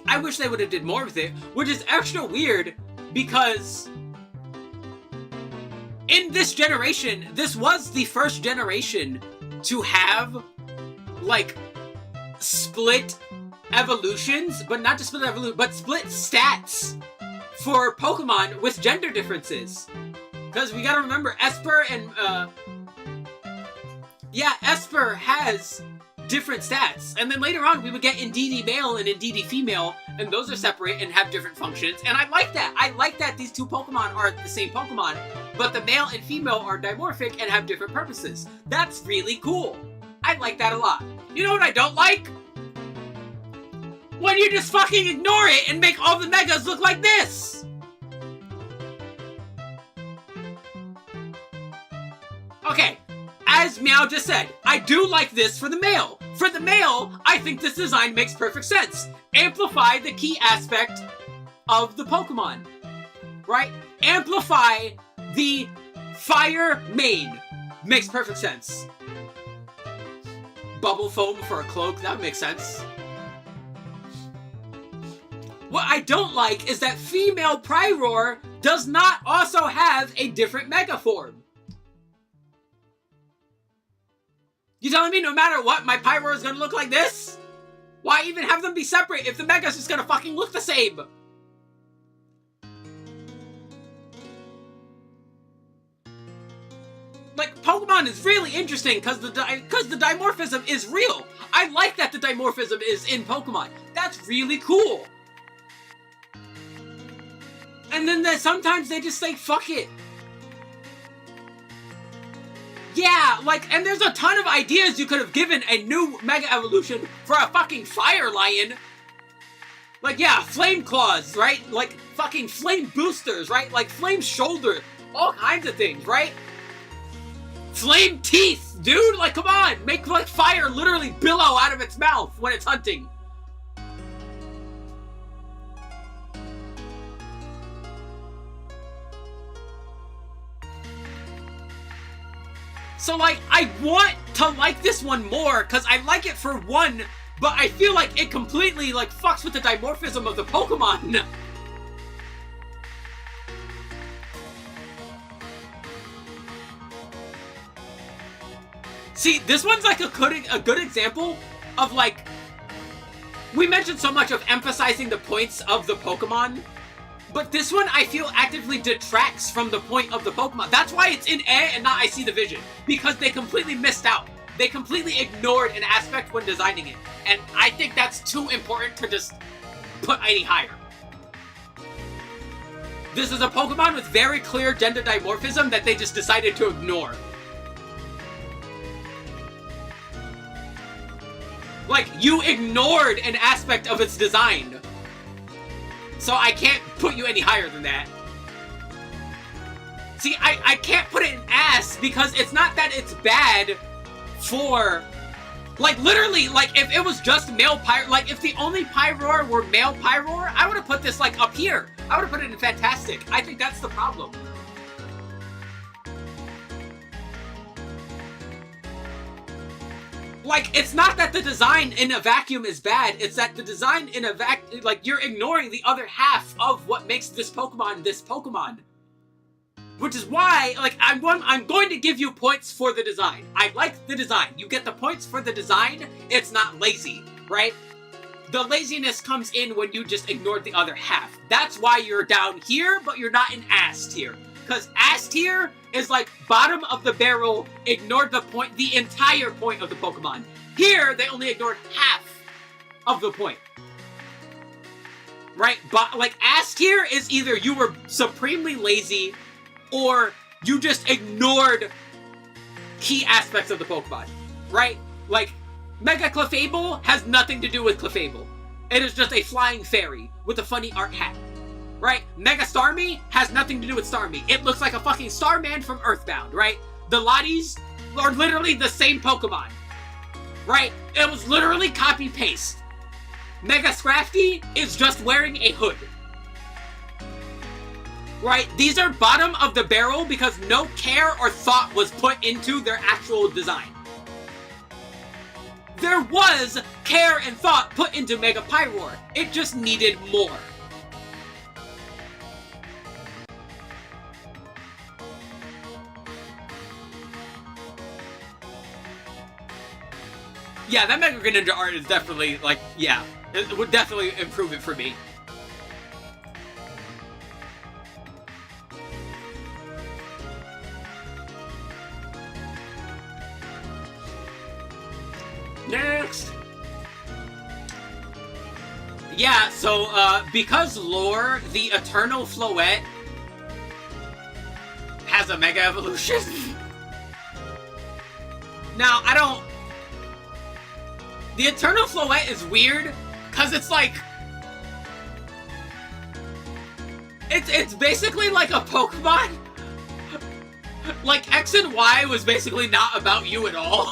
I wish they would have did more with it, which is extra weird because in this generation, this was the first generation to have like split evolutions, but not just split evolution, but split stats for Pokemon with gender differences. Because we gotta remember, Esper and Esper has different stats, and then later on we would get Indeedee male and Indeedee female, and those are separate and have different functions, and I like that. I like that these two Pokemon are the same Pokemon, but the male and female are dimorphic and have different purposes. That's really cool. I like that a lot. You know what I don't like? When you just fucking ignore it and make all the Megas look like this! Okay, as Meow just said, I do like this for the male. For the male, I think this design makes perfect sense. Amplify the key aspect of the Pokemon, right? Amplify the fire main. Makes perfect sense. Bubble foam for a cloak, that makes sense. What I don't like is that female Pyroar does not also have a different Mega form. You telling me no matter what, my Pyroar is gonna look like this? Why even have them be separate if the Mega's just gonna fucking look the same? Like, Pokemon is really interesting because the dimorphism is real. I like that the dimorphism is in Pokemon. That's really cool. And then sometimes they just say, fuck it. Yeah, like, and there's a ton of ideas you could have given a new Mega Evolution for a fucking Fire Lion. Like, yeah, Flame Claws, right? Like, fucking Flame Boosters, right? Like, Flame Shoulder. All kinds of things, right? Flame Teeth, dude! Like, come on! Make, like, fire literally billow out of its mouth when it's hunting. So, like, I want to like this one more, because I like it for one, but I feel like it completely, like, fucks with the dimorphism of the Pokemon. See, this one's, like, a good example of, like, we mentioned so much of emphasizing the points of the Pokemon, but this one, I feel, actively detracts from the point of the Pokemon. That's why it's in A and not I See the Vision. Because they completely missed out. They completely ignored an aspect when designing it. And I think that's too important to just put any higher. This is a Pokemon with very clear gender dimorphism that they just decided to ignore. Like, you ignored an aspect of its design. So I can't put you any higher than that. See, I can't put it in ass because it's not that it's bad for... Like, literally, like, if it was just male Pyroar... Like, if the only Pyroar were male Pyroar, I would have put this, like, up here. I would have put it in Fantastic. I think that's the problem. Like, it's not that the design in a vacuum is bad, it's that the design in a like, you're ignoring the other half of what makes this Pokemon. Which is why, like, I'm going to give you points for the design. I like the design. You get the points for the design, it's not lazy, right? The laziness comes in when you just ignored the other half. That's why you're down here, but you're not in ass tier. Because ass tier is like bottom of the barrel, ignored the entire point of the Pokemon. Here, they only ignored half of the point. Right? But like S tier is either you were supremely lazy or you just ignored key aspects of the Pokemon. Right? Like, Mega Clefable has nothing to do with Clefable. It is just a flying fairy with a funny art hat. Right? Mega Starmie has nothing to do with Starmie. It looks like a fucking Starman from Earthbound, right? The Lotties are literally the same Pokemon. Right? It was literally copy-paste. Mega Scrafty is just wearing a hood. Right? These are bottom of the barrel because no care or thought was put into their actual design. There was care and thought put into Mega Pyroar. It just needed more. Yeah, that Mega Greninja art is definitely, like, yeah. It would definitely improve it for me. Next! Yeah, so, because lore, the Eternal Floette has a Mega Evolution. Now, I don't... The Eternal Floette is weird, because it's like... It's basically like a Pokemon. Like, X and Y was basically not about you at all.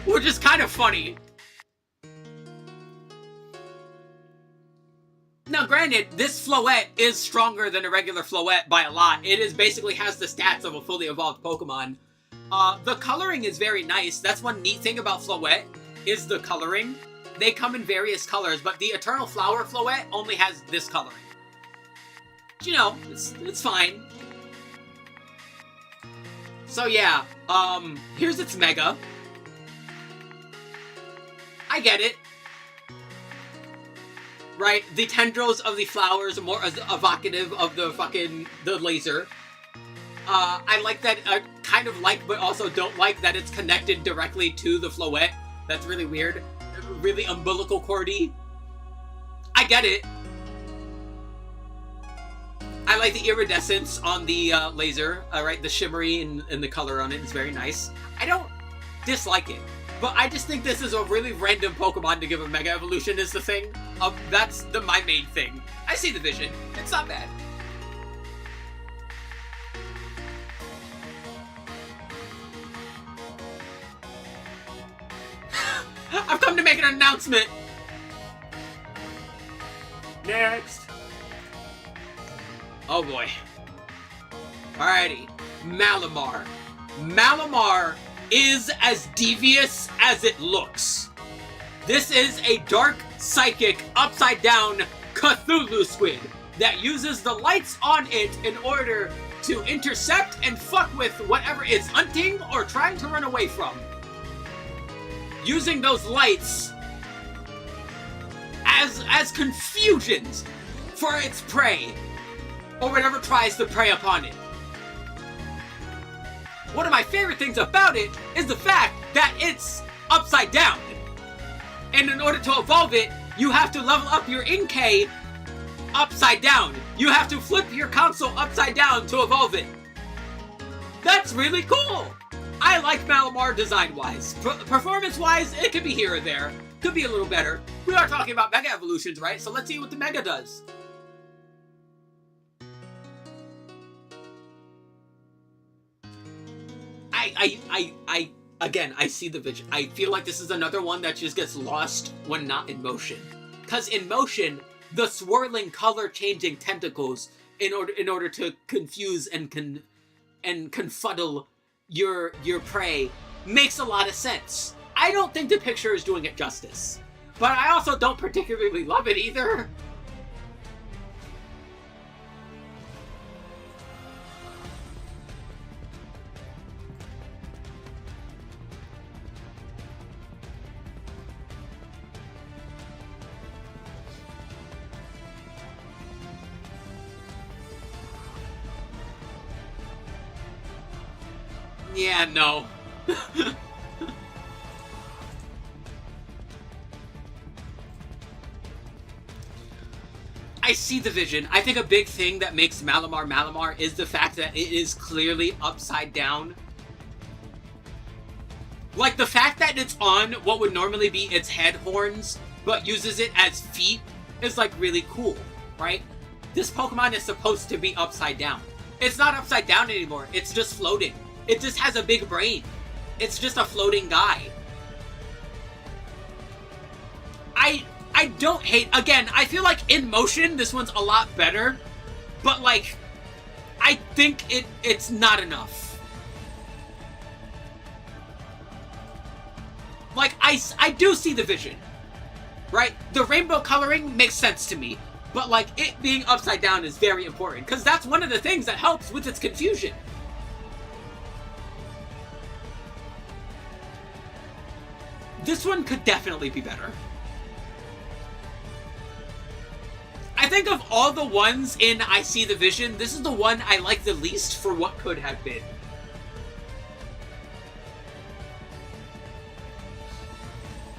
Which is kind of funny. Now, granted, this Floette is stronger than a regular Floette by a lot. It is basically has the stats of a fully evolved Pokemon. The coloring is very nice. That's one neat thing about Floette, is the coloring. They come in various colors, but the Eternal Flower Floette only has this coloring. You know, it's fine. So yeah, here's its Mega. I get it. Right? The tendrils of the flowers are more evocative of the laser. I like that, kind of like, but also don't like that it's connected directly to the Floette. That's really weird. Really umbilical cordy. I get it. I like the iridescence on the laser. Right? The shimmery and the color on it is very nice. I don't dislike it. But I just think this is a really random Pokemon to give a Mega Evolution is the thing. That's my main thing. I see the vision. It's not bad. I've come to make an announcement! Next! Oh boy. Alrighty. Malamar. Malamar is as devious as it looks. This is a dark, psychic, upside-down Cthulhu squid that uses the lights on it in order to intercept and fuck with whatever it's hunting or trying to run away from. Using those lights as confusions for its prey, or whatever tries to prey upon it. One of my favorite things about it is the fact that it's upside down. And in order to evolve it, you have to level up your Inkay upside down. You have to flip your console upside down to evolve it. That's really cool! I like Malamar design-wise. Performance-wise, it could be here or there. Could be a little better. We are talking about Mega Evolutions, right? So let's see what the Mega does. Again, I see the vision. I feel like this is another one that just gets lost when not in motion. Because in motion, the swirling, color-changing tentacles, in order to confuse and confuddle your prey, makes a lot of sense. I don't think the picture is doing it justice. But I also don't particularly love it either. Yeah, no. I see the vision. I think a big thing that makes Malamar Malamar is the fact that it is clearly upside down. Like, the fact that it's on what would normally be its head horns, but uses it as feet, is, like, really cool, right? This Pokemon is supposed to be upside down. It's not upside down anymore. It's just floating. It just has a big brain. It's just a floating guy. I don't hate... Again, I feel like in motion, this one's a lot better. But, like, I think it's not enough. Like, I do see the vision. Right? The rainbow coloring makes sense to me. But, like, it being upside down is very important. Because that's one of the things that helps with its confusion. This one could definitely be better. I think of all the ones in I See the Vision, this is the one I like the least for what could have been.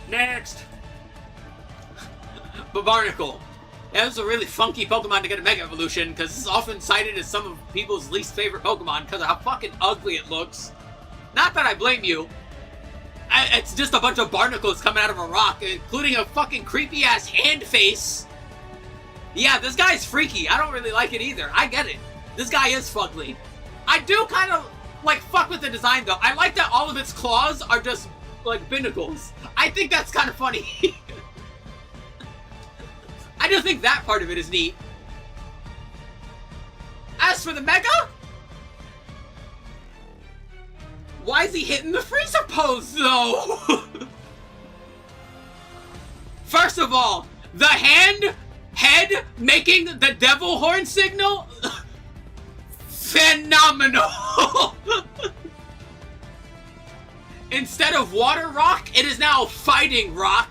Next! Barnacle. Yeah, this is a really funky Pokemon to get a Mega Evolution, because this is often cited as some of people's least favorite Pokemon because of how fucking ugly it looks. Not that I blame you. It's just a bunch of barnacles coming out of a rock, including a fucking creepy-ass hand face. Yeah, this guy's freaky. I don't really like it either. I get it. This guy is fugly. I do kind of, like, fuck with the design, though. I like that all of its claws are just, like, binnacles. I think that's kind of funny. I do think that part of it is neat. As for the Mega... Why is he hitting the freezer pose, though? First of all, the head making the devil horn signal? Phenomenal! Instead of water rock, it is now fighting rock.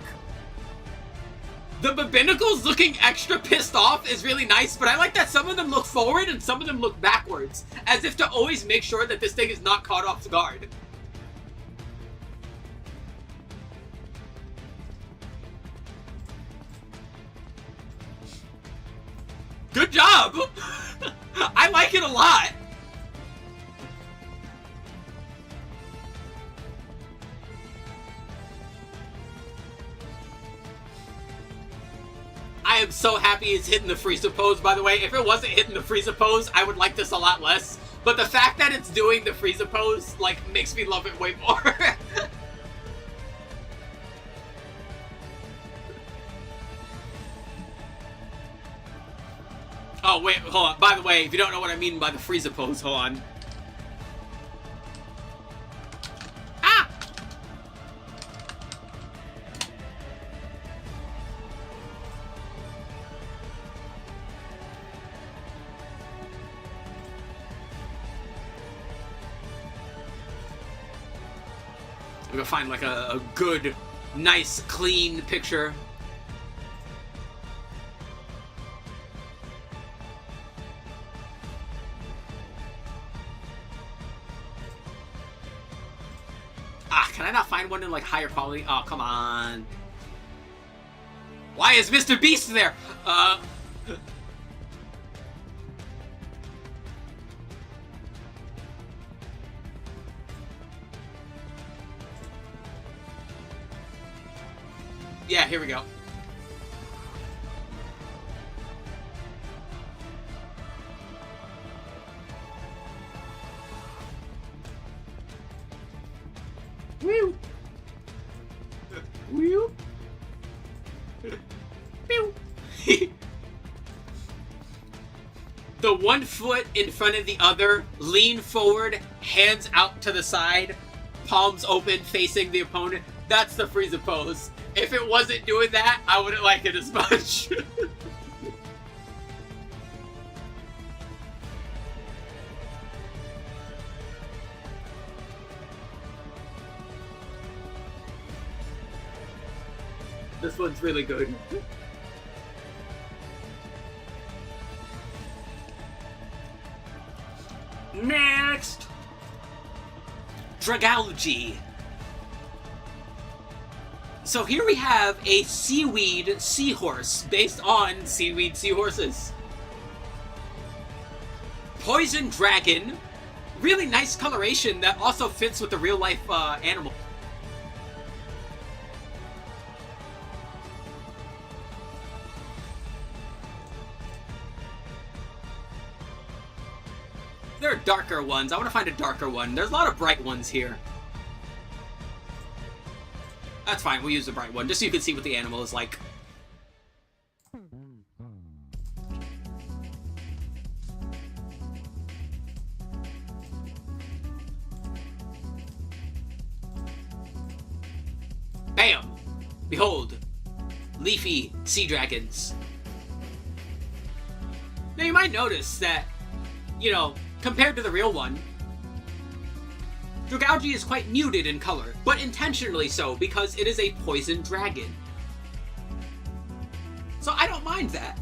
The Binnacles looking extra pissed off is really nice, but I like that some of them look forward and some of them look backwards, as if to always make sure that this thing is not caught off guard. Good job! I like it a lot. I am so happy it's hitting the Frieza pose, by the way. If it wasn't hitting the Frieza pose, I would like this a lot less. But the fact that it's doing the Frieza pose, like, makes me love it way more. Oh, wait, hold on. By the way, if you don't know what I mean by the Frieza pose, hold on. Ah! I'm gonna find, like, a good, nice, clean picture. Can I not find one in, like, higher quality? Oh, come on. Why is Mr. Beast there? Yeah, here we go. Woo! Woo! Pew! The one foot in front of the other, lean forward, hands out to the side, palms open, facing the opponent. That's the Frieza pose. If it wasn't doing that, I wouldn't like it as much. This one's really good. Next! Dragalge. So here we have a seaweed seahorse based on seaweed seahorses. Poison dragon. Really nice coloration that also fits with the real life animal. There are darker ones. I want to find a darker one. There's a lot of bright ones here. That's fine, we'll use the bright one, just so you can see what the animal is like. Bam! Behold, leafy sea dragons. Now you might notice that, you know, compared to the real one, Dragalge is quite muted in color, but intentionally so, because it is a poison dragon. So I don't mind that.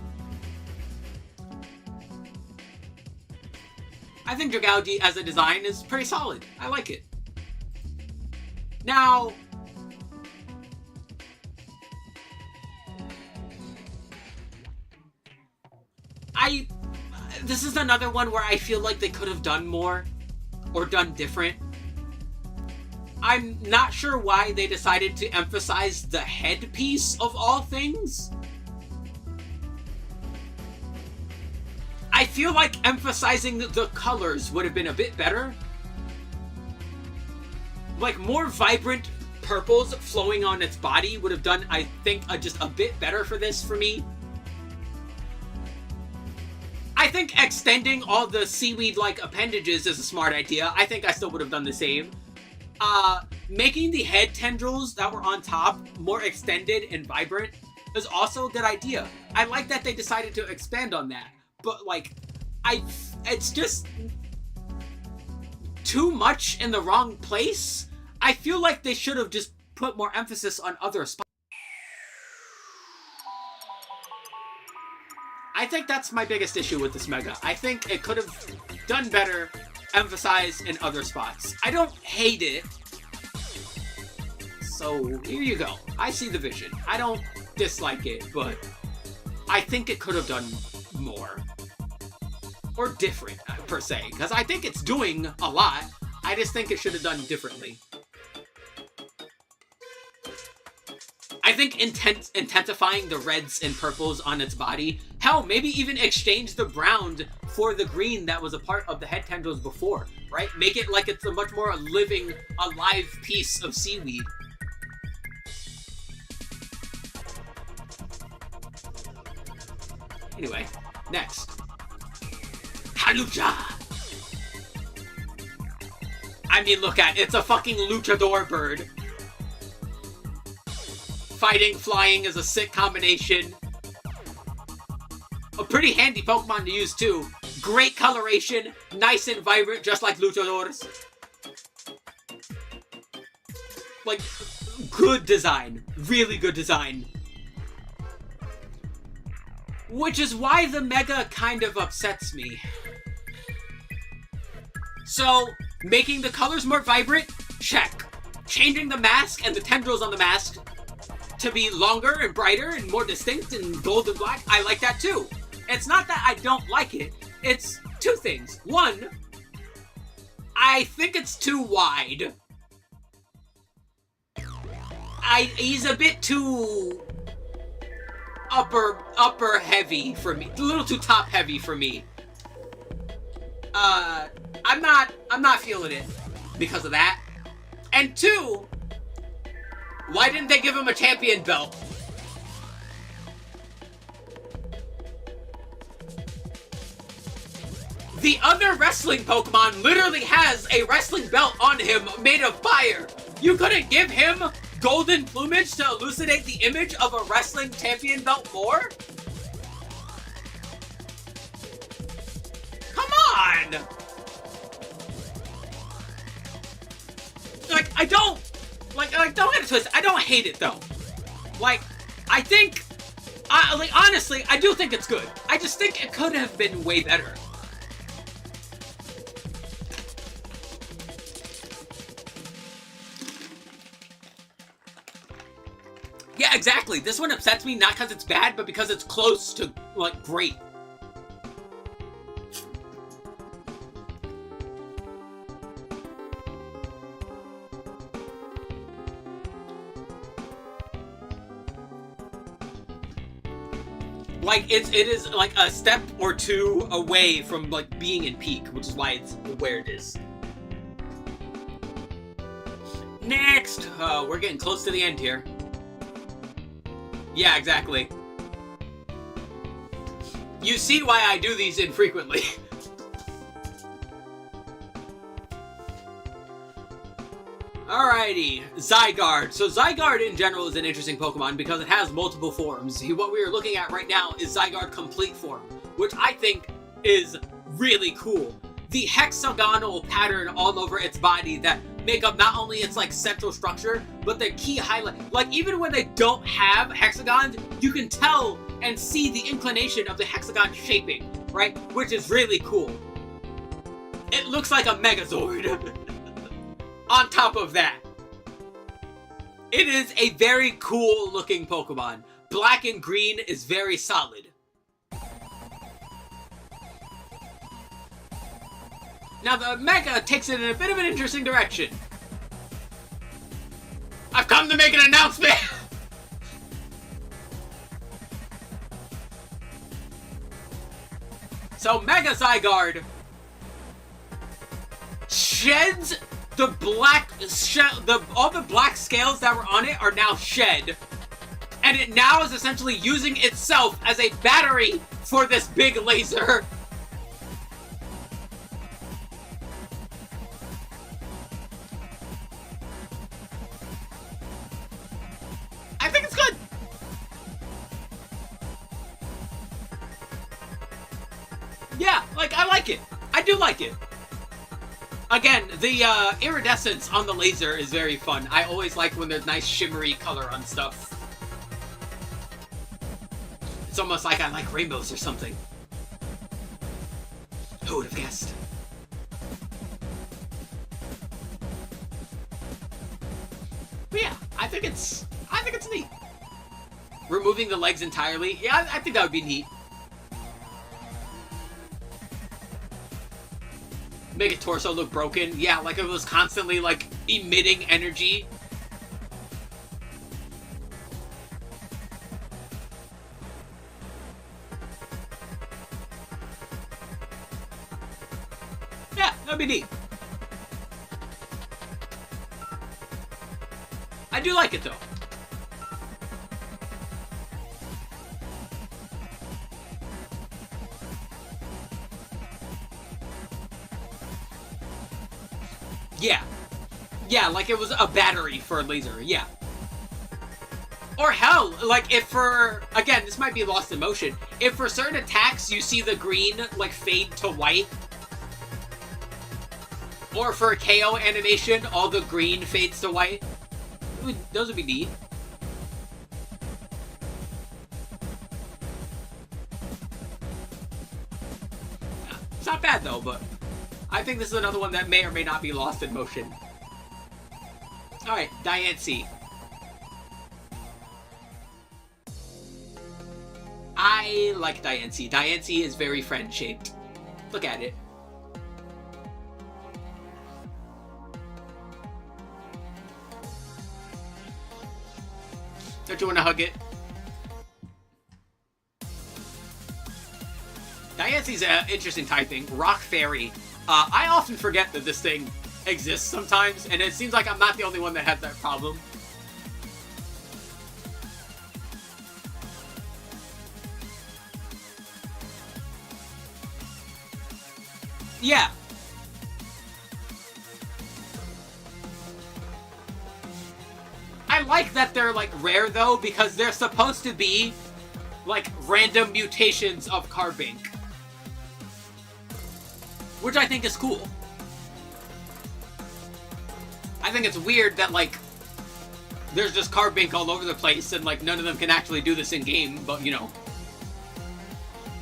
I think Dragalge as a design is pretty solid. I like it. Now, this is another one where I feel like they could have done more or done different. I'm not sure why they decided to emphasize the headpiece of all things. I feel like emphasizing the colors would have been a bit better. Like, more vibrant purples flowing on its body would have done, I think, just a bit better for this for me. I think extending all the seaweed-like appendages is a smart idea. I think I still would have done the same. Making the head tendrils that were on top more extended and vibrant is also a good idea. I like that they decided to expand on that. But, like, it's just too much in the wrong place. I feel like they should have just put more emphasis on other spots. I think that's my biggest issue with this Mega. I think it could have done better, emphasized in other spots. I don't hate it. So, here you go. I see the vision. I don't dislike it, but I think it could have done more. Or different, per se. Because I think it's doing a lot. I just think it should have done differently. I think intensifying the reds and purples on its body. Hell, maybe even exchange the brown for the green that was a part of the head tendrils before, right? Make it like it's a much more living, alive piece of seaweed. Anyway, next. Halucha! I mean, look at it. It's a fucking luchador bird. Fighting, flying is a sick combination. A pretty handy Pokemon to use too. Great coloration, nice and vibrant, just like luchadors. Like, good design. Really good design. Which is why the Mega kind of upsets me. So, making the colors more vibrant? Check. Changing the mask and the tendrils on the mask to be longer and brighter and more distinct and gold and black? I like that too. It's not that I don't like it. It's two things. One, I think it's too wide. He's a bit too upper heavy for me. A little too top heavy for me. I'm not feeling it because of that. And two, why didn't they give him a champion belt? The other wrestling Pokemon literally has a wrestling belt on him made of fire. You couldn't give him golden plumage to elucidate the image of a wrestling champion belt more? Come on! Don't get it twisted. I don't hate it though. Like, I think, honestly, I do think it's good. I just think it could have been way better. Yeah, exactly. This one upsets me not because it's bad, but because it's close to, like, great. Like, it is, like, a step or two away from, like, being in peak, which is why it's where it is. Next! We're getting close to the end here. Yeah, exactly. You see why I do these infrequently. Alrighty, Zygarde. So Zygarde in general is an interesting Pokemon because it has multiple forms. What we are looking at right now is Zygarde Complete Form, which I think is really cool. The hexagonal pattern all over its body that make up not only its like central structure, but the key highlight. Like even when they don't have hexagons, you can tell and see the inclination of the hexagon shaping, right? Which is really cool. It looks like a Megazord. On top of that, it is a very cool looking Pokemon. Black and green is very solid. Now the Mega takes it in a bit of an interesting direction. I've come to make an announcement! So Mega Zygarde sheds the black all the black scales that were on it are now shed. And it now is essentially using itself as a battery for this big laser. I think it's good. Yeah, like, I like it. I do like it. Again, the iridescence on the laser is very fun. I always like when there's nice shimmery color on stuff. It's almost like I like rainbows or something. Who would have guessed? But yeah, I think it's neat. Removing the legs entirely, yeah, I think that would be neat. Make its torso look broken. Yeah, like it was constantly, like, emitting energy. Yeah, that'd be neat. I do like it, though. Yeah. Yeah, like it was a battery for a laser, yeah. Or hell, like if for, again, this might be lost in motion, if for certain attacks you see the green, like, fade to white, or for a KO animation, all the green fades to white, those would be neat. It's not bad though, but I think this is another one that may or may not be lost in motion. Alright, Diancie. I like Diancie. Diancie is very friend-shaped. Look at it. Don't you want to hug it? Diancie's an interesting typing. Rock Fairy. I often forget that this thing exists sometimes, and it seems like I'm not the only one that has that problem. Yeah. I like that they're, like, rare, though, because they're supposed to be, like, random mutations of Carbink. Which I think is cool. I think it's weird that, like, there's just Carbink all over the place and, like, none of them can actually do this in-game, but, you know.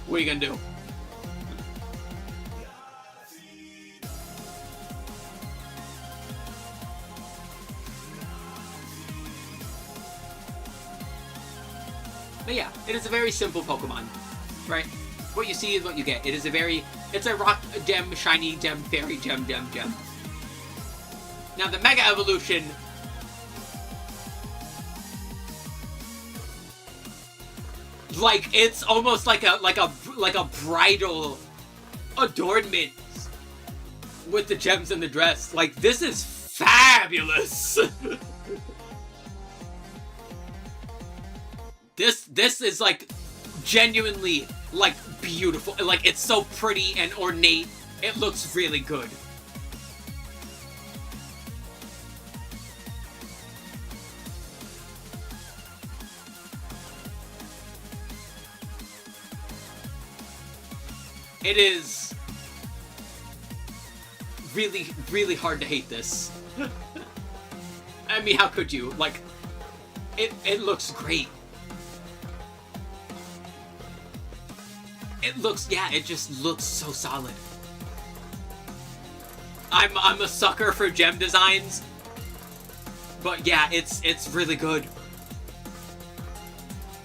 What are you gonna do? But yeah, it is a very simple Pokemon, right? What you see is what you get. It's a rock gem, shiny gem, fairy gem. Now the Mega Evolution, like, it's almost like a bridal adornment with the gems in the dress. Like, this is fabulous. This is like genuinely like beautiful. Like, it's so pretty and ornate. It looks really good. It is really, really hard to hate this. I mean, how could you? Like, it looks great. It just looks so solid. I'm a sucker for gem designs. But yeah, it's really good.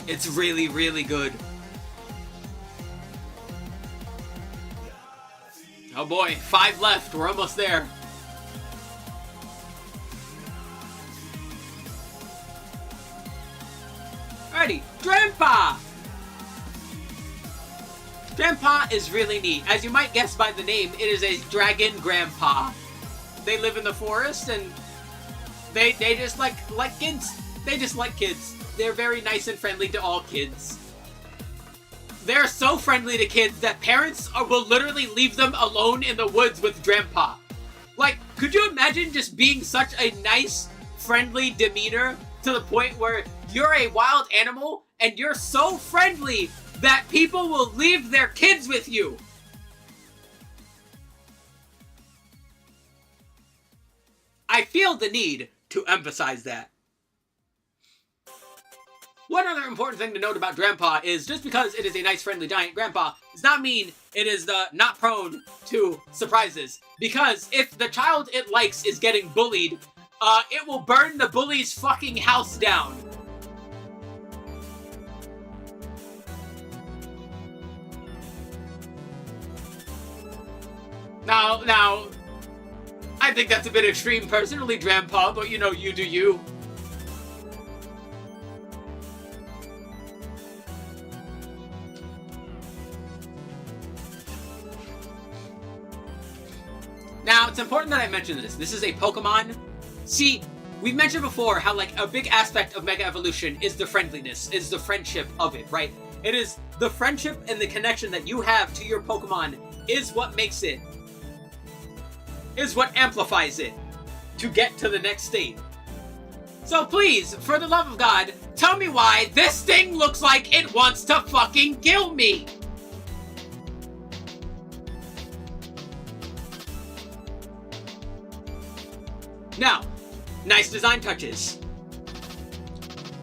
It's really, really good. Oh boy, 5 left. We're almost there. Alrighty, Grandpa! Grandpa is really neat. As you might guess by the name, it is a dragon grandpa. They live in the forest and they just like kids. They just like kids. They're very nice and friendly to all kids. They're so friendly to kids that parents will literally leave them alone in the woods with Grandpa. Like, could you imagine just being such a nice, friendly demeanor to the point where you're a wild animal and you're so friendly that people will leave their kids with you? I feel the need to emphasize that. One other important thing to note about Grandpa is just because it is a nice, friendly, giant grandpa does not mean it is not prone to surprises. Because if the child it likes is getting bullied, it will burn the bully's fucking house down. Now, I think that's a bit extreme personally, Grandpa, but you know, you do you. Now, it's important that I mention this. This is a Pokemon. See, we've mentioned before how, like, a big aspect of Mega Evolution is the friendliness, is the friendship of it, right? It is the friendship and the connection that you have to your Pokemon is what makes it, is what amplifies it to get to the next state. So please, for the love of God, tell me why this thing looks like it wants to fucking kill me! Now, nice design touches.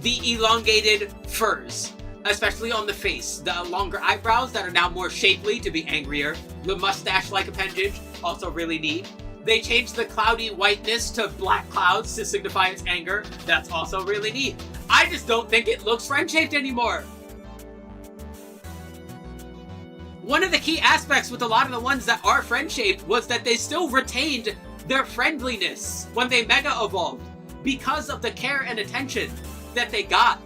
The elongated furs, especially on the face. The longer eyebrows that are now more shapely to be angrier. The mustache-like appendage, also really neat. They changed the cloudy whiteness to black clouds to signify its anger. That's also really neat. I just don't think it looks friend-shaped anymore. One of the key aspects with a lot of the ones that are friend-shaped was that they still retained their friendliness when they Mega Evolved because of the care and attention that they got.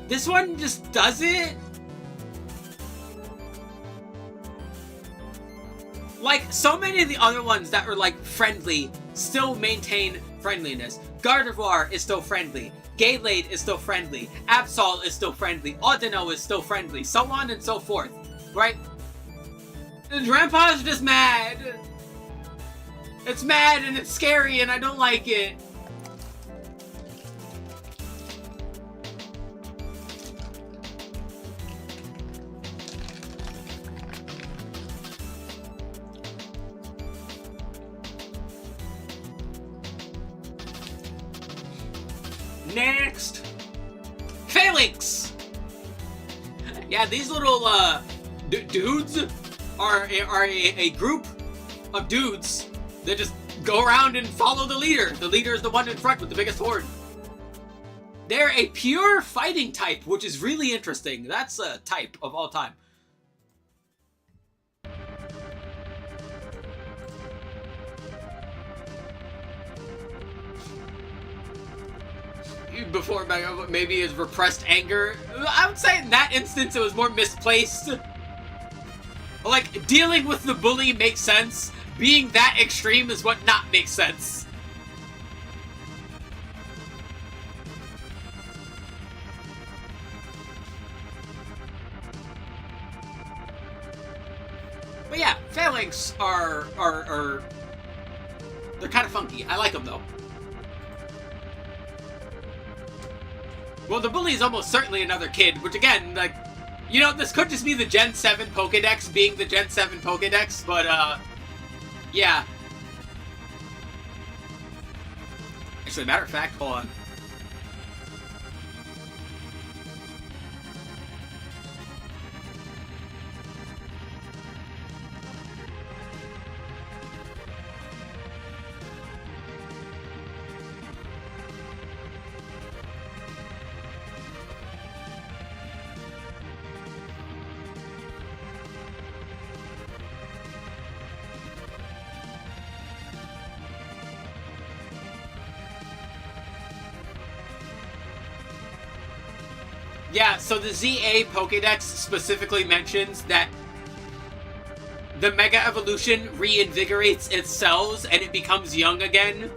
This one just doesn't. Like, so many of the other ones that are, like, friendly still maintain friendliness. Gardevoir is still friendly. Gaylade is still friendly. Absol is still friendly. Audino is still friendly. So on and so forth. Right? And Grandpa's just mad. It's mad and it's scary and I don't like it. Next, Phalanx. Yeah, these little dudes are a group of dudes that just go around and follow the leader. The leader is the one in front with the biggest horn. They're a pure fighting type, which is really interesting. That's a type of all time. Before maybe his repressed anger. I would say in that instance it was more misplaced. Like, dealing with the bully makes sense. Being that extreme is what not makes sense. But yeah, Phalanx are they're kind of funky. I like them though. Well, the bully is almost certainly another kid, which again, like, you know, this could just be the Gen 7 Pokedex being the Gen 7 Pokedex, but, yeah. Actually, matter of fact, hold on. Yeah, so the ZA Pokédex specifically mentions that the Mega Evolution reinvigorates its cells and it becomes young again.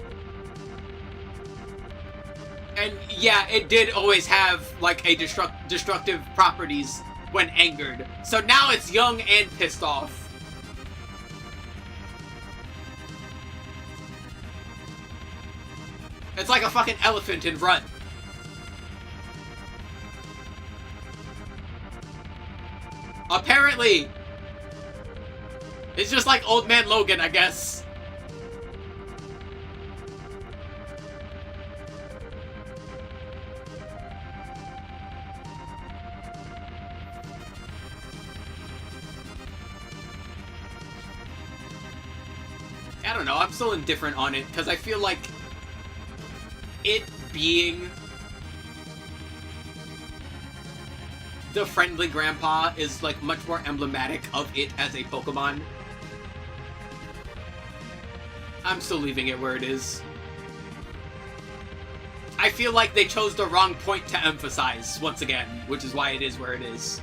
And yeah, it did always have, like, a destructive properties when angered. So now it's young and pissed off. It's like a fucking elephant in rut. Apparently, it's just like Old Man Logan, I guess. I don't know, I'm still indifferent on it, because I feel like it being the friendly grandpa is, like, much more emblematic of it as a Pokemon. I'm still leaving it where it is. I feel like they chose the wrong point to emphasize, once again, which is why it is where it is.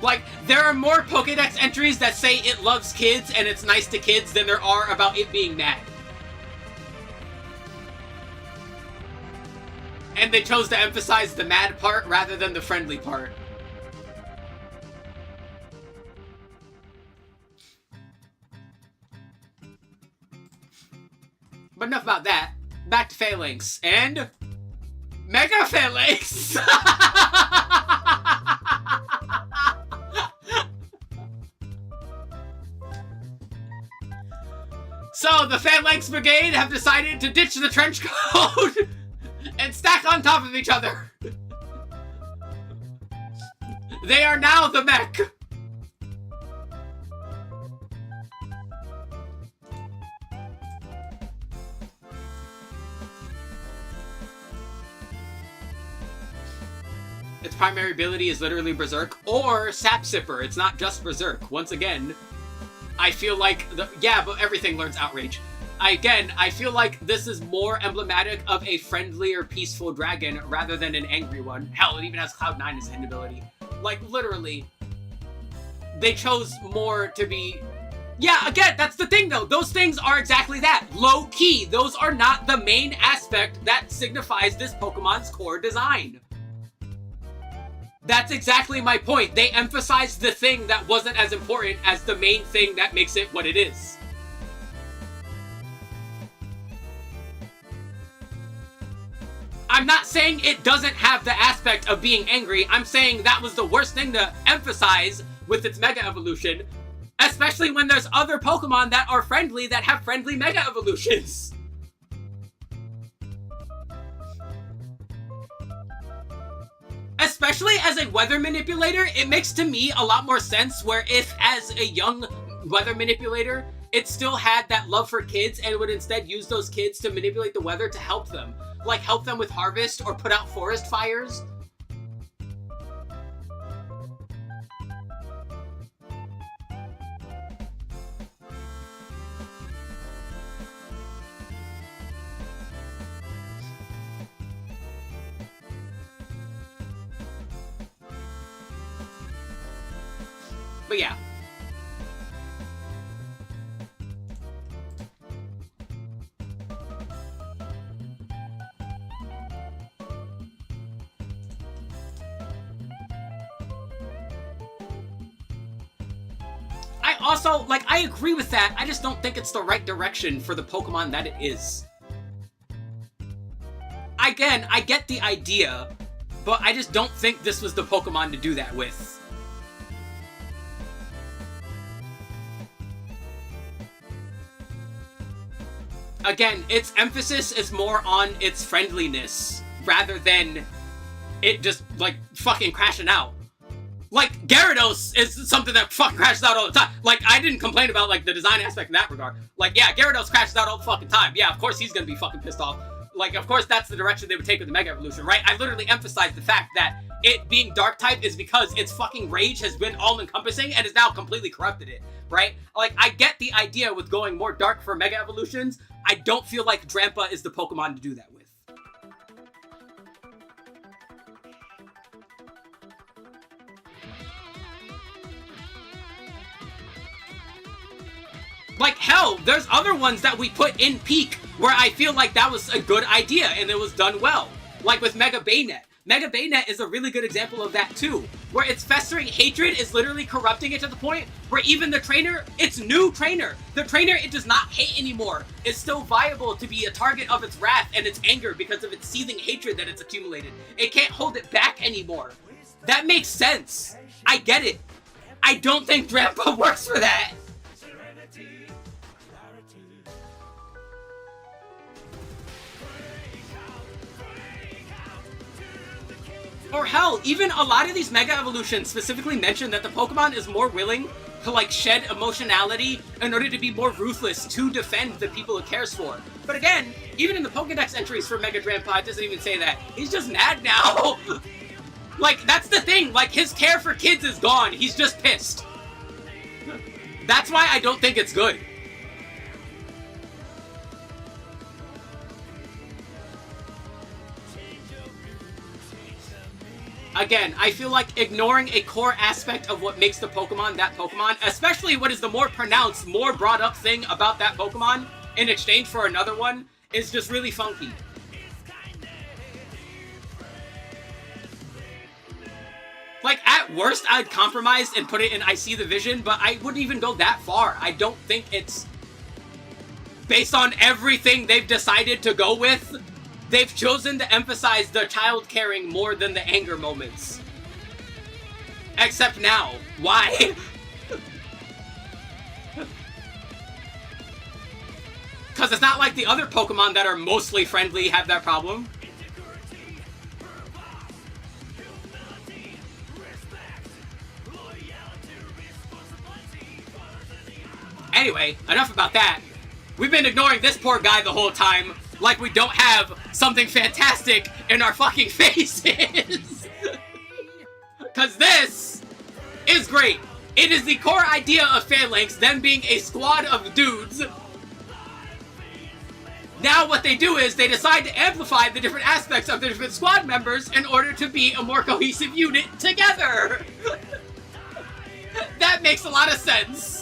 Like, there are more Pokédex entries that say it loves kids and it's nice to kids than there are about it being mad. And they chose to emphasize the mad part rather than the friendly part. But enough about that. Back to Phalanx. And Mega Phalanx! So, the Phalanx Brigade have decided to ditch the trench coat and stack on top of each other. They are now the mech. Its primary ability is literally Berserk or Sap Sipper. It's not just Berserk. Once again, I feel like yeah, but everything learns Outrage. I feel like this is more emblematic of a friendlier, peaceful dragon rather than an angry one. Hell, it even has Cloud9 as an ability. Like, literally, they chose more to be... Yeah, again, that's the thing, though. Those things are exactly that. Low-key. Those are not the main aspect that signifies this Pokemon's core design. That's exactly my point. They emphasized the thing that wasn't as important as the main thing that makes it what it is. I'm not saying it doesn't have the aspect of being angry. I'm saying that was the worst thing to emphasize with its Mega Evolution. Especially when there's other Pokemon that are friendly that have friendly Mega Evolutions. Especially as a weather manipulator, it makes to me a lot more sense where if as a young weather manipulator, it still had that love for kids and would instead use those kids to manipulate the weather to help them. Like, help them with harvest or put out forest fires. But yeah. I also, like, I agree with that. I just don't think it's the right direction for the Pokemon that it is. Again, I get the idea, but I just don't think this was the Pokemon to do that with. Again, its emphasis is more on its friendliness, rather than it just, like, fucking crashing out. Like, Gyarados is something that fucking crashes out all the time. Like, I didn't complain about, like, the design aspect in that regard. Like, yeah, Gyarados crashes out all the fucking time. Yeah, of course he's gonna be fucking pissed off. Like, of course that's the direction they would take with the Mega Evolution, right? I literally emphasized the fact that it being Dark-type is because its fucking rage has been all-encompassing and has now completely corrupted it, right? Like, I get the idea with going more Dark for Mega Evolutions. I don't feel like Drampa is the Pokemon to do that with. Like, hell, there's other ones that we put in Peak where I feel like that was a good idea and it was done well. Like with Mega Baynet. Mega Baynet is a really good example of that too, where its festering hatred is literally corrupting it to the point where even the trainer, its new trainer, the trainer it does not hate anymore, is still viable to be a target of its wrath and its anger because of its seething hatred that it's accumulated. It can't hold it back anymore. That makes sense. I get it. I don't think Drampa works for that. Or hell, even a lot of these Mega Evolutions specifically mention that the Pokemon is more willing to, like, shed emotionality in order to be more ruthless to defend the people it cares for. But again, even in the Pokedex entries for Mega Drampa, it doesn't even say that. He's just mad now. Like, that's the thing. Like, his care for kids is gone. He's just pissed. That's why I don't think it's good. Again, I feel like ignoring a core aspect of what makes the Pokemon that Pokemon, especially what is the more pronounced, more brought up thing about that Pokemon in exchange for another one, is just really funky. Like, at worst, I'd compromise and put it in I See the Vision, but I wouldn't even go that far. I don't think it's... Based on everything they've decided to go with, they've chosen to emphasize the child caring more than the anger moments. Except now. Why? Because it's not like the other Pokemon that are mostly friendly have that problem. Anyway, enough about that. We've been ignoring this poor guy the whole time, like we don't have something fantastic in our fucking faces. Because this is great. It is the core idea of Phalanx, them being a squad of dudes. Now what they do is they decide to amplify the different aspects of the different squad members in order to be a more cohesive unit together. That makes a lot of sense.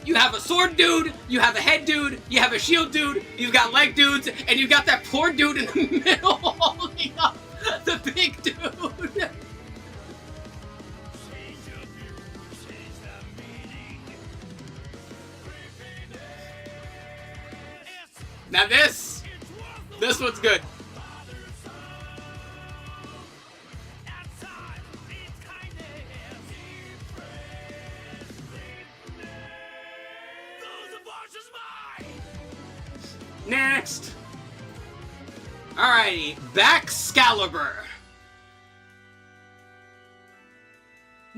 You have a sword dude, you have a head dude, you have a shield dude, you've got leg dudes, and you've got that poor dude in the middle holding up the big dude. Now this one's good. Next! Alrighty, Baxcalibur.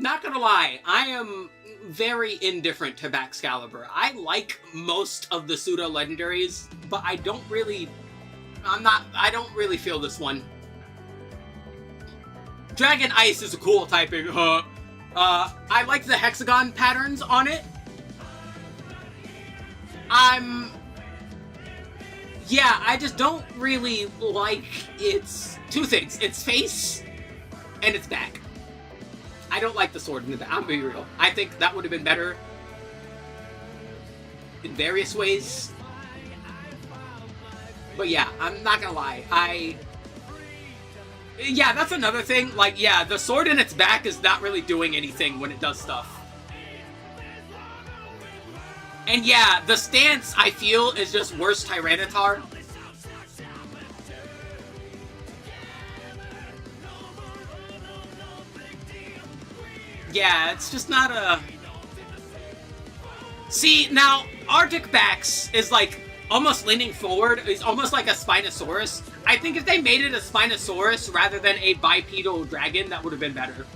Not gonna lie, I am very indifferent to Baxcalibur. I like most of the pseudo-legendaries, but I don't really feel this one. Dragon Ice is a cool typing, I like the hexagon patterns on it. Yeah, I just don't really like its two things. Its face and its back. I don't like the sword in the back. I'm being real. I think that would have been better in various ways. But yeah, I'm not gonna lie. Yeah, that's another thing. Like, yeah, the sword in its back is not really doing anything when it does stuff. And yeah, the stance, I feel, is just worse Tyranitar. Yeah, it's just not a... See, now, Arctic Bax is like almost leaning forward. It's almost like a Spinosaurus. I think if they made it a Spinosaurus rather than a bipedal dragon, that would have been better.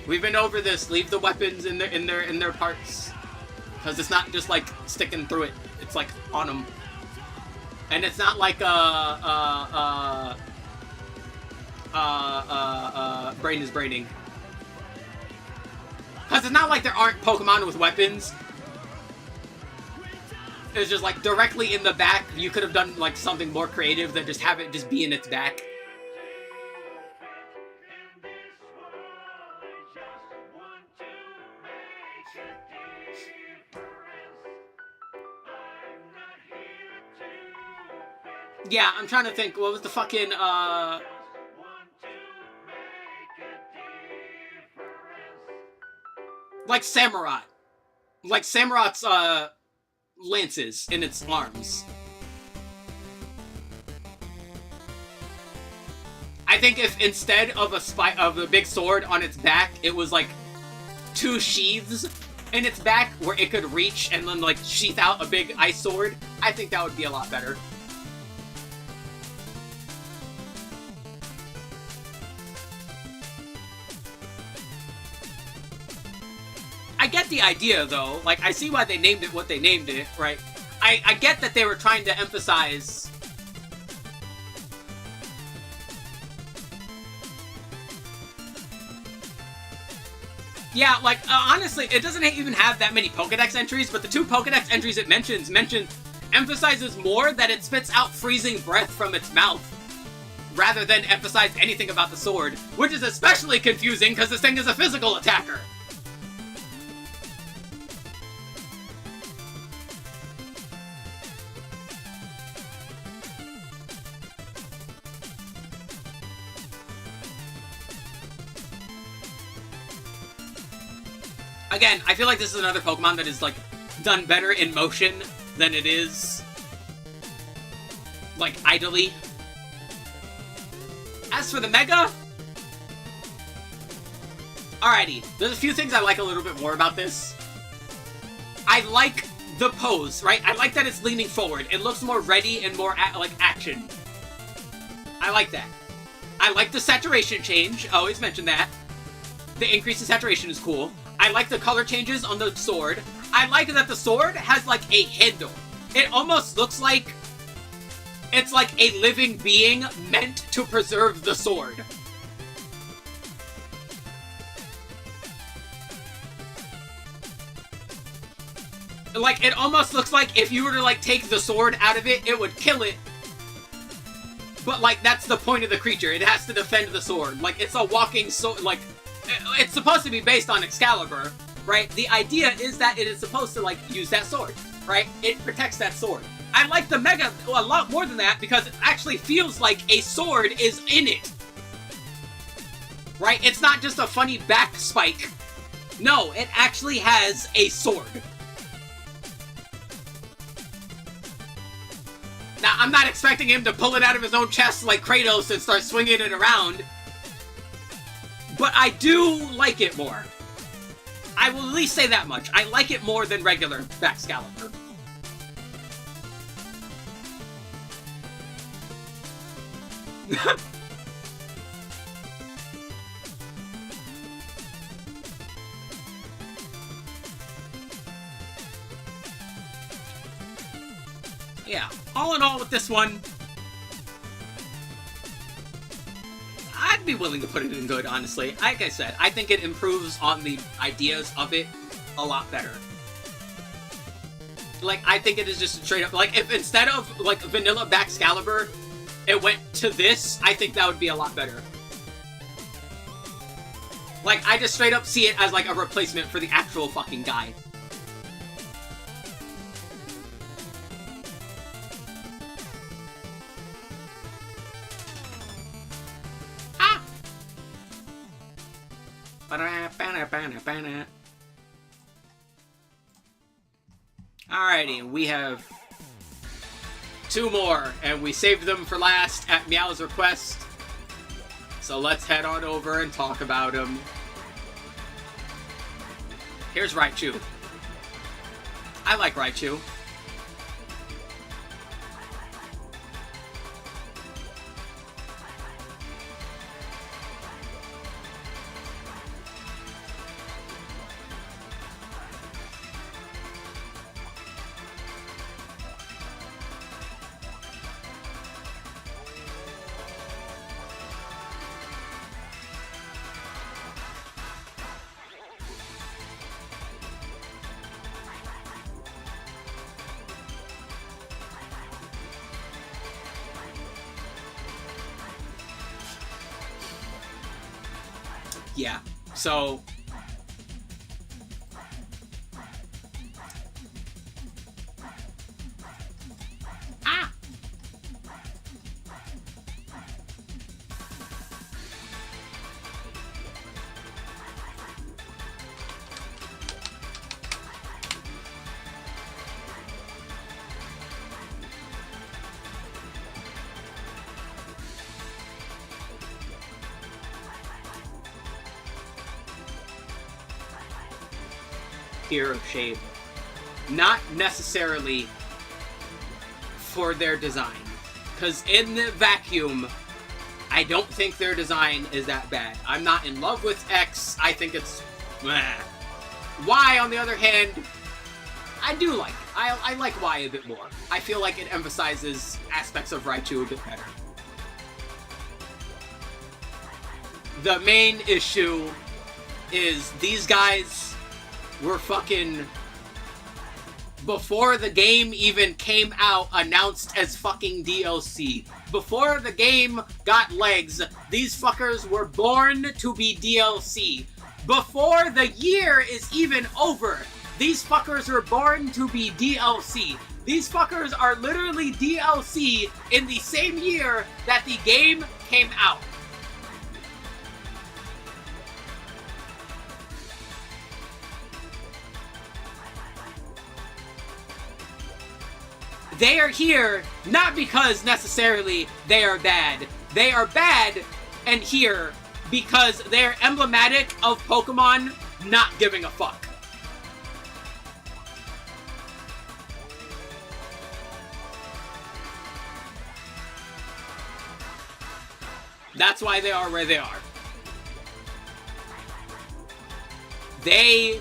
We've been over this. Leave the weapons in their parts, because it's not just like sticking through it. It's like on them, and it's not like brain is braining. Because it's not like there aren't Pokemon with weapons. It's just like directly in the back. You could have done like something more creative than just have it just be in its back. Yeah, I'm trying to think. What was the fucking, like Samurott. Like Samurott's, lances in its arms. I think if instead of a big sword on its back, it was like two sheaths in its back where it could reach and then like sheath out a big ice sword, I think that would be a lot better. I get the idea, though. Like, I see why they named it what they named it, right? I get that they were trying to emphasize... Yeah, like, honestly, it doesn't even have that many Pokedex entries, but the two Pokedex entries it emphasizes more that it spits out freezing breath from its mouth, rather than emphasize anything about the sword, which is especially confusing because this thing is a physical attacker. Again, I feel like this is another Pokemon that is, like, done better in motion than it is, like, idly. As for the Mega... Alrighty, there's a few things I like a little bit more about this. I like the pose, right? I like that it's leaning forward. It looks more ready and more, like, action. I like that. I like the saturation change. I always mention that. The increase in saturation is cool. I like the color changes on the sword. I like that the sword has, like, a handle. It almost looks like it's like a living being meant to preserve the sword. Like, it almost looks like if you were to, like, take the sword out of it, it would kill it. But, like, that's the point of the creature. It has to defend the sword. Like, it's a walking sword, like... It's supposed to be based on Excalibur, right? The idea is that it is supposed to, like, use that sword, right? It protects that sword. I like the Mega a lot more than that because it actually feels like a sword is in it. Right? It's not just a funny back spike. No, it actually has a sword. Now, I'm not expecting him to pull it out of his own chest like Kratos and start swinging it around. But I do like it more. I will at least say that much. I like it more than regular Baxcalibur. Yeah, all in all with this one, I'd be willing to put it in good, honestly. Like I said, I think it improves on the ideas of it a lot better. Like, I think it is just straight up, like, if instead of, like, vanilla Baxcalibur, it went to this, I think that would be a lot better. Like, I just straight up see it as, like, a replacement for the actual fucking guy. Alrighty, we have 2 more, and we saved them for last at Meow's request. So let's head on over and talk about them. Here's Raichu. I like Raichu. Yeah, so Fear of Shade. Not necessarily for their design. Because in the vacuum, I don't think their design is that bad. I'm not in love with X. I think it's meh. Y, on the other hand, I do like it. I like Y a bit more. I feel like it emphasizes aspects of Raichu a bit better. The main issue is these guys were fucking, before the game even came out, announced as fucking DLC. Before the game got legs, these fuckers were born to be DLC. Before the year is even over, these fuckers were born to be DLC. These fuckers are literally DLC in the same year that the game came out. They are here not because necessarily they are bad. They are bad and here because they're emblematic of Pokemon not giving a fuck. That's why they are where they are. They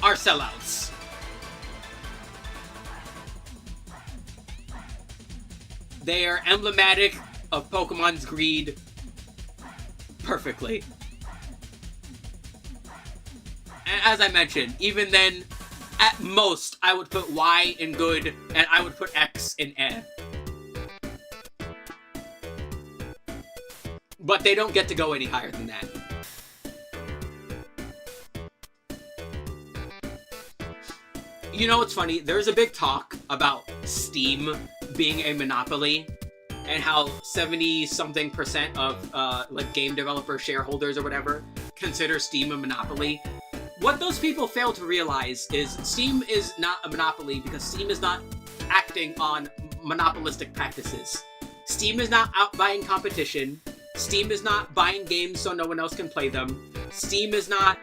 are sellouts. They are emblematic of Pokemon's greed perfectly. And as I mentioned, even then, at most, I would put Y in good, and I would put X in eh. But they don't get to go any higher than that. You know what's funny? There's a big talk about Steam being a monopoly and how 70-something% of like game developer shareholders or whatever consider Steam a monopoly. What those people fail to realize is Steam is not a monopoly because Steam is not acting on monopolistic practices. Steam is not out buying competition. Steam is not buying games so no one else can play them. Steam is not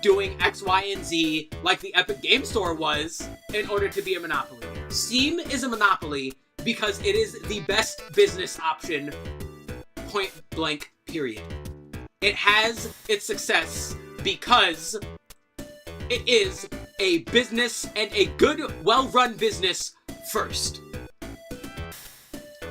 doing X, Y, and Z like the Epic Game Store was in order to be a monopoly. Steam is a monopoly because it is the best business option, point blank, period. It has its success because it is a business and a good, well-run business first.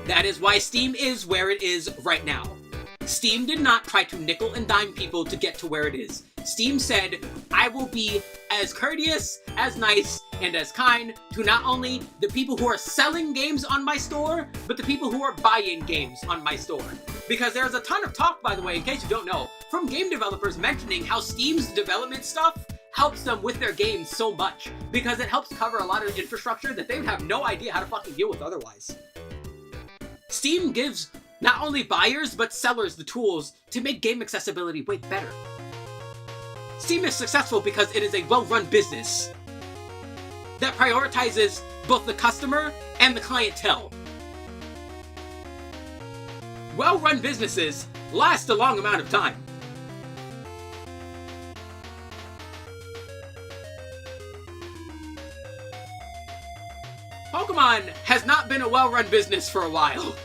That is why Steam is where it is right now. Steam did not try to nickel and dime people to get to where it is. Steam said, I will be as courteous, as nice, and as kind to not only the people who are selling games on my store, but the people who are buying games on my store. Because there's a ton of talk, by the way, in case you don't know, from game developers mentioning how Steam's development stuff helps them with their games so much. Because it helps cover a lot of infrastructure that they would have no idea how to fucking deal with otherwise. Steam gives not only buyers, but sellers the tools to make game accessibility way better. Steam is successful because it is a well-run business that prioritizes both the customer and the clientele. Well-run businesses last a long amount of time. Pokemon has not been a well-run business for a while.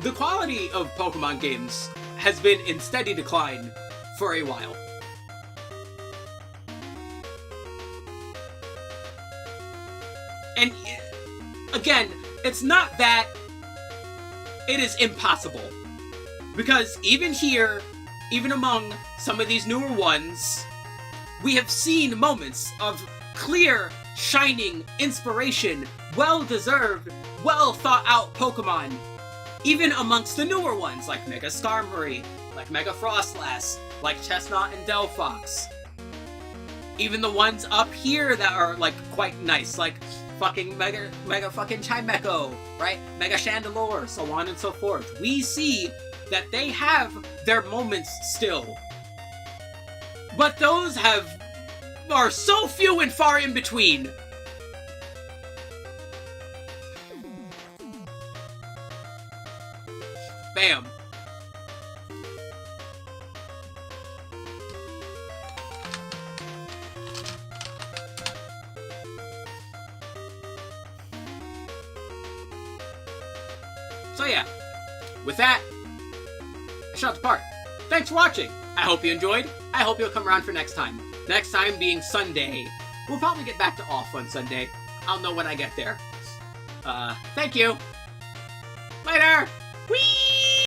The quality of Pokemon games has been in steady decline for a while. And again, it's not that it is impossible. Because even here, even among some of these newer ones, we have seen moments of clear, shining inspiration, well-deserved, well-thought-out Pokemon. Even amongst the newer ones, like Mega Skarmory, like Mega Frostlass, like Chestnut and Delphox. Even the ones up here that are, like, quite nice, like fucking Mega fucking Chimecho, right? Mega Chandelure, so on and so forth. We see that they have their moments still. But those are so few and far in between. Bam. So yeah, with that, I shall depart. Thanks for watching. I hope you enjoyed. I hope you'll come around for next time. Next time being Sunday. We'll probably get back to off on Sunday. I'll know when I get there. Thank you. Later. Whee!